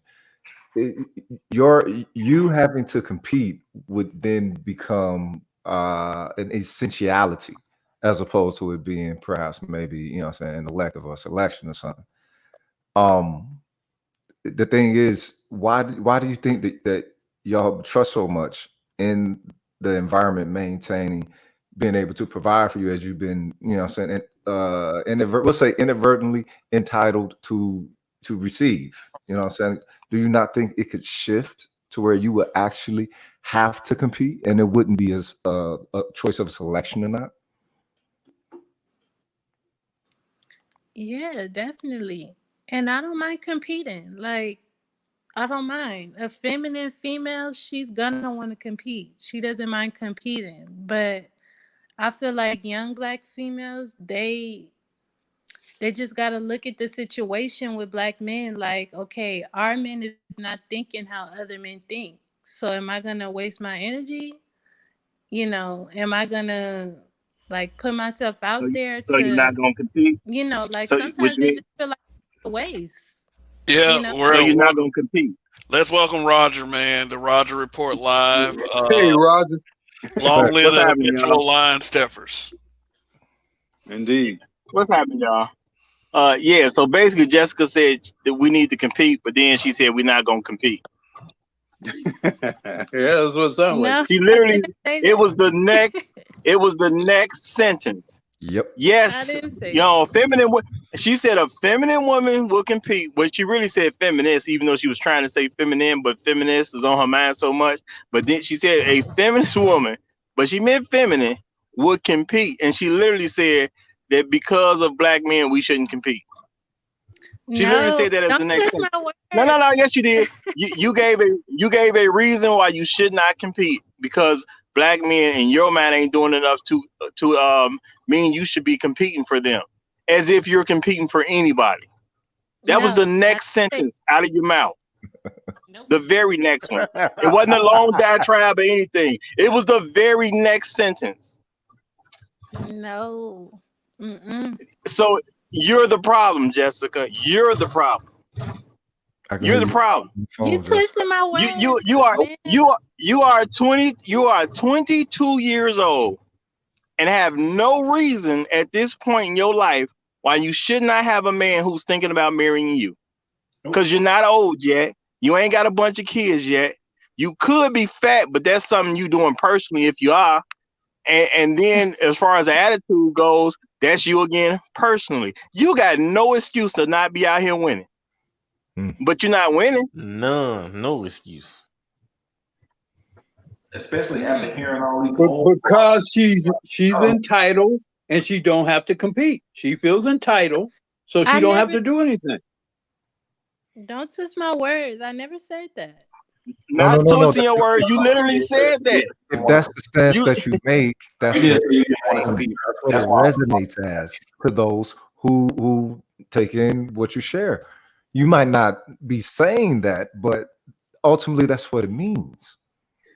You having to compete would then become an essentiality, as opposed to it being perhaps maybe, an elective or selection or something. The thing is, why do you think that y'all trust so much in the environment maintaining, being able to provide for you as you've been, let's say inadvertently entitled to receive, do you not think it could shift to where you would actually have to compete and it wouldn't be as a choice of selection or not? Yeah, definitely. And I don't mind competing. Like, I don't mind. A feminine female, she's gonna want to compete. She doesn't mind competing. But I feel like young black females, they just gotta look at the situation with black men. Like, okay, our men is not thinking how other men think. So am I gonna waste my energy? Am I gonna like put myself out there So you're to, not gonna compete. like So which sometimes it means just feel like a waste. Yeah, so well, you're not gonna compete. let's welcome Roger, man. The Roger Report live. Hey, Roger. Long live What's the happening, y'all? habitual line steppers. Indeed. What's happening, y'all? Yeah. So basically, Jessica said that we need to compete, but then she said we're not gonna compete. Yeah, that's what it sounds like. No, She I literally, didn't say it was that. the next sentence. Yep. I Yes, didn't say you know, feminine. She said a feminine woman will compete, but she really said feminist, even though she was trying to say feminine, but feminist is on her mind so much. But then she said a feminist woman, but she meant feminine would compete, and she literally said that because of black men, we shouldn't compete. She literally No, said that as don't the next twist sentence. my No. words. Yes, you did. You gave a reason why you should not compete because black men in your mind ain't doing enough to mean you should be competing for them, as if you're competing for anybody. That was the No, I next didn't say sentence out of your mouth. nope. The very next one. It wasn't a long diatribe or anything. It was the very next sentence. No. Mm-mm. So you're the problem, Jessica. You're the problem. I can You're hear the you. problem. You twisting my words, man. You are 22 years old and have no reason at this point in your life why you should not have a man who's thinking about marrying you. Because you're not old yet. You ain't got a bunch of kids yet. You could be fat, but that's something you doing personally if you are. And then as far as the attitude goes, that's you again personally. You got no excuse to not be out here winning. But you're not winning. None, no excuse. Especially after hearing all these old Because she's entitled and she don't have to compete. She feels entitled, so she don't have to do anything. Don't twist my words. I never said that. Not twisting your words. You literally said that. If that's the stance that you make, that's You what, just- you didn't want to compete. that's what it resonates as to those who take in what you share. You might not be saying that, but ultimately that's what it means.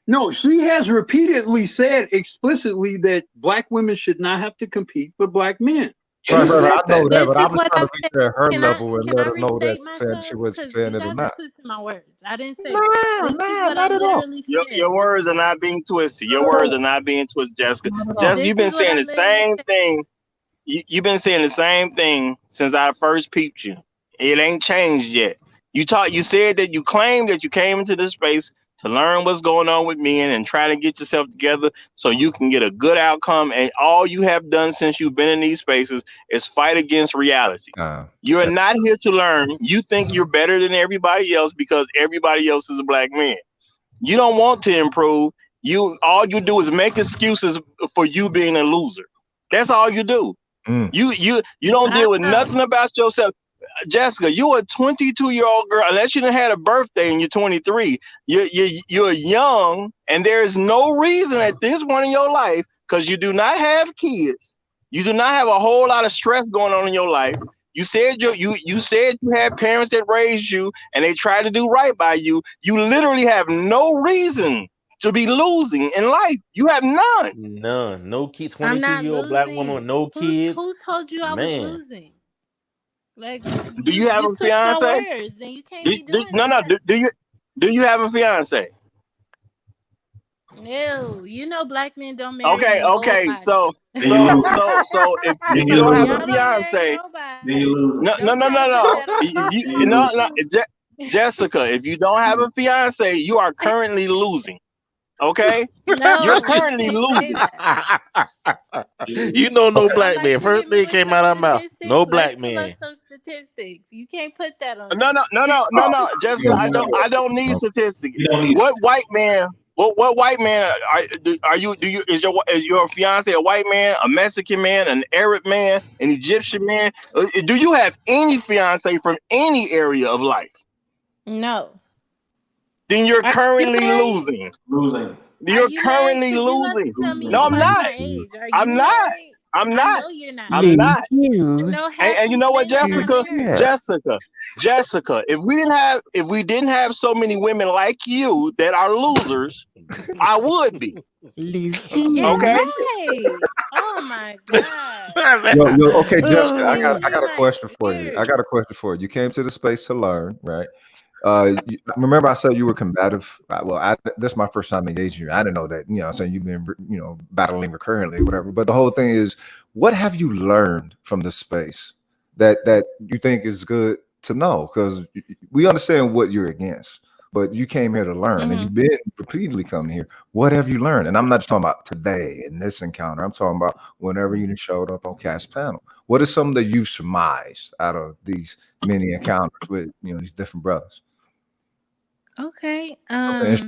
No, she has repeatedly said explicitly that black women should not have to compete for black men. Right, She said I know that, This but I is was what trying I to reach said. at her Can level and I let her know that restate saying myself? she was Because saying you it or guys are not. twisting my words. I didn't say that. This is what I not at all. literally said. Your words are not being twisted. Your words are not being twisted, Jessica. Jessica, This you've been is what saying I the literally same said. thing. You've been saying the same thing since I first peeped you. It ain't changed yet. You said that you claimed that you came into this space to learn what's going on with men and try to get yourself together so you can get a good outcome. And all you have done since you've been in these spaces is fight against reality. You're not here to learn. You think you're better than everybody else because everybody else is a black man. You don't want to improve. All you do is make excuses for you being a loser. That's all you do. You don't deal with nothing about yourself. Jessica, you're a 22-year-old girl. Unless you done had a birthday and you're 23, you're young, and there is no reason at this point in your life, because you do not have kids, you do not have a whole lot of stress going on in your life. You said you said you had parents that raised you and they tried to do right by you. You literally have no reason to be losing in life. You have none. None. No kid. I'm not 22-year-old black losing. woman with no kids. Who told you I was Man. losing? Like Do you have a twist my fiance? words, and you can't be doing Do you have a fiance? No, black men don't marry Okay. nobody. So if you don't have a fiance, no. Jessica, if you don't have a fiance, you are currently losing. Okay, No, you're currently losing. You know, no black like man. to First hit me thing with came some out of our mouth. statistics. No Let's black pull man. up some statistics. You can't put that on. No, Jessica, I don't need statistics. What white man? What white man are you? Is your fiance a white man, a Mexican man, an Arab man, an Egyptian man? Do you have any fiance from any area of life? No. then you're Are you currently married? losing. Losing. Are You're you married? currently 'Cause you love to losing. tell me No, you I'm watch not. my age. Are I'm you not. married? I'm I not. know you're not. I'm not. I know half And you these know what, men are not Jessica? married. Jessica, if we didn't have so many women like you that are losers, I would be. Yeah, Okay? right. Oh my God. Okay, Jessica, I got In a my question for you. I got a ears. question for you. You came to the space to learn, right? Remember I said you were combative. This is my first time engaging you. I didn't know that. I'm saying you've been, battling recurrently, whatever. But the whole thing is, what have you learned from this space that you think is good to know? Because we understand what you're against, but you came here to learn, and you've been repeatedly coming here. What have you learned? And I'm not just talking about today in this encounter. I'm talking about whenever you showed up on Cast Panel. What is something that you've surmised out of these many encounters with these different brothers? Okay. Okay,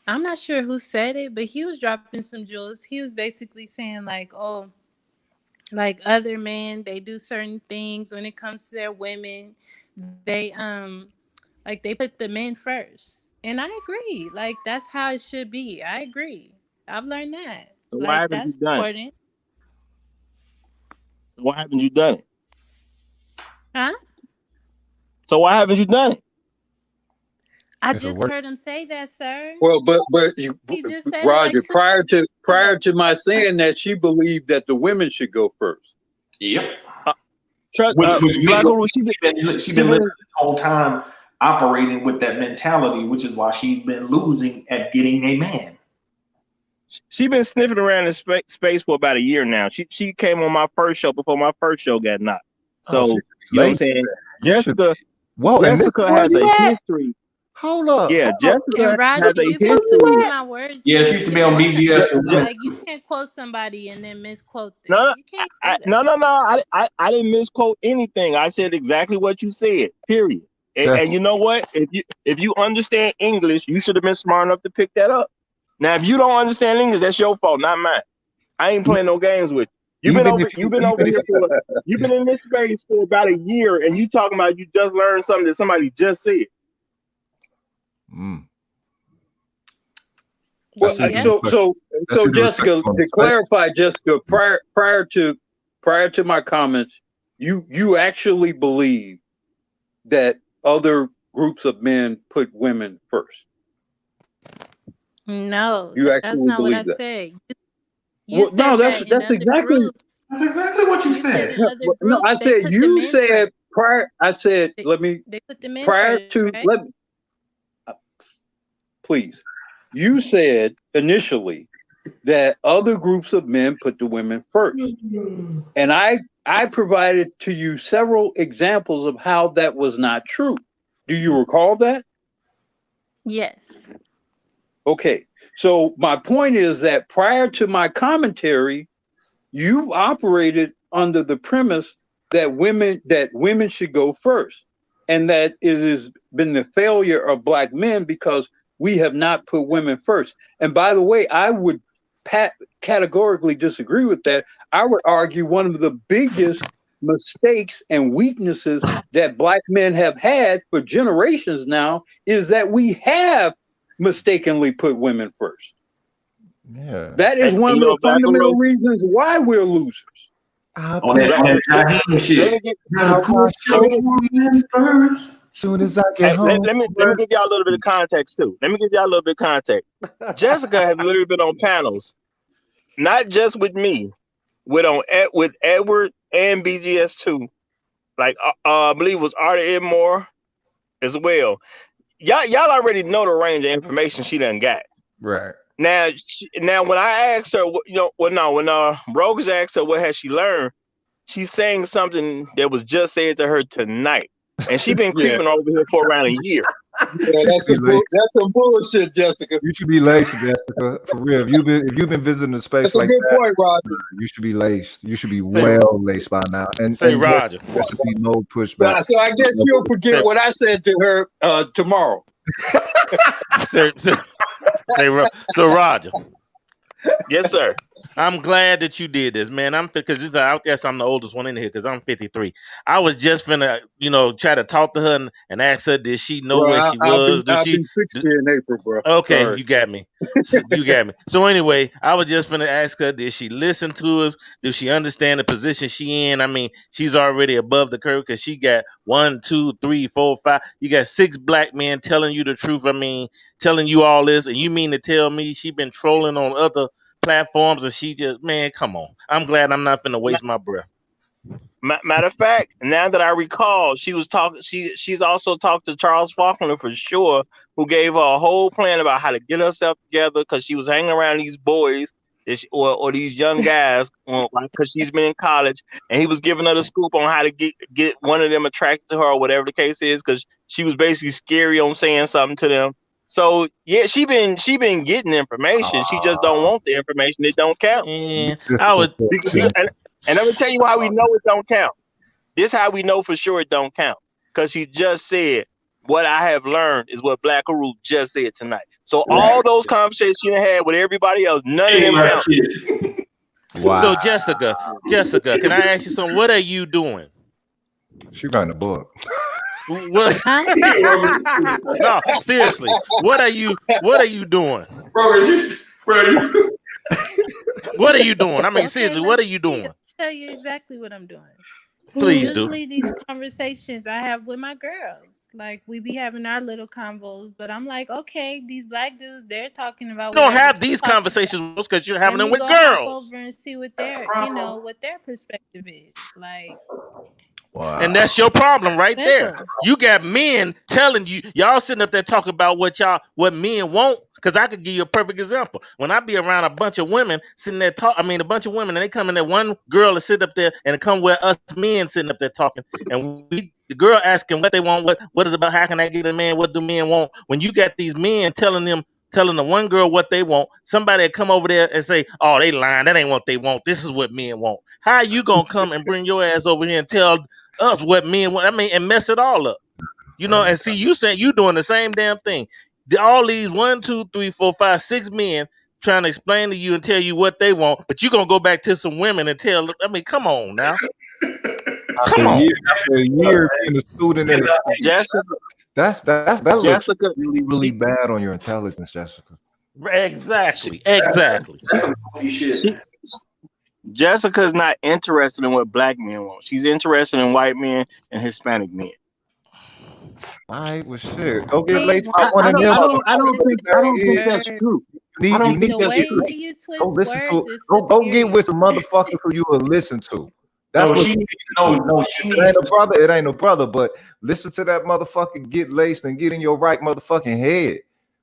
I'm not sure who said it, but he was dropping some jewels. He was basically saying like, oh, like other men, they do certain things when it comes to their women. They like they put the men first. And I agree. Like that's how it should be. I agree. I've learned that. So why Like haven't you that's done it? important. Why haven't you done it? Huh? So why haven't you done it? I just heard him say that, sir. Well, but He just said Roger, it like 2 minutes prior ago. to my saying that, she believed that the women should go first. Yep. Black Hole, She's been living this whole time operating with that mentality, which is why she's been losing at getting a man. She's been sniffing around in space for about a year now. She came on my first show before my first show got knocked. So you know what I'm saying? Jessica has a history. Hold up. Yeah, Jessica Roger, has a you put history. my words. Yeah, she used to be on BGS for women. Like you can't quote somebody and then misquote them. No, You can't do that. no. I didn't misquote anything. I said exactly what you said. Period. And you know what? If you understand English, you should have been smart enough to pick that up. Now, if you don't understand English, that's your fault, not mine. I ain't playing no games with you. You've been in this space for about a year, and you talking about you just learned something that somebody just said. Well, so Jessica, to clarify, Jessica, prior to my comments, you actually believe that other groups of men put women first? No, you actually that's not believe what I that? said. Well, no, that's exactly what you said. No, I said you said prior. I said let me they put the men prior first, to right? let me please. You said initially that other groups of men put the women first, and I provided to you several examples of how that was not true. Do you recall that? Yes. Okay, so my point is that prior to my commentary, you operated under the premise that women should go first, and that it has been the failure of Black men because we have not put women first. And by the way, I would categorically disagree with that. I would argue one of the biggest mistakes and weaknesses that Black men have had for generations now is that we have mistakenly put women first. Yeah, that is one of the fundamental reasons why we're losers. On that Jaheim shit. Soon as I get home. Let me give y'all a little bit of context too. Jessica has literally been on panels, not just with me, with Edward and BGS too. Like I believe it was Artie Edmore as well. Y'all already know the range of information she done got. Right. Now when I asked her, when Rogues asked her what has she learned, she's saying something that was just said to her tonight, and she been creeping over here for around a year. Yeah, that's some bullshit, Jessica. You should be laced, Jessica. For real. If you've been visiting a space that's like a good that, point, Roger. You should be laced. You should be well laced by now. And Roger. There should be no pushback. So I guess you'll forget what I said to her tomorrow. So Roger. Yes, sir. I'm glad that you did this, man. Because I guess I'm the oldest one in here because I'm 53. I was just finna, try to talk to her and ask her, did she know Bro, where she I'll was? be 60 in April, bro. Okay, Sorry. you got me. You got me. So anyway, I was just gonna ask her, did she listen to us? Does she understand the position she in? I mean, she's already above the curve because she got 1, 2, 3, 4, 5. You got 6 black men telling you the truth. I mean, telling you all this, and you mean to tell me she been trolling on other platforms and she just, man, come on. I'm glad I'm not finna waste my breath. Matter of fact, now that I recall, she was talking. She's also talked to Charles Faulkner for sure, who gave her a whole plan about how to get herself together because she was hanging around these boys or these young guys because she's been in college, and he was giving her the scoop on how to get one of them attracted to her or whatever the case is because she was basically scary on saying something to them. So yeah, she been getting information. She just don't want the information. It don't count. And I would. And I'm gonna tell you how we know it don't count. This how we know for sure it don't count. Because he just said, what I have learned is what Black Guru just said tonight. So all those conversations she had with everybody else, none of them count. Wow. So Jessica, can I ask you something? What are you doing? She writing a book. What? No, seriously. What are you doing? What are you doing? I mean, seriously, what are you doing? Tell you exactly what I'm doing. Please Usually these conversations I have with my girls, like we be having our little convos, but I'm like, okay, these black dudes, they're talking about. You don't have these conversations because you're having them with girls. Hop over and see what their, what their perspective is like. Wow. And that's your problem right there. You got men telling you, y'all sitting up there talking about what men want. Because I could give you a perfect example. When I be around a bunch of women sitting there a bunch of women, and they come in there, one girl is sitting up there, and it come with us men sitting up there talking, and the girl asking what they want, what is about, how can I get a man, what do men want? When you got these men telling the one girl what they want, somebody come over there and say, oh, they lying, that ain't what they want, this is what men want. How are you gonna come and bring your ass over here and tell us what men want? I mean, and mess it all up. And see, you saying you doing the same damn thing. All these 1, 2, 3, 4, 5, 6 men trying to explain to you and tell you what they want, but you're gonna go back to some women and tell. I mean, come on now. Come on. After a year being a student in the Jessica, that Jessica looks really, really bad on your intelligence, Jessica. Exactly. Jessica's not interested in what black men want. She's interested in white men and Hispanic men. All right, well, shit. Go get laced I don't think that's true. You need go get with some motherfuckers who you will listen to. That's what she needs. It ain't no brother, but listen to that motherfucker, get laced and get in your right motherfucking head.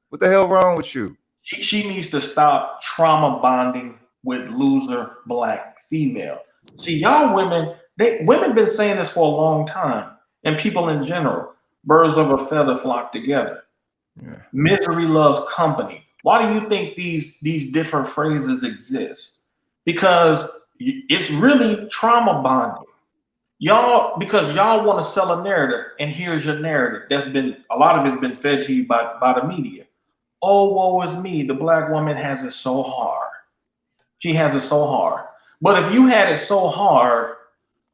What the hell wrong with you? She needs to stop trauma bonding with loser black female. See, y'all women been saying this for a long time, and people in general. Birds of a feather flock together. Yeah. Misery loves company. Why do you think these different phrases exist? Because it's really trauma bonding. Because y'all want to sell a narrative, and here's your narrative. A lot of it's been fed to you by the media. Oh, woe is me. The black woman has it so hard. She has it so hard. But if you had it so hard,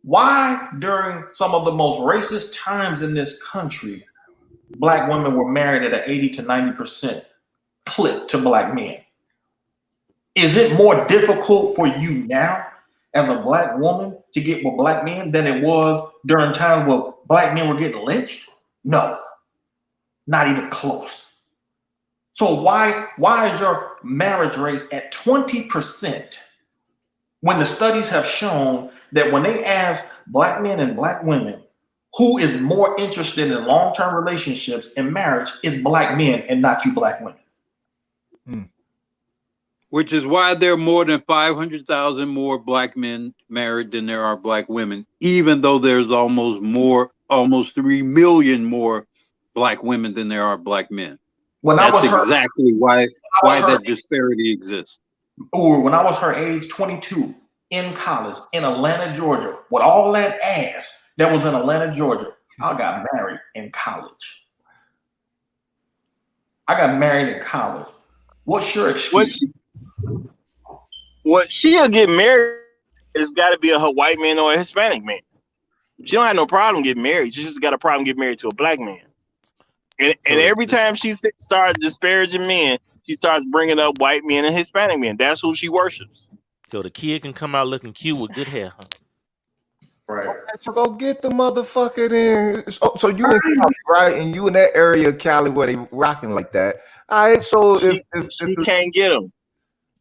why during some of the most racist times in this country, black women were married at an 80 to 90% clip to black men? Is it more difficult for you now as a black woman to get with black men than it was during times where black men were getting lynched? No, not even close. So why is your marriage rate at 20%? When the studies have shown that when they ask black men and black women who is more interested in long-term relationships and marriage is black men and not you black women. Which is why there are more than 500,000 more black men married than there are black women, even though there's almost 3 million more black women than there are black men. That's exactly why that disparity exists. Or when I was her age, 22, in college, in Atlanta, Georgia, with all that ass that was in Atlanta, Georgia, I got married in college. What's your excuse? What she'll get married, it's got to be a white man or a Hispanic man. She don't have no problem getting married. She just got a problem getting married to a black man. And every time she starts disparaging men, she starts bringing up white men and Hispanic men. That's who she worships. So the kid can come out looking cute with good hair. Huh? Right. So go get the motherfucker in. So you in Cali, right? And you in that area of Cali where they rocking like that. All right. So She can't get them.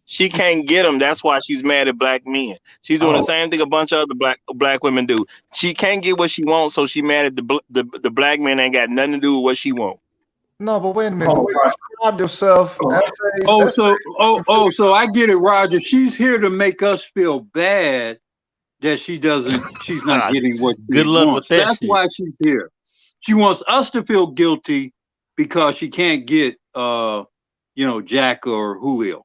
She can't get them. That's why she's mad at black men. She's doing the same thing a bunch of other black women do. She can't get what she wants, so she mad at the black man. Ain't got nothing to do with what she wants. no, but wait a minute. Describe yourself. So I get it, Roger. She's here to make us feel bad that she's not getting what she Good luck wants. with that. That's why she's here. She wants us to feel guilty because she can't get Jack or Julio.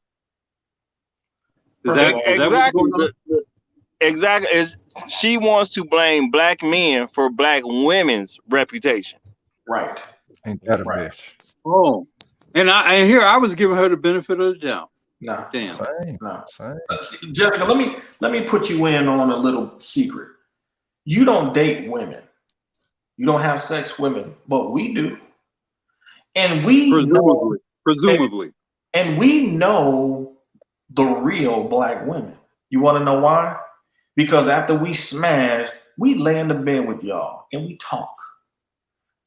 Exactly. She wants to blame black men for black women's reputation. Right. Ain't that a bitch? Oh, and I was giving her the benefit of the doubt. No. Damn. No. Jessica, let me put you in on a little secret. You don't date women. You don't have sex with women, but we do. And we presumably. And we know the real black women. You want to know why? Because after we smash, we lay in the bed with y'all and we talk.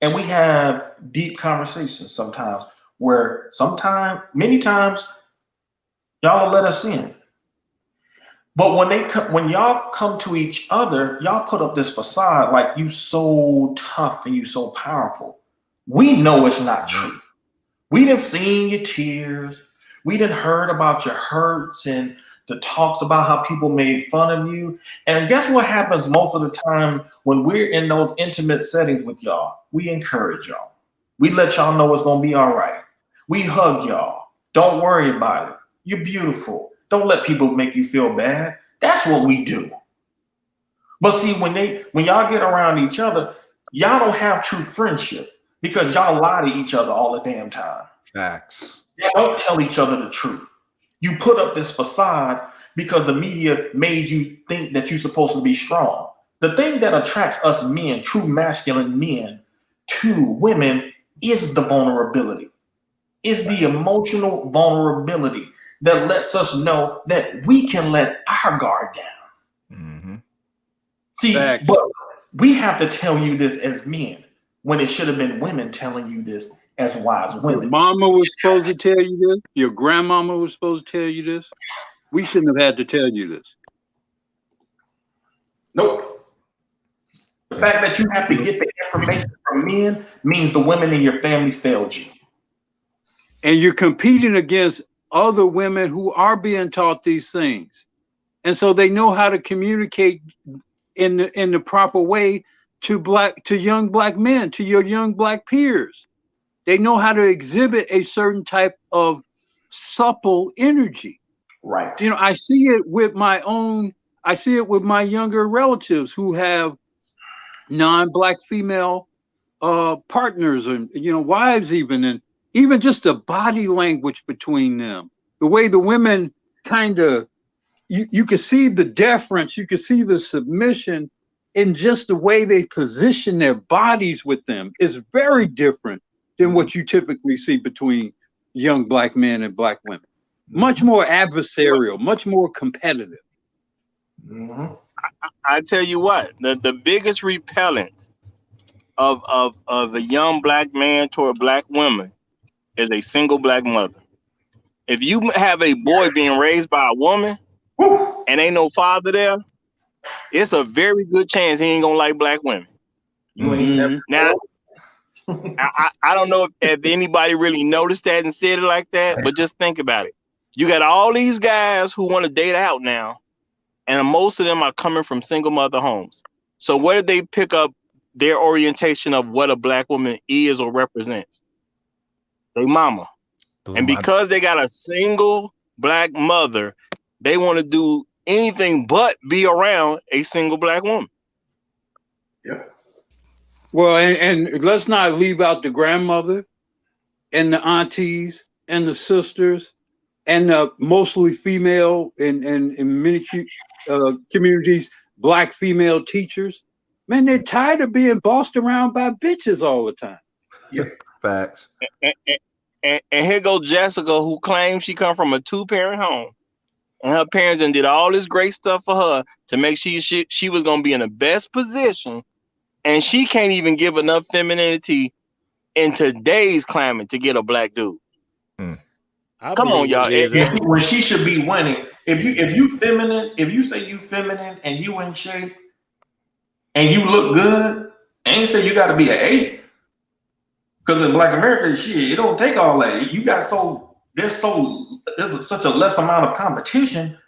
And we have deep conversations sometimes where many times, y'all will let us in. But when y'all come to each other, y'all put up this facade like you so tough and you so powerful. We know it's not true. We done seen your tears. We done heard about your hurts and the talks about how people made fun of you. And guess what happens most of the time when we're in those intimate settings with y'all? We encourage y'all. We let y'all know it's going to be all right. We hug y'all. Don't worry about it. You're beautiful. Don't let people make you feel bad. That's what we do. But see, when y'all get around each other, y'all don't have true friendship because y'all lie to each other all the damn time. Facts. Y'all don't tell each other the truth. You put up this facade because the media made you think that you're supposed to be strong. The thing that attracts us men, true masculine men, to women is the vulnerability, is the emotional vulnerability that lets us know that we can let our guard down. Mm-hmm. See, but we have to tell you this as men when it should have been women telling you this as wise women. Your mama was supposed to tell you this. Your grandmama was supposed to tell you this. We shouldn't have had to tell you this. Nope. The fact that you have to get the information from men means the women in your family failed you. And you're competing against other women who are being taught these things. And so they know how to communicate in the proper way to young black men, to your young black peers. They know how to exhibit a certain type of supple energy. Right. I see it with my younger relatives who have non-black female partners and wives and even just the body language between them. The way the women kind of you can see the deference, you can see the submission in just the way they position their bodies with them is very different than what you typically see between young black men and black women. Much more adversarial, much more competitive. Mm-hmm. I tell you what, the biggest repellent of a young black man toward black women is a single black mother. If you have a boy being raised by a woman and ain't no father there, it's a very good chance he ain't gonna like black women. Mm-hmm. Now, I don't know if anybody really noticed that and said it like that, but just think about it. You got all these guys who want to date out now, and most of them are coming from single mother homes. So where did they pick up their orientation of what a black woman is or represents? They mama. And because they got a single black mother, they want to do anything but be around a single black woman. Yeah. Well, and let's not leave out the grandmother and the aunties and the sisters and mostly female in many communities, black female teachers, man, they're tired of being bossed around by bitches all the time. Yeah. Facts. And here goes Jessica, who claims she come from a 2-parent home, and her parents did all this great stuff for her to make sure she was gonna be in the best position, and she can't even give enough femininity in today's climate to get a black dude. Come on, y'all. When she should be winning. If you feminine, if you say you feminine and you in shape and you look good, and you say you got to be an 8. Because in Black America, shit, it don't take all that. You got there's such a less amount of competition.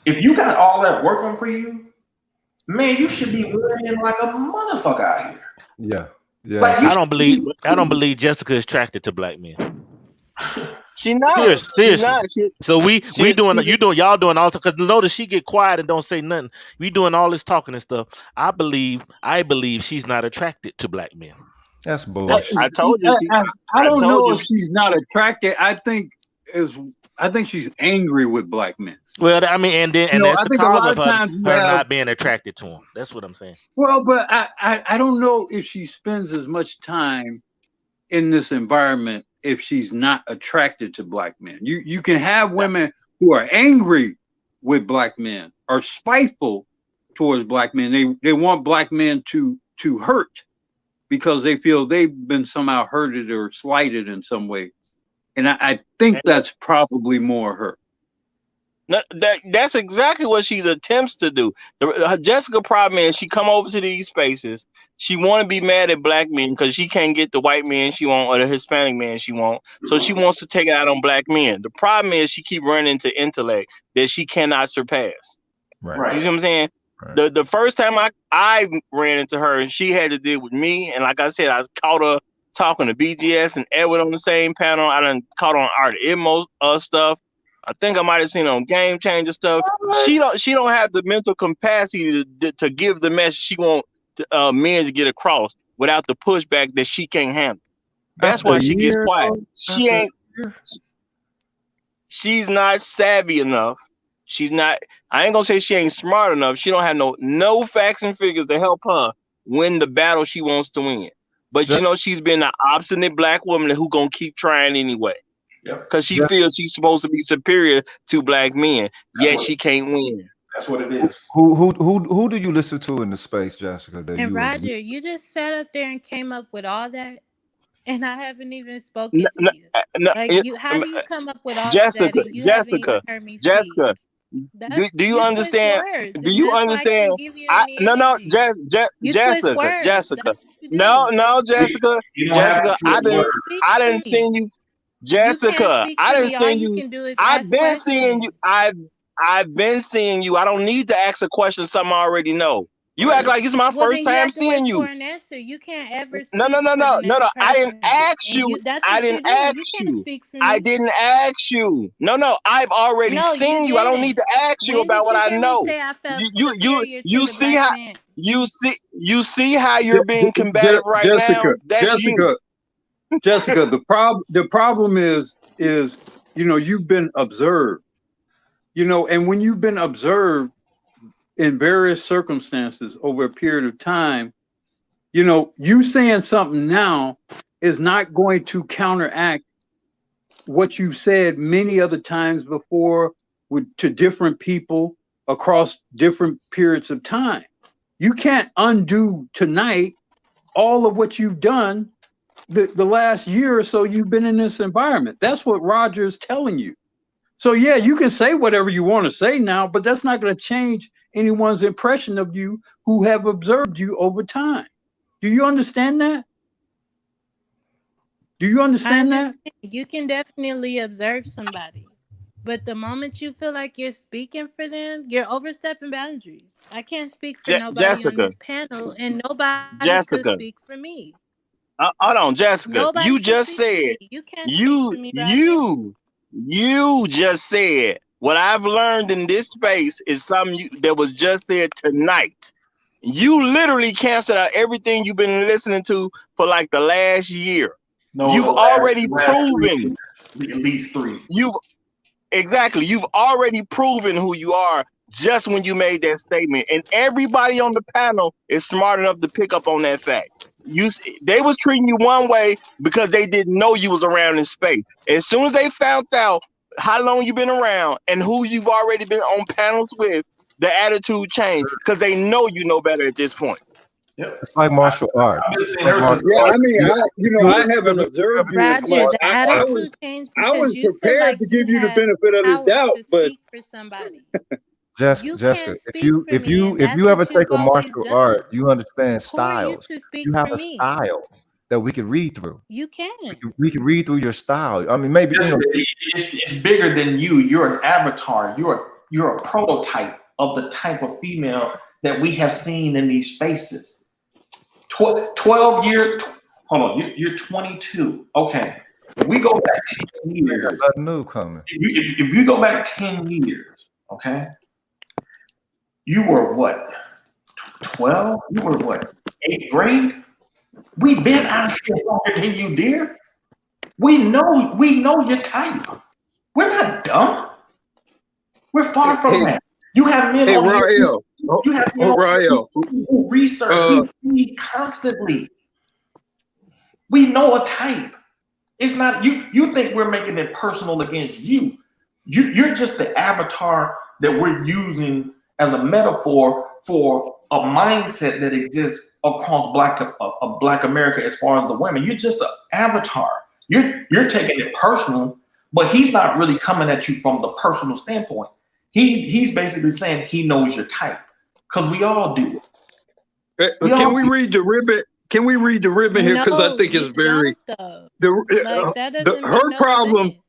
If you got all that working for you, man, you should be winning like a motherfucker out here. Yeah. Yeah. Like I don't believe Jessica is attracted to black men. She not. Seriously. Not. So y'all doing all because notice she get quiet and don't say nothing. We doing all this talking and stuff. I believe she's not attracted to black men. That's bullshit. I told you. I don't know if she's not attracted. I think she's angry with black men. Well, I mean, and that's I the think a cause lot of of times her not being attracted to him. That's what I'm saying. Well, but I don't know if she spends as much time in this environment if she's not attracted to black men. You can have women who are angry with black men or spiteful towards black men. They want black men to hurt because they feel they've been somehow hurted or slighted in some way. And I think that's probably more her. That's exactly what she attempts to do. Jessica problem is she come over to these spaces. She want to be mad at black men because she can't get the white man she want or the Hispanic man she want. So she wants to take it out on black men. The problem is she keep running into intellect that she cannot surpass. Right. You see what I'm saying? Right. The first time I ran into her and she had to deal with me, and like I said, I caught her talking to BGS and Edward on the same panel. I done caught on Art Immo stuff. I think I might have seen on Game Changer stuff. She don't have the mental capacity to give the message she want men to get across without the pushback that she can't handle. That's why she gets quiet. She's not savvy enough. She's not. I ain't gonna say she ain't smart enough. She don't have no facts and figures to help her win the battle she wants to win. But she's been an obstinate black woman who gonna keep trying anyway. Because she feels she's supposed to be superior to black men, yet she can't win. That's what it is. Who do you listen to in the space, Jessica? Roger, you just sat up there and came up with all that, and I haven't even spoken to you. How do you come up with all Jessica, that? You haven't even heard me speak? Jessica, do you understand? Do you understand? Jessica. No, Jessica. Jessica, I didn't send you. Jessica, I didn't send you. I've been seeing you. I've been seeing you. I don't need to ask a question something I already know. You act like it's my first time seeing you. For an answer. You can't ever. No. I didn't ask you. I didn't ask you. I didn't ask you. No. I've already seen you. I don't need to ask you about what I know. You see how you see how you're being combative right now. That's you. Jessica, the problem is you've been observed, and when you've been observed in various circumstances over a period of time, you saying something now is not going to counteract what you said many other times before to different people across different periods of time. You can't undo tonight all of what you've done the last year or so you've been in this environment. That's what Roger is telling you. So yeah, you can say whatever you want to say now, but that's not going to change anyone's impression of you who have observed you over time. Do you understand that? Do you understand that? You can definitely observe somebody, but the moment you feel like you're speaking for them, you're overstepping boundaries. I can't speak for nobody on this panel, and nobody could speak for me. Hold on, Jessica. Nobody you just said you can't speak for me, you just said what I've learned in this space is something that was just said tonight. You literally canceled out everything you've been listening to for like the last year. You've already proven at least 3. Exactly. You've already proven who you are just when you made that statement. And everybody on the panel is smart enough to pick up on that fact. They was treating you one way because they didn't know you was around in space. As soon as they found out how long you've been around and who you've already been on panels with, the attitude changed because they know you know better at this point. Yep. It's like martial arts. I've been seeing Like her since. Yeah, I mean, you I ever- haven't you observed you as Roger, much. the I attitude was changed I was because you feel prepared like to give you the have benefit of the power doubt, to but speak for somebody. You Jessica, can't if speak you for if me, you and if that's you ever what take you've a always martial done. art, you understand Who are you styles. to speak You have for a me? style that we can read through. You can. We can read through your style. I mean, maybe Jessica, it's bigger than you. You're an avatar. You're a prototype of the type of female that we have seen in these spaces. 12 years. Hold on. You're 22. Okay. If we go back 10 years, nothing new coming. if you go back 10 years, okay, you were what? 12? You were what? 8th grade? We've been out here longer than you, dear. We know your type. We're not dumb. We're far from that. You have men hey, on here. Rael, You have men on here Rael, who research. We read constantly. We know a type. It's not you. You think we're making it personal against you. You're just the avatar that we're using as a metaphor for a mindset that exists across Black America as far as the women. You're just an avatar. You're taking it personal, but he's not really coming at you from the personal standpoint. He's basically saying he knows your type because we all do. can we read the ribbon? Can we read the ribbon here? Because I think you it's very don't, though. Like that doesn't her make no problem sense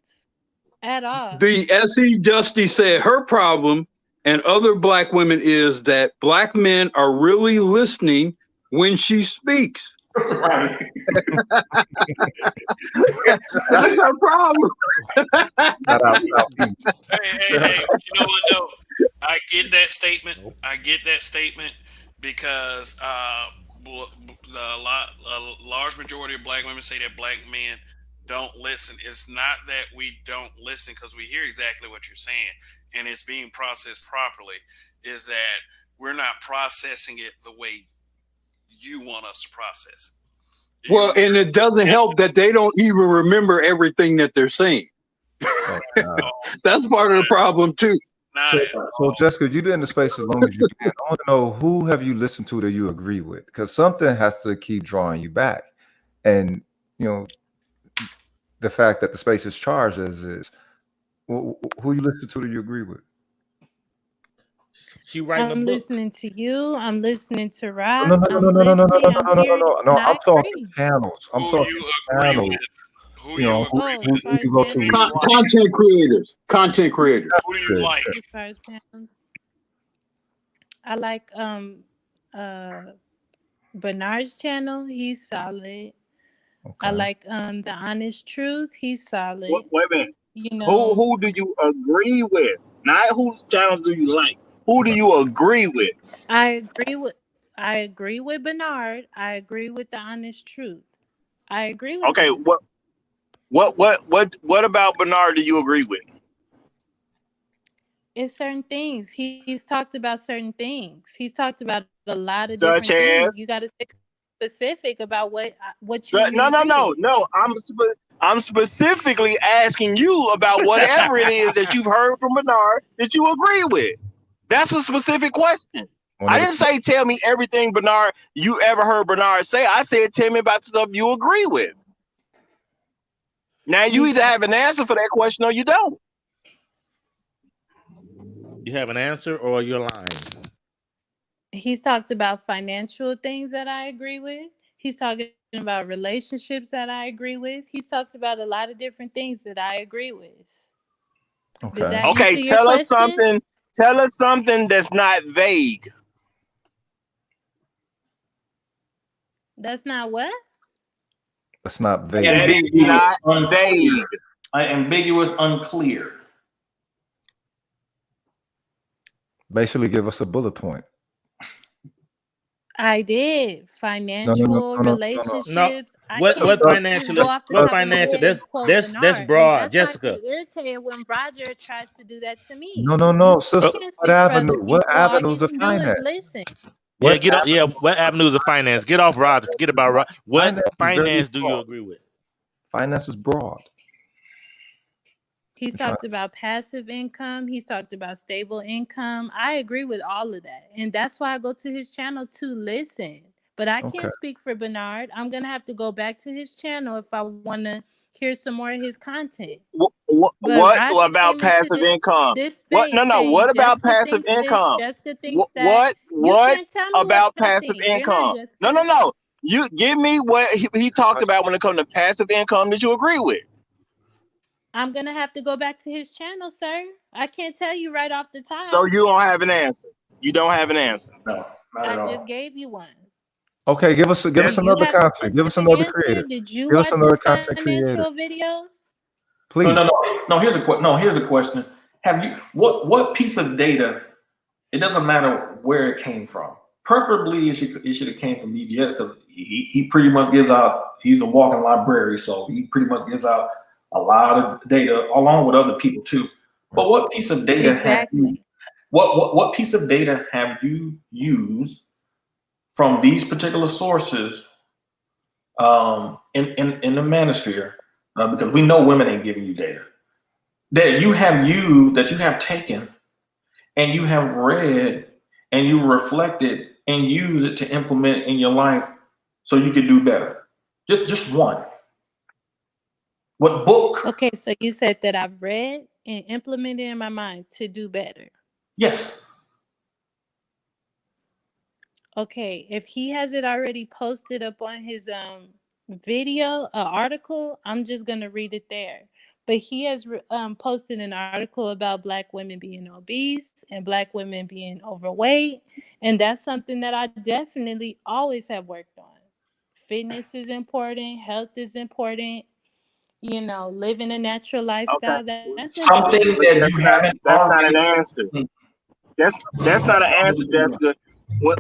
at all. The SE Dusty said her problem and other Black women is that Black men are really listening when she speaks. Right. That's her problem. Hey, but you know what though? I get that statement. I get that statement because a large majority of Black women say that Black men don't listen. It's not that we don't listen because we hear exactly what you're saying and it's being processed properly. Is that we're not processing it the way you want us to process it. Well, and it doesn't help that they don't even remember everything that they're saying. That's part of the problem too. So Jessica, you've been in the space as long as you can. I want to know, who have you listened to that you agree with? Because something has to keep drawing you back. And you know, the fact that the space is charged as is, who you listen to that you agree with? I'm listening to you. I'm listening to Rock. No. I'm talking channels. I'm talking channels. Who you go to? Content creators. Content creators. Who do you like? I like Bernard's channel. He's solid. Okay. I like The Honest Truth. He's solid. Wait a minute. You know, who do you agree with? Not whose channel do you like. Who do you agree with? I agree with Bernard. I agree with The Honest Truth. I agree with Okay, him. What about Bernard do you agree with? It's certain things. He's talked about certain things. He's talked about a lot of Such different as? things. You got to stay specific about what you No. I'm specifically asking you about whatever it is that you've heard from Bernard that you agree with. That's a specific question. I didn't say tell me everything Bernard you ever heard Bernard say. I said tell me about stuff you agree with. Now you either have an answer for that question or you don't. You have an answer or you're lying. He's talked about financial things that I agree with. He's talking about relationships that I agree with. He's talked about a lot of different things that I agree with. Okay. Did that Okay, answer your tell us question? something. Tell us something that's not vague. That's not what? That's not vague. That is not vague. Ambiguous, unclear. Basically, give us a bullet point. I did. No, Financial no. No, relationships. I It's a can't what sub. just financial go off the what top of my financial head and quote that's Bernard. And broad, that's why I Jessica. get irritated when Roger tries to do that to me. No, You Uh, sister. can't What speak for other avenue? What people. All avenues you of can do is finance? listen. yeah, What get on. Yeah, avenue? what avenues of finance? Get off Roger. Forget about Roger. What Finance is very finance do you broad. agree with? Finance is broad. He's I'm trying. talked about passive income. He's talked about stable income. I agree with all of that. And that's why I go to his channel to listen. But I Okay. can't speak for Bernard. I'm going to have to go back to his channel if I want to hear some more of his content. But What Roger about came into passive income? this What? No, space no. saying What about Jessica passive thinks this, income? Jessica thinks that. What? You What can't tell me what about I passive think. You're not income? No, Jessica. no, no. You give me what he talked Question. about when it comes to passive income that you agree with. I'm going to have to go back to his channel, sir. I can't tell you right off the So top. you don't have an answer. You don't have an answer. No, not I at just all. gave you one. Okay, give us Do you another have a content. Give us specific another answer? creator. Did you Give us watch another his content creator, financial videos? please. No. Here's a question. Have you what piece of data? It doesn't matter where it came from. Preferably, it should have came from DGS because he pretty much gives out. He's a walking library, so he pretty much gives out a lot of data along with other people too. But what piece of data have you? Exactly. What piece of data have you used from these particular sources in the manosphere? Because we know women ain't giving you data that you have used, that you have taken, and you have read, and you reflected and use it to implement in your life so you could do better. Just one. What book? Okay, so you said that I've read and implemented in my mind to do better. Yes. Okay, if he has it already posted up on his video, article, I'm just gonna read it there. But he has posted an article about Black women being obese and Black women being overweight, and that's something that I definitely always have worked on. Fitness is important, health is important. You know, living a natural lifestyle, Okay. that's Something important. that you haven't That's not an already. answer. That's not an answer, Jessica.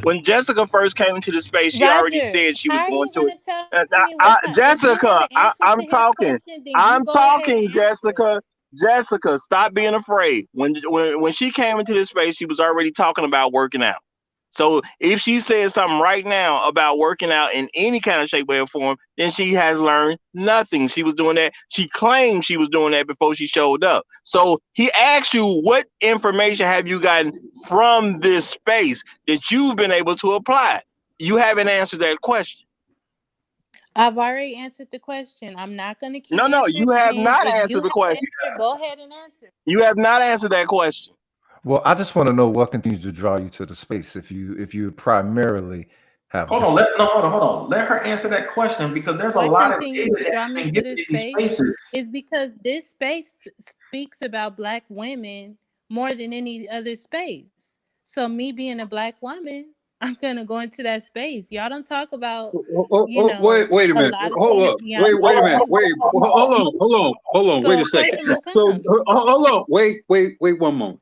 When Jessica first came into the space, she already Roger, said she was how are going you to gonna it. tell me what time? If you have Jessica, an answer to I'm his talking. question, then you I'm go ahead and talking, answer it. Jessica. Jessica, stop being afraid. When she came into this space, she was already talking about working out. So if she says something right now about working out in any kind of shape, way, or form, then she has learned nothing. She was doing that. She claimed she was doing that before she showed up. So he asked you, what information have you gotten from this space that you've been able to apply? You haven't answered that question. I've already answered the question. I'm not gonna keep No, answering you it have again. not If answered you the have an question. answer, go ahead and answer. You have not answered that question. Well, I just want to know what continues to draw you to the space if you primarily have Hold on, hold on. Let her answer that question because there's a What lot of continues data to draw that's me been to given this in these space spaces. is because this space speaks about Black women more than any other space. So me being a Black woman, I'm gonna go into that space. Y'all don't talk about, Wait a a minute. lot of Hold things up. beyond Wait a Black minute. women. Hold on. Wait So a a second. question will So come. hold on. Wait 1 moment.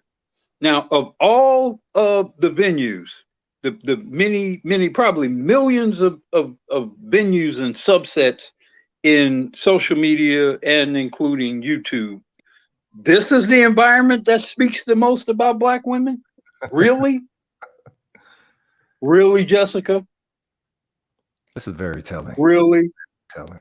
Now, of all of the venues, the many, probably millions of venues and subsets in social media and including YouTube, this is the environment that speaks the most about Black women? Really? Really, Jessica? This is very telling. Really? Telling.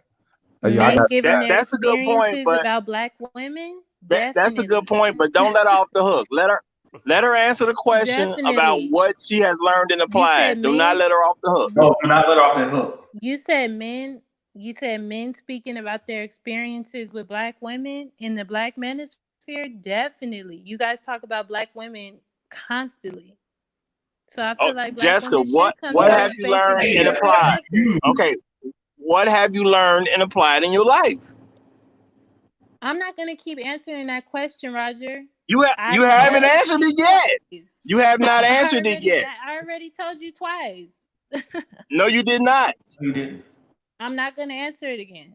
Men giving their That's a good point, experiences but about Black women? that's a good Definitely. point, but don't let her off the hook. Let her answer the question about Definitely. what she has learned and You said applied. Do not men. let her off the hook. No, do not let her off that hook. You said men speaking about their experiences with Black women in the Black manosphere. Definitely. You guys talk about Black women constantly. So I feel like Black Jessica, women should come to what our have you space and learned give and their applied? perspective. Okay, what have you learned and applied in your life? I'm not gonna keep answering that question, Roger. You I haven't told answered you it yet. twice. You have not answered it yet. I already told you twice. No, you did not. You didn't. I'm not gonna answer it again.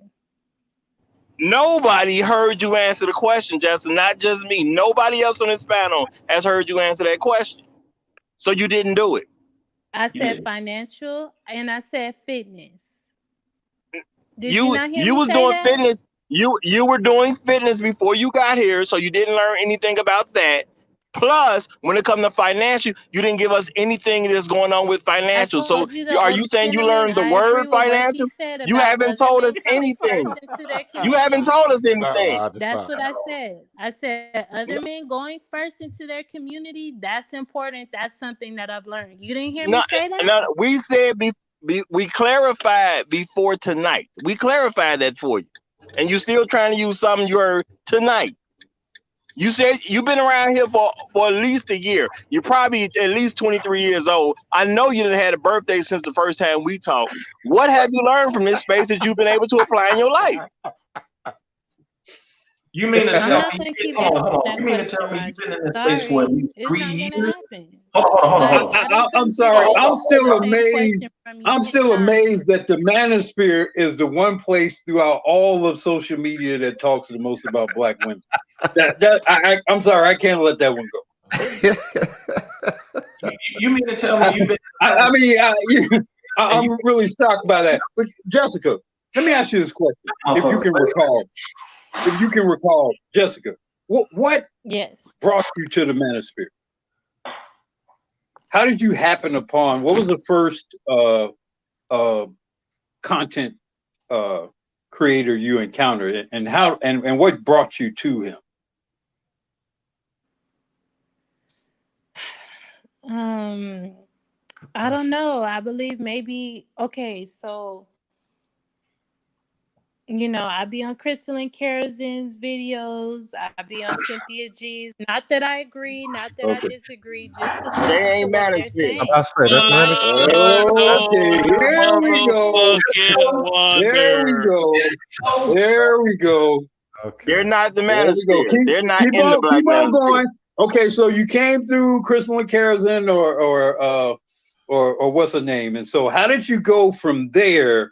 Nobody heard you answer the question, Jessica. Not just me. Nobody else on this panel has heard you answer that question. So you didn't do it. I said did. financial and I said fitness. Did you not hear You me was say doing that? fitness. You were doing fitness before you got here, so you didn't learn anything about that. Plus, when it comes to financial, you didn't give us anything that's going on with I financial. So told you the are older you saying you gentleman, learned the I agree word with what he financial? said You about haven't other told men us coming anything. first into their You haven't community. told us Stop, anything. Roger, That's stop. what I said. I said other men going first into their community, that's important. That's something that I've learned. You didn't hear me No, say that? no, we said we clarified before tonight. We clarified that for you, and you still trying to use something you heard tonight. You said you've been around here for at least a year. You're probably at least 23 years old. I know you didn't had a birthday since the first time we talked. What have you learned from this space that you've been able to apply in your life? You mean to I'm tell not me? going to keep Hold on, answering hold on. that You mean to question, tell me you've been Roger. in this space for at Sorry, least it's 3 not going to years? happen. Hold on, hold Like, on. I done I'm come to the sorry. I'm app and still heard the same question amazed. from you I'm 10 still amazed times. that the manosphere is the one place throughout all of social media that talks the most about black women. I'm sorry. I can't let that one go. You mean to tell me you've been? I'm really shocked by that. But Jessica, let me ask you this question. If you can recall, Jessica, what Yes. brought you to the manosphere? How did you happen upon? What was the first content creator you encountered, and how and what brought you to him? I don't know. I believe maybe so I be on Crystal and Kerazin's videos. I be on Cynthia G's. Not that I agree, not that I disagree, just to They listen to ain't what they're manosphere. saying. Okay, here we go. There we go. There we go. Okay. They're not the There we go. manosphere. They're not in the black Keep on manosphere. going. Okay, so you came through Crystal and Kerazin or what's her name? And so how did you go from there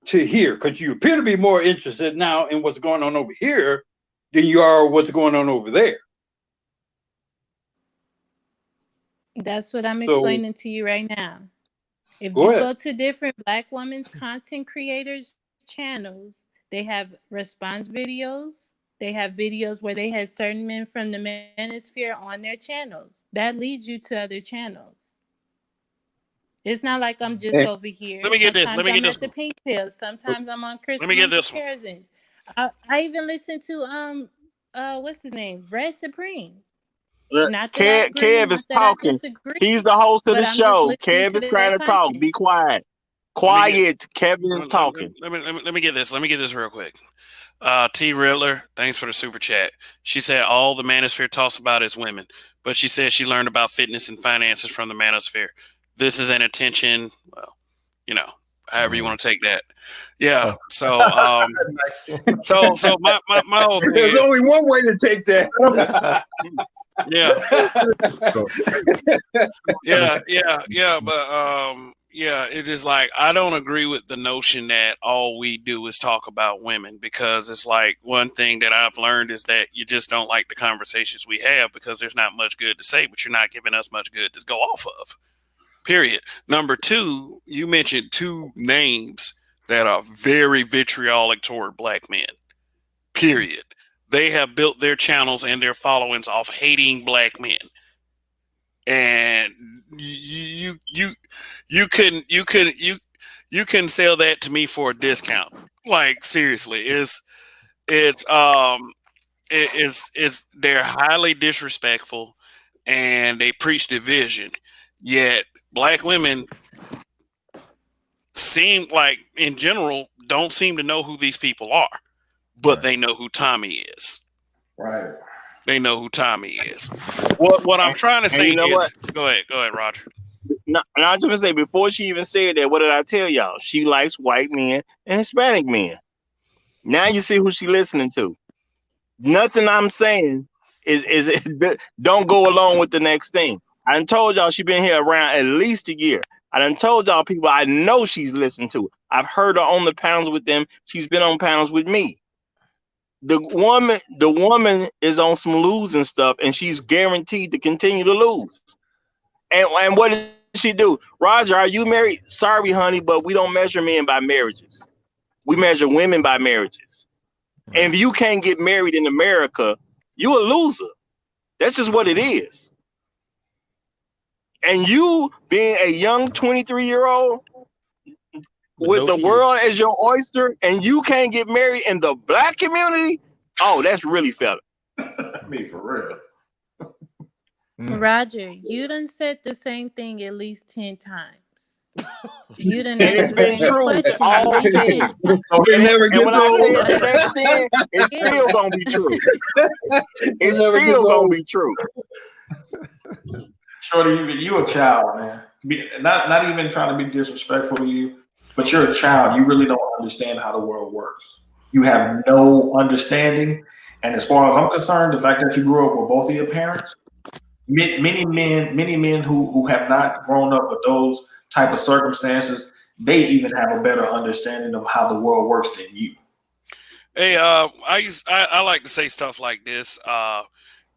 to here? Because you appear to be more interested now in what's going on over here than you are what's going on over there. That's what I'm explaining to you right now. If Go you ahead. go to different Black women's content creators channels, they have response videos. They have videos where they had certain men from the manosphere on their channels. That leads you to other channels. It's not like I'm just over here. Let me get this. Sometimes Let me I'm get this at the Pink Pill. Sometimes I'm on Crystal Let me get and this one. Kerazins. I even listen to what's his name? Red Supreme. Not that I agree, Kev not is that I talking. disagree. He's the host of But the I'm just show. listening Kev to is their trying to talk. content. Be quiet. Quiet. Kevin is talking. Let me get this. Let me get this real quick. T Riddler, thanks for the super chat. She said all the manosphere talks about is women, but she said she learned about fitness and finances from the manosphere. This is an attention, well, however you want to take that. Yeah. So so my whole thing There's is, only one way to take that. yeah. But it's just like I don't agree with the notion that all we do is talk about women, because it's like one thing that I've learned is that you just don't like the conversations we have because there's not much good to say, but you're not giving us much good to go off of. Period. Number two, you mentioned two names that are very vitriolic toward black men. Period. They have built their channels and their followings off hating black men. And you can sell that to me for a discount. Like seriously, they're highly disrespectful and they preach division. Yet black women seem like in general don't seem to know who these people are, but they know who Tommy is. Right. They know who Tommy is. What I'm trying to say is, what? Go ahead, Roger. No, and I was just gonna say before she even said that, what did I tell y'all? She likes white men and Hispanic men. Now you see who she listening to. Nothing I'm saying is don't go along with the next thing. I done told y'all she been here around at least a year. I done told y'all people I know she's listened to. I've heard her on the panels with them. She's been on panels with me. The woman is on some losing stuff, and she's guaranteed to continue to lose. And what is she do? Roger, are you married? Sorry, honey, but we don't measure men by marriages. We measure women by marriages. Right. And if you can't get married in America, you a loser. That's just what it is. And you being a young 23-year-old with the world as your oyster, and you can't get married in the black community, oh, that's really fella. Me for real. Roger, you done said the same thing at least 10 times. You done And it's answered the been same true question all at least 10 10. times. And when I say it the next 10, it's still gonna be true. It's still gonna be true. Shorty, you a child, man. Not even trying to be disrespectful to you, but you're a child. You really don't understand how the world works. You have no understanding. And as far as I'm concerned, the fact that you grew up with both of your parents, many men who have not grown up with those type of circumstances, they even have a better understanding of how the world works than you. Hey, I like to say stuff like this.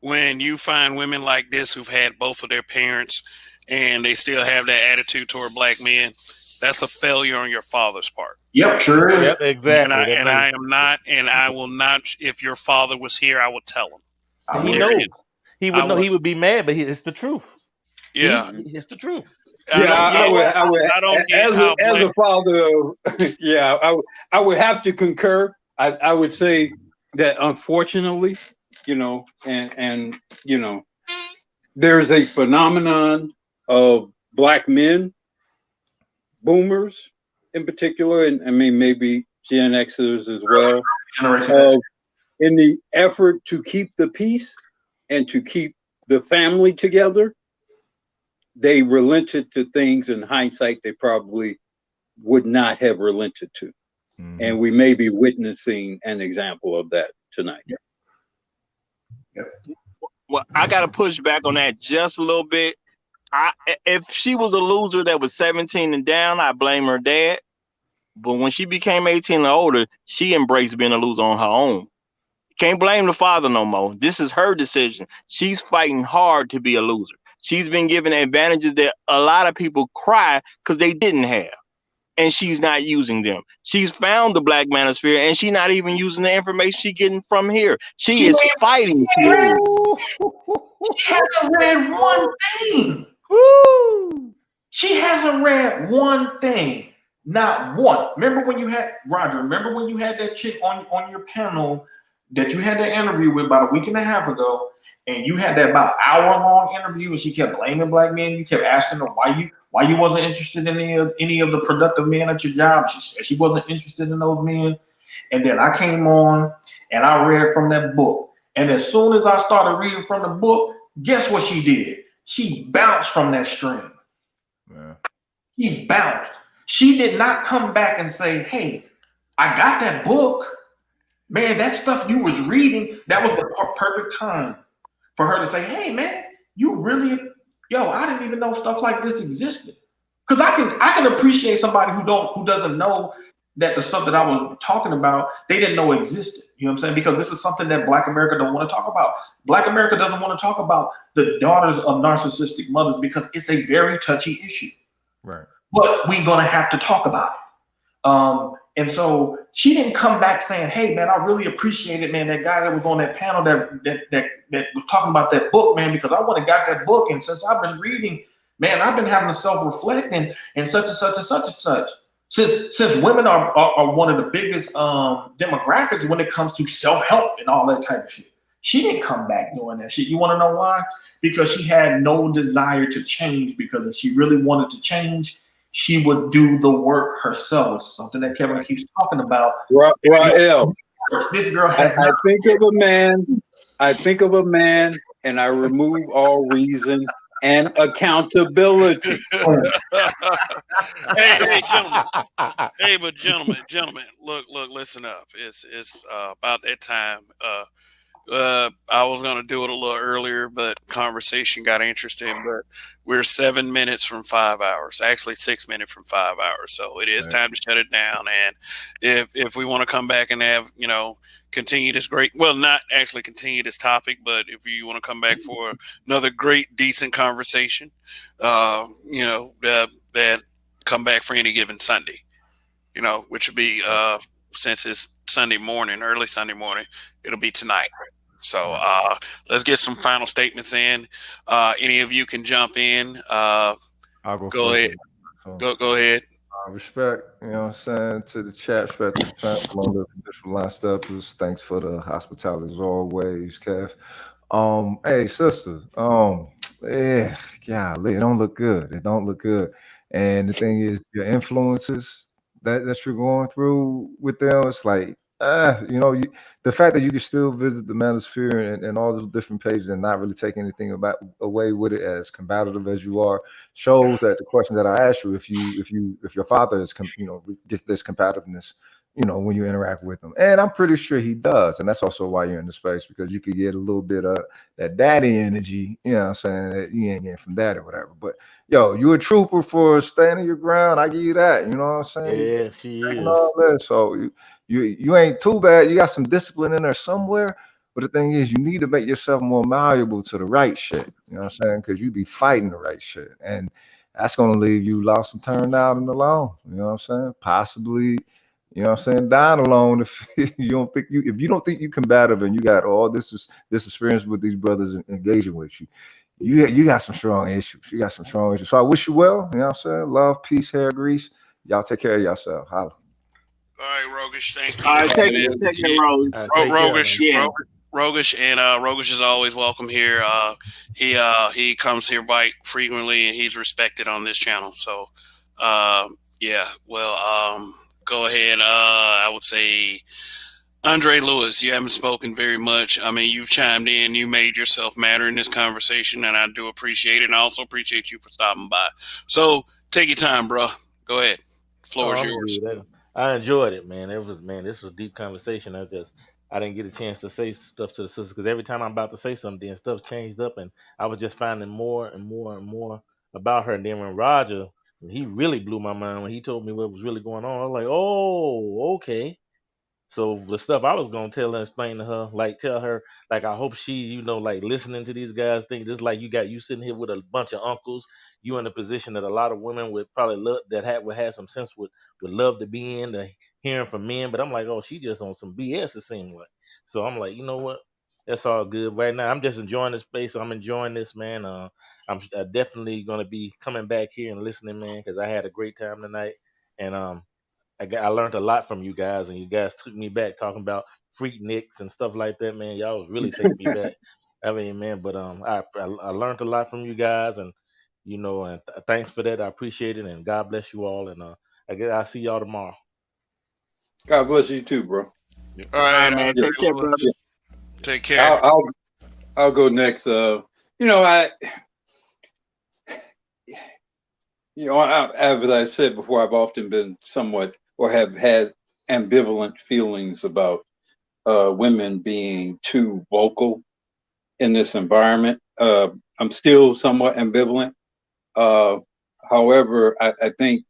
When you find women like this who've had both of their parents and they still have that attitude toward black men, that's a failure on your father's part. Yep, sure is. Yep, exactly. And I am not, and I will not. If your father was here, I would tell him. He knows. He would know. He would be mad, but it's the truth. Yeah, it's the truth. Yeah, I would. As a father, I would have to concur. I would say that unfortunately, and there's a phenomenon of black men, boomers in particular, and I mean maybe Gen Xers as well, in the effort to keep the peace and to keep the family together, they relented to things in hindsight they probably would not have relented to. Mm-hmm. And we may be witnessing an example of that tonight. Yep. Well, I got to push back on that just a little bit. If she was a loser that was 17 and down, I blame her dad. But when she became 18 and older, she embraced being a loser on her own. Can't blame the father no more. This is her decision. She's fighting hard to be a loser. She's been given advantages that a lot of people cry because they didn't have. And she's not using them. She's found the black manosphere and she's not even using the information she's getting from here. She is fighting to lose. She hasn't read one thing. Woo! She hasn't read one thing. Not one. Remember when you had that chick on your panel that you had that interview with about a week and a half ago, and you had that about hour-long interview, and she kept blaming black men. You kept asking her why you wasn't interested in any of the productive men at your job. She said she wasn't interested in those men. And then I came on and I read from that book. And as soon as I started reading from the book, guess what she did? She bounced from that stream. Yeah. She bounced. She did not come back and say, hey, I got that book. Man, that stuff you was reading, that was the perfect time for her to say, hey, man, you really, I didn't even know stuff like this existed. Because I can appreciate somebody who doesn't know that the stuff that I was talking about, they didn't know existed. You know what I'm saying? Because this is something that Black America don't want to talk about. Black America doesn't want to talk about the daughters of narcissistic mothers because it's a very touchy issue. Right. But we're going to have to talk about it. And so she didn't come back saying, hey, man, I really appreciate it, man, that guy that was on that panel that was talking about that book, man, because I went and got that book. And since I've been reading, man, I've been having to self-reflect and such and such and such and such. Since women are one of the biggest demographics when it comes to self-help and all that type of shit. She didn't come back doing that shit. You want to know why? Because she had no desire to change, because if she really wanted to change, she would do the work herself. It's something that Kevin keeps talking about. Rael, this girl has I think of a man and I remove all reason and accountability. Gentlemen, look, listen up. It's about that time. I was going to do it a little earlier, but conversation got interesting. But we're 7 minutes from 5 hours, actually 6 minutes from 5 hours. So it is time to shut it down. And if we want to come back and have, continue this great, well, not actually continue this topic, but if you want to come back for another great, decent conversation, that come back for any given Sunday, which would be, since it's Sunday morning, early Sunday morning, it'll be tonight. So let's get some final statements in. Any of you can jump in. I'll Go ahead. Go ahead. Respect, you know what I'm saying, to the chat, respect to the panel, the traditional line steppers. Thanks for the hospitality as always, Kev. Hey, sister, yeah, golly, it don't look good. It don't look good. And the thing is, your influences that you're going through with them, it's like, the fact that you can still visit the manosphere and all those different pages and not really take anything away with it, as combative as you are, shows that the question that I asked you, if your father is, just this combativeness, when you interact with him, and I'm pretty sure he does, and that's also why you're in the space, because you could get a little bit of that daddy energy, you know what I'm saying, that you ain't getting from daddy or whatever. But yo, you a trooper for standing your ground. I give you that. You know what I'm saying? Yeah, she is. All that. So you ain't too bad. You got some discipline in there somewhere. But the thing is, you need to make yourself more malleable to the right shit. You know what I'm saying? Because you be fighting the right shit. And that's going to leave you lost and turned out and alone. You know what I'm saying? Possibly, you know what I'm saying, dying alone if you don't think you think you combative and you got all this experience with these brothers engaging with you. You got some strong issues. You got some strong issues. So I wish you well. You know what I'm saying? Love, peace, hair grease. Y'all take care of yourself. Holla. All right, Rogish, thank you. All right, take it, Rose. Rogish, Yeah. Rogish, and Rogish is always welcome here. He comes here quite frequently, and he's respected on this channel. So, yeah. Well, go ahead. I would say, Andre Lewis, you haven't spoken very much. I mean, you've chimed in. You made yourself matter in this conversation, and I do appreciate it. And I also appreciate you for stopping by. So, take your time, bro. Go ahead. The floor is yours. I enjoyed it, man. This was a deep conversation. I didn't get a chance to say stuff to the sisters because every time I'm about to say something, stuff changed up, and I was just finding more and more and more about her. And then when Roger, he really blew my mind when he told me what was really going on. I was like, oh, okay. So the stuff I was gonna tell and explain to her, tell her, I hope she, listening to these guys, think this like you sitting here with a bunch of uncles. You in a position that a lot of women would probably love would have some sense would love to be in, to hearing from men. But I'm like, oh, she just on some BS. It seems like. So I'm like, you know what? That's all good right now. I'm just enjoying the space. So I'm enjoying this, man. I'm definitely gonna be coming back here and listening, man, because I had a great time tonight, and I learned a lot from you guys, and you guys took me back talking about freak nicks and stuff like that, man. Y'all was really taking me back. I mean, man, but I learned a lot from you guys, and thanks for that. I appreciate it, and God bless you all. And I guess I'll see y'all tomorrow. God bless you too, bro. All right, man. Take care, brother. Take care. I'll go next. As I said before, I've often been somewhat, or have had ambivalent feelings about women being too vocal in this environment. I'm still somewhat ambivalent. However, I think,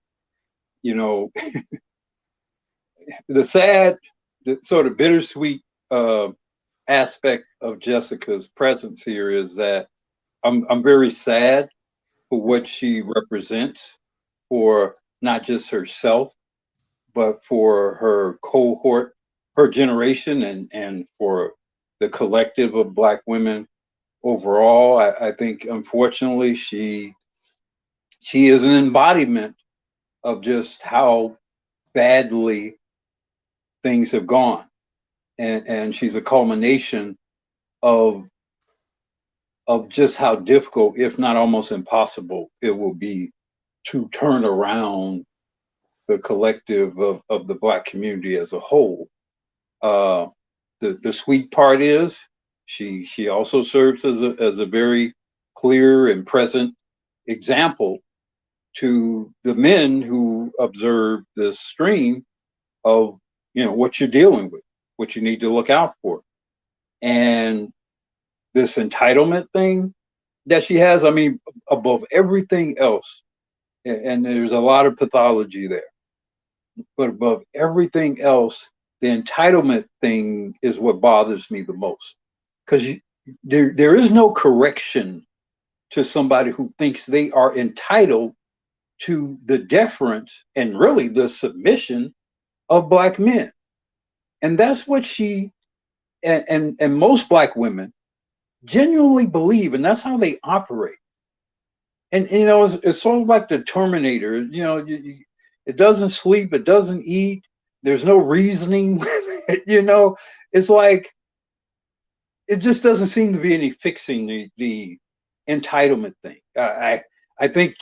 the sort of bittersweet aspect of Jessica's presence here is that I'm very sad for what she represents, for not just herself, but for her cohort, her generation, and for the collective of Black women overall. I think, unfortunately, she is an embodiment of just how badly things have gone. And she's a culmination of just how difficult, if not almost impossible, it will be to turn around the collective of the Black community as a whole. The sweet part is she also serves as a very clear and present example to the men who observe this stream of what you're dealing with, what you need to look out for. And this entitlement thing that she has, I mean, above everything else, and there's a lot of pathology there, but above everything else, the entitlement thing is what bothers me the most. Because there is no correction to somebody who thinks they are entitled to the deference and really the submission of Black men. And that's what she and most Black women genuinely believe, and that's how they operate. And you know, it's sort of like the Terminator. You know, it doesn't sleep, it doesn't eat. There's no reasoning. You know, it's like it just doesn't seem to be any fixing the entitlement thing. I think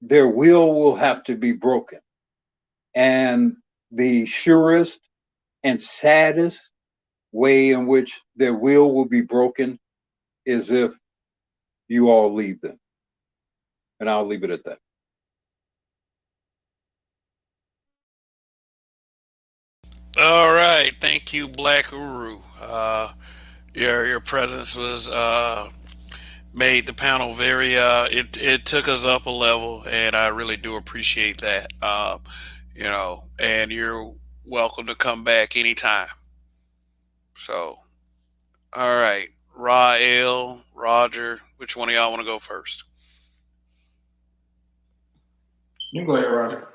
their will have to be broken, and the surest and saddest way in which their will be broken is if you all leave them. And I'll leave it at that. All right, thank you, Black Uru. Your presence was made the panel very. It took us up a level, and I really do appreciate that. You know, and you're welcome to come back anytime. So, all right, Rael, Roger, which one of y'all want to go first? You can go ahead, Roger.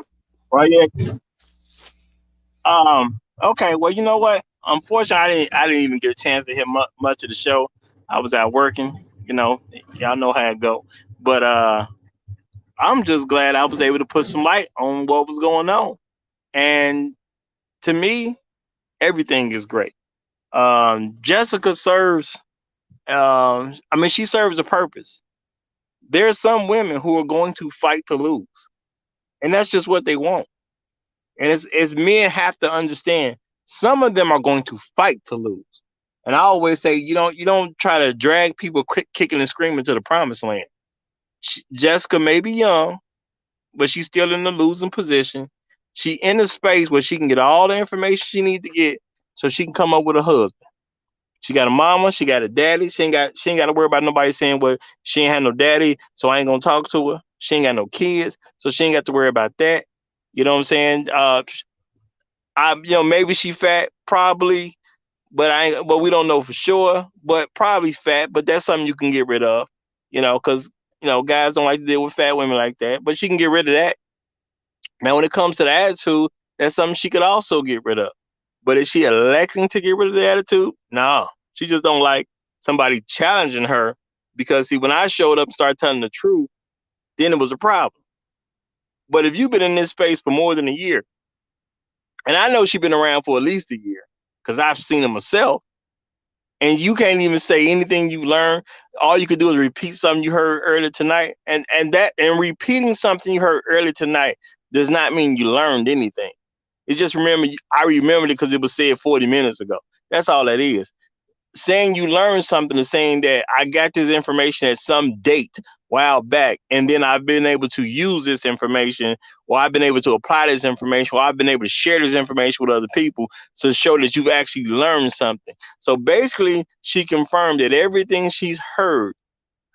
Right, yeah. Okay. Well, you know what? Unfortunately, I didn't even get a chance to hear much of the show. I was out working. You know, y'all know how it go. But I'm just glad I was able to put some light on what was going on. And to me, everything is great. Jessica serves. I mean, she serves a purpose. There are some women who are going to fight to lose, and that's just what they want. And as men have to understand, some of them are going to fight to lose. And I always say, you don't try to drag people kicking and screaming to the promised land. Jessica may be young, but she's still in the losing position. She in a space where she can get all the information she needs to get, so she can come up with a husband. She got a mama, she got a daddy. She ain't got to worry about nobody saying, well, she ain't had no daddy, so I ain't gonna talk to her. She ain't got no kids, so she ain't got to worry about that. You know what I'm saying? Maybe she fat, probably, but we don't know for sure. But probably fat, but that's something you can get rid of, because guys don't like to deal with fat women like that. But she can get rid of that. Now, when it comes to the attitude, that's something she could also get rid of. But is she electing to get rid of the attitude? No, she just don't like somebody challenging her. Because see, when I showed up and started telling the truth, then it was a problem. But if you've been in this space for more than a year, and I know she's been around for at least a year, because I've seen it myself, and you can't even say anything you learned. All you could do is repeat something you heard earlier tonight. And repeating something you heard earlier tonight does not mean you learned anything. It's just I remembered it because it was said 40 minutes ago. That's all that is. Saying you learned something is saying that I got this information at some date while back, and then I've been able to use this information, or I've been able to apply this information, or I've been able to share this information with other people to show that you've actually learned something. So basically, she confirmed that everything she's heard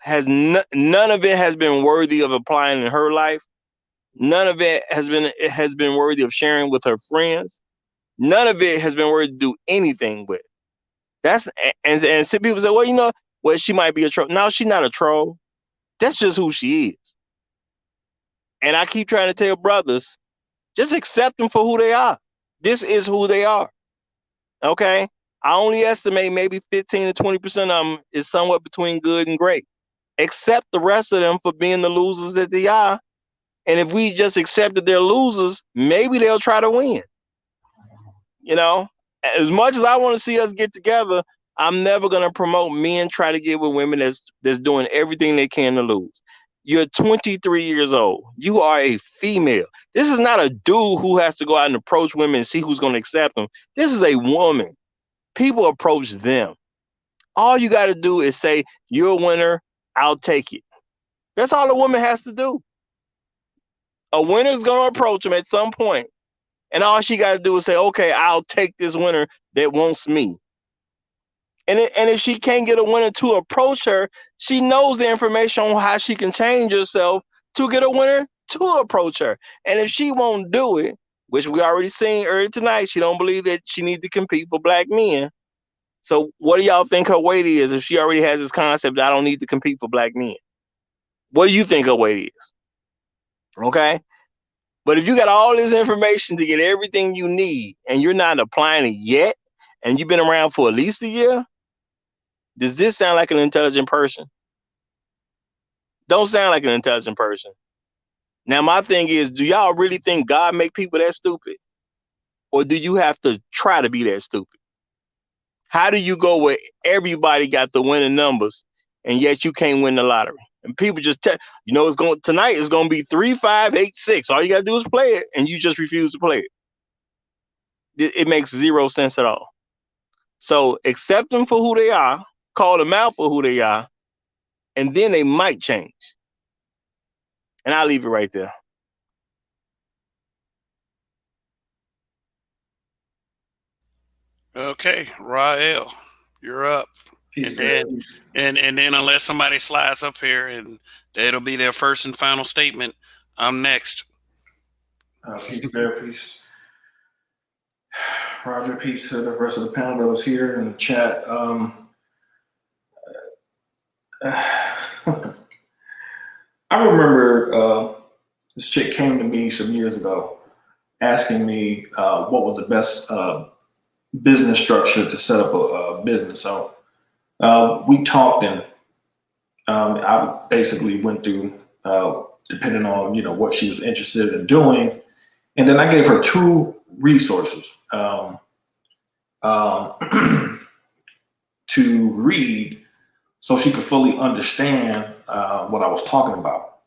none of it has been worthy of applying in her life. None of it has been worthy of sharing with her friends. None of it has been worthy to do anything with. And some people say, well, she might be a troll. No, she's not a troll. That's just who she is. And I keep trying to tell brothers, just accept them for who they are. This is who they are. Okay? I only estimate maybe 15 to 20% of them is somewhat between good and great. Accept the rest of them for being the losers that they are. And if we just accept that they're losers, maybe they'll try to win. As much as I want to see us get together, I'm never going to promote men try to get with women that's doing everything they can to lose. You're 23 years old. You are a female. This is not a dude who has to go out and approach women and see who's going to accept them. This is a woman. People approach them. All you got to do is say, you're a winner, I'll take it. That's all a woman has to do. A winner's going to approach them at some point. And all she got to do is say, okay, I'll take this winner that wants me. And if she can't get a winner to approach her, she knows the information on how she can change herself to get a winner to approach her. And if she won't do it, which we already seen earlier tonight, she don't believe that she needs to compete for black men. So what do y'all think her weight is if she already has this concept that I don't need to compete for black men? What do you think her weight is? Okay? But if you got all this information to get everything you need and you're not applying it yet, and you've been around for at least a year, does this sound like an intelligent person? Don't sound like an intelligent person. Now, my thing is, do y'all really think God make people that stupid? Or do you have to try to be that stupid? How do you go where everybody got the winning numbers and yet you can't win the lottery? And people just tell you know tonight is gonna be 3, 5, 8, 6. All you gotta do is play it, and you just refuse to play it. It makes zero sense at all. So accept them for who they are, call them out for who they are, and then they might change. And I'll leave it right there. Okay, Rael, you're up. Peace, And then, peace. and then unless somebody slides up here and that'll be their first and final statement, I'm next. Peace, Bear, peace. Roger, peace to the rest of the panel that was here in the chat. I remember this chick came to me some years ago asking me what was the best business structure to set up a business. So we talked, and I basically went through, depending on what she was interested in doing, and then I gave her 2 resources to read so she could fully understand what I was talking about.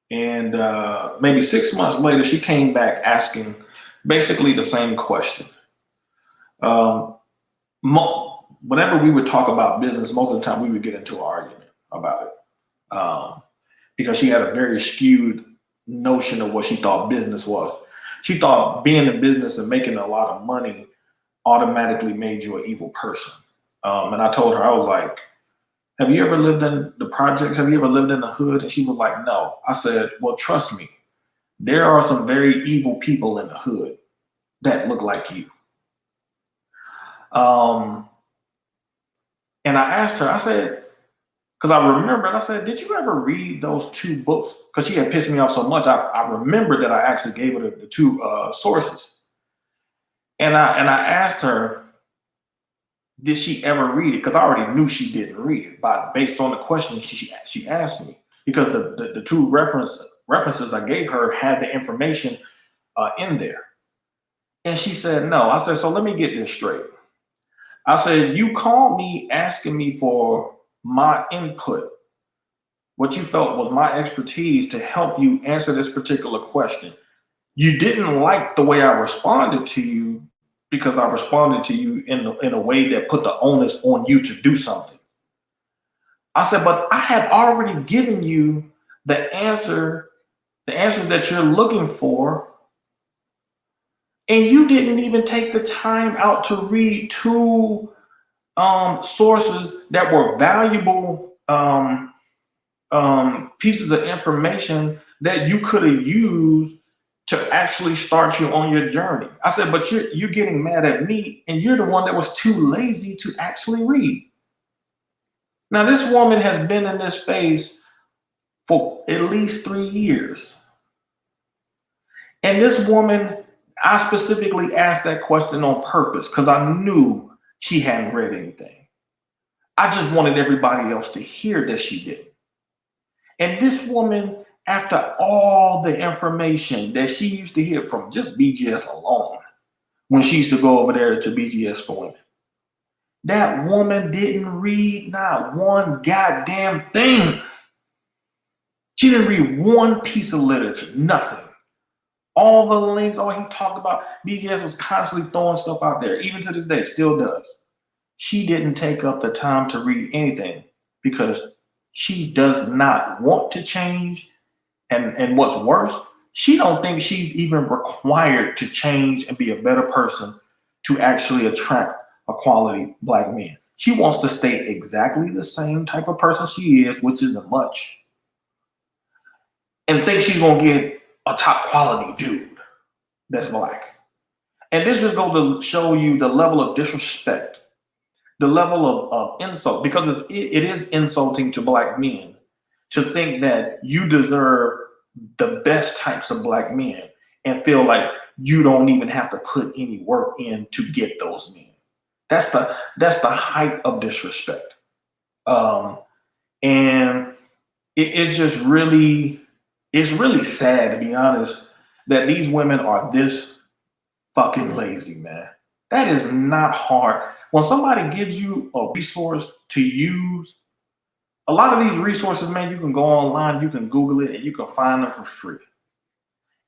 And maybe 6 months later, she came back asking basically the same question. Whenever we would talk about business, most of the time we would get into an argument about it because she had a very skewed notion of what she thought business was. She thought being in business and making a lot of money automatically made you an evil person. And I told her, I was like, have you ever lived in the projects? Have you ever lived in the hood? And she was like, no. I said, well, trust me. There are some very evil people in the hood that look like you. And I asked her, I said, because I remembered, I said, did you ever read those 2 books? Because she had pissed me off so much. I remembered that I actually gave her the 2 sources. And I asked her, did she ever read it? Because I already knew she didn't read it based on the question she asked me. Because the 2 references I gave her had the information in there. And she said, no. I said, so let me get this straight. I said, you called me asking me for my input, what you felt was my expertise to help you answer this particular question. You didn't like the way I responded to you because I responded to you in a way that put the onus on you to do something. I said, but I had already given you the answers that you're looking for, and you didn't even take the time out to read 2 sources that were valuable pieces of information that you could have used to actually start you on your journey. I said, but you're getting mad at me, and you're the one that was too lazy to actually read. Now, this woman has been in this space for at least 3 years. And this woman, I specifically asked that question on purpose because I knew she hadn't read anything. I just wanted everybody else to hear that she didn't. And this woman, after all the information that she used to hear from just BGS alone, when she used to go over there to BGS for Women, that woman didn't read not one goddamn thing. She didn't read one piece of literature, nothing. All the links, all he talked about, BGS was constantly throwing stuff out there, even to this day, still does. She didn't take up the time to read anything because she does not want to change. And what's worse, she don't think she's even required to change and be a better person to actually attract a quality black man. She wants to stay exactly the same type of person she is, which isn't much, and think she's gonna get a top quality dude that's black. And this just goes to show you the level of disrespect, the level of insult, because it is insulting to black men to think that you deserve the best types of black men and feel like you don't even have to put any work in to get those men. That's the height of disrespect. And it's just really, it's really sad, to be honest, that these women are this fucking lazy, man. That is not hard. When somebody gives you a resource to use, a lot of these resources, man, you can go online, you can Google it, and you can find them for free.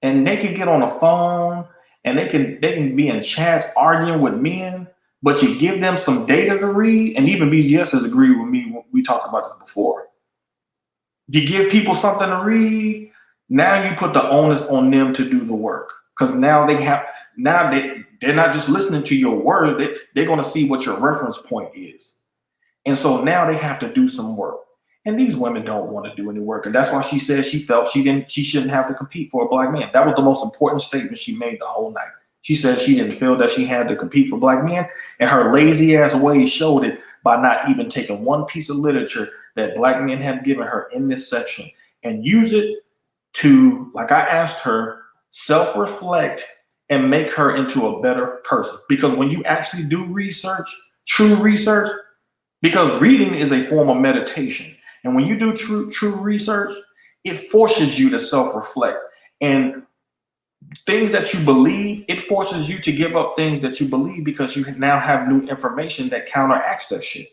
And they can get on a phone and they can be in chats arguing with men, but you give them some data to read, and even BGS has agreed with me when we talked about this before. You give people something to read, now you put the onus on them to do the work. Because now they're not just listening to your words, they're going to see what your reference point is. And so now they have to do some work. And these women don't want to do any work. And that's why she said she felt she shouldn't have to compete for a black man. That was the most important statement she made the whole night. She said she didn't feel that she had to compete for black men. And her lazy ass ways showed it by not even taking one piece of literature that black men have given her in this section and use it to, like I asked her, self-reflect and make her into a better person. Because when you actually do research, true research, because reading is a form of meditation. And when you do true research, it forces you to self-reflect. And things that you believe, it forces you to give up things that you believe because you now have new information that counteracts that shit.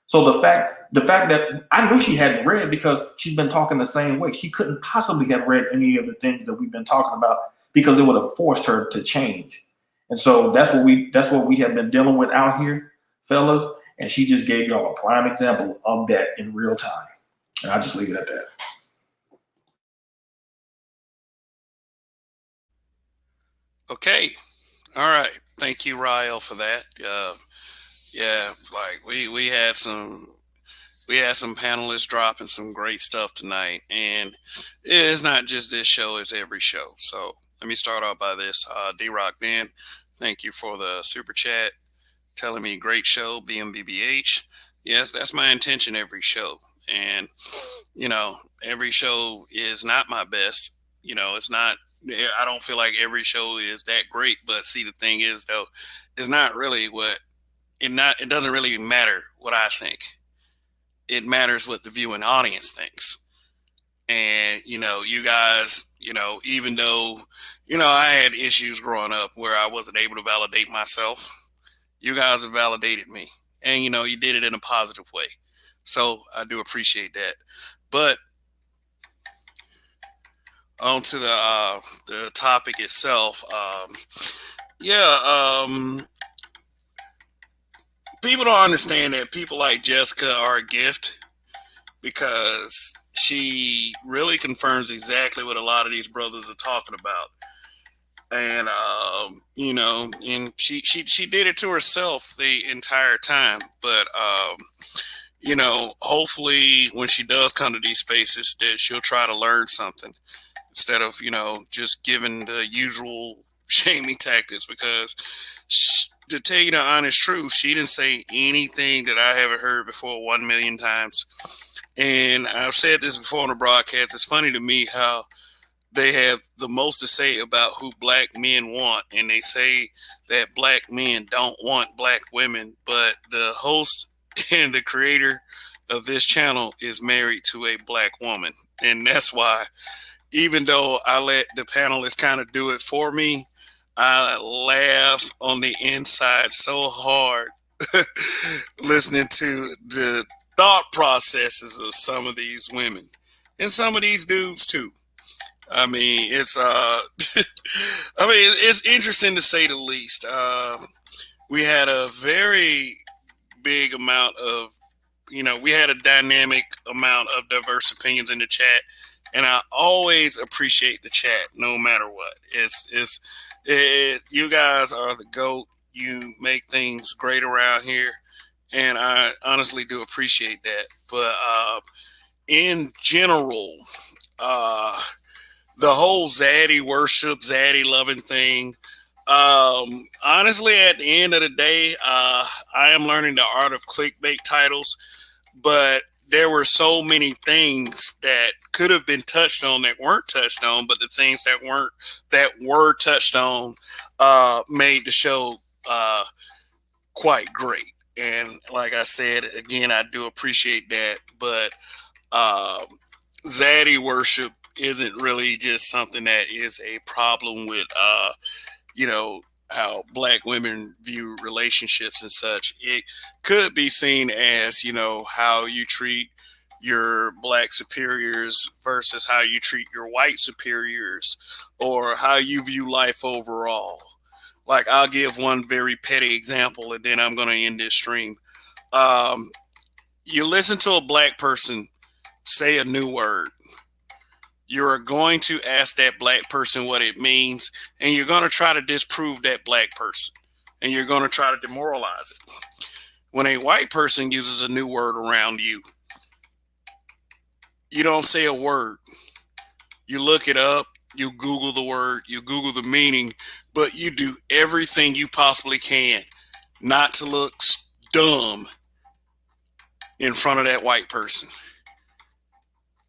So the fact that I knew she hadn't read because she's been talking the same way. She couldn't possibly have read any of the things that we've been talking about because it would have forced her to change. And so that's what we have been dealing with out here, fellas. And she just gave y'all a prime example of that in real time. And I'll just leave it at that. Okay. All right. Thank you, Rael, for that. Yeah, like we had some panelists dropping some great stuff tonight, and it's not just this show; it's every show. So let me start off by this. D-Rock Ben, thank you for the super chat, telling me great show, BMBBH. Yes, that's my intention every show, and every show is not my best. It's not. I don't feel like every show is that great, but see, the thing is though, it's not really what. It doesn't really matter what I think. It matters what the viewing audience thinks. And, you guys, even though, I had issues growing up where I wasn't able to validate myself, you guys have validated me. And, you did it in a positive way. So I do appreciate that. But on to the topic itself. People don't understand that people like Jessica are a gift because she really confirms exactly what a lot of these brothers are talking about. And, and she did it to herself the entire time. But, hopefully when she does come to these spaces that she'll try to learn something instead of, just giving the usual shaming tactics because to tell you the honest truth, she didn't say anything that I haven't heard before 1 million times. And I've said this before on the broadcast. It's funny to me how they have the most to say about who black men want. And they say that black men don't want black women. But the host and the creator of this channel is married to a black woman. And that's why, even though I let the panelists kind of do it for me, I laugh on the inside so hard listening to the thought processes of some of these women and some of these dudes too. I mean, it's it's interesting to say the least. We had a very big amount of, we had a dynamic amount of diverse opinions in the chat, and I always appreciate the chat, no matter what. You guys are the GOAT. You make things great around here, and I honestly do appreciate that. But in general, the whole Zaddy worship, Zaddy loving thing. Honestly, at the end of the day, I am learning the art of clickbait titles, but there were so many things that could have been touched on that weren't touched on, but the things that were touched on made the show quite great. And like I said, again, I do appreciate that, but Zaddy worship isn't really just something that is a problem with, how black women view relationships and such. It could be seen as, how you treat your black superiors versus how you treat your white superiors, or how you view life overall. Like, I'll give one very petty example, and then I'm going to end this stream. You listen to a black person say a new word, you're going to ask that black person what it means, and you're going to try to disprove that black person, and you're going to try to demoralize it. When a white person uses a new word around you, you don't say a word. You look it up, you Google the word, you Google the meaning, but you do everything you possibly can not to look dumb in front of that white person.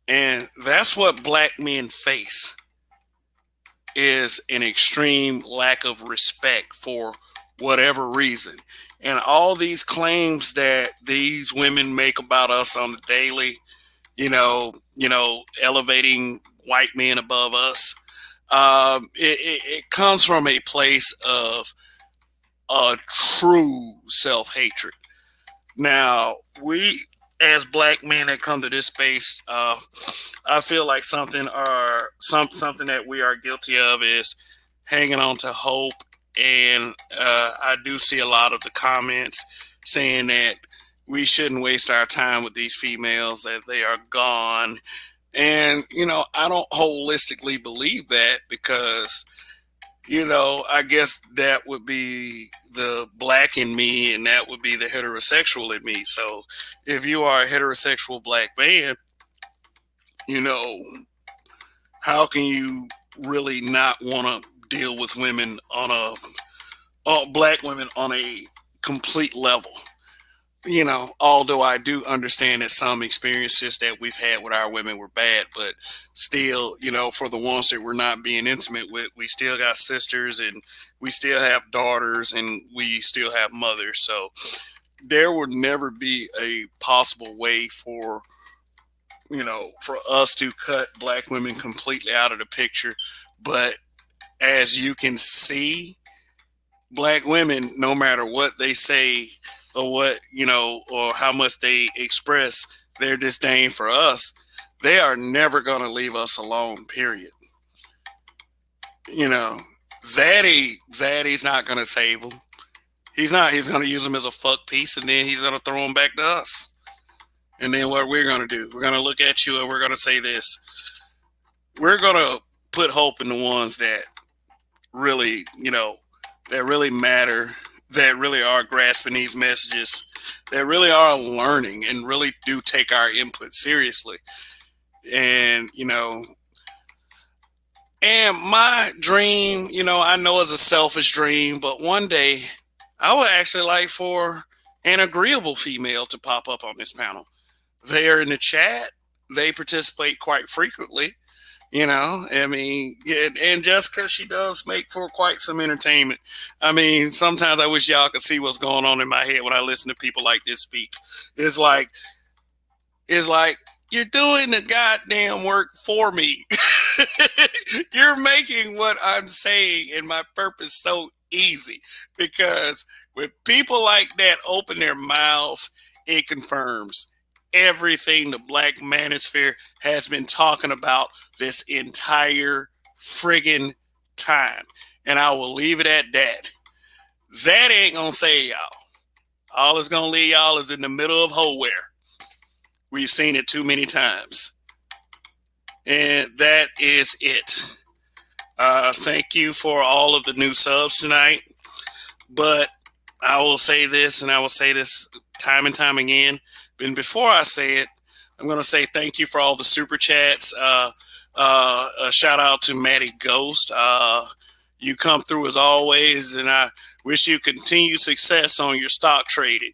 And that's what black men face, is an extreme lack of respect for whatever reason. And all these claims that these women make about us on the daily, elevating white men above us, it comes from a place of a true self-hatred. Now, we as black men that come to this space, I feel like something that we are guilty of is hanging on to hope. And I do see a lot of the comments saying that we shouldn't waste our time with these females, that they are gone. And, I don't holistically believe that, because, I guess that would be the black in me, and that would be the heterosexual in me. So if you are a heterosexual black man, how can you really not want to deal with women black women on a complete level? Although I do understand that some experiences that we've had with our women were bad, but still, for the ones that we're not being intimate with, we still got sisters, and we still have daughters, and we still have mothers. So there would never be a possible way for us to cut black women completely out of the picture. But as you can see, black women, no matter what they say, or what, or how much they express their disdain for us, they are never going to leave us alone, period. Zaddy's not going to save them. He's not. He's going to use them as a fuck piece, and then he's going to throw them back to us. And then what we're going to do, we're going to look at you and we're going to say this. We're going to put hope in the ones that really, that really matter, that really are grasping these messages, that really are learning and really do take our input seriously. And, and my dream, I know it's a selfish dream, but one day I would actually like for an agreeable female to pop up on this panel. They are in the chat. They participate quite frequently. And just because she does make for quite some entertainment. Sometimes I wish y'all could see what's going on in my head when I listen to people like this speak. It's like you're doing the goddamn work for me. You're making what I'm saying and my purpose so easy, because when people like that open their mouths, it confirms everything the black manosphere has been talking about this entire friggin' time. And I will leave it at that. Zaddy ain't gonna save y'all. All it's gonna leave y'all is in the middle of ewhere. We've seen it too many times. And that is it. Thank you for all of the new subs tonight. But I will say this, and I will say this time and time again. And before I say it, I'm going to say thank you for all the super chats. A shout out to Matty Ghost. You come through as always, and I wish you continued success on your stock trading.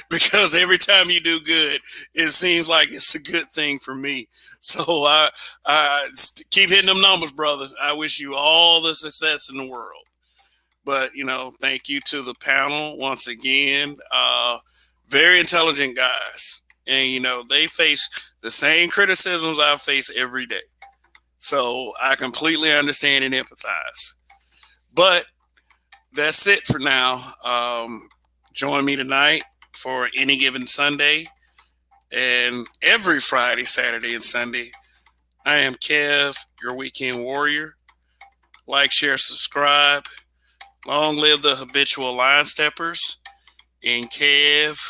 Because every time you do good, it seems like it's a good thing for me. So I keep hitting them numbers, brother. I wish you all the success in the world. But, thank you to the panel once again. Very intelligent guys. And, they face the same criticisms I face every day. So I completely understand and empathize. But that's it for now. Join me tonight for Any Given Sunday and every Friday, Saturday, and Sunday. I am Kev, your weekend warrior. Like, share, subscribe. Long live the habitual line steppers. In Kev,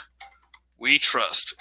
we trust.